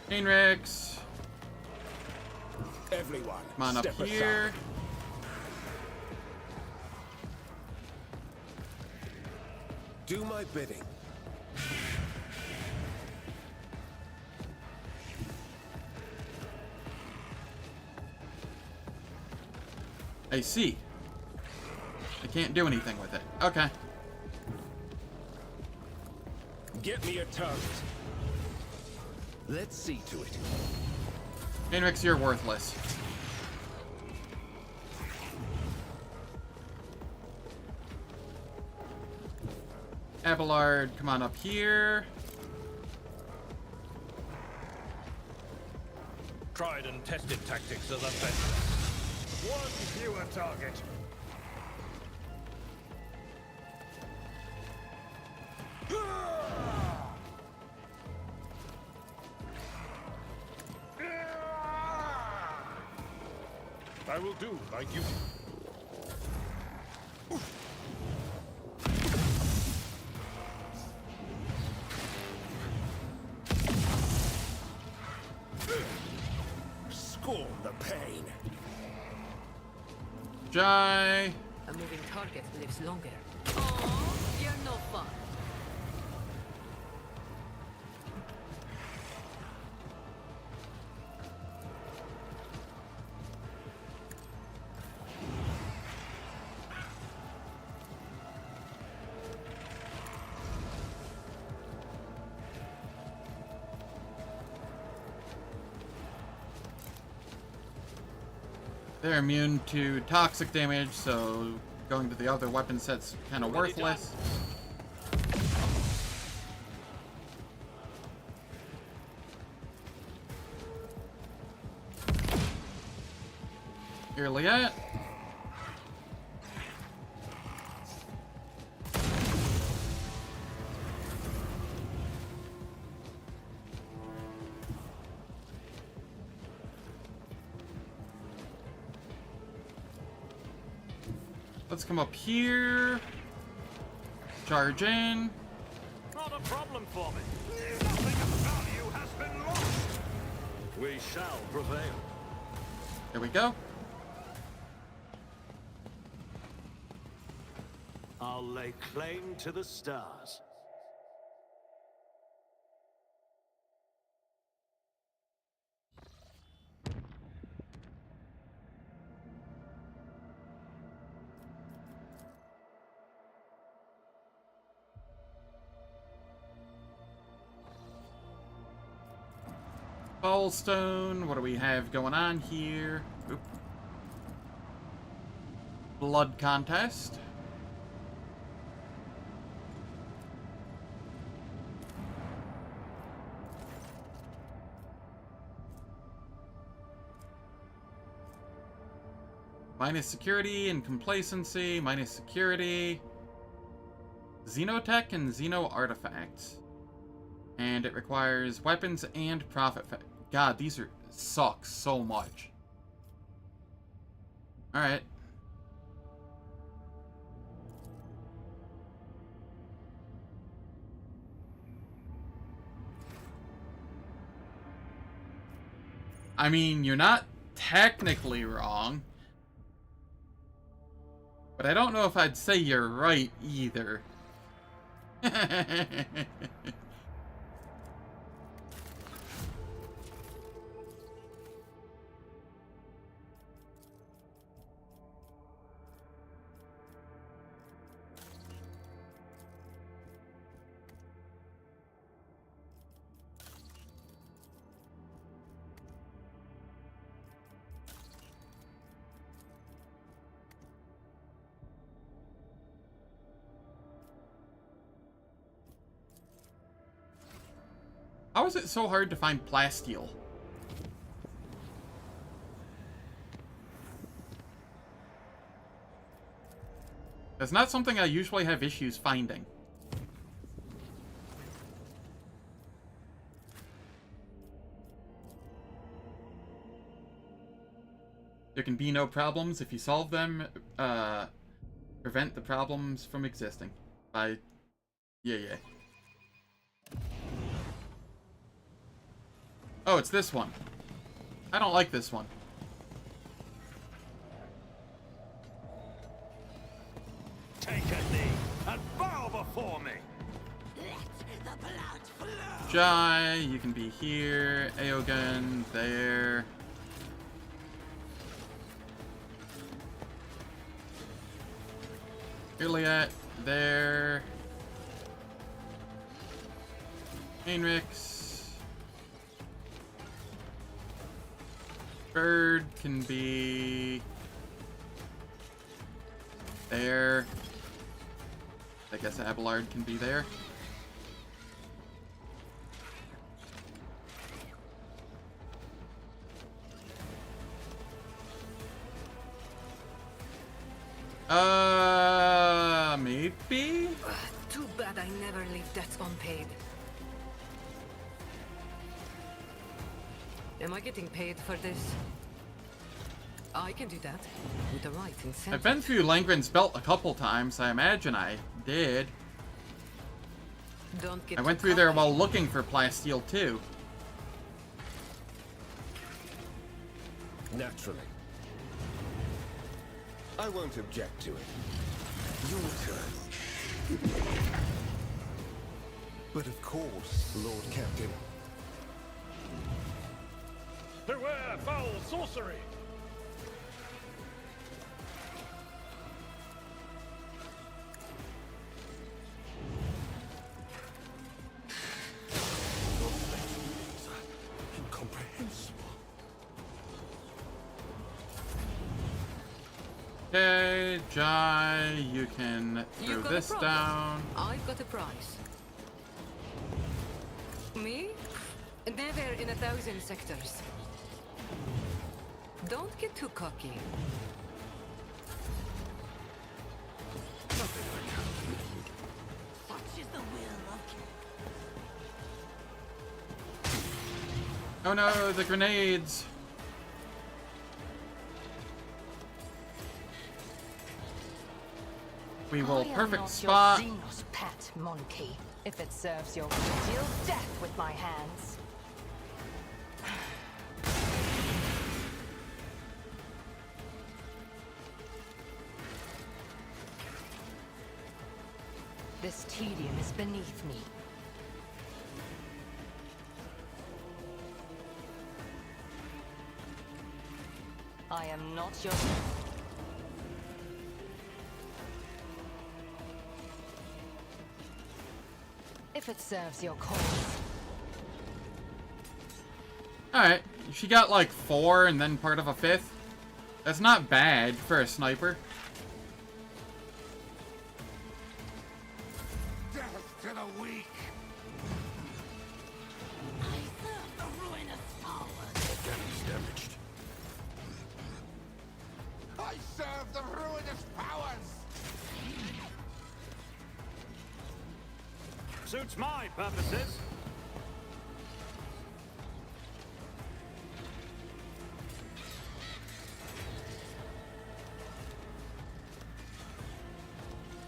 Heinrichs. Everyone, Come on up step here. aside. Do my bidding. I see. I can't do anything with it. Okay. Get me a target. Let's see to it. Heinrichs, you're worthless. Abelard, come on up here. Tried and tested tactics are the best. One fewer target. I will do my duty. Scorn the pain. Jai. A moving target lives longer. Oh, you're no fun. They're immune to toxic damage, so going to the other weapon set's kind of worthless. Here, Liette. Let's come up here. Charge in. Not a problem for me. Nothing of value has been lost. We shall prevail. There we go. I'll lay claim to the stars. Ballstone, what do we have going on here? Oop. Blood contest. Minus security and complacency, minus security. Xenotech and Xeno artifacts. And it requires weapons and profit. God, these suck so much. Alright. I mean, you're not technically wrong. But I don't know if I'd say you're right either. How is it so hard to find plasteel? That's not something I usually have issues finding. There can be no problems if you solve them, prevent the problems from existing. Yeah. Oh, it's this one. I don't like this one. Take a knee and bow before me. Let the blood flow. Jai, you can be here. Aogun, there. Iliad, there. Heinrichs. Bird can be there. I guess Abelard can be there. Maybe? Too bad I never leave debts unpaid. Am I getting paid for this? I can do that with the right incentive. I've been through Langren's belt a couple times. I imagine I did. Don't get I went through there while looking for plasteel too. Naturally. I won't object to it. Your turn. But of course, Lord Captain. Beware foul sorcery! Your flesh are incomprehensible. Okay, Jai, you can throw You've got this a problem. down. I've got a price. Me? Never in 1,000 sectors. Don't get too cocky. Nothing I can't lead. Such is the will of Oh no, the grenades! We will perfect spot. I am not your Xenos pet, monkey. If it serves your will, deal death with my hands. This tedium is beneath me. I am not your... If it serves your cause. Alright, she got like 4 and then part of a 5th. That's not bad for a sniper. Death to the weak! The ruinous powers. Organics damaged. I serve the ruinous powers! Suits my purposes.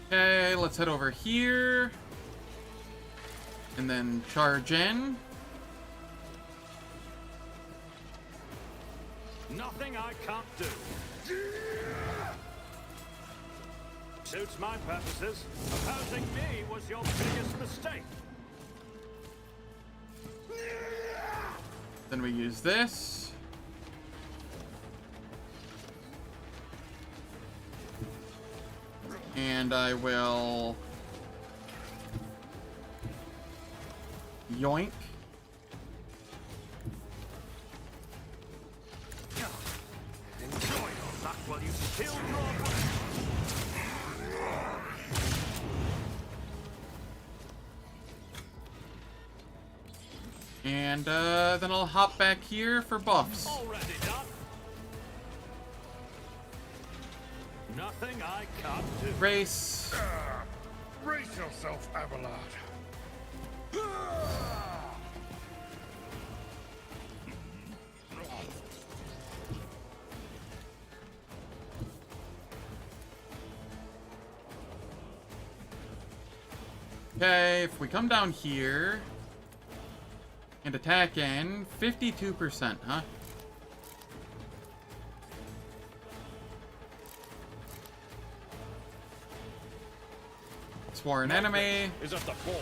Okay, let's head over here. And then charge in. Nothing I can't do. Suits my purposes. Opposing me was your biggest mistake. Then we use this. And I will yoink. Enjoy your luck while you still draw. And then I'll hop back here for buffs. Already done. Nothing I can't do. Race. Brace yourself, Abelard. Okay, if we come down here and attack in, 52%, huh? Swore an enemy. Is at the fore.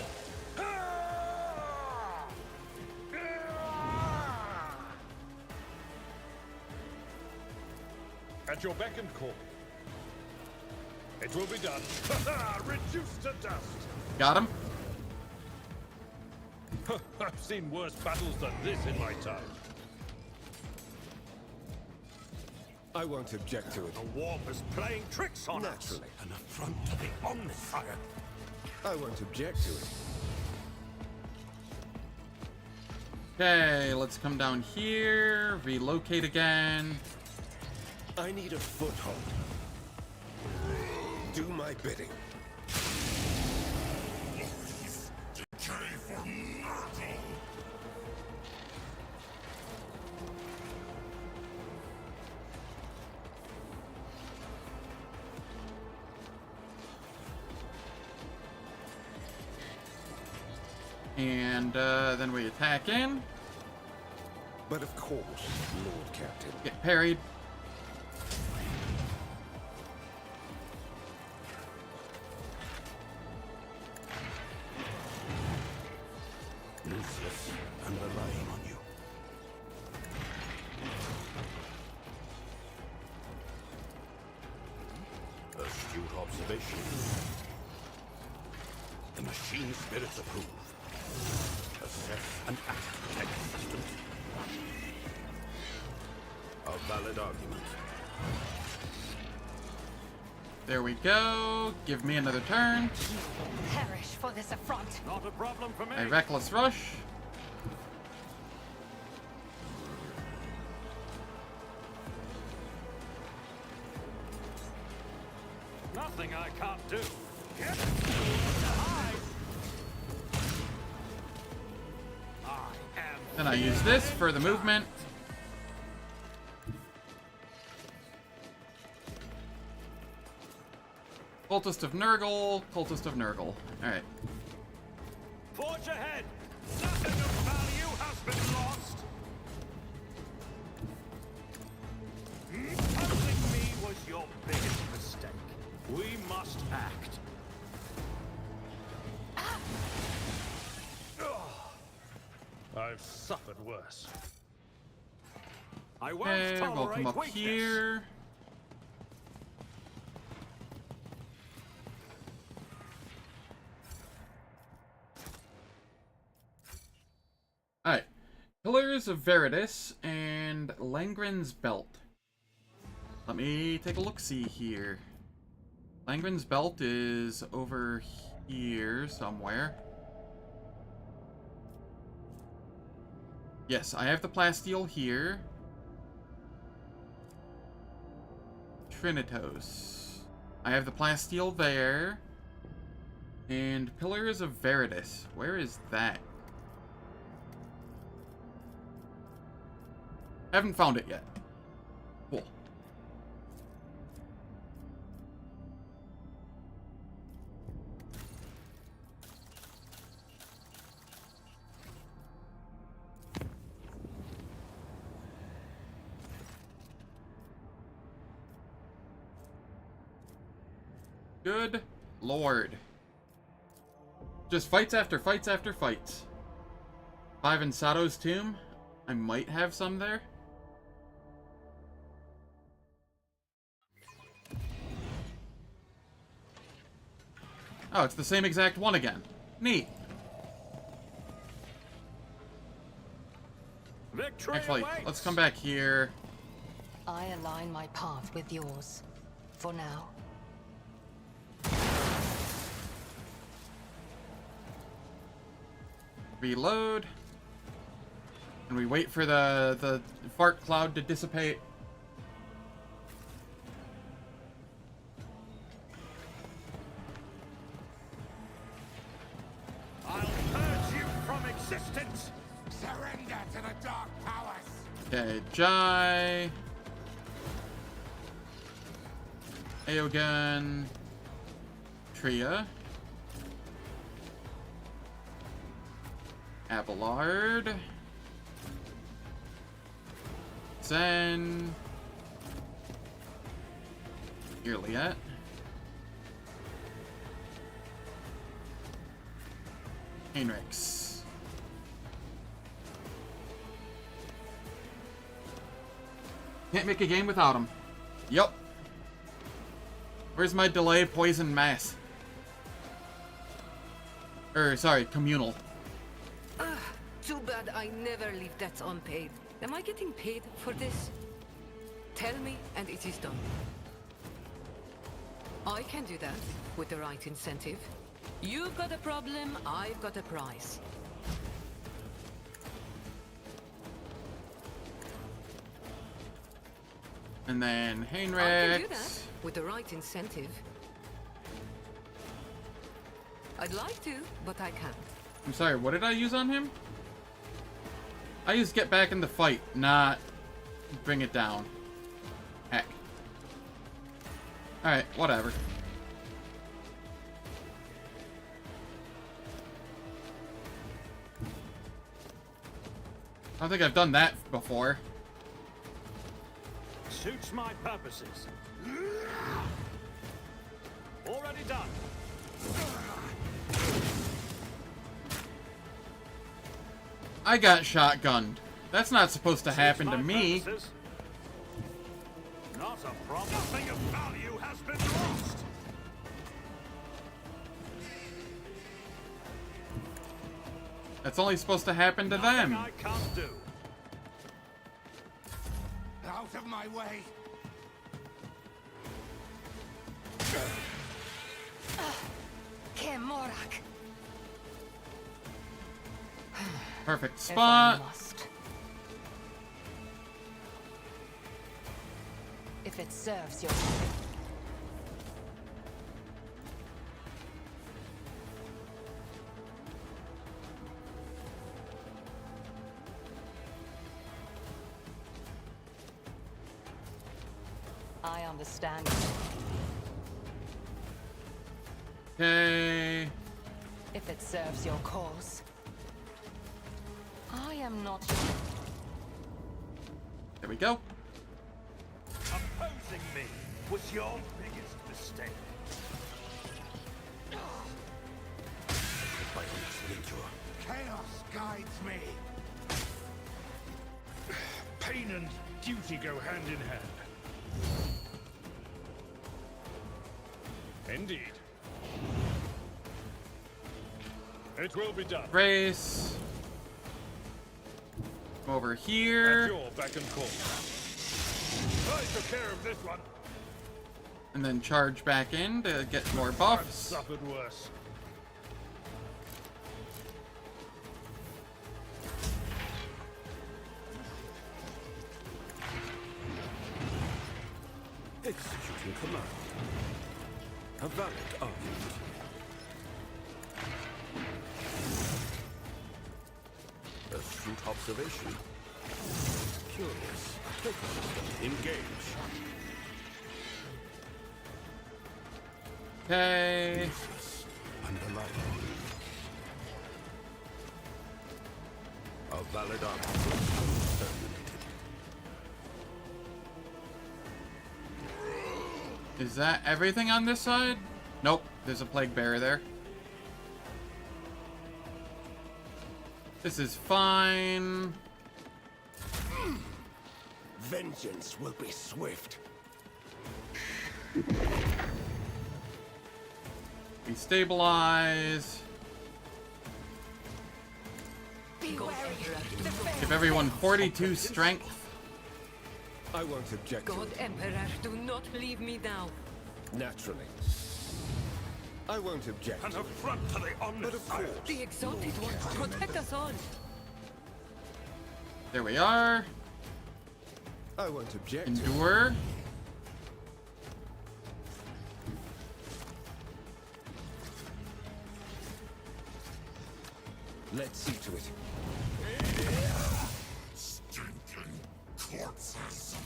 At your beck and call. It will be done. Reduced to dust. Got him. I've seen worse battles than this in my time. I won't object to it. The warp is playing tricks on us. Naturally. An affront to the Omnissiah. I won't object to it. Okay, let's come down here, relocate again. I need a foothold. Do my bidding. And then we attack in. But of course, Lord Captain. Get parried. Ruthless and relying on you. Astute observation. The machine spirits approve. Assess and act consistent. A valid argument. There we go. Give me another turn. Perish for this affront. Not a problem for me. A reckless rush. Nothing I can't do. Then I use this for the movement. Cultist of Nurgle, Cultist of Nurgle. Alright. Forge ahead. Nothing of value has been lost. Opposing me was your biggest mistake. We must act. I've suffered worse. I won't Okay, we'll tolerate come up weakness. here. Alright. Pillars of Veritas and Langren's Belt. Let me take a look-see here. Langren's Belt is over here somewhere. Yes, I have the plasteel here. Trinitos. I have the plasteel there. And Pillars of Veritas. Where is that? Haven't found it yet. Cool. Good Lord. Just fights after fights after fights. 5 in Sato's tomb. I might have some there. Oh, it's the same exact one again. Neat. Victory Actually, awaits. let's come back here. I align my path with yours. For now. Reload. And we wait for the fart cloud to dissipate. I'll purge you from existence. Surrender to the dark powers. Okay, Jai. Aogun. Tria. Abelard. Zen. Irliet. Heinrichs. Can't make a game without him. Yup. Where's my delay poison mass? Sorry, communal. Too bad I never leave debts unpaid. Am I getting paid for this? Tell me and it is done. I can do that with the right incentive. You've got a problem, I've got a prize. And then I can do Heinrichs. that with the right incentive. I'd like to, but I can't. I'm sorry, what did I use on him? I used get back in the fight, not bring it down. Heck. Alright, whatever. I don't think I've done that before. Suits my purposes. Already done. I got shotgunned. That's not supposed to happen to me. Purposes. Not a problem. Nothing of value has been lost. That's only supposed to happen to them. I can't do. Out of my way. Kemorak. Perfect If I spot. must. If it serves your... I understand. Okay. If it serves your cause. I am not... There we go. Opposing me was your biggest mistake. Chaos guides me. Pain and duty go hand in hand. Indeed. It will be done. Race. Over here. At your beck and call. I took care of this one. And then charge back in to get more buffs. I've suffered worse. Executing command. A valid argument. Astute observation. Curious. Take on. Engage. Okay. Underline. A valid argument. Is that everything on this side? Nope, there's a plague bearer there. This is fine. Vengeance will be swift. We stabilize. Give everyone 42 strength. I won't object. God, Emperor, do not leave me now. Naturally. I won't object. An affront to the omniscient. The Exalted One, protect us all. There we are. I won't object. Endure. Let's see to it. Stinking corpses.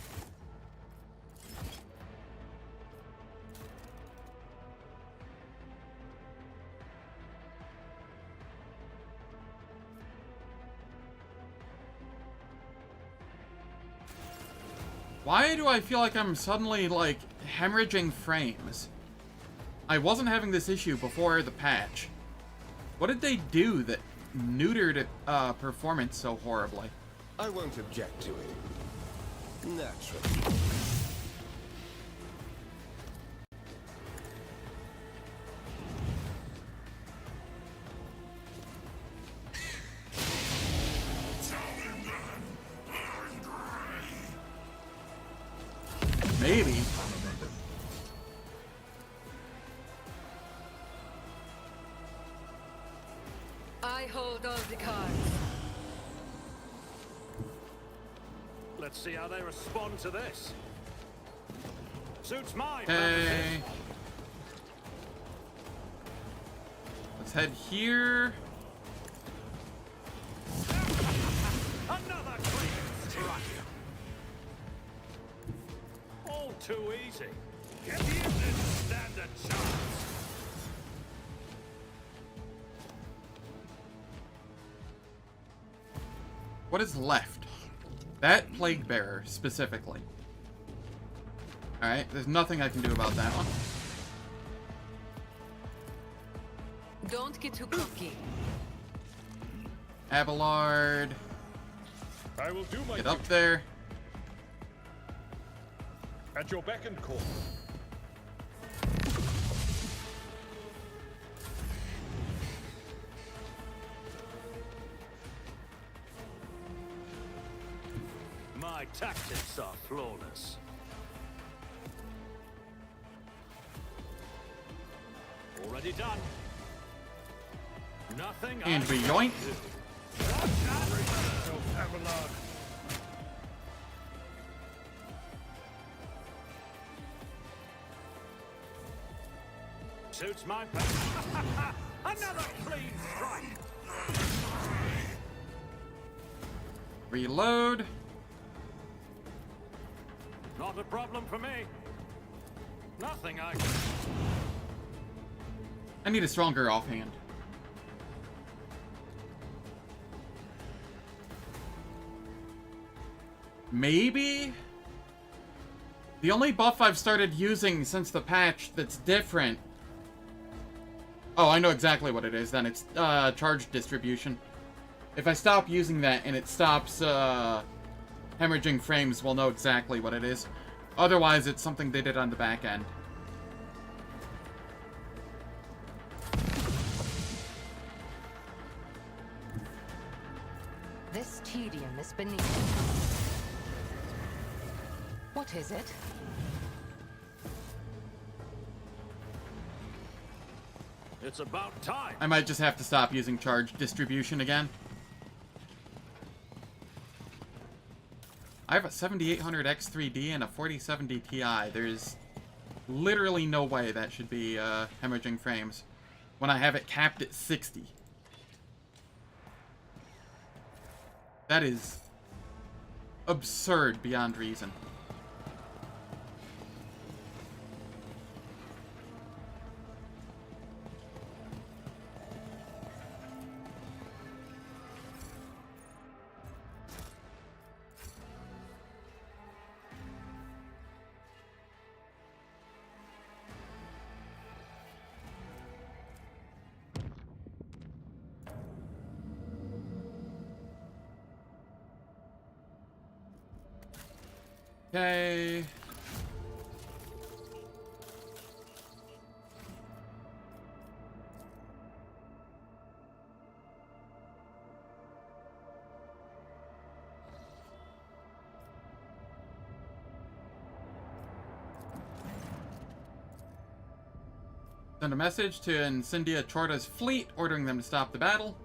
Why do I feel like I'm suddenly, like, hemorrhaging frames? I wasn't having this issue before the patch. What did they do that neutered performance so horribly? I won't object to it. Naturally. Maybe. I hold all the cards. Let's see how they respond to this. Suits my Okay. purposes. Let's head here. Another clean strike. All too easy. Get in and stand a chance. What is left? That plague bearer, specifically. Alright, there's nothing I can do about that one. Don't get too cocky. Abelard. I will do my Get up there. At your beck and call. My tactics are flawless. Already done. Nothing And I we can't yoink. do. Abelard. Suits my purpose. Another clean strike. Reload. Not a problem for me. Nothing I can. I need a stronger offhand. Maybe? The only buff I've started using since the patch that's different... Oh, I know exactly what it is then. It's charge distribution. If I stop using that and it stops hemorrhaging frames, we'll know exactly what it is. Otherwise, it's something they did on the back end. This tedium is beneath me. What is it? It's about time. I might just have to stop using charge distribution again. I have a 7800 X3D and a 4070 Ti. There's literally no way that should be hemorrhaging frames when I have it capped at 60. That is absurd beyond reason. Okay. Send a message to Incendia Chorda's fleet, ordering them to stop the battle.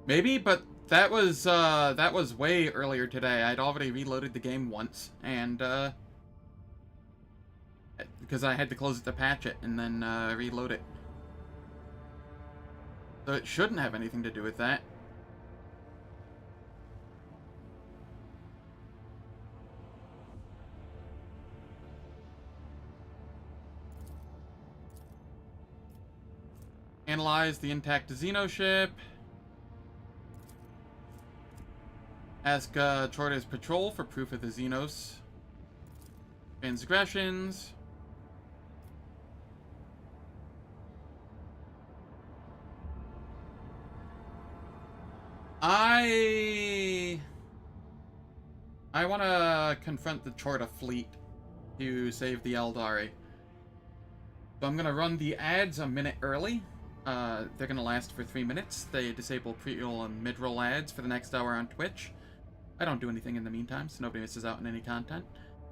Maybe, but that was way earlier today. I'd already reloaded the game once, and because I had to close it to patch it and then reload it. So it shouldn't have anything to do with that. Analyze the intact Xeno ship. Ask Chorda's patrol for proof of the Xenos transgressions. I want to confront the Chorda fleet to save the Eldari. So I'm going to run the ads a minute early. They're going to last for 3 minutes. They disable pre-roll and mid-roll ads for the next hour on Twitch. I don't do anything in the meantime, so nobody misses out on any content.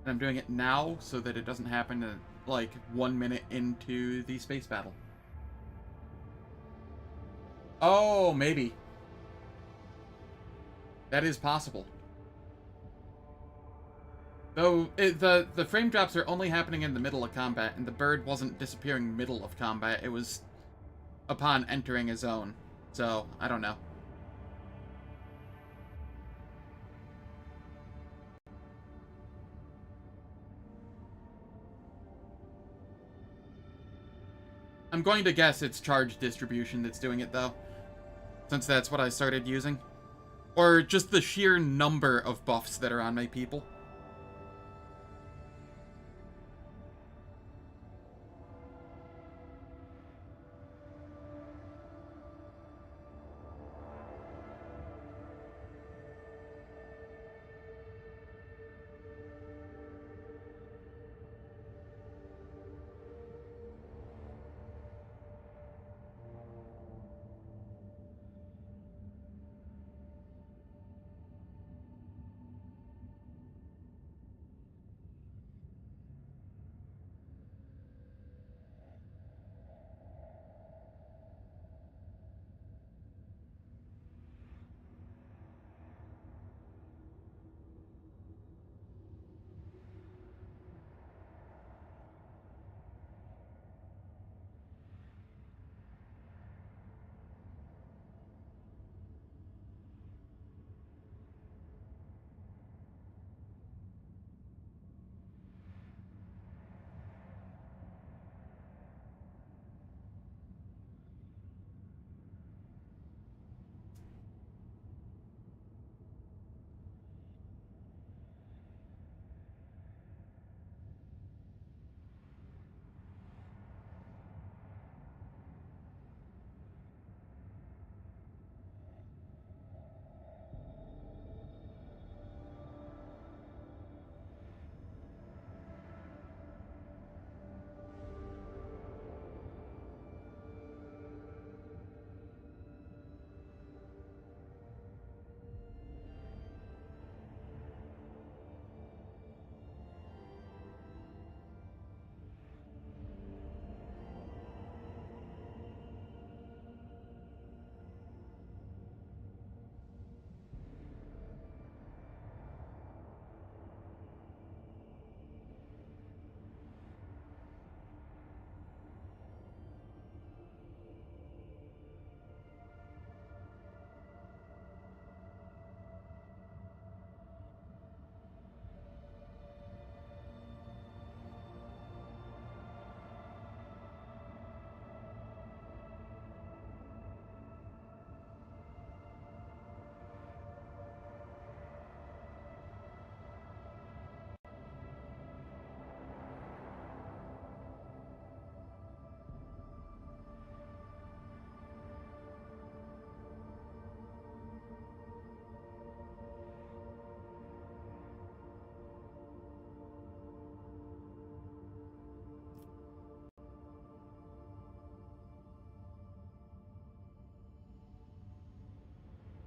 And I'm doing it now so that it doesn't happen like 1 minute into the space battle. Oh, maybe. That is possible. Though, the frame drops are only happening in the middle of combat, and the bird wasn't disappearing middle of combat. It was upon entering a zone. So, I don't know. I'm going to guess it's charge distribution that's doing it, though. Since that's what I started using. Or just the sheer number of buffs that are on my people.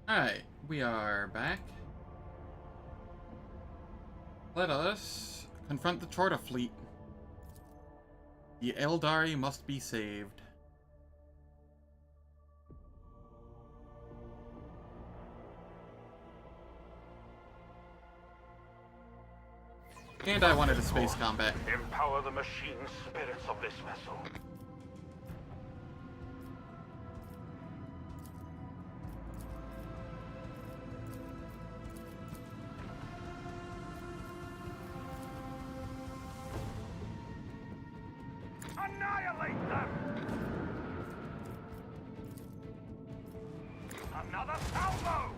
Alright, we are back. Let us confront the Chorta fleet. The Eldari must be saved. And I wanted a space combat. Empower the machine spirits of this vessel. Annihilate them! Another salvo!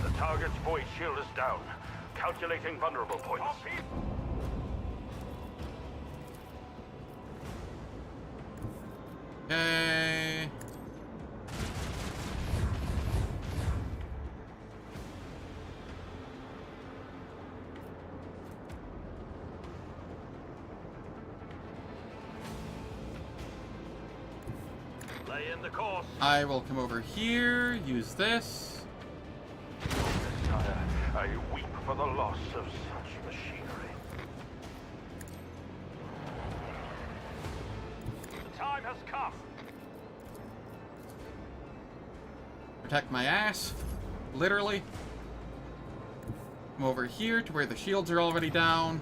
The target's void shield is down. Calculating vulnerable points. Okay. Lay in the course. I will come over here, use this. Sire, I weep for the loss of such machinery. The time has come. Protect my ass. Literally. Come over here to where the shields are already down.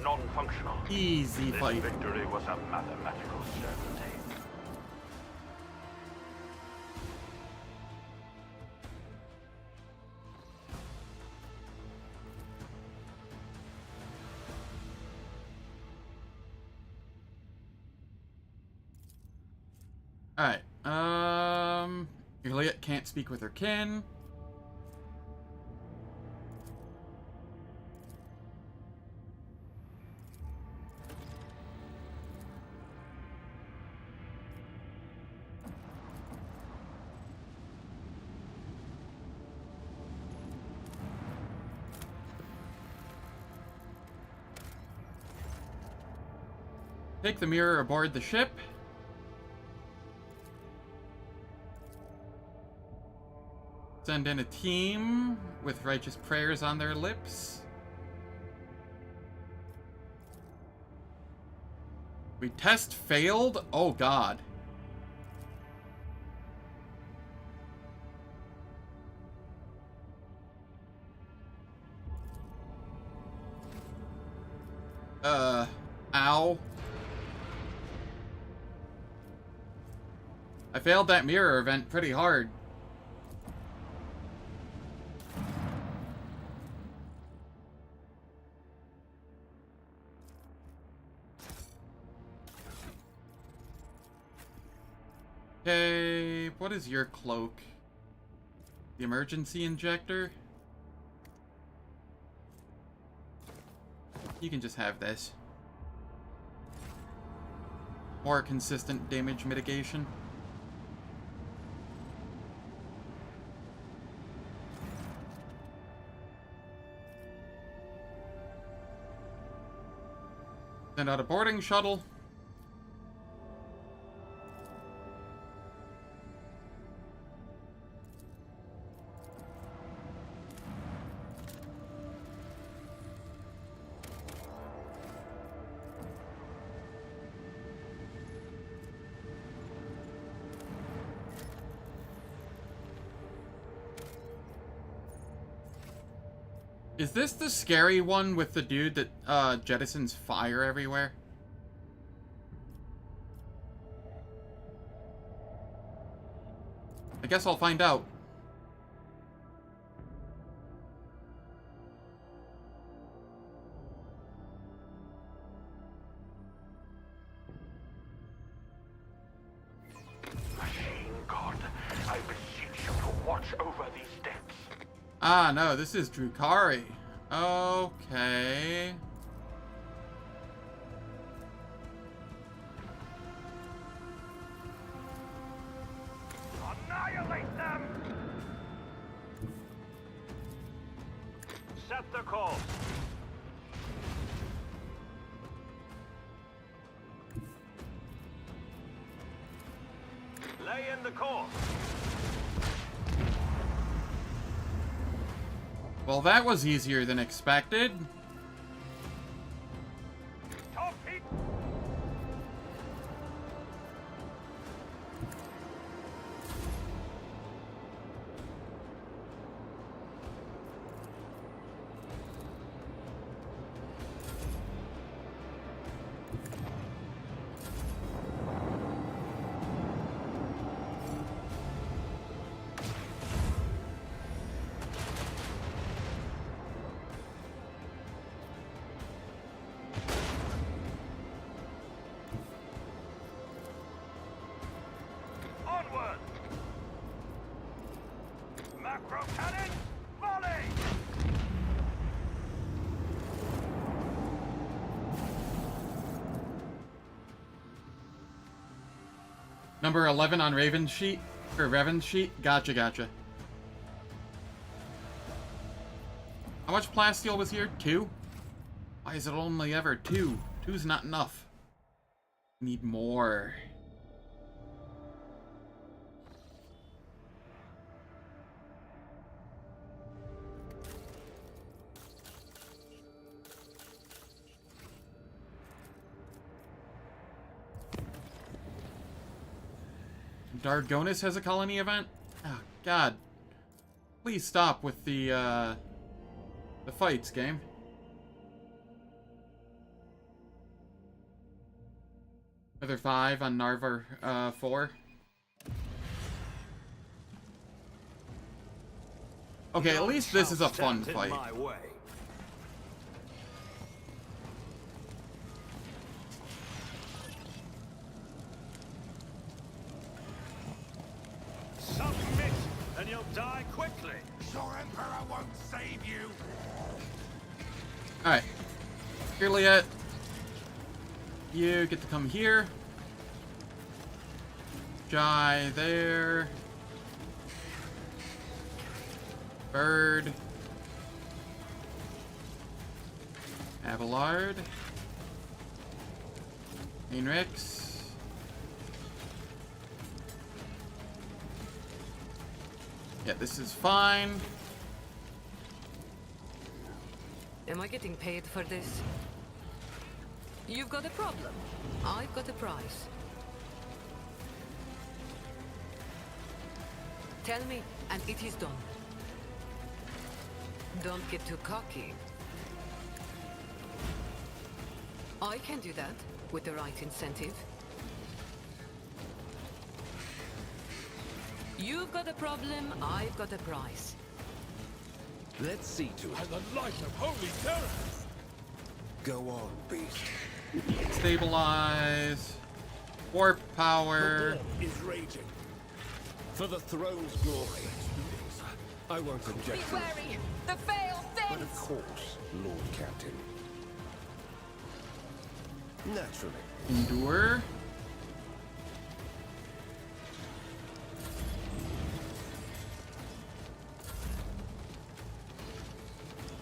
Non-functional. Easy fight. This victory was a mathematical certainty. Alright, Juliet can't speak with her kin. Take the mirror aboard the ship. Send in a team with righteous prayers on their lips. We test failed? Oh god. Ow. I failed that mirror event pretty hard. Okay, what is your cloak? The emergency injector? You can just have this. More consistent damage mitigation. Send out a boarding shuttle. Is this the scary one with the dude that jettisons fire everywhere? I guess I'll find out. God, I beseech you to watch over these depths. Ah, no, this is Drukhari. Okay. Annihilate them! Set the course. Lay in the course. Well, that was easier than expected. Onward! Macro cannon, volley! Number 11 on Raven's sheet? Or Revan's sheet? Gotcha, gotcha. How much plasteel was here? 2? Why is it only ever 2? 2's not enough. Need more. Darnkess has a colony event? Oh, God. Please stop with the fights, game. Another 5 on Narvar 4. Okay, at least this is a fun fight. Submit, and you'll die quickly. Your Emperor won't save you. Alright. Here, Liet. You get to come here. Jai there. Bird. Abelard. Heinrichs. Yeah, this is fine. Am I getting paid for this? You've got a problem. I've got a price. Tell me, and it is done. Don't get too cocky. I can do that, with the right incentive. You've got a problem, I've got a price. Let's see to it. By the light of holy terror! Go on, beast. Stabilize. Warp power. The war is raging. For the throne's glory. I won't object. Be wary! The veil But thins! of course, Lord Captain. Naturally. Endure.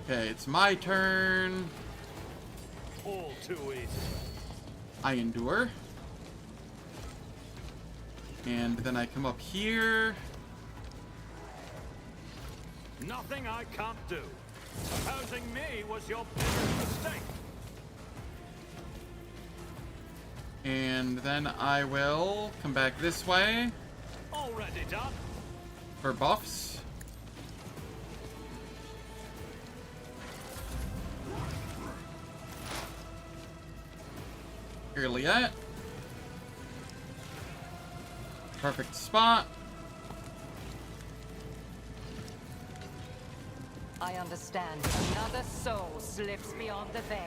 Okay, it's my turn. All too easy. I endure. And then I come up here. Nothing I can't do. Opposing me was your biggest mistake. And then I will come back this way Already done. for buffs. securely at. Perfect spot. I understand. Another soul slips beyond the veil.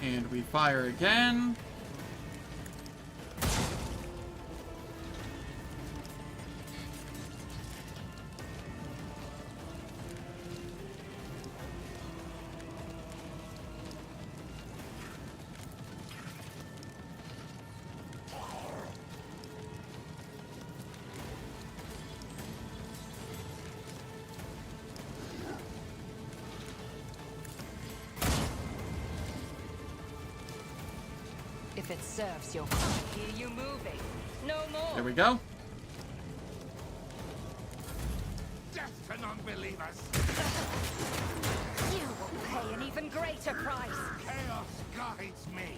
And we fire again. If it serves your cause, hear you moving. No more. There we go. Death to non-believers! You will pay an even greater price. Chaos guides me!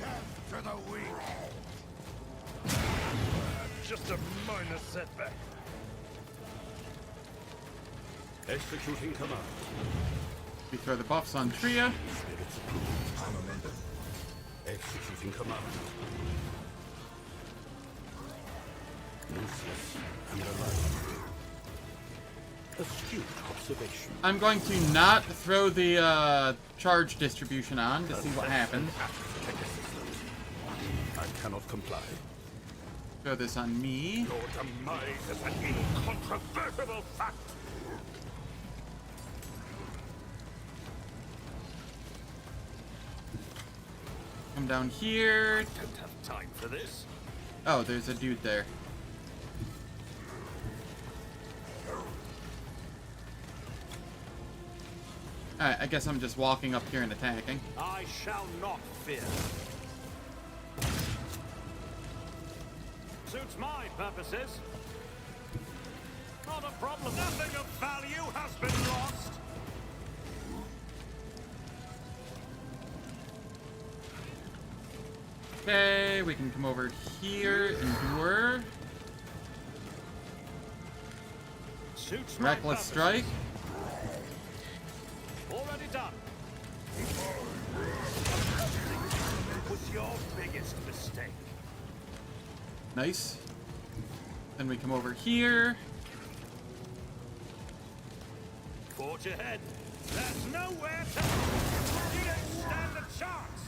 Death to the weak! Just a minor setback. Executing command. We throw the buffs on Tria. Spirits approved. Armamento. Executing command. Ruthless and alive. Astute observation. I'm going to not throw the charge distribution on to see what happens. I cannot comply. Throw this on me. Your demise is an incontrovertible fact. Come down here. I don't have time for this. Oh, there's a dude there. Alright, I guess I'm just walking up here and attacking. I shall not fear. Suits my purposes. Not a problem. Nothing of value has been lost. Okay, we can come over here, endure. Suits my Reckless purposes. strike. Already done. It was your biggest mistake. Nice. Then we come over here. Forge ahead. There's nowhere to... You don't stand a chance.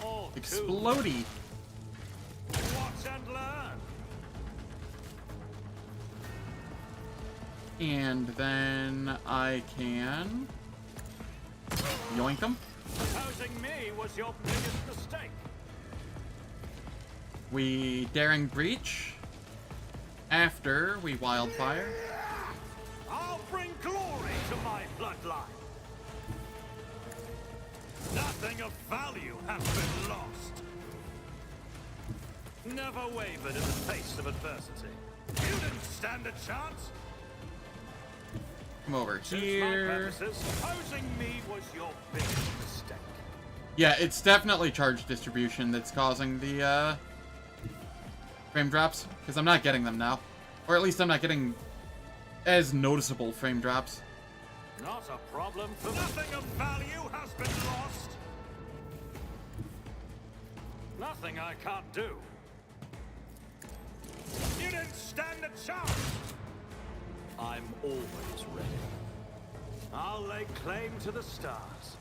Or Explodey. watch and learn. And then I can yoink him. Opposing me was your biggest mistake. We daring breach. After we wildfire. I'll bring glory to my bloodline. Nothing of value has been lost. Never wavered in the face of adversity. You didn't stand a chance. Come over Suits my here. purposes. Opposing me was your biggest mistake. Yeah, it's definitely charge distribution that's causing the frame drops. Because I'm not getting them now. Or at least I'm not getting as noticeable frame drops. Not a problem for nothing of value has been lost. Nothing I can't do. You didn't stand a chance. I'm always ready. I'll lay claim to the stars.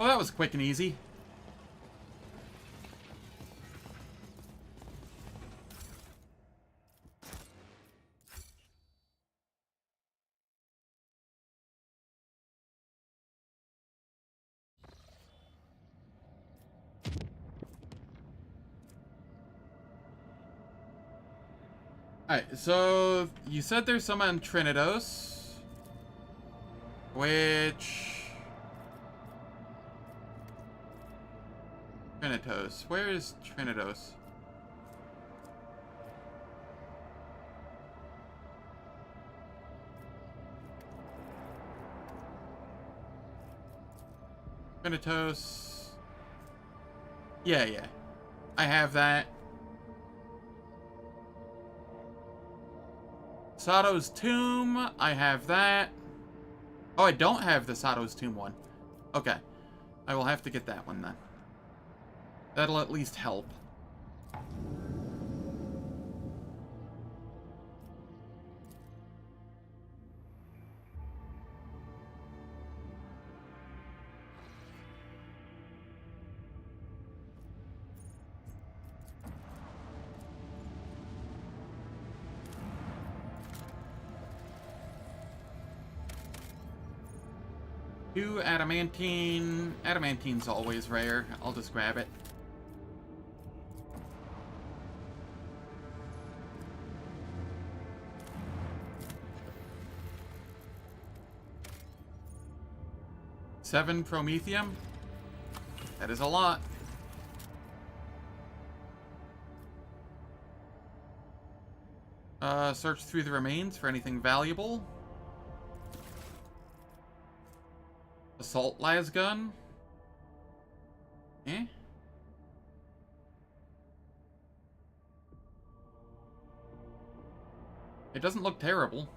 Oh, that was quick and easy. Alright, so you said there's some on Trinidos, which... Trinidos. Where is Trinidos? Trinidos. Yeah. I have that. Sato's Tomb, I have that. Oh, I don't have the Sato's Tomb one. Okay. I will have to get that one then. That'll at least help. Two adamantine. Adamantine's always rare. I'll just grab it. Seven promethium. That is a lot. Search through the remains for anything valuable. Assault lasgun. Eh? It doesn't look terrible.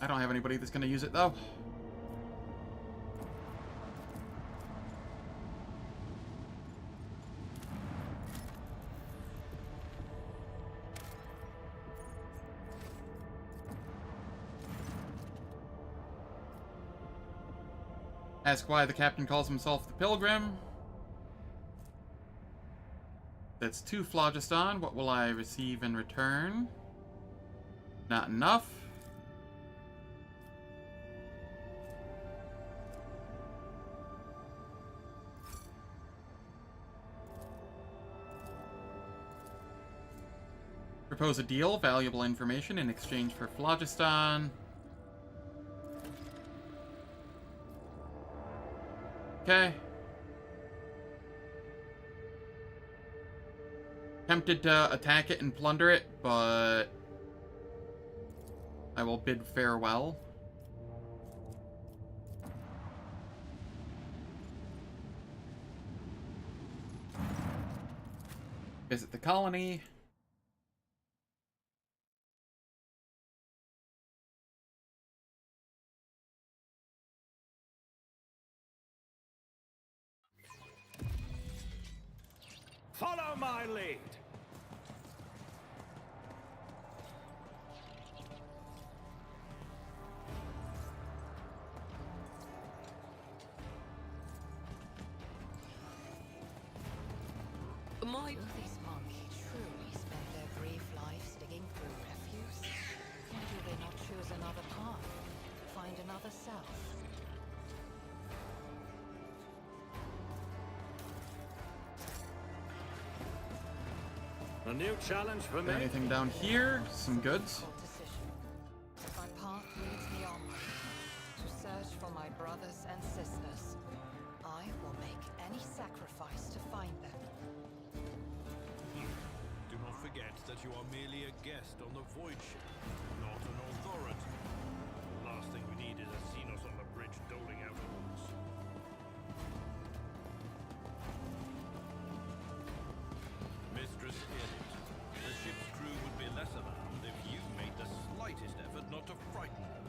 I don't have anybody that's gonna use it though. Ask why the captain calls himself the Pilgrim. That's 2 phlogiston. What will I receive in return? Not enough. Propose a deal. Valuable information in exchange for phlogiston. Okay. Tempted to attack it and plunder it, but I will bid farewell. Visit the colony. Follow my lead. Will these monks truly spend their brief lives digging through refuse? Why do they not choose another path? Find another self? A new challenge for me. Anything down here? Some goods. My path leads me onward to search for my brothers and sisters. I will make any sacrifice to find them. Do not forget that you are merely a guest on the void ship, not an authority. The last thing we need is a Xenos on the bridge doling out orders. Mistress Edit, the ship's crew would be less alarmed if you made the slightest effort not to frighten them.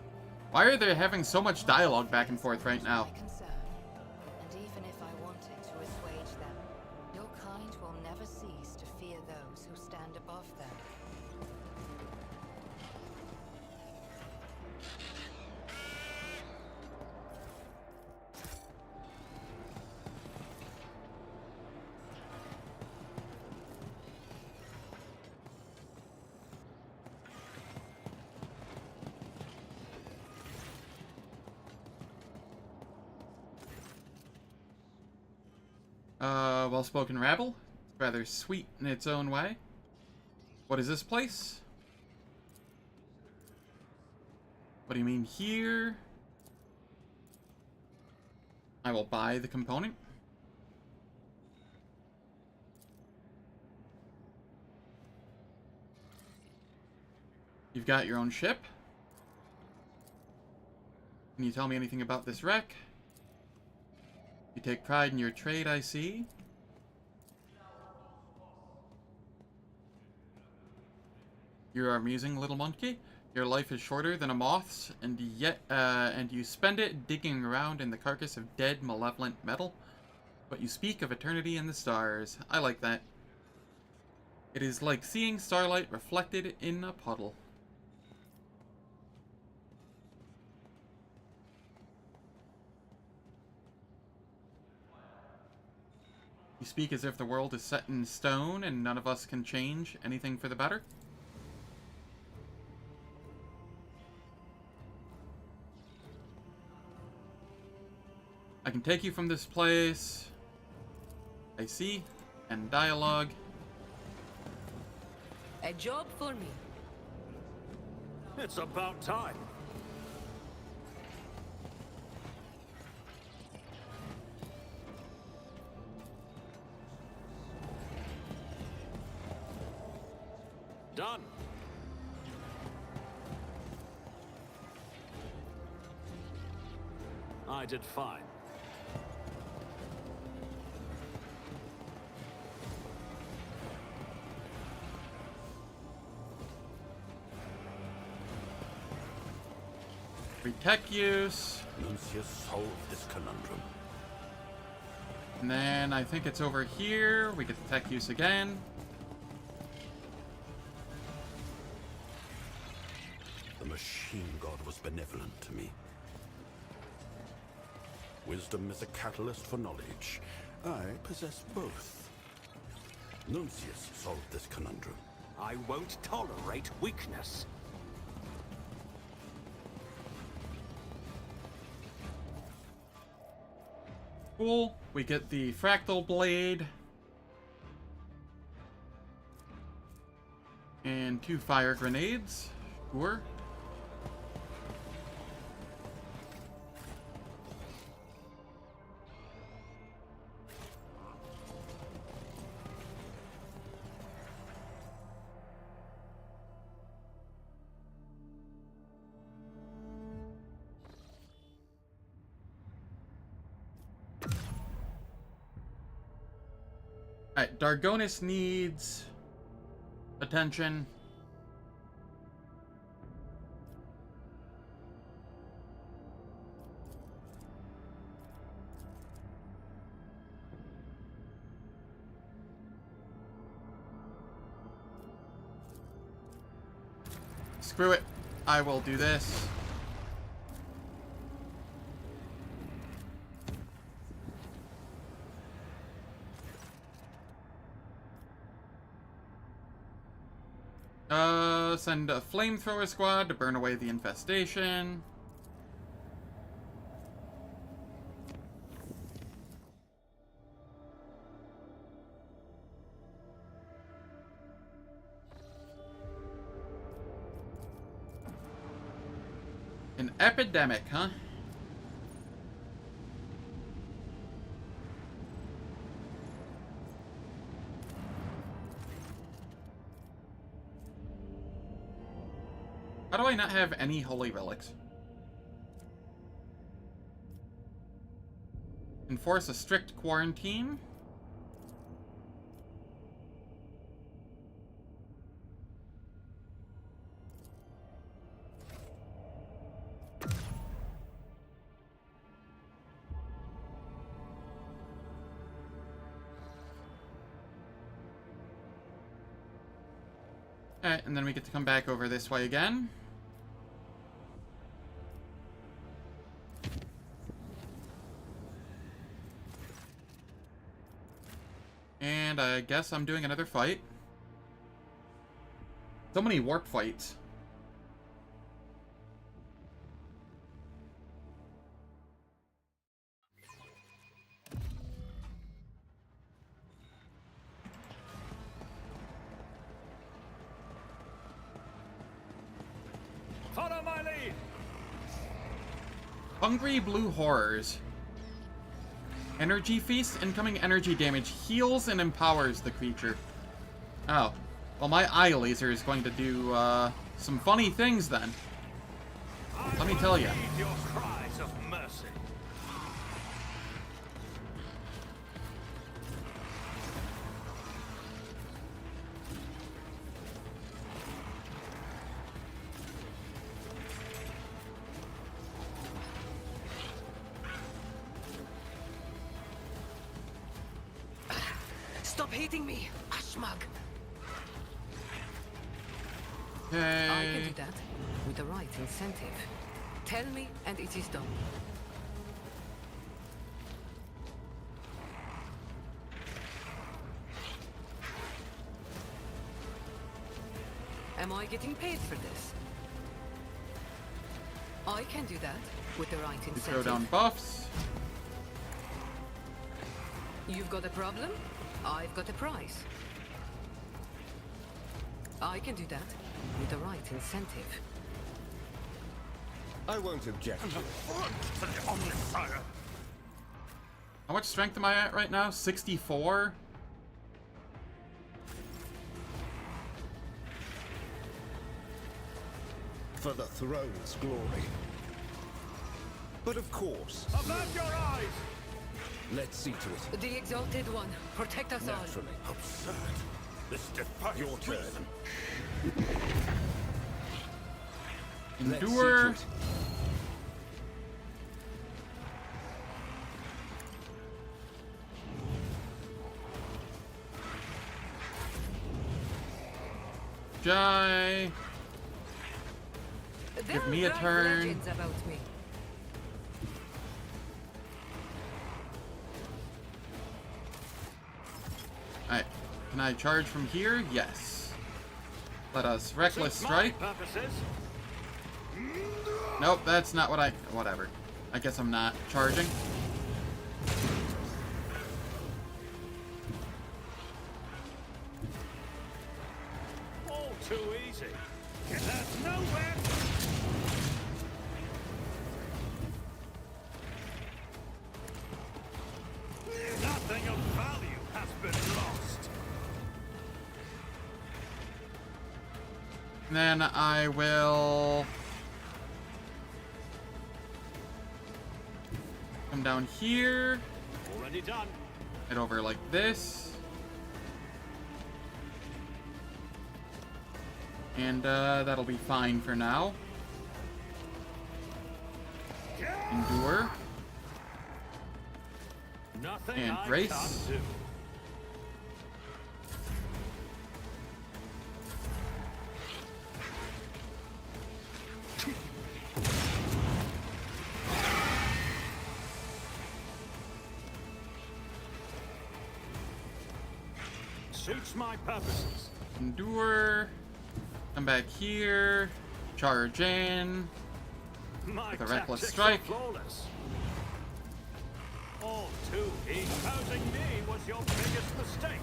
Why are they having so much dialogue back and forth right now? And even if I wanted to assuage them, your kind will never cease to fear those who stand above them. Well-spoken rabble. Rather sweet in its own way. What is this place? What do you mean here? I will buy the component. You've got your own ship. Can you tell me anything about this wreck? You take pride in your trade, I see. You're amusing, little monkey. Your life is shorter than a moth's, and you spend it digging around in the carcass of dead, malevolent metal. But you speak of eternity in the stars. I like that. It is like seeing starlight reflected in a puddle. You speak as if the world is set in stone and none of us can change anything for the better. I can take you from this place. I see. And dialogue. A job for me. It's about time. Done. I did fine. Free tech use. Nuncius solved this conundrum. And then I think it's over here. We get the tech use again. The machine god was benevolent to me. Wisdom is a catalyst for knowledge. I possess both. Nuncius solved this conundrum. I won't tolerate weakness. Cool. We get the fractal blade. And 2 fire grenades. Sure. Alright, Darnkess needs attention. Screw it. I will do this. Send a flamethrower squad to burn away the infestation. An epidemic, huh? How do I not have any holy relics? Enforce a strict quarantine. Alright, and then we get to come back over this way again. And I guess I'm doing another fight. So many warp fights. Follow my lead. Hungry Blue Horrors. Energy Feast. Incoming energy damage heals and empowers the creature. Oh. Well, my eye laser is going to do, some funny things then. Let me tell you. Your cries of mercy. hating me, Ashmag. Okay. I can do that with the right incentive. Tell me, and it is done. Am I getting paid for this? I can do that with the right We incentive. throw down buffs. You've got a problem? I've got a prize. I can do that with the right incentive. I won't object. How much strength am I at right now? 64? For the throne's glory. But of course, Avert your eyes! let's see to it. The Exalted One, protect us Naturally. Absurd. This defies Your turn. reason. Let's see to Endure. it. Jai. Give me a There are turn. legends about me. Alright. Can I charge from here? Yes. Let us Reckless Suits my Strike. purposes. Nope, that's not what I... Whatever. I guess I'm not charging. All too easy. There's nowhere. Nothing of value has been lost. Then I will... come down here. Already done. Head over like this. And that'll be fine for now. Endure. Nothing And I brace. can't do. Suits my purposes. Endure. Come back here. Charge in. My With a Reckless tactics Strike. are flawless. All too easy. Exposing me was your biggest mistake.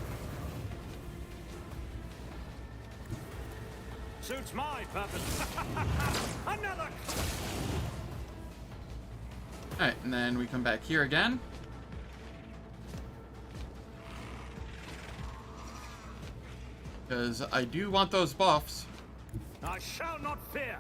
Suits my purpose. Another. Alright, and then we come back here again. Because I do want those buffs. I shall not fear.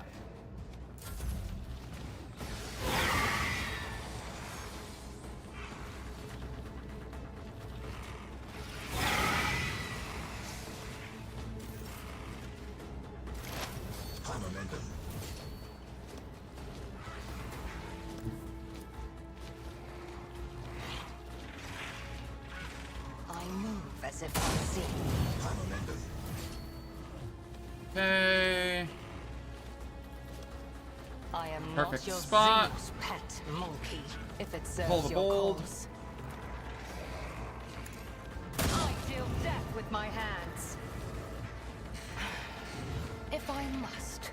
I move as if unseen. Okay. I am Perfect not your spot. Xenos pet monkey, if it serves Pull the your bold. cause. I deal death with my hands. If I must.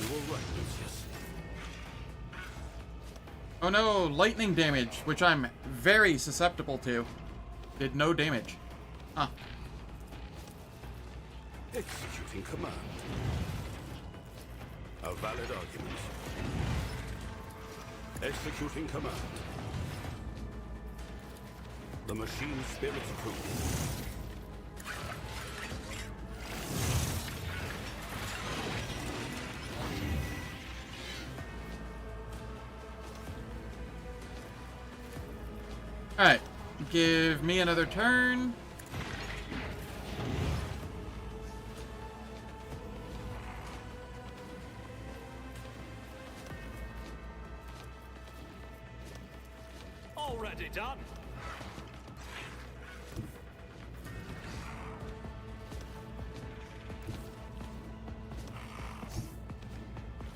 You were right, Lucius. Oh no, lightning damage, which I'm very susceptible to. Did no damage. Huh. Executing command. A valid argument. Executing command. The machine spirit approved. Alright. Give me another turn. Already done.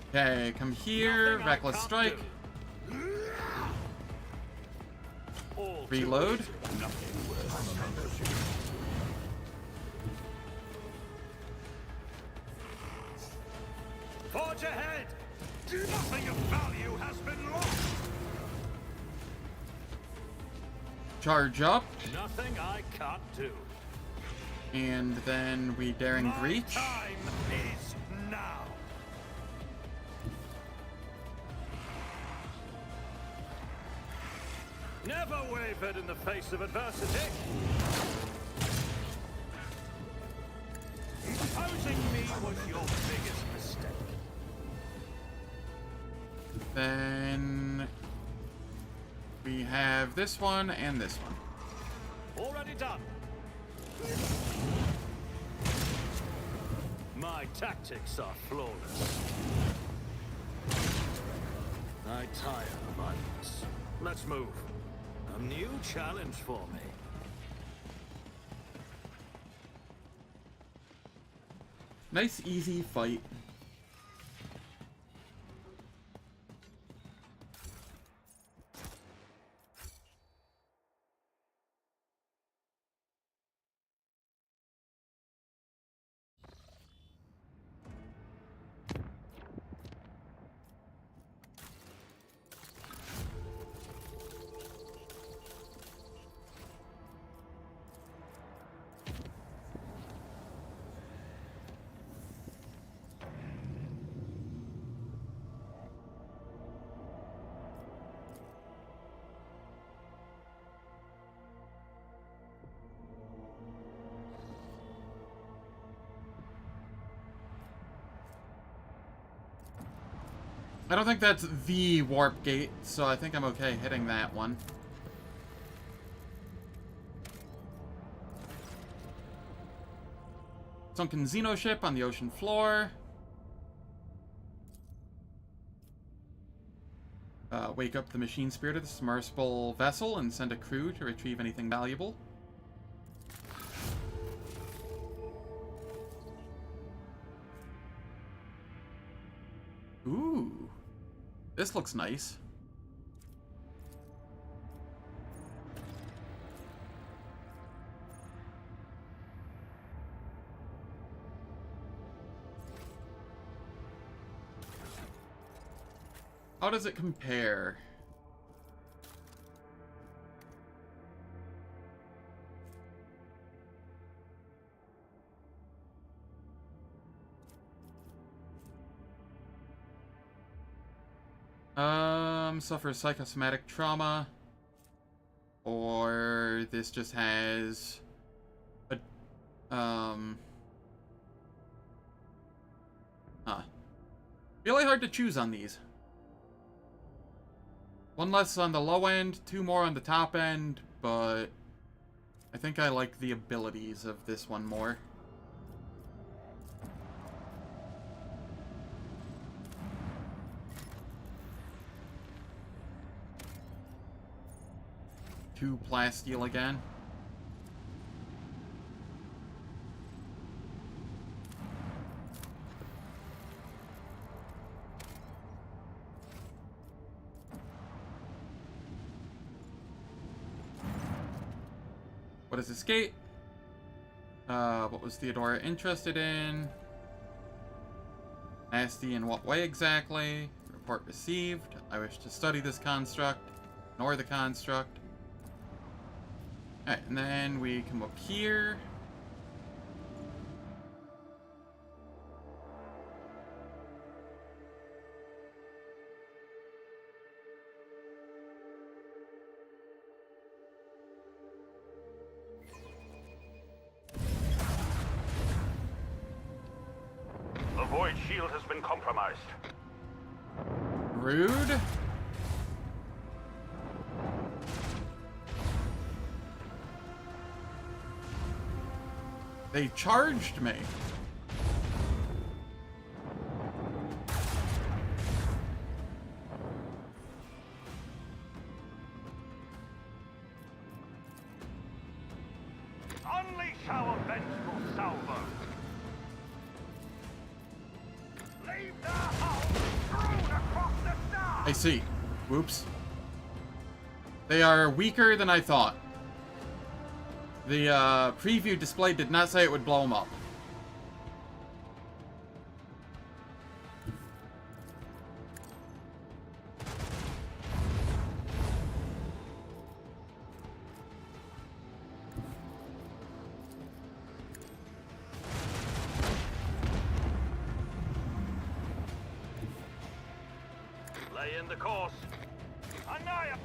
Okay, come here. Nothing I Reckless can't strike. do. All Reload. Forge ahead! Nothing of value has been lost! Charge up. Nothing I can't do. And then we daring My breach. time is now! Never wavered in the face of adversity! Opposing me was your biggest mistake. Then we have this one and this one. Already done. My tactics are flawless. I tire of violence. Let's move. A new challenge for me. Nice, easy fight. I don't think that's the warp gate, so I think I'm okay hitting that one. Sunken Xeno ship on the ocean floor. Wake up the machine spirit of the submersible vessel and send a crew to retrieve anything valuable. Ooh. This looks nice. How does it compare? Suffers psychosomatic trauma. Or this just has a, really hard to choose on these. One less on the low end, two more on the top end, but I think I like the abilities of this one more. Two plasteel again. What is this gate? What was Theodora interested in? Nasty in what way exactly? Report received. I wish to study this construct. Ignore the construct. Alright, and then we come up here. The void shield has been compromised. Rude. They charged me. I see. Whoops. They are weaker than I thought. The preview display did not say it would blow them up. Lay in the course. Anaya!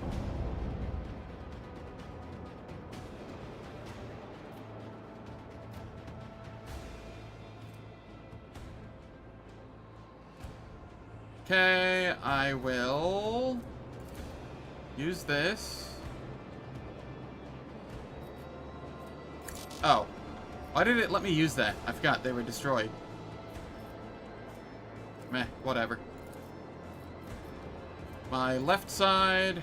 Okay, I will use this. Oh. Why did it let me use that? I forgot they were destroyed. Meh, whatever. My left side.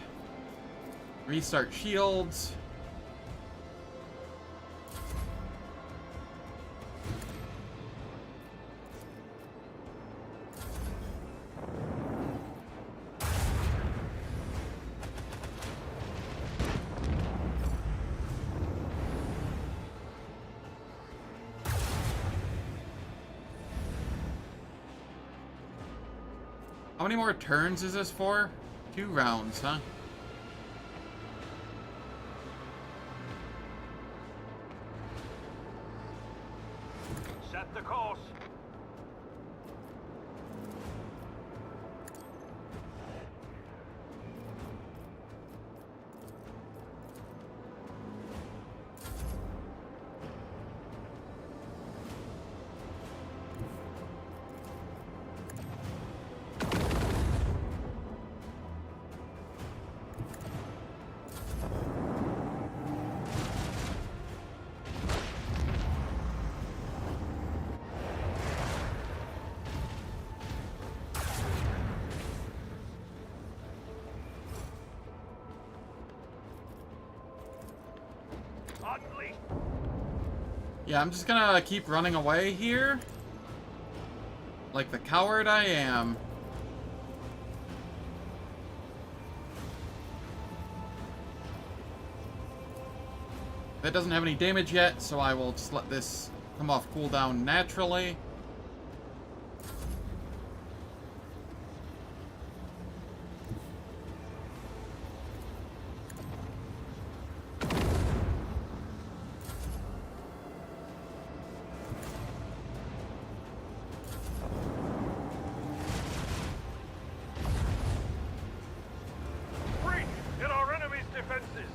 Restart shields. How many more turns is this for? 2 rounds, huh? Set the course. Yeah, I'm just gonna keep running away here. Like the coward I am. That doesn't have any damage yet, so I will just let this come off cooldown naturally. Breach in our enemy's defenses.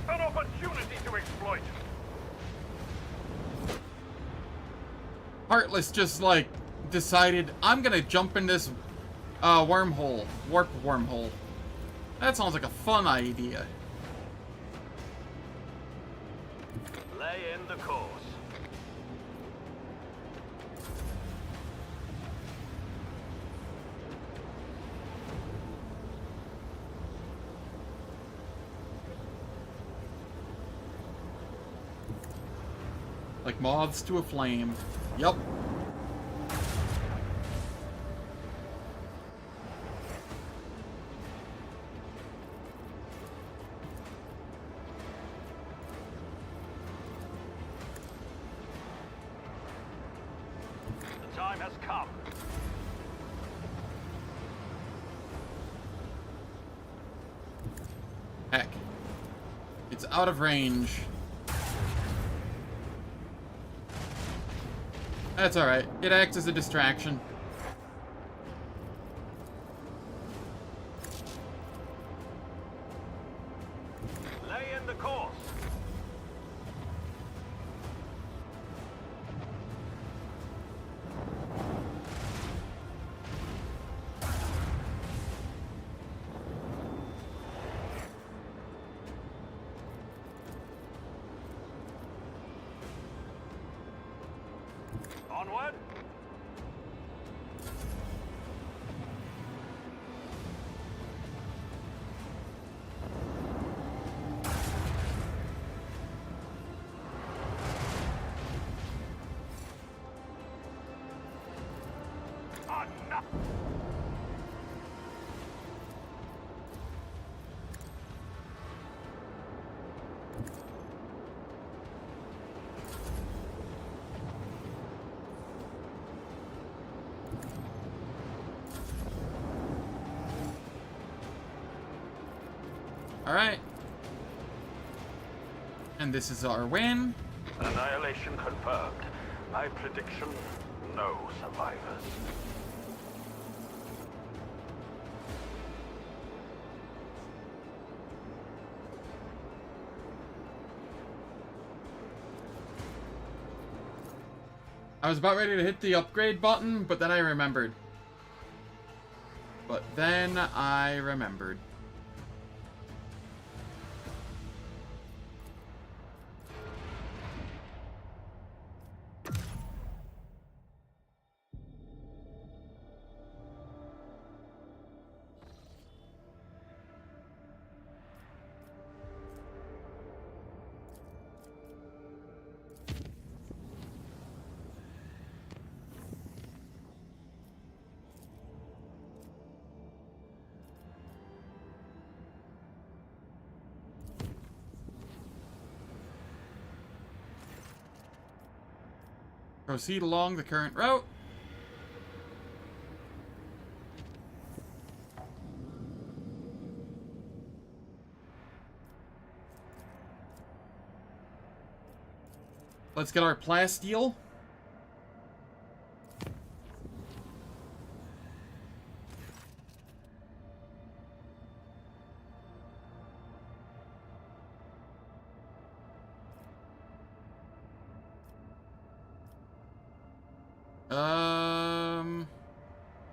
An opportunity to exploit. Heartless just, like, decided, I'm gonna jump in this wormhole. Warp wormhole. That sounds like a fun idea. Lay in the course. Like moths to a flame. Yup. The time has come. Heck. It's out of range. That's alright. It acts as a distraction. Lay in the course. Onward. Alright. And this is our win. Annihilation confirmed. My prediction, no survivors. I was about ready to hit the upgrade button, but then I remembered. Proceed along the current route. Let's get our plasteel.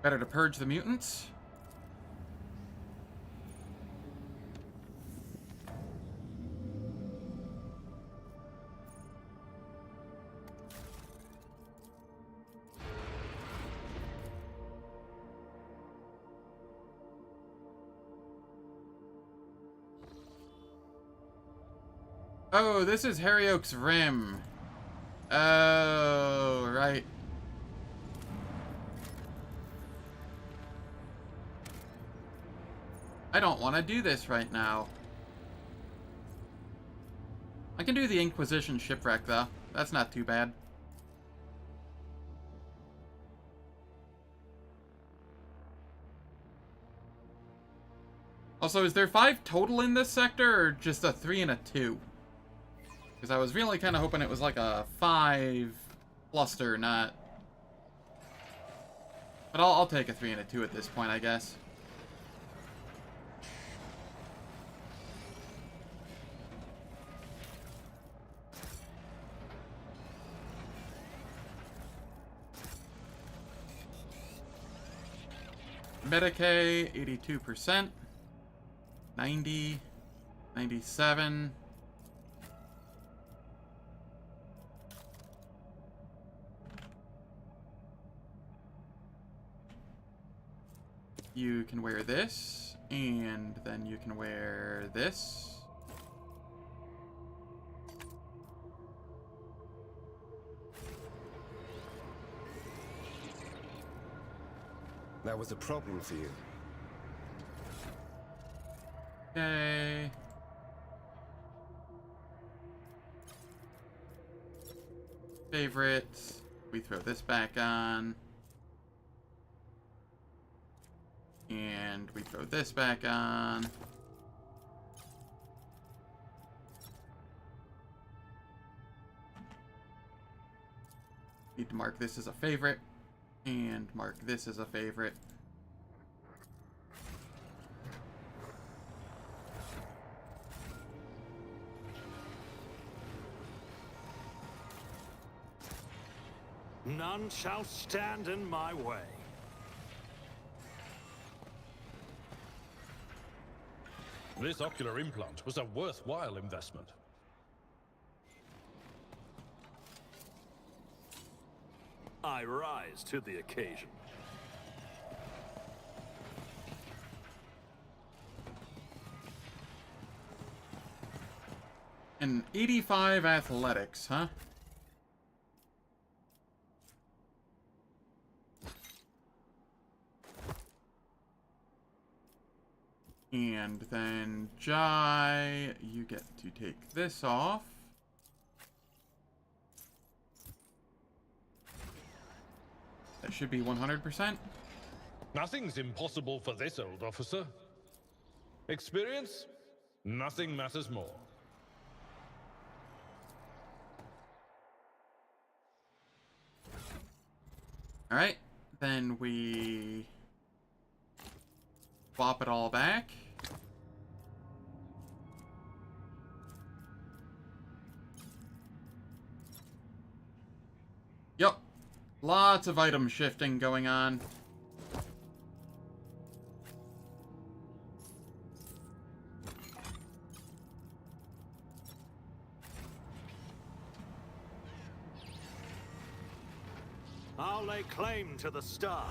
Better to purge the mutants. Oh, this is Harry Oak's Rim. Oh, right. I don't want to do this right now. I can do the Inquisition shipwreck, though. That's not too bad. Also, is there 5 total in this sector, or just a 3 and a 2? Because I was really kind of hoping it was like a 5 cluster, not... But I'll take a 3 and a 2 at this point, I guess. Medicae, 82%. 90. 97. You can wear this, and then you can wear this. That was a problem for you. Okay. Favorites. We throw this back on. And we throw this back on. Need to mark this as a favorite. And mark this as a favorite. None shall stand in my way. This ocular implant was a worthwhile investment. I rise to the occasion. An 85 athletics, huh? And then Jai, you get to take this off. That should be 100%. Nothing's impossible for this old officer. Experience? Nothing matters more. Alright, then we swap it all back. Yep, lots of item shifting going on. I'll lay claim to the stars.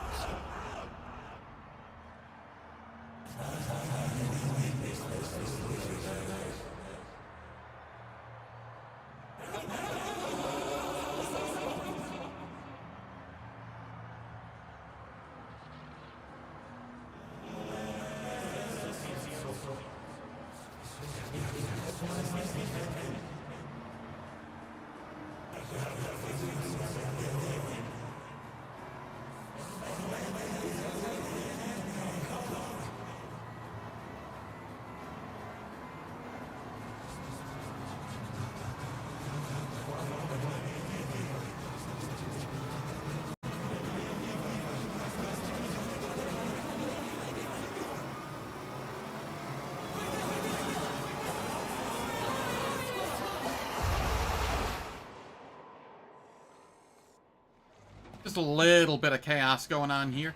Just a little bit of chaos going on here.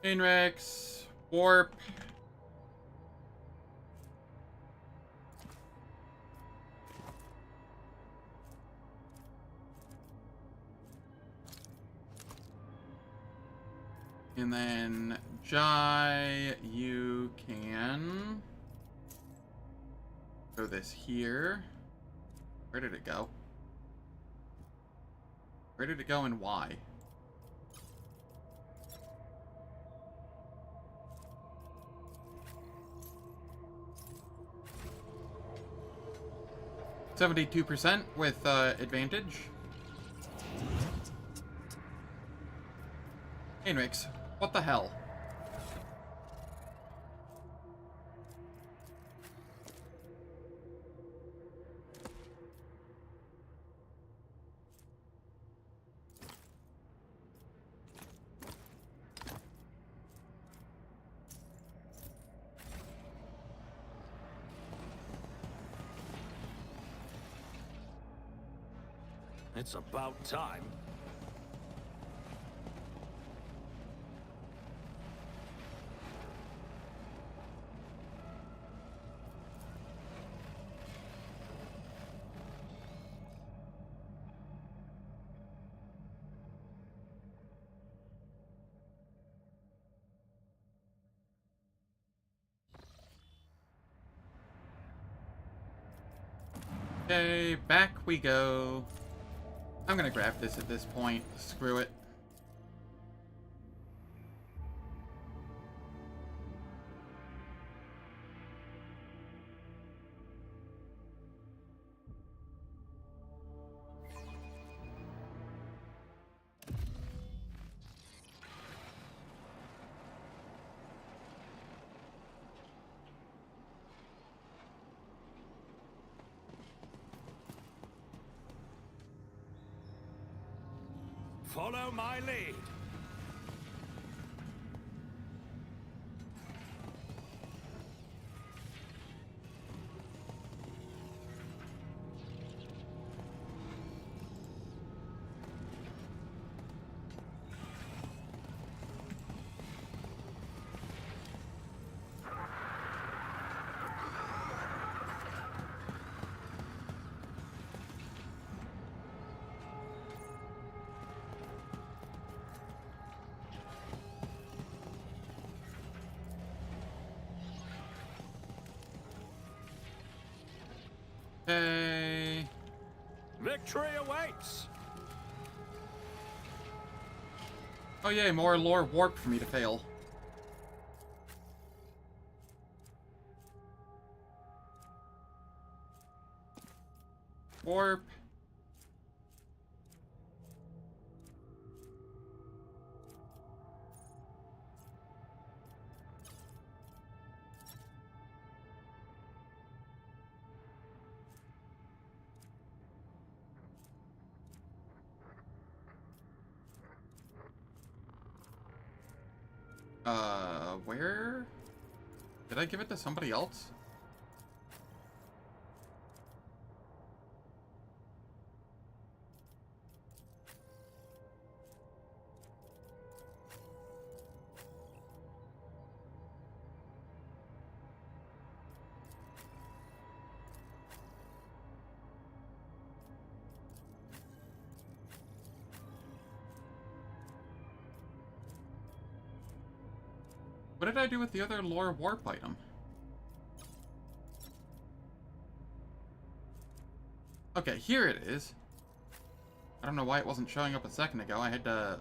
Chainwrecks, warp. And then Jai, you can throw this here. Where did it go? Where did it go and why? %, with advantage. Henrix, what the hell? It's about time. Okay, back we go. I'm gonna grab this at this point. Screw it. Follow my lead. Okay. Victory awaits. Oh yay, more lore warp for me to fail. Warp. Where? Did I give it to somebody else? What did I do with the other lore warp item? Okay, here it is. I don't know why it wasn't showing up a second ago. I had to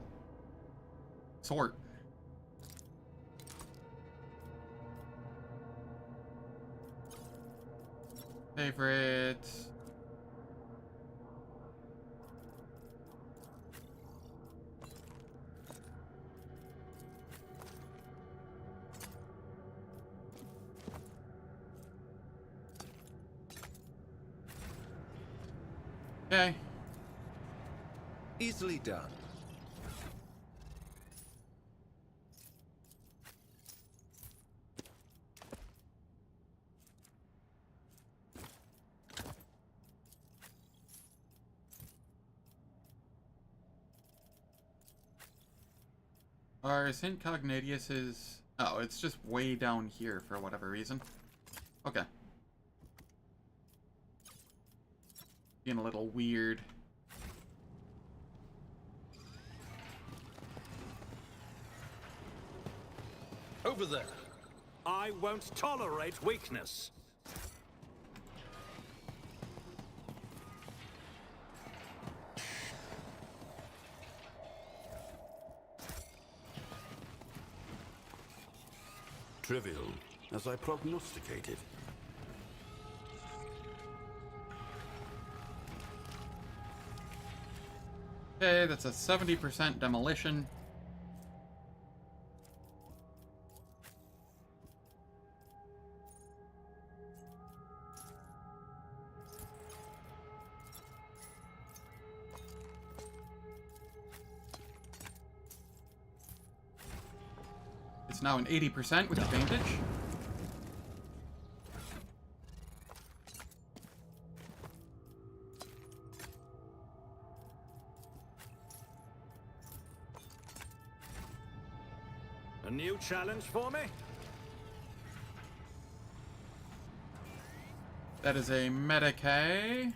sort. Favorites. Okay. Easily done. Our St. Cognatius is... Oh, it's just way down here for whatever reason. Okay. Being a little weird. Over there. I won't tolerate weakness. Trivial, as I prognosticated. Okay, that's a 70% demolition. It's now an 80% with advantage. A new challenge for me? That is a Medicae.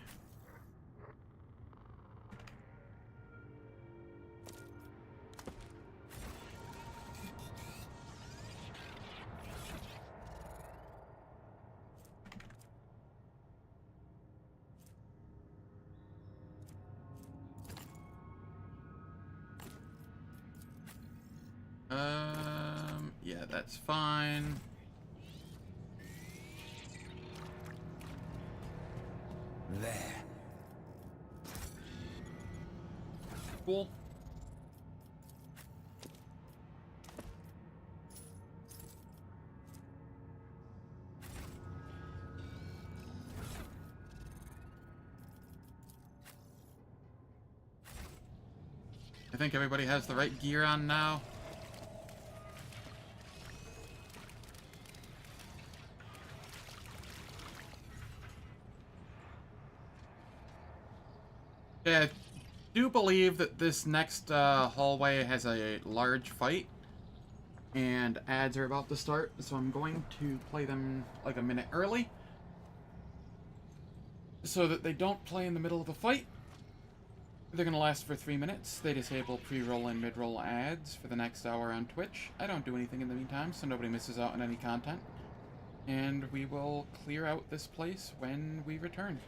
Yeah, that's fine. There. Cool. I think everybody has the right gear on now. Yeah, I do believe that this next hallway has a large fight, and ads are about to start, so I'm going to play them like a minute early, so that they don't play in the middle of a fight. They're going to last for 3 minutes. They disable pre-roll and mid-roll ads for the next hour on Twitch. I don't do anything in the meantime, so nobody misses out on any content. And we will clear out this place when we return.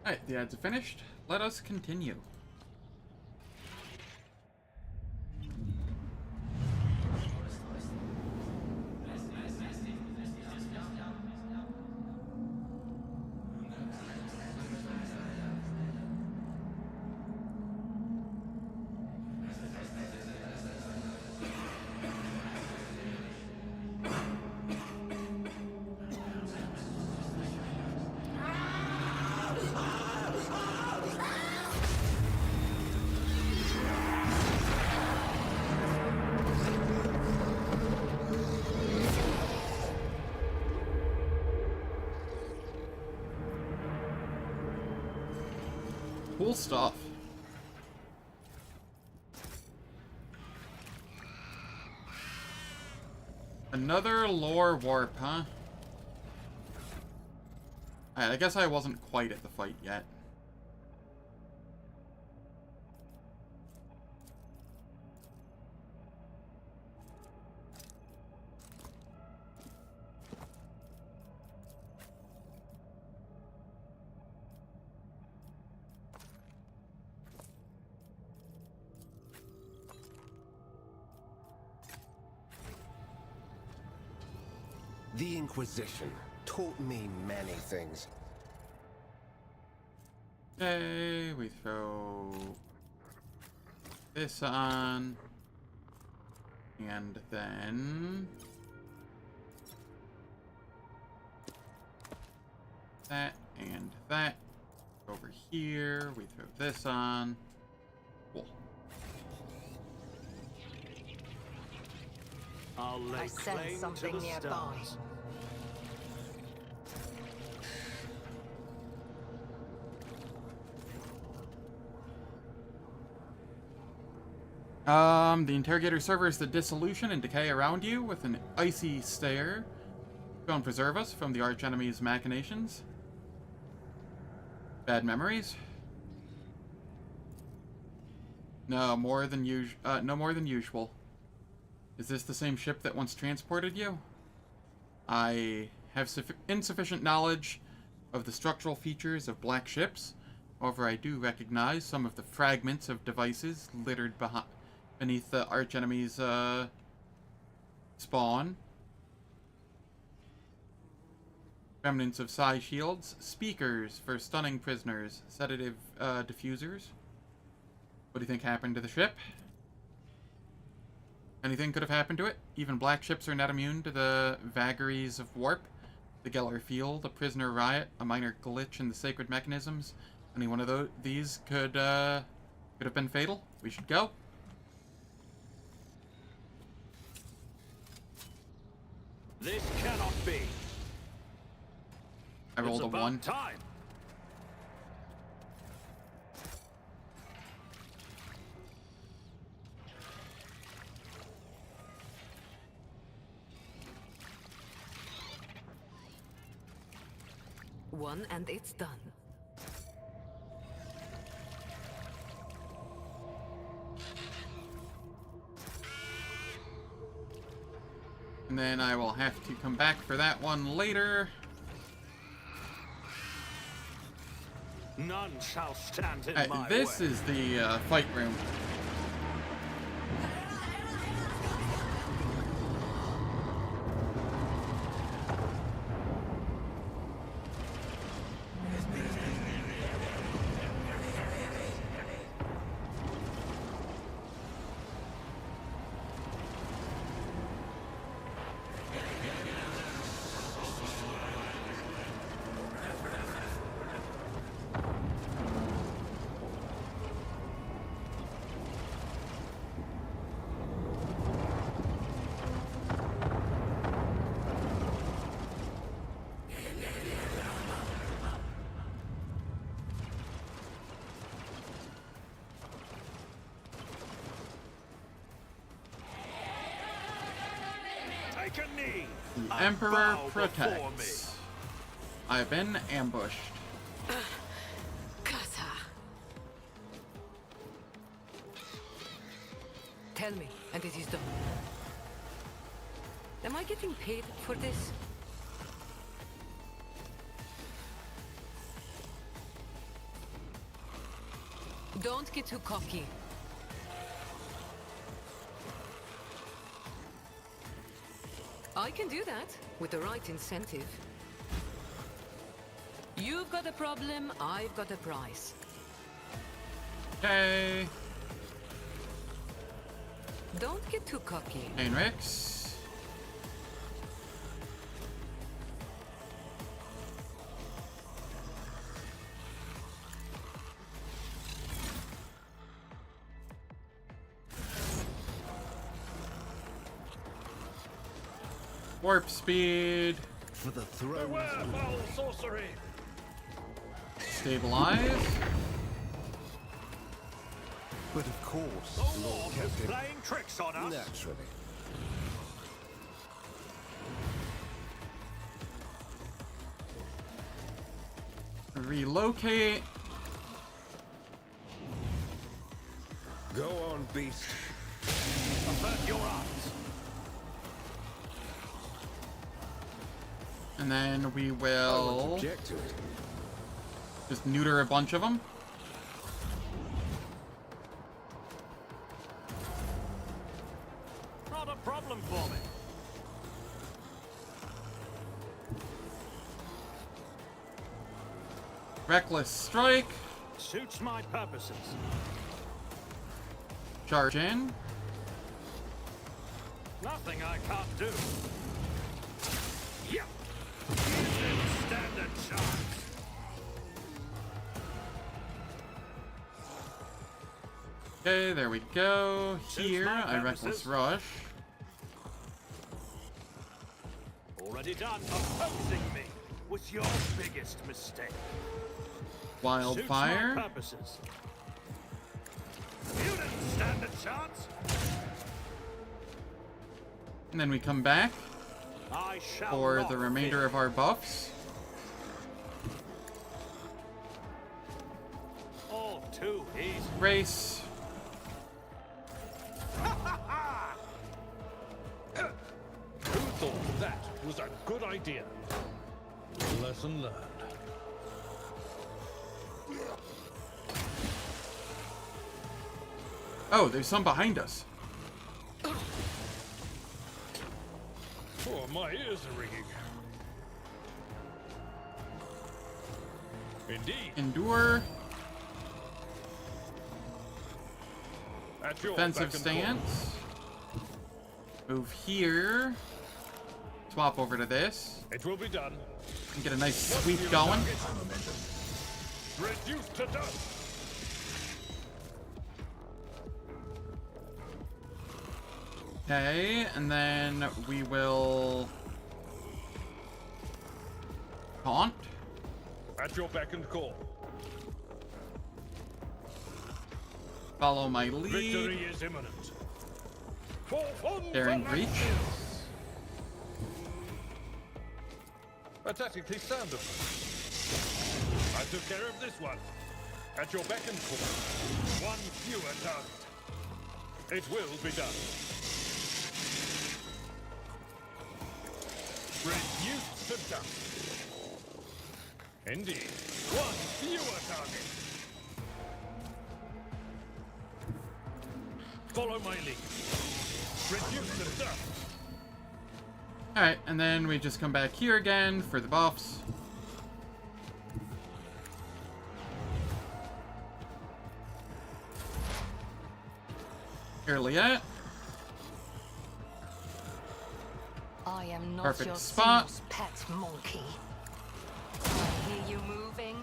Alright, the ads are finished. Let us continue. Cool stuff. Another lore warp, huh? Alright, I guess I wasn't quite at the fight yet. The Inquisition taught me many things. Okay, we throw this on, and then that and that. Over here, we throw this on. Cool. I'll lay I sense claim something to the nearby. stars. The interrogator servers the dissolution and decay around you with an icy stare. Don't preserve us from the archenemy's machinations. Bad memories? No more than no more than usual. Is this the same ship that once transported you? I have insufficient knowledge of the structural features of black ships. However, I do recognize some of the fragments of devices littered beneath the archenemy's spawn. Remnants of psi shields, speakers for stunning prisoners, sedative diffusers. What do you think happened to the ship? Anything could have happened to it. Even black ships are not immune to the vagaries of warp. The Geller field, a prisoner riot, a minor glitch in the sacred mechanisms. Any one of these could have been fatal. We should go. This cannot be. I rolled It's a about 1. Time. One and it's done. And then I will have to come back for that one later. None shall stand in my This way. is the fight room. Take a knee. The and Emperor bow before me. protects. I've been ambushed. Kasa. Tell me, and it is done. Am I getting paid for this? Don't get too cocky. I can do that with the right incentive. You've got a problem, I've got a prize. Okay. Don't get too cocky. Heinrichs. Warp speed. For the throne. Beware foul sorcery! Stabilize. But of course, Lord Who's Captain. playing tricks on us? Naturally. Relocate. Go on, beast. Avert your eyes. And then we I won't will object to it. just neuter a bunch of them. Not a problem for me. Reckless strike. Suits my purposes. Charge in. Nothing I can't do. Yeah. You didn't stand a chance. Okay, there we go. Here, my I reckless purposes. rush. Already done. Opposing me was your biggest mistake. Wildfire. Suits my purposes. You didn't stand a chance. And then we come back I shall for not the remainder fear. of our buffs. All too easy. Race. Who thought that was a good idea? Lesson learned. Oh, there's some behind us. Oh, my ears are ringing. Indeed. Endure. At your Defensive beck and call. stance. Move here. Swap over to this. It will be done. And get a nice What's sweep your going. target? Reduced to dust. Okay, and then we will taunt. At your beck and call. Follow my lead. Victory is imminent. For Daring reach. A tactically sound of them. I took care of this one. At your beck and call. One fewer target. It will be done. Reduced to dust. Indeed. One fewer target. Follow my lead. Reduced to dust. Alright, and then we just come back here again for the buffs. Here, Liette. I am not Perfect your spot. Xenos pet monkey. I hear you moving.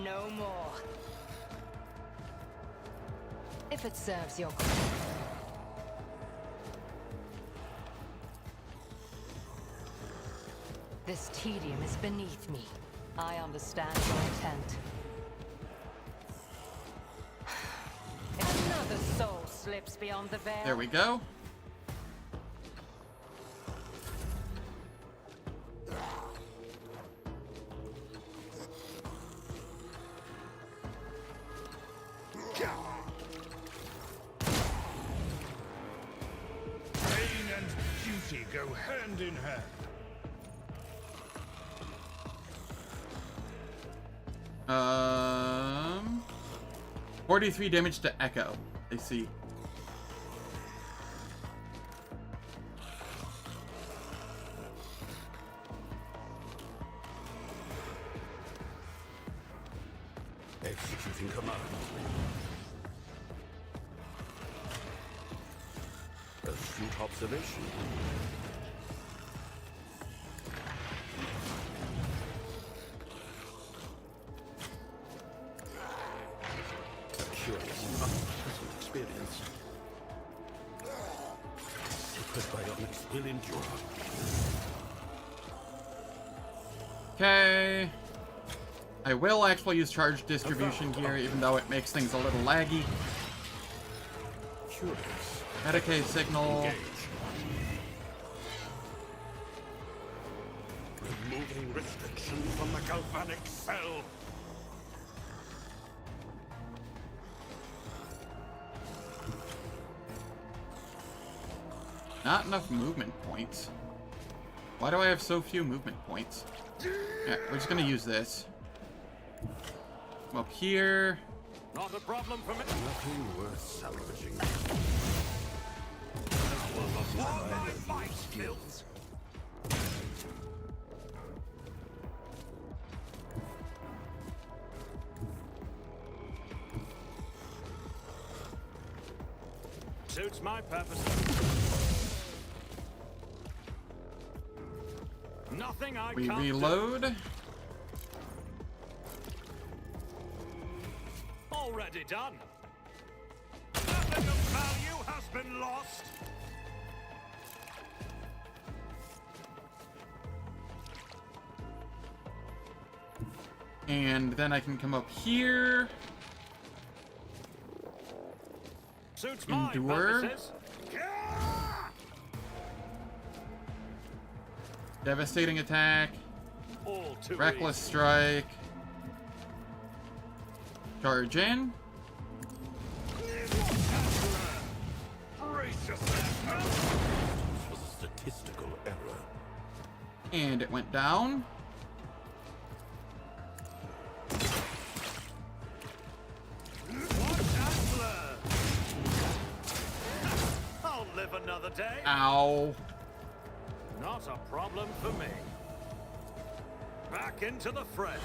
No more. If it serves your cause. This tedium is beneath me. I understand your intent. If another soul slips beyond the veil. There we go. Pain and duty go hand in hand. 43 damage to Echo. I see. Executing command. Astute observation. A curious, unpleasant experience. Sacred bionics will endure. Okay. I will actually use charge distribution here, even though it makes things a little laggy. Curious. Medicaid signal. Engage. Removing restriction from the galvanic cell. Not enough movement points. Why do I have so few movement points? Yeah, we're just gonna use this. Come up here. Not a problem for me. Nothing worth salvaging. My skills. Suits my purpose. Nothing I We can't reload. do. Already done. Nothing of value has been lost. And then I can come up here. Suits my Endure. purposes. Devastating attack. All too Reckless easy. strike. Charge in. Brace yourself. This was a statistical error. And it went down. I'll live another day. Ow. Not a problem for me. Back into the fray.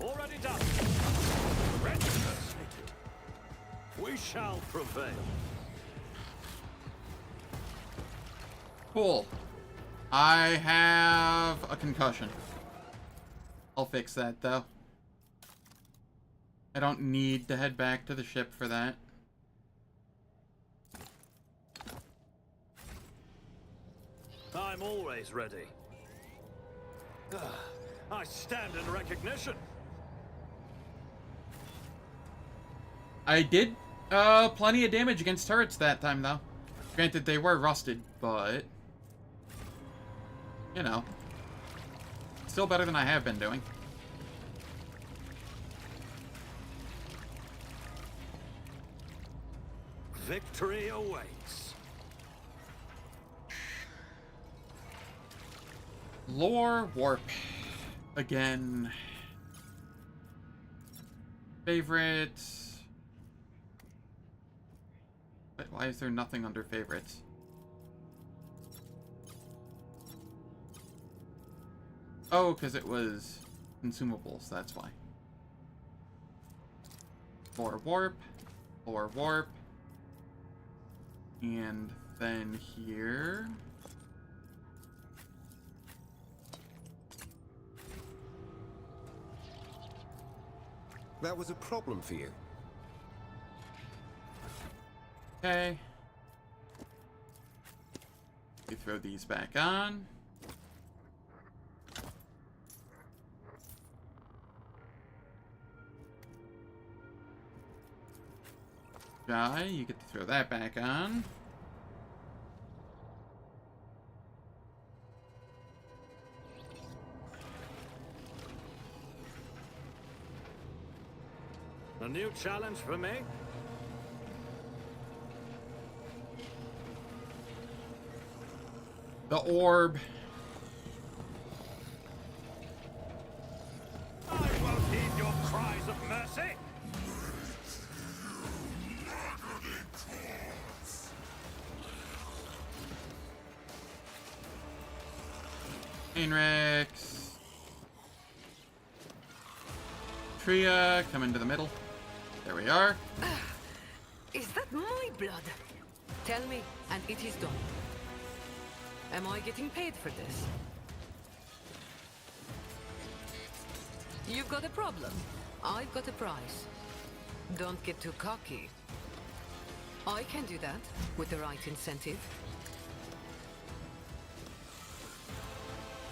Already done. Ready. We shall prevail. Cool. I have a concussion. I'll fix that, though. I don't need to head back to the ship for that. I'm always ready. I stand in recognition. I did plenty of damage against turrets that time, though. Granted, they were rusted, but you know, still better than I have been doing. Victory awaits. Lore warp again. Favorites. Wait, why is there nothing under favorites? Oh, because it was consumables, that's why. Lore warp. Lore warp. And then here. That was a problem for you. Okay. We throw these back on. Guy, you get to throw that back on. A new challenge for me? The orb. Heinrichs. Tria, come into the middle. There we are. Is that my blood? Tell me, and it is done. Am I getting paid for this? You've got a problem. I've got a price. Don't get too cocky. I can do that with the right incentive.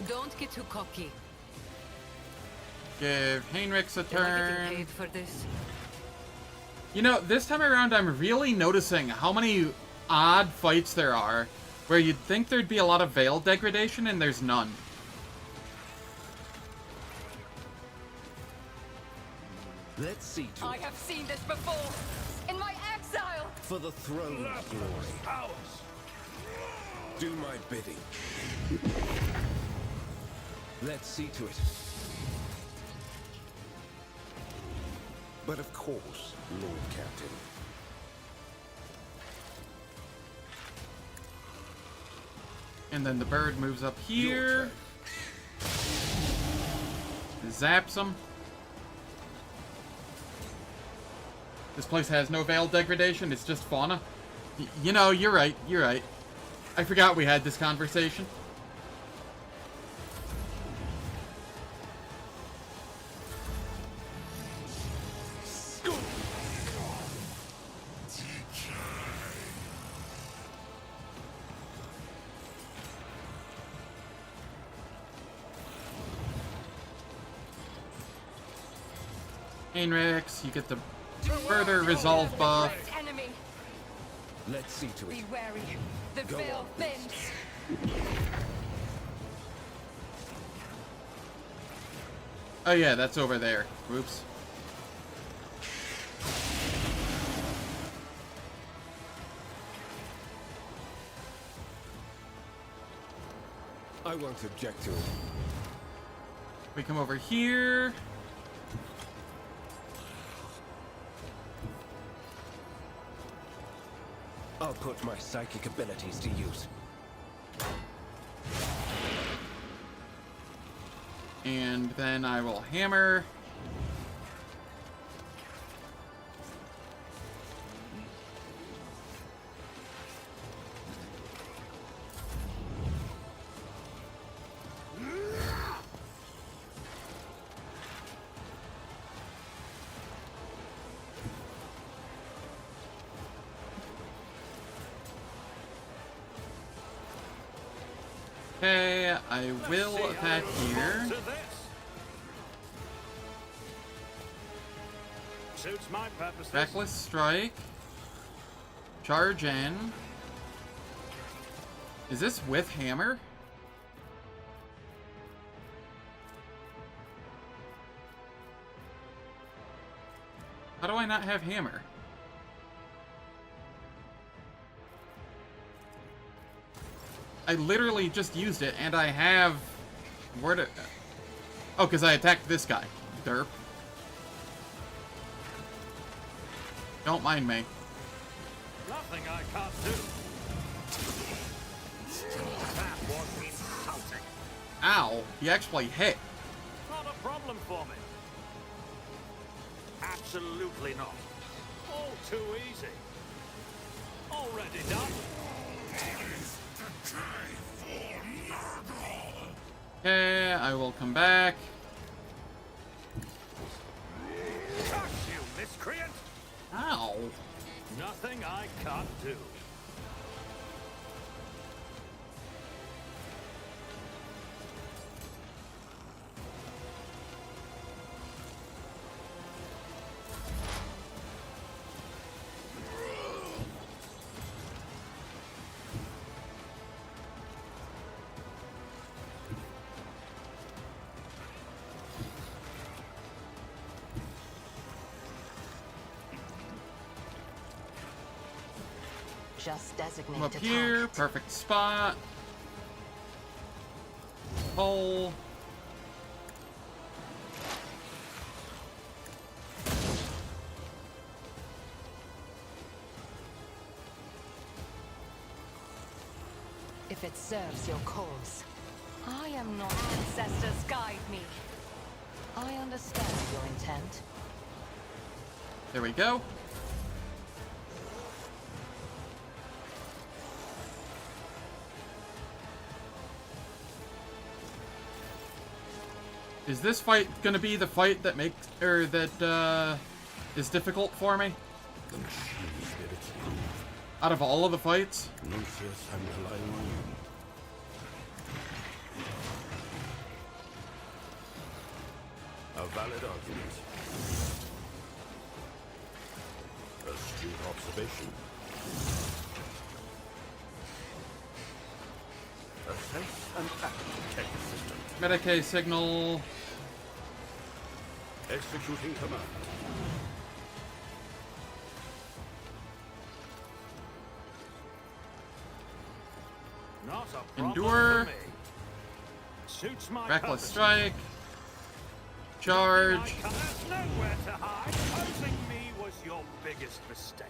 Don't get too cocky. Give Heinrichs a Am I getting turn. paid for this? You know, this time around I'm really noticing how many odd fights there are where you'd think there'd be a lot of veil degradation and there's none. Let's see to I it. have seen this before. In my exile. For the throne's glory. Ours. Do my bidding. Let's see to it. But of course, Lord Captain. And then the bird moves up here. Zaps him. This place has no veil degradation, it's just fauna. You know, you're right, you're right. I forgot we had this conversation. Heinrichs, you get the further resolve buff. Enemy. Let's see to it. Be wary. The Go veil on, bends. Oh yeah, that's over there. Whoops. I won't object to it. We come over here. I'll put my psychic abilities to use. And then I will hammer. Okay, I will attack here. Suits my purposes. Reckless strike. Charge in. Is this with hammer? How do I not have hammer? I literally just used it, and I have... Where did... Oh, because I attacked this guy. Derp. Don't mind me. Nothing I can't do. That was insulting. Ow. He actually hit. Not a problem for me. Absolutely not. All too easy. Already done. Okay, I will come back. Touch you, miscreant! Ow. Nothing I can't do. Just designate Come up a here. target. Perfect spot. Hole. If it serves your cause. I am not ancestors guide me. I understand your intent. There we go. Is this fight gonna be the fight that makes, or that, is difficult for me? The machine spirits prove. Out of all of the fights? Nuncius, I'm relying on you. A valid argument. Astute observation. Assess and act tech system. Medicaid signal. Executing command. Not a problem Endure. for me. Suits my Reckless purpose. strike. Charge. There's nowhere to hide. Opposing me was your biggest mistake.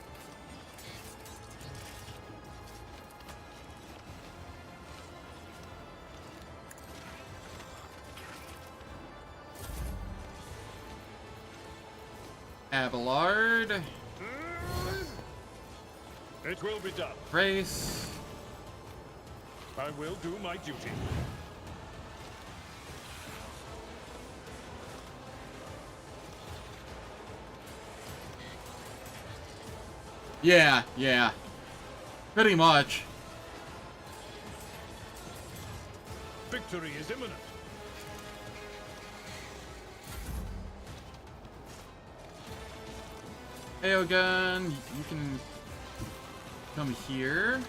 Abelard. It will be done. Race. I will do my duty. Yeah. Pretty much. Victory is imminent. Aeogun, you can come here.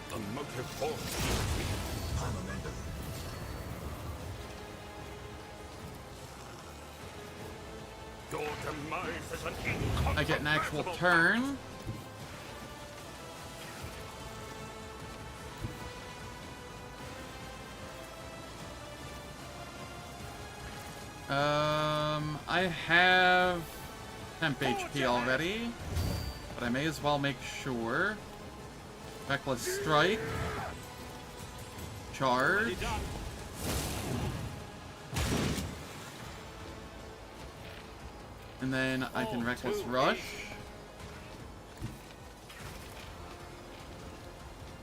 The motive force. Momentum. Your demise is an incontrovertible I get an actual fact. turn. I have temp HP already, but I may as well make sure. Reckless strike. Charge. And then I can reckless rush.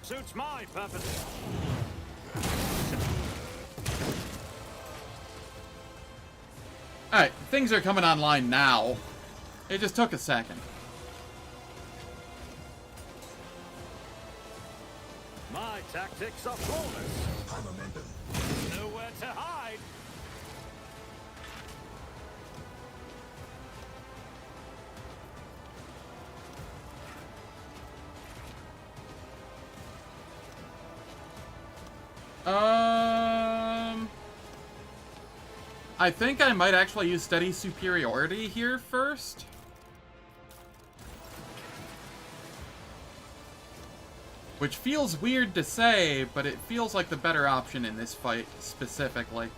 Suits my purpose. Alright, things are coming online now. It just took a second. My tactics are flawless. Momentum. Nowhere to hide. I think I might actually use steady superiority here first. Which feels weird to say, but it feels like the better option in this fight, specifically.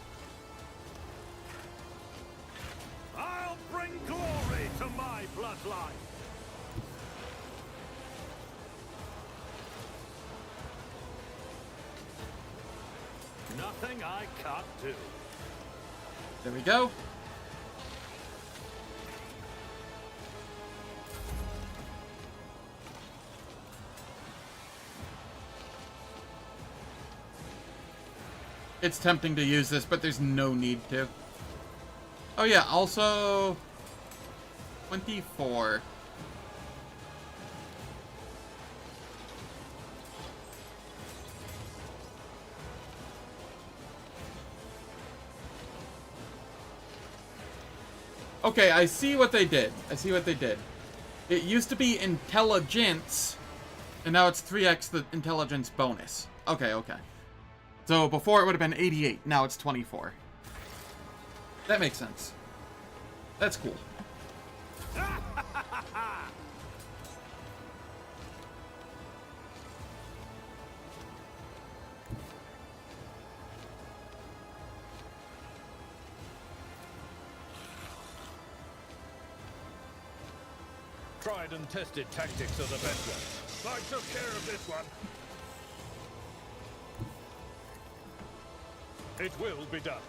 I'll bring glory to my bloodline. Nothing I can't do. There we go. It's tempting to use this, but there's no need to. Oh yeah, also 24. Okay, I see what they did. It used to be intelligence, and now it's 3x the intelligence bonus. Okay. So before it would have been 88, now it's 24. That makes sense. That's cool. Tried and tested tactics are the best ones. I took care of this one. It will be done.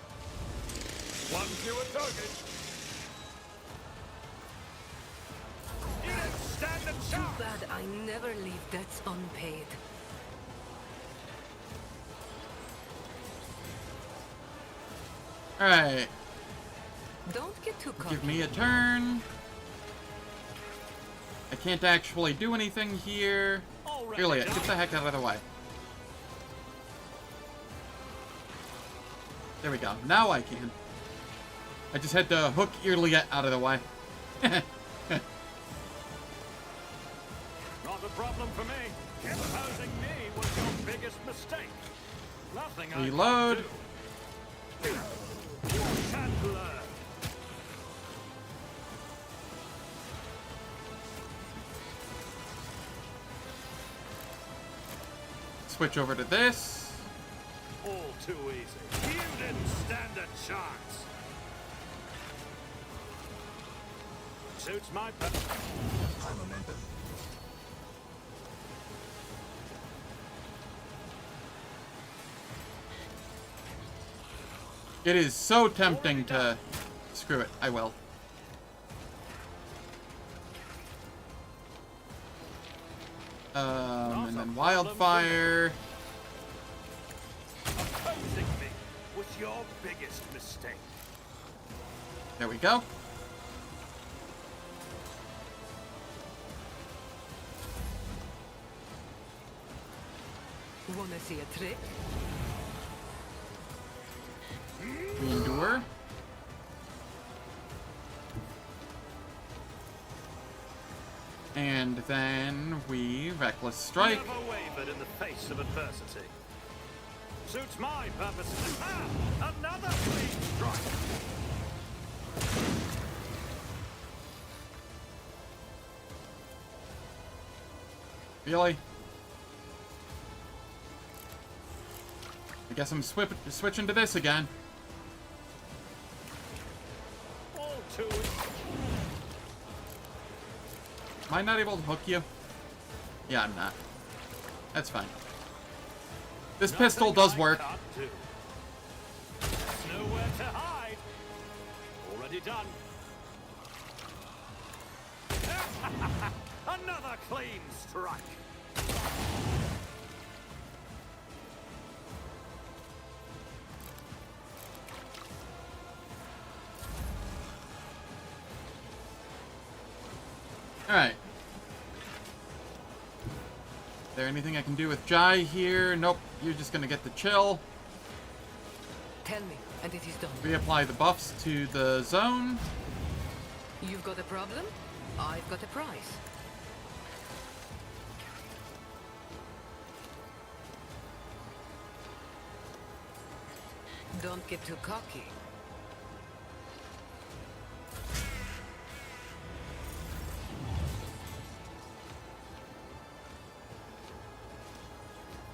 One fewer target. You didn't stand a Too chance. bad I never leave debts unpaid. Alright. Don't get too cocky. Give me a turn. I can't actually do anything here. Really, get the heck out of the way. There we go. Now I can. I just had to hook Earliet out of the way. Not a problem for me. Imposing me was your biggest mistake. Nothing Reload. I can do. Chandler. Switch over to this. All too easy. You didn't stand a chance. Suits my purpose. I'm a member. It is so tempting to... Screw it, I will. And then Wildfire. Opposing me was your biggest mistake. There we go. Wanna see a trick? We endure. And then we Reckless Strike. Never wavered in the face of adversity. Suits my purposes. Ah! Another clean strike! Really? I guess I'm switching to this again. All too easy. Am I not able to hook you? Yeah, I'm not. That's fine. This pistol does work. There's nowhere to hide. Already done. Another clean strike. Alright. Is there anything I can do with Jai here? Nope. You're just gonna get the chill. Tell me, and it is done. Reapply the buffs to the zone. You've got a problem? I've got a prize. Don't get too cocky.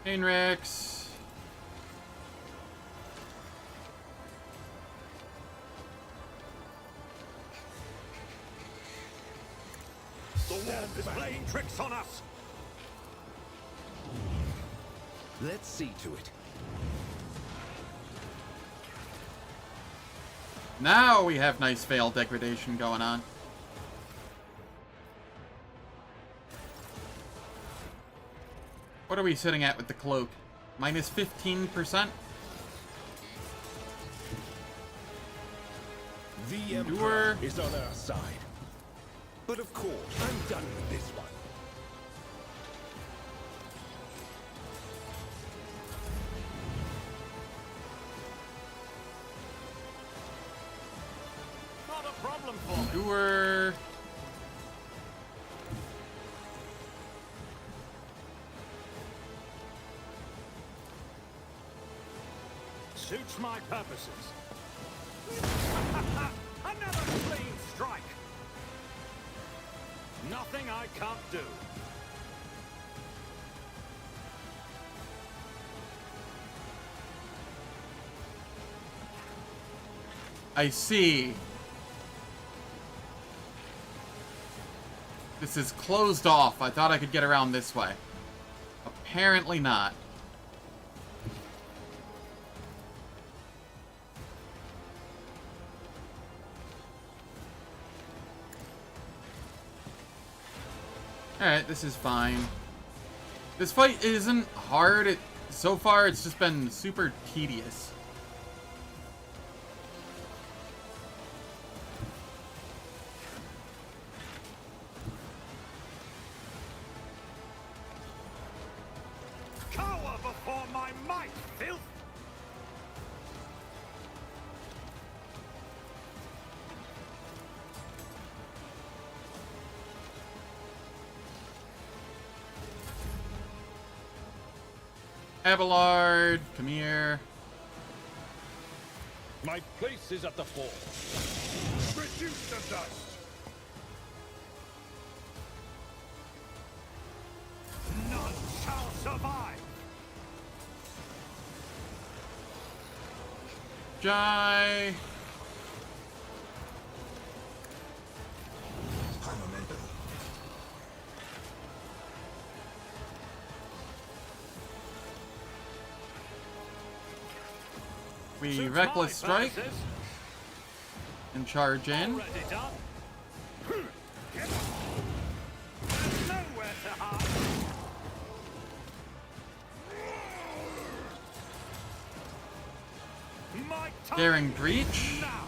Painrex. The wolf is playing tricks on us. Let's see to it. Now we have nice Veil degradation going on. What are we sitting at with the cloak? Minus 15%? The Endure. Emperor is on our side. But of course, I'm done with this one. Not a problem for me. Endure. Suits my purposes. Another clean strike. Nothing I can't do. I see. This is closed off. I thought I could get around this way. Apparently not. Alright, this is fine. This fight isn't hard. So far, it's just been super tedious. Cower before my might, filth! Abelard, come here. My place is at the fore. Reduce the dust. None shall survive! Jai. We Suits reckless my strike purposes. and charge in. Already done. There's nowhere to hide. My time Daring breach. now.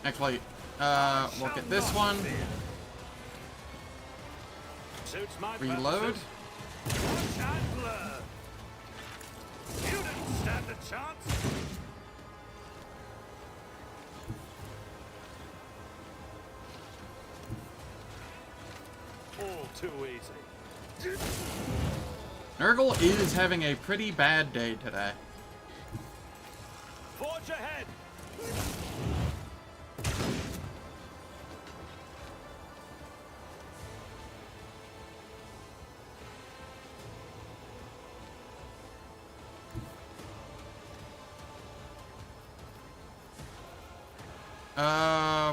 Actually, we'll get this one. Suits my Reload. purposes. Watch and learn. You didn't stand a chance. All too easy. Nurgle is having a pretty bad day today. Forge ahead.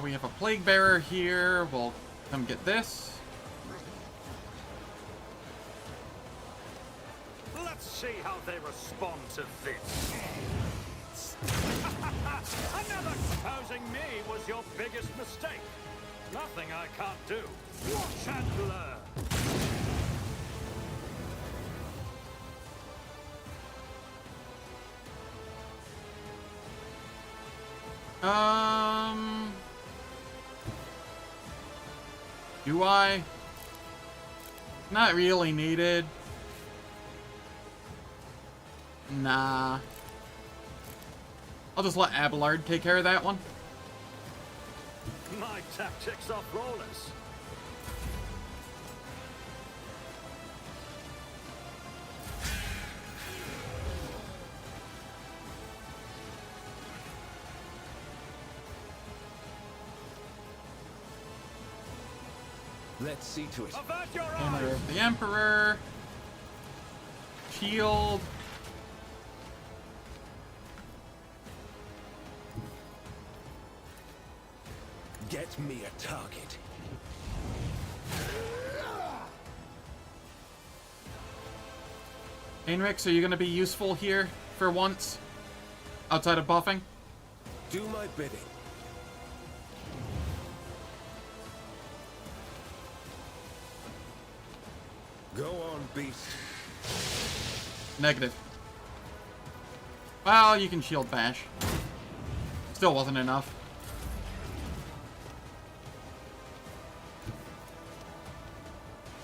We have a plague bearer here. We'll come get this. Let's see how they respond to this. Another supposing me was your biggest mistake. Nothing I can't do. Watch and learn. Do I? Not really needed. Nah. I'll just let Abelard take care of that one. My tactics are flawless. Let's see to it. Avert your Hammer eyes. of the Emperor. Shield. Get me a target. Heinrichs, are you going to be useful here for once? Outside of buffing? Do my bidding. Go on, beast. Negative. Well, you can shield bash. Still wasn't enough.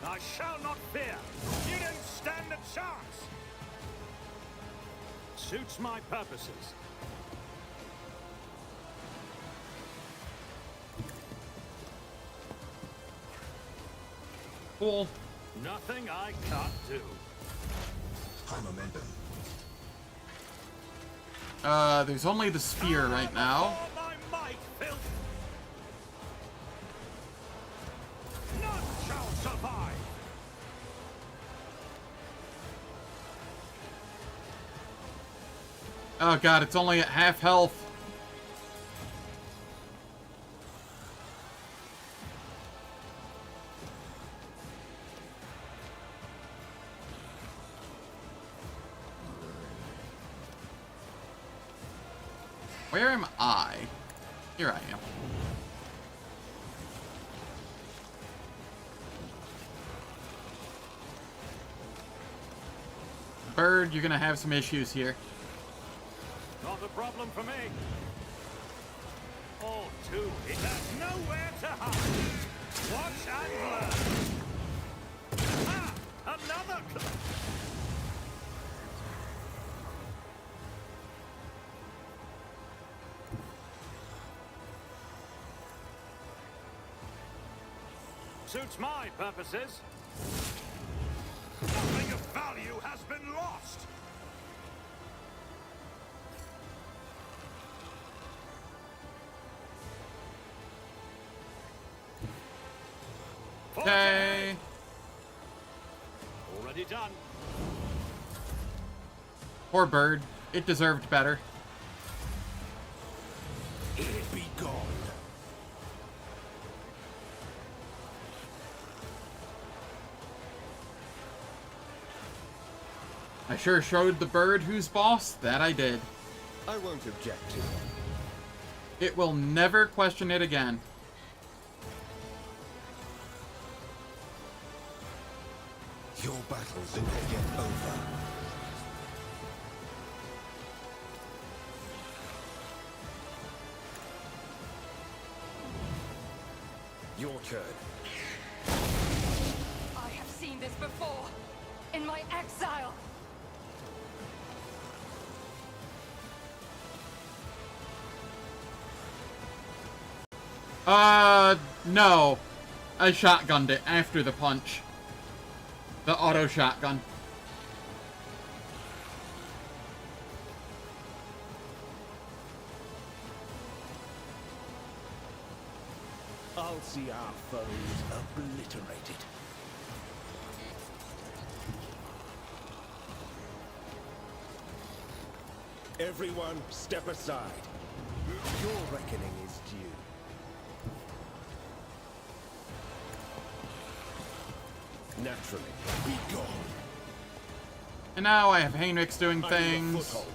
I shall not fear. You didn't stand a chance. Suits my purposes. Cool. Nothing I can't do. High momentum. There's only the spear right now. For my might, filth. None shall survive. Oh god, it's only at half health. Where am I? Here I am. Bird, you're gonna have some issues here. Not a problem for me. All too. It has nowhere to hide. Watch and learn. Ah! Another. Suits my purposes. Nothing of value has been lost. Okay. Already done. Poor bird. It deserved better. It be gone. I sure showed the bird who's boss. That I did. I won't object to it. It will never question it again. Your battles are not yet over. Your turn. I have seen this before. In my exile. No. I shotgunned it after the punch. The auto shotgun. I'll see our foes obliterated. Everyone, step aside. Your reckoning is due. Naturally, be gone. And now I have Heinrich's doing I need a things. foothold.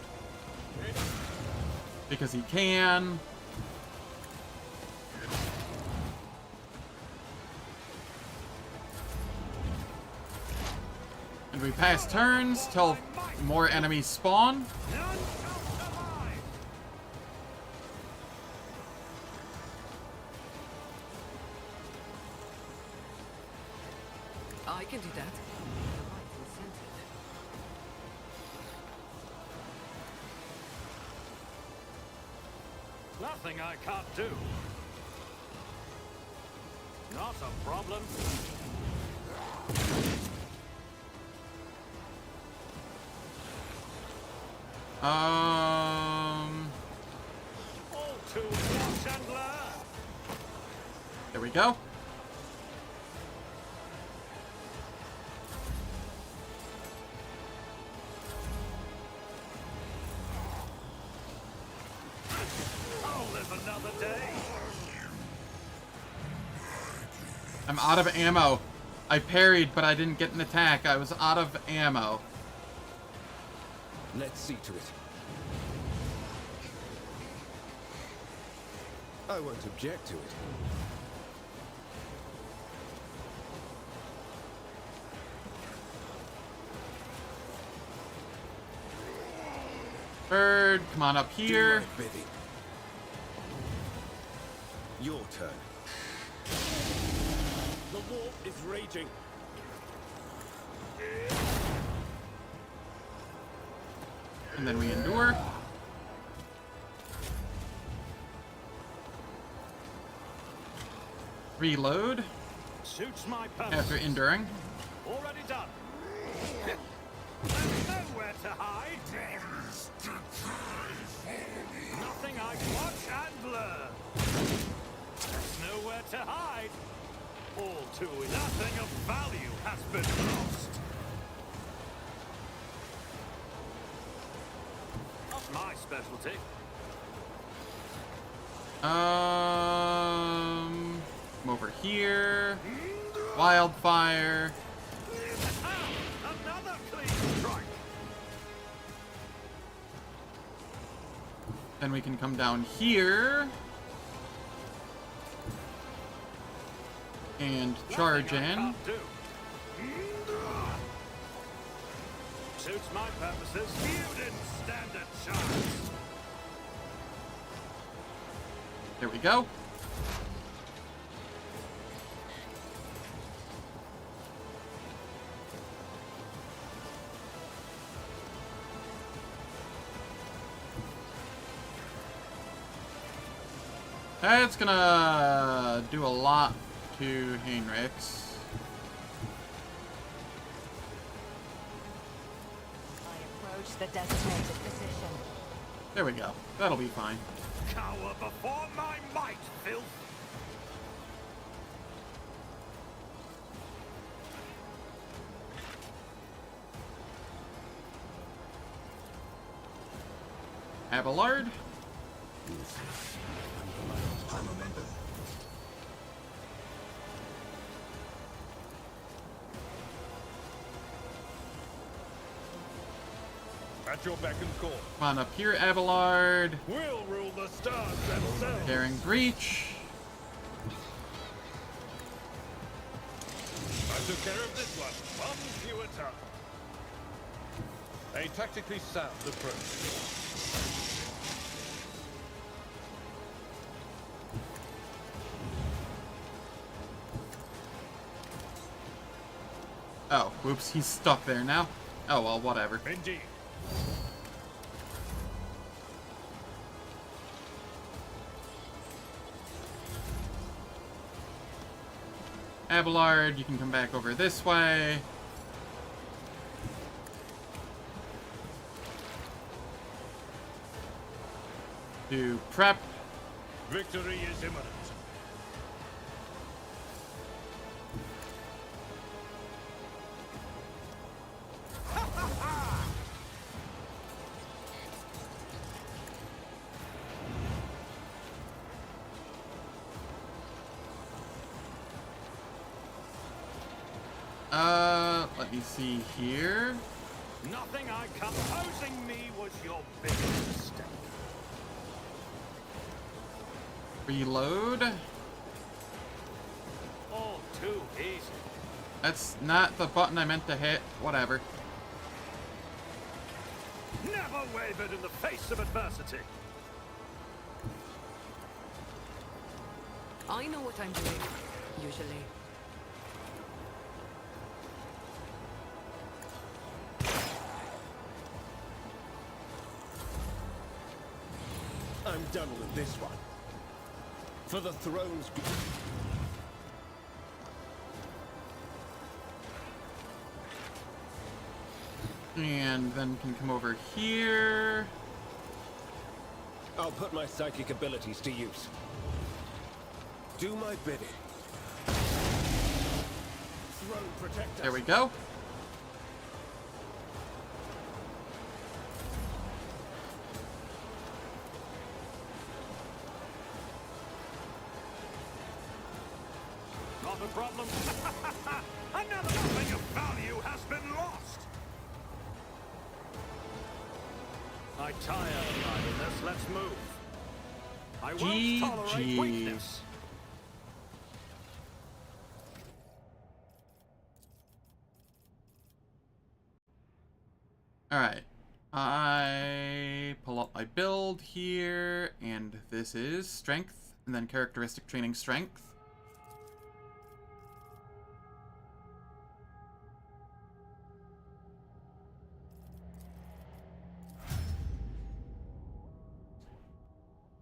Because he can. And we pass turns till more enemies spawn. I can do that. The right incentive. Nothing I can't do. Not a problem. All too watch and learn. There we go. I'll live another day. I'm out of ammo. I parried, but I didn't get an attack. I was out of ammo. Let's see to it. I won't object to it. Bird, come on up here. Do my bidding. Your turn. The war is raging. And then we endure. Reload Suits my purpose. after enduring. Already done. There's nowhere to hide. Nothing I watch and learn. There's nowhere to hide. All too nothing of value has been lost. my specialty. Come over here. Wildfire. Another clean strike. Then we can come down here. And charge in. Suits my purposes. You didn't stand a chance. There we go. That's gonna do a lot to Heinrichs. I approach the designated position. There we go. That'll be fine. Cower before my might, filth. Abelard. I'm a member. At your beck and call. Come on up here, Abelard. We'll rule the stars themselves. Daring Breach. I took care of this one. One fewer time. A tactically sound approach. Oh, whoops, he's stuck there now. Oh, well, whatever. Indeed. Abelard, you can come back over this way. Do prep. Victory is imminent. Let me see here. Nothing I composing me was your biggest mistake. Reload. All too easy. That's not the button I meant to hit. Whatever. Never wavered in the face of adversity. I know what I'm doing, usually. I'm done with this one. For the throne's good. And then can come over here. I'll put my psychic abilities to use. Do my bidding. Throne protector. There we go. Not a problem. Another thing of value has been lost. I tire of idleness. Let's move. I won't tolerate weakness. Alright. I pull up my build here, and this is strength, and then characteristic training strength.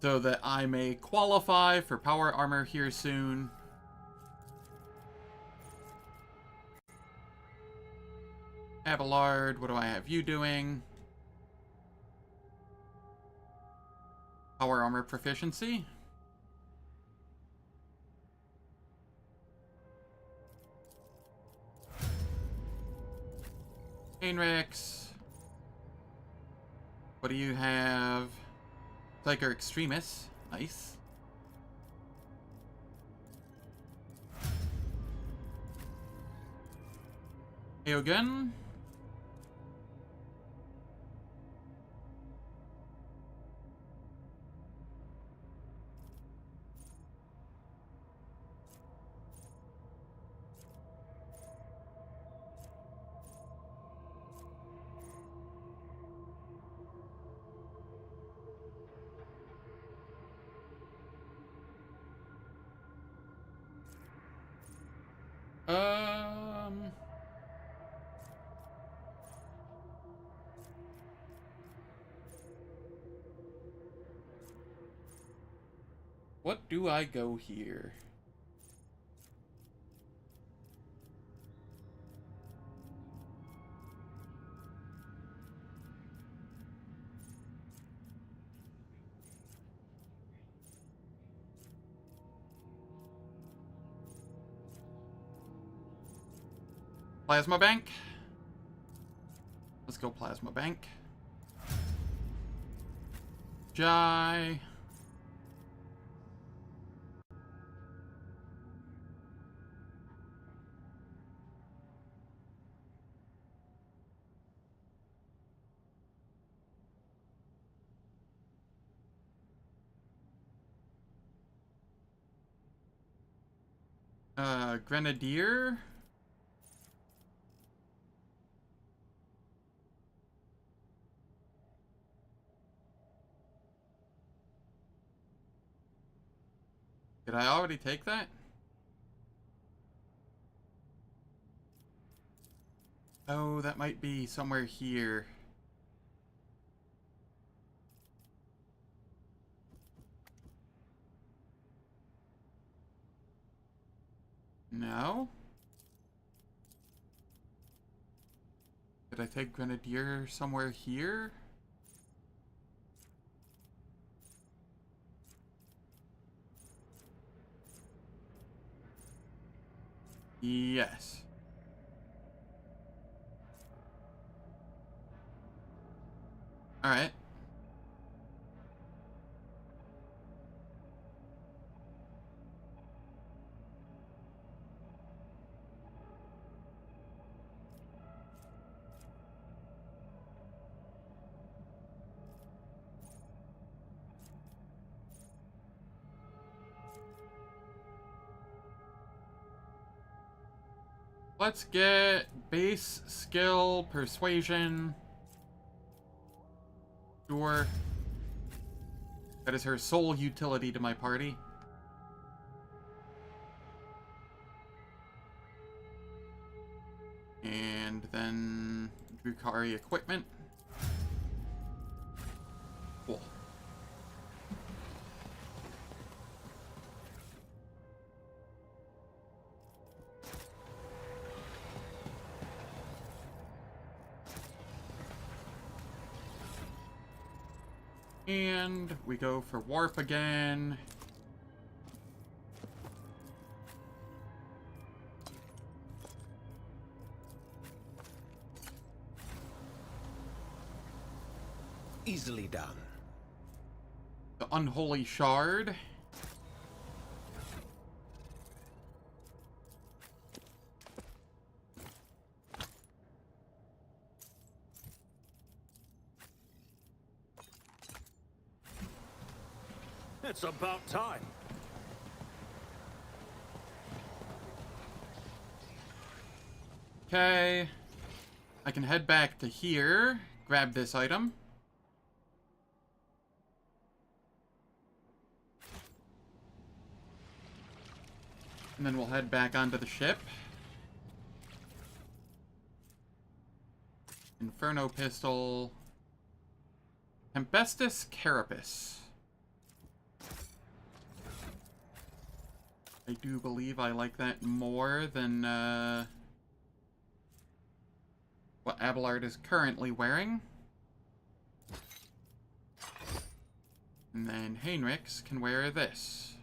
So that I may qualify for power armor here soon. Abelard, what do I have you doing? Power armor proficiency. Heinrichs. What do you have? Psyker Extremis. Nice. Aogun. What do I go here? Plasma Bank. Let's go Plasma Bank. Jai. Grenadier. Did I already take that? Oh, that might be somewhere here. No? Did I take Grenadier somewhere here? Yes. Alright. Let's get base skill, persuasion. Sure. That is her sole utility to my party. And then Drukari equipment. Cool. And we go for warp again. Easily done. The Unholy Shard. It's about time. Okay. I can head back to here, grab this item. And then we'll head back onto the ship. Inferno Pistol. Tempestus Carapace. I do believe I like that more than what Abelard is currently wearing. And then Heinrichs can wear this.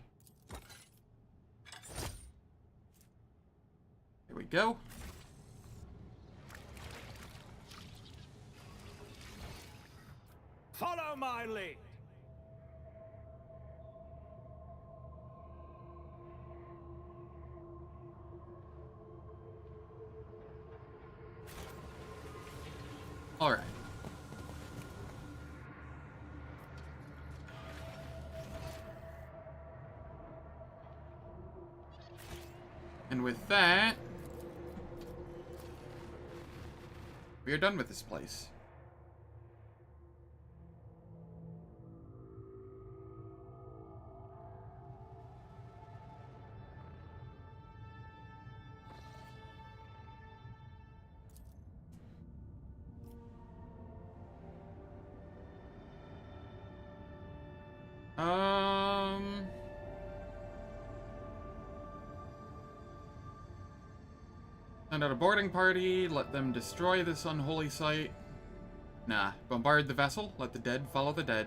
There we go. my lead. All right. And with that, we are done with this place. Send out a boarding party, let them destroy this unholy site. Nah, bombard the vessel, let the dead follow the dead.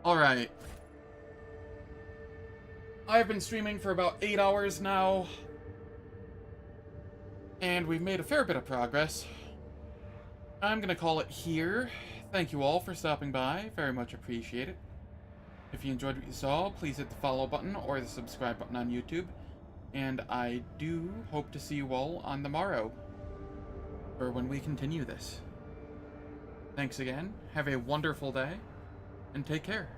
Alright. I've been streaming for about 8 hours now, and we've made a fair bit of progress. I'm gonna call it here. Thank you all for stopping by, very much appreciate it. If you enjoyed what you saw, please hit the follow button or the subscribe button on YouTube. And I do hope to see you all on the morrow, or when we continue this. Thanks again, have a wonderful day, and take care.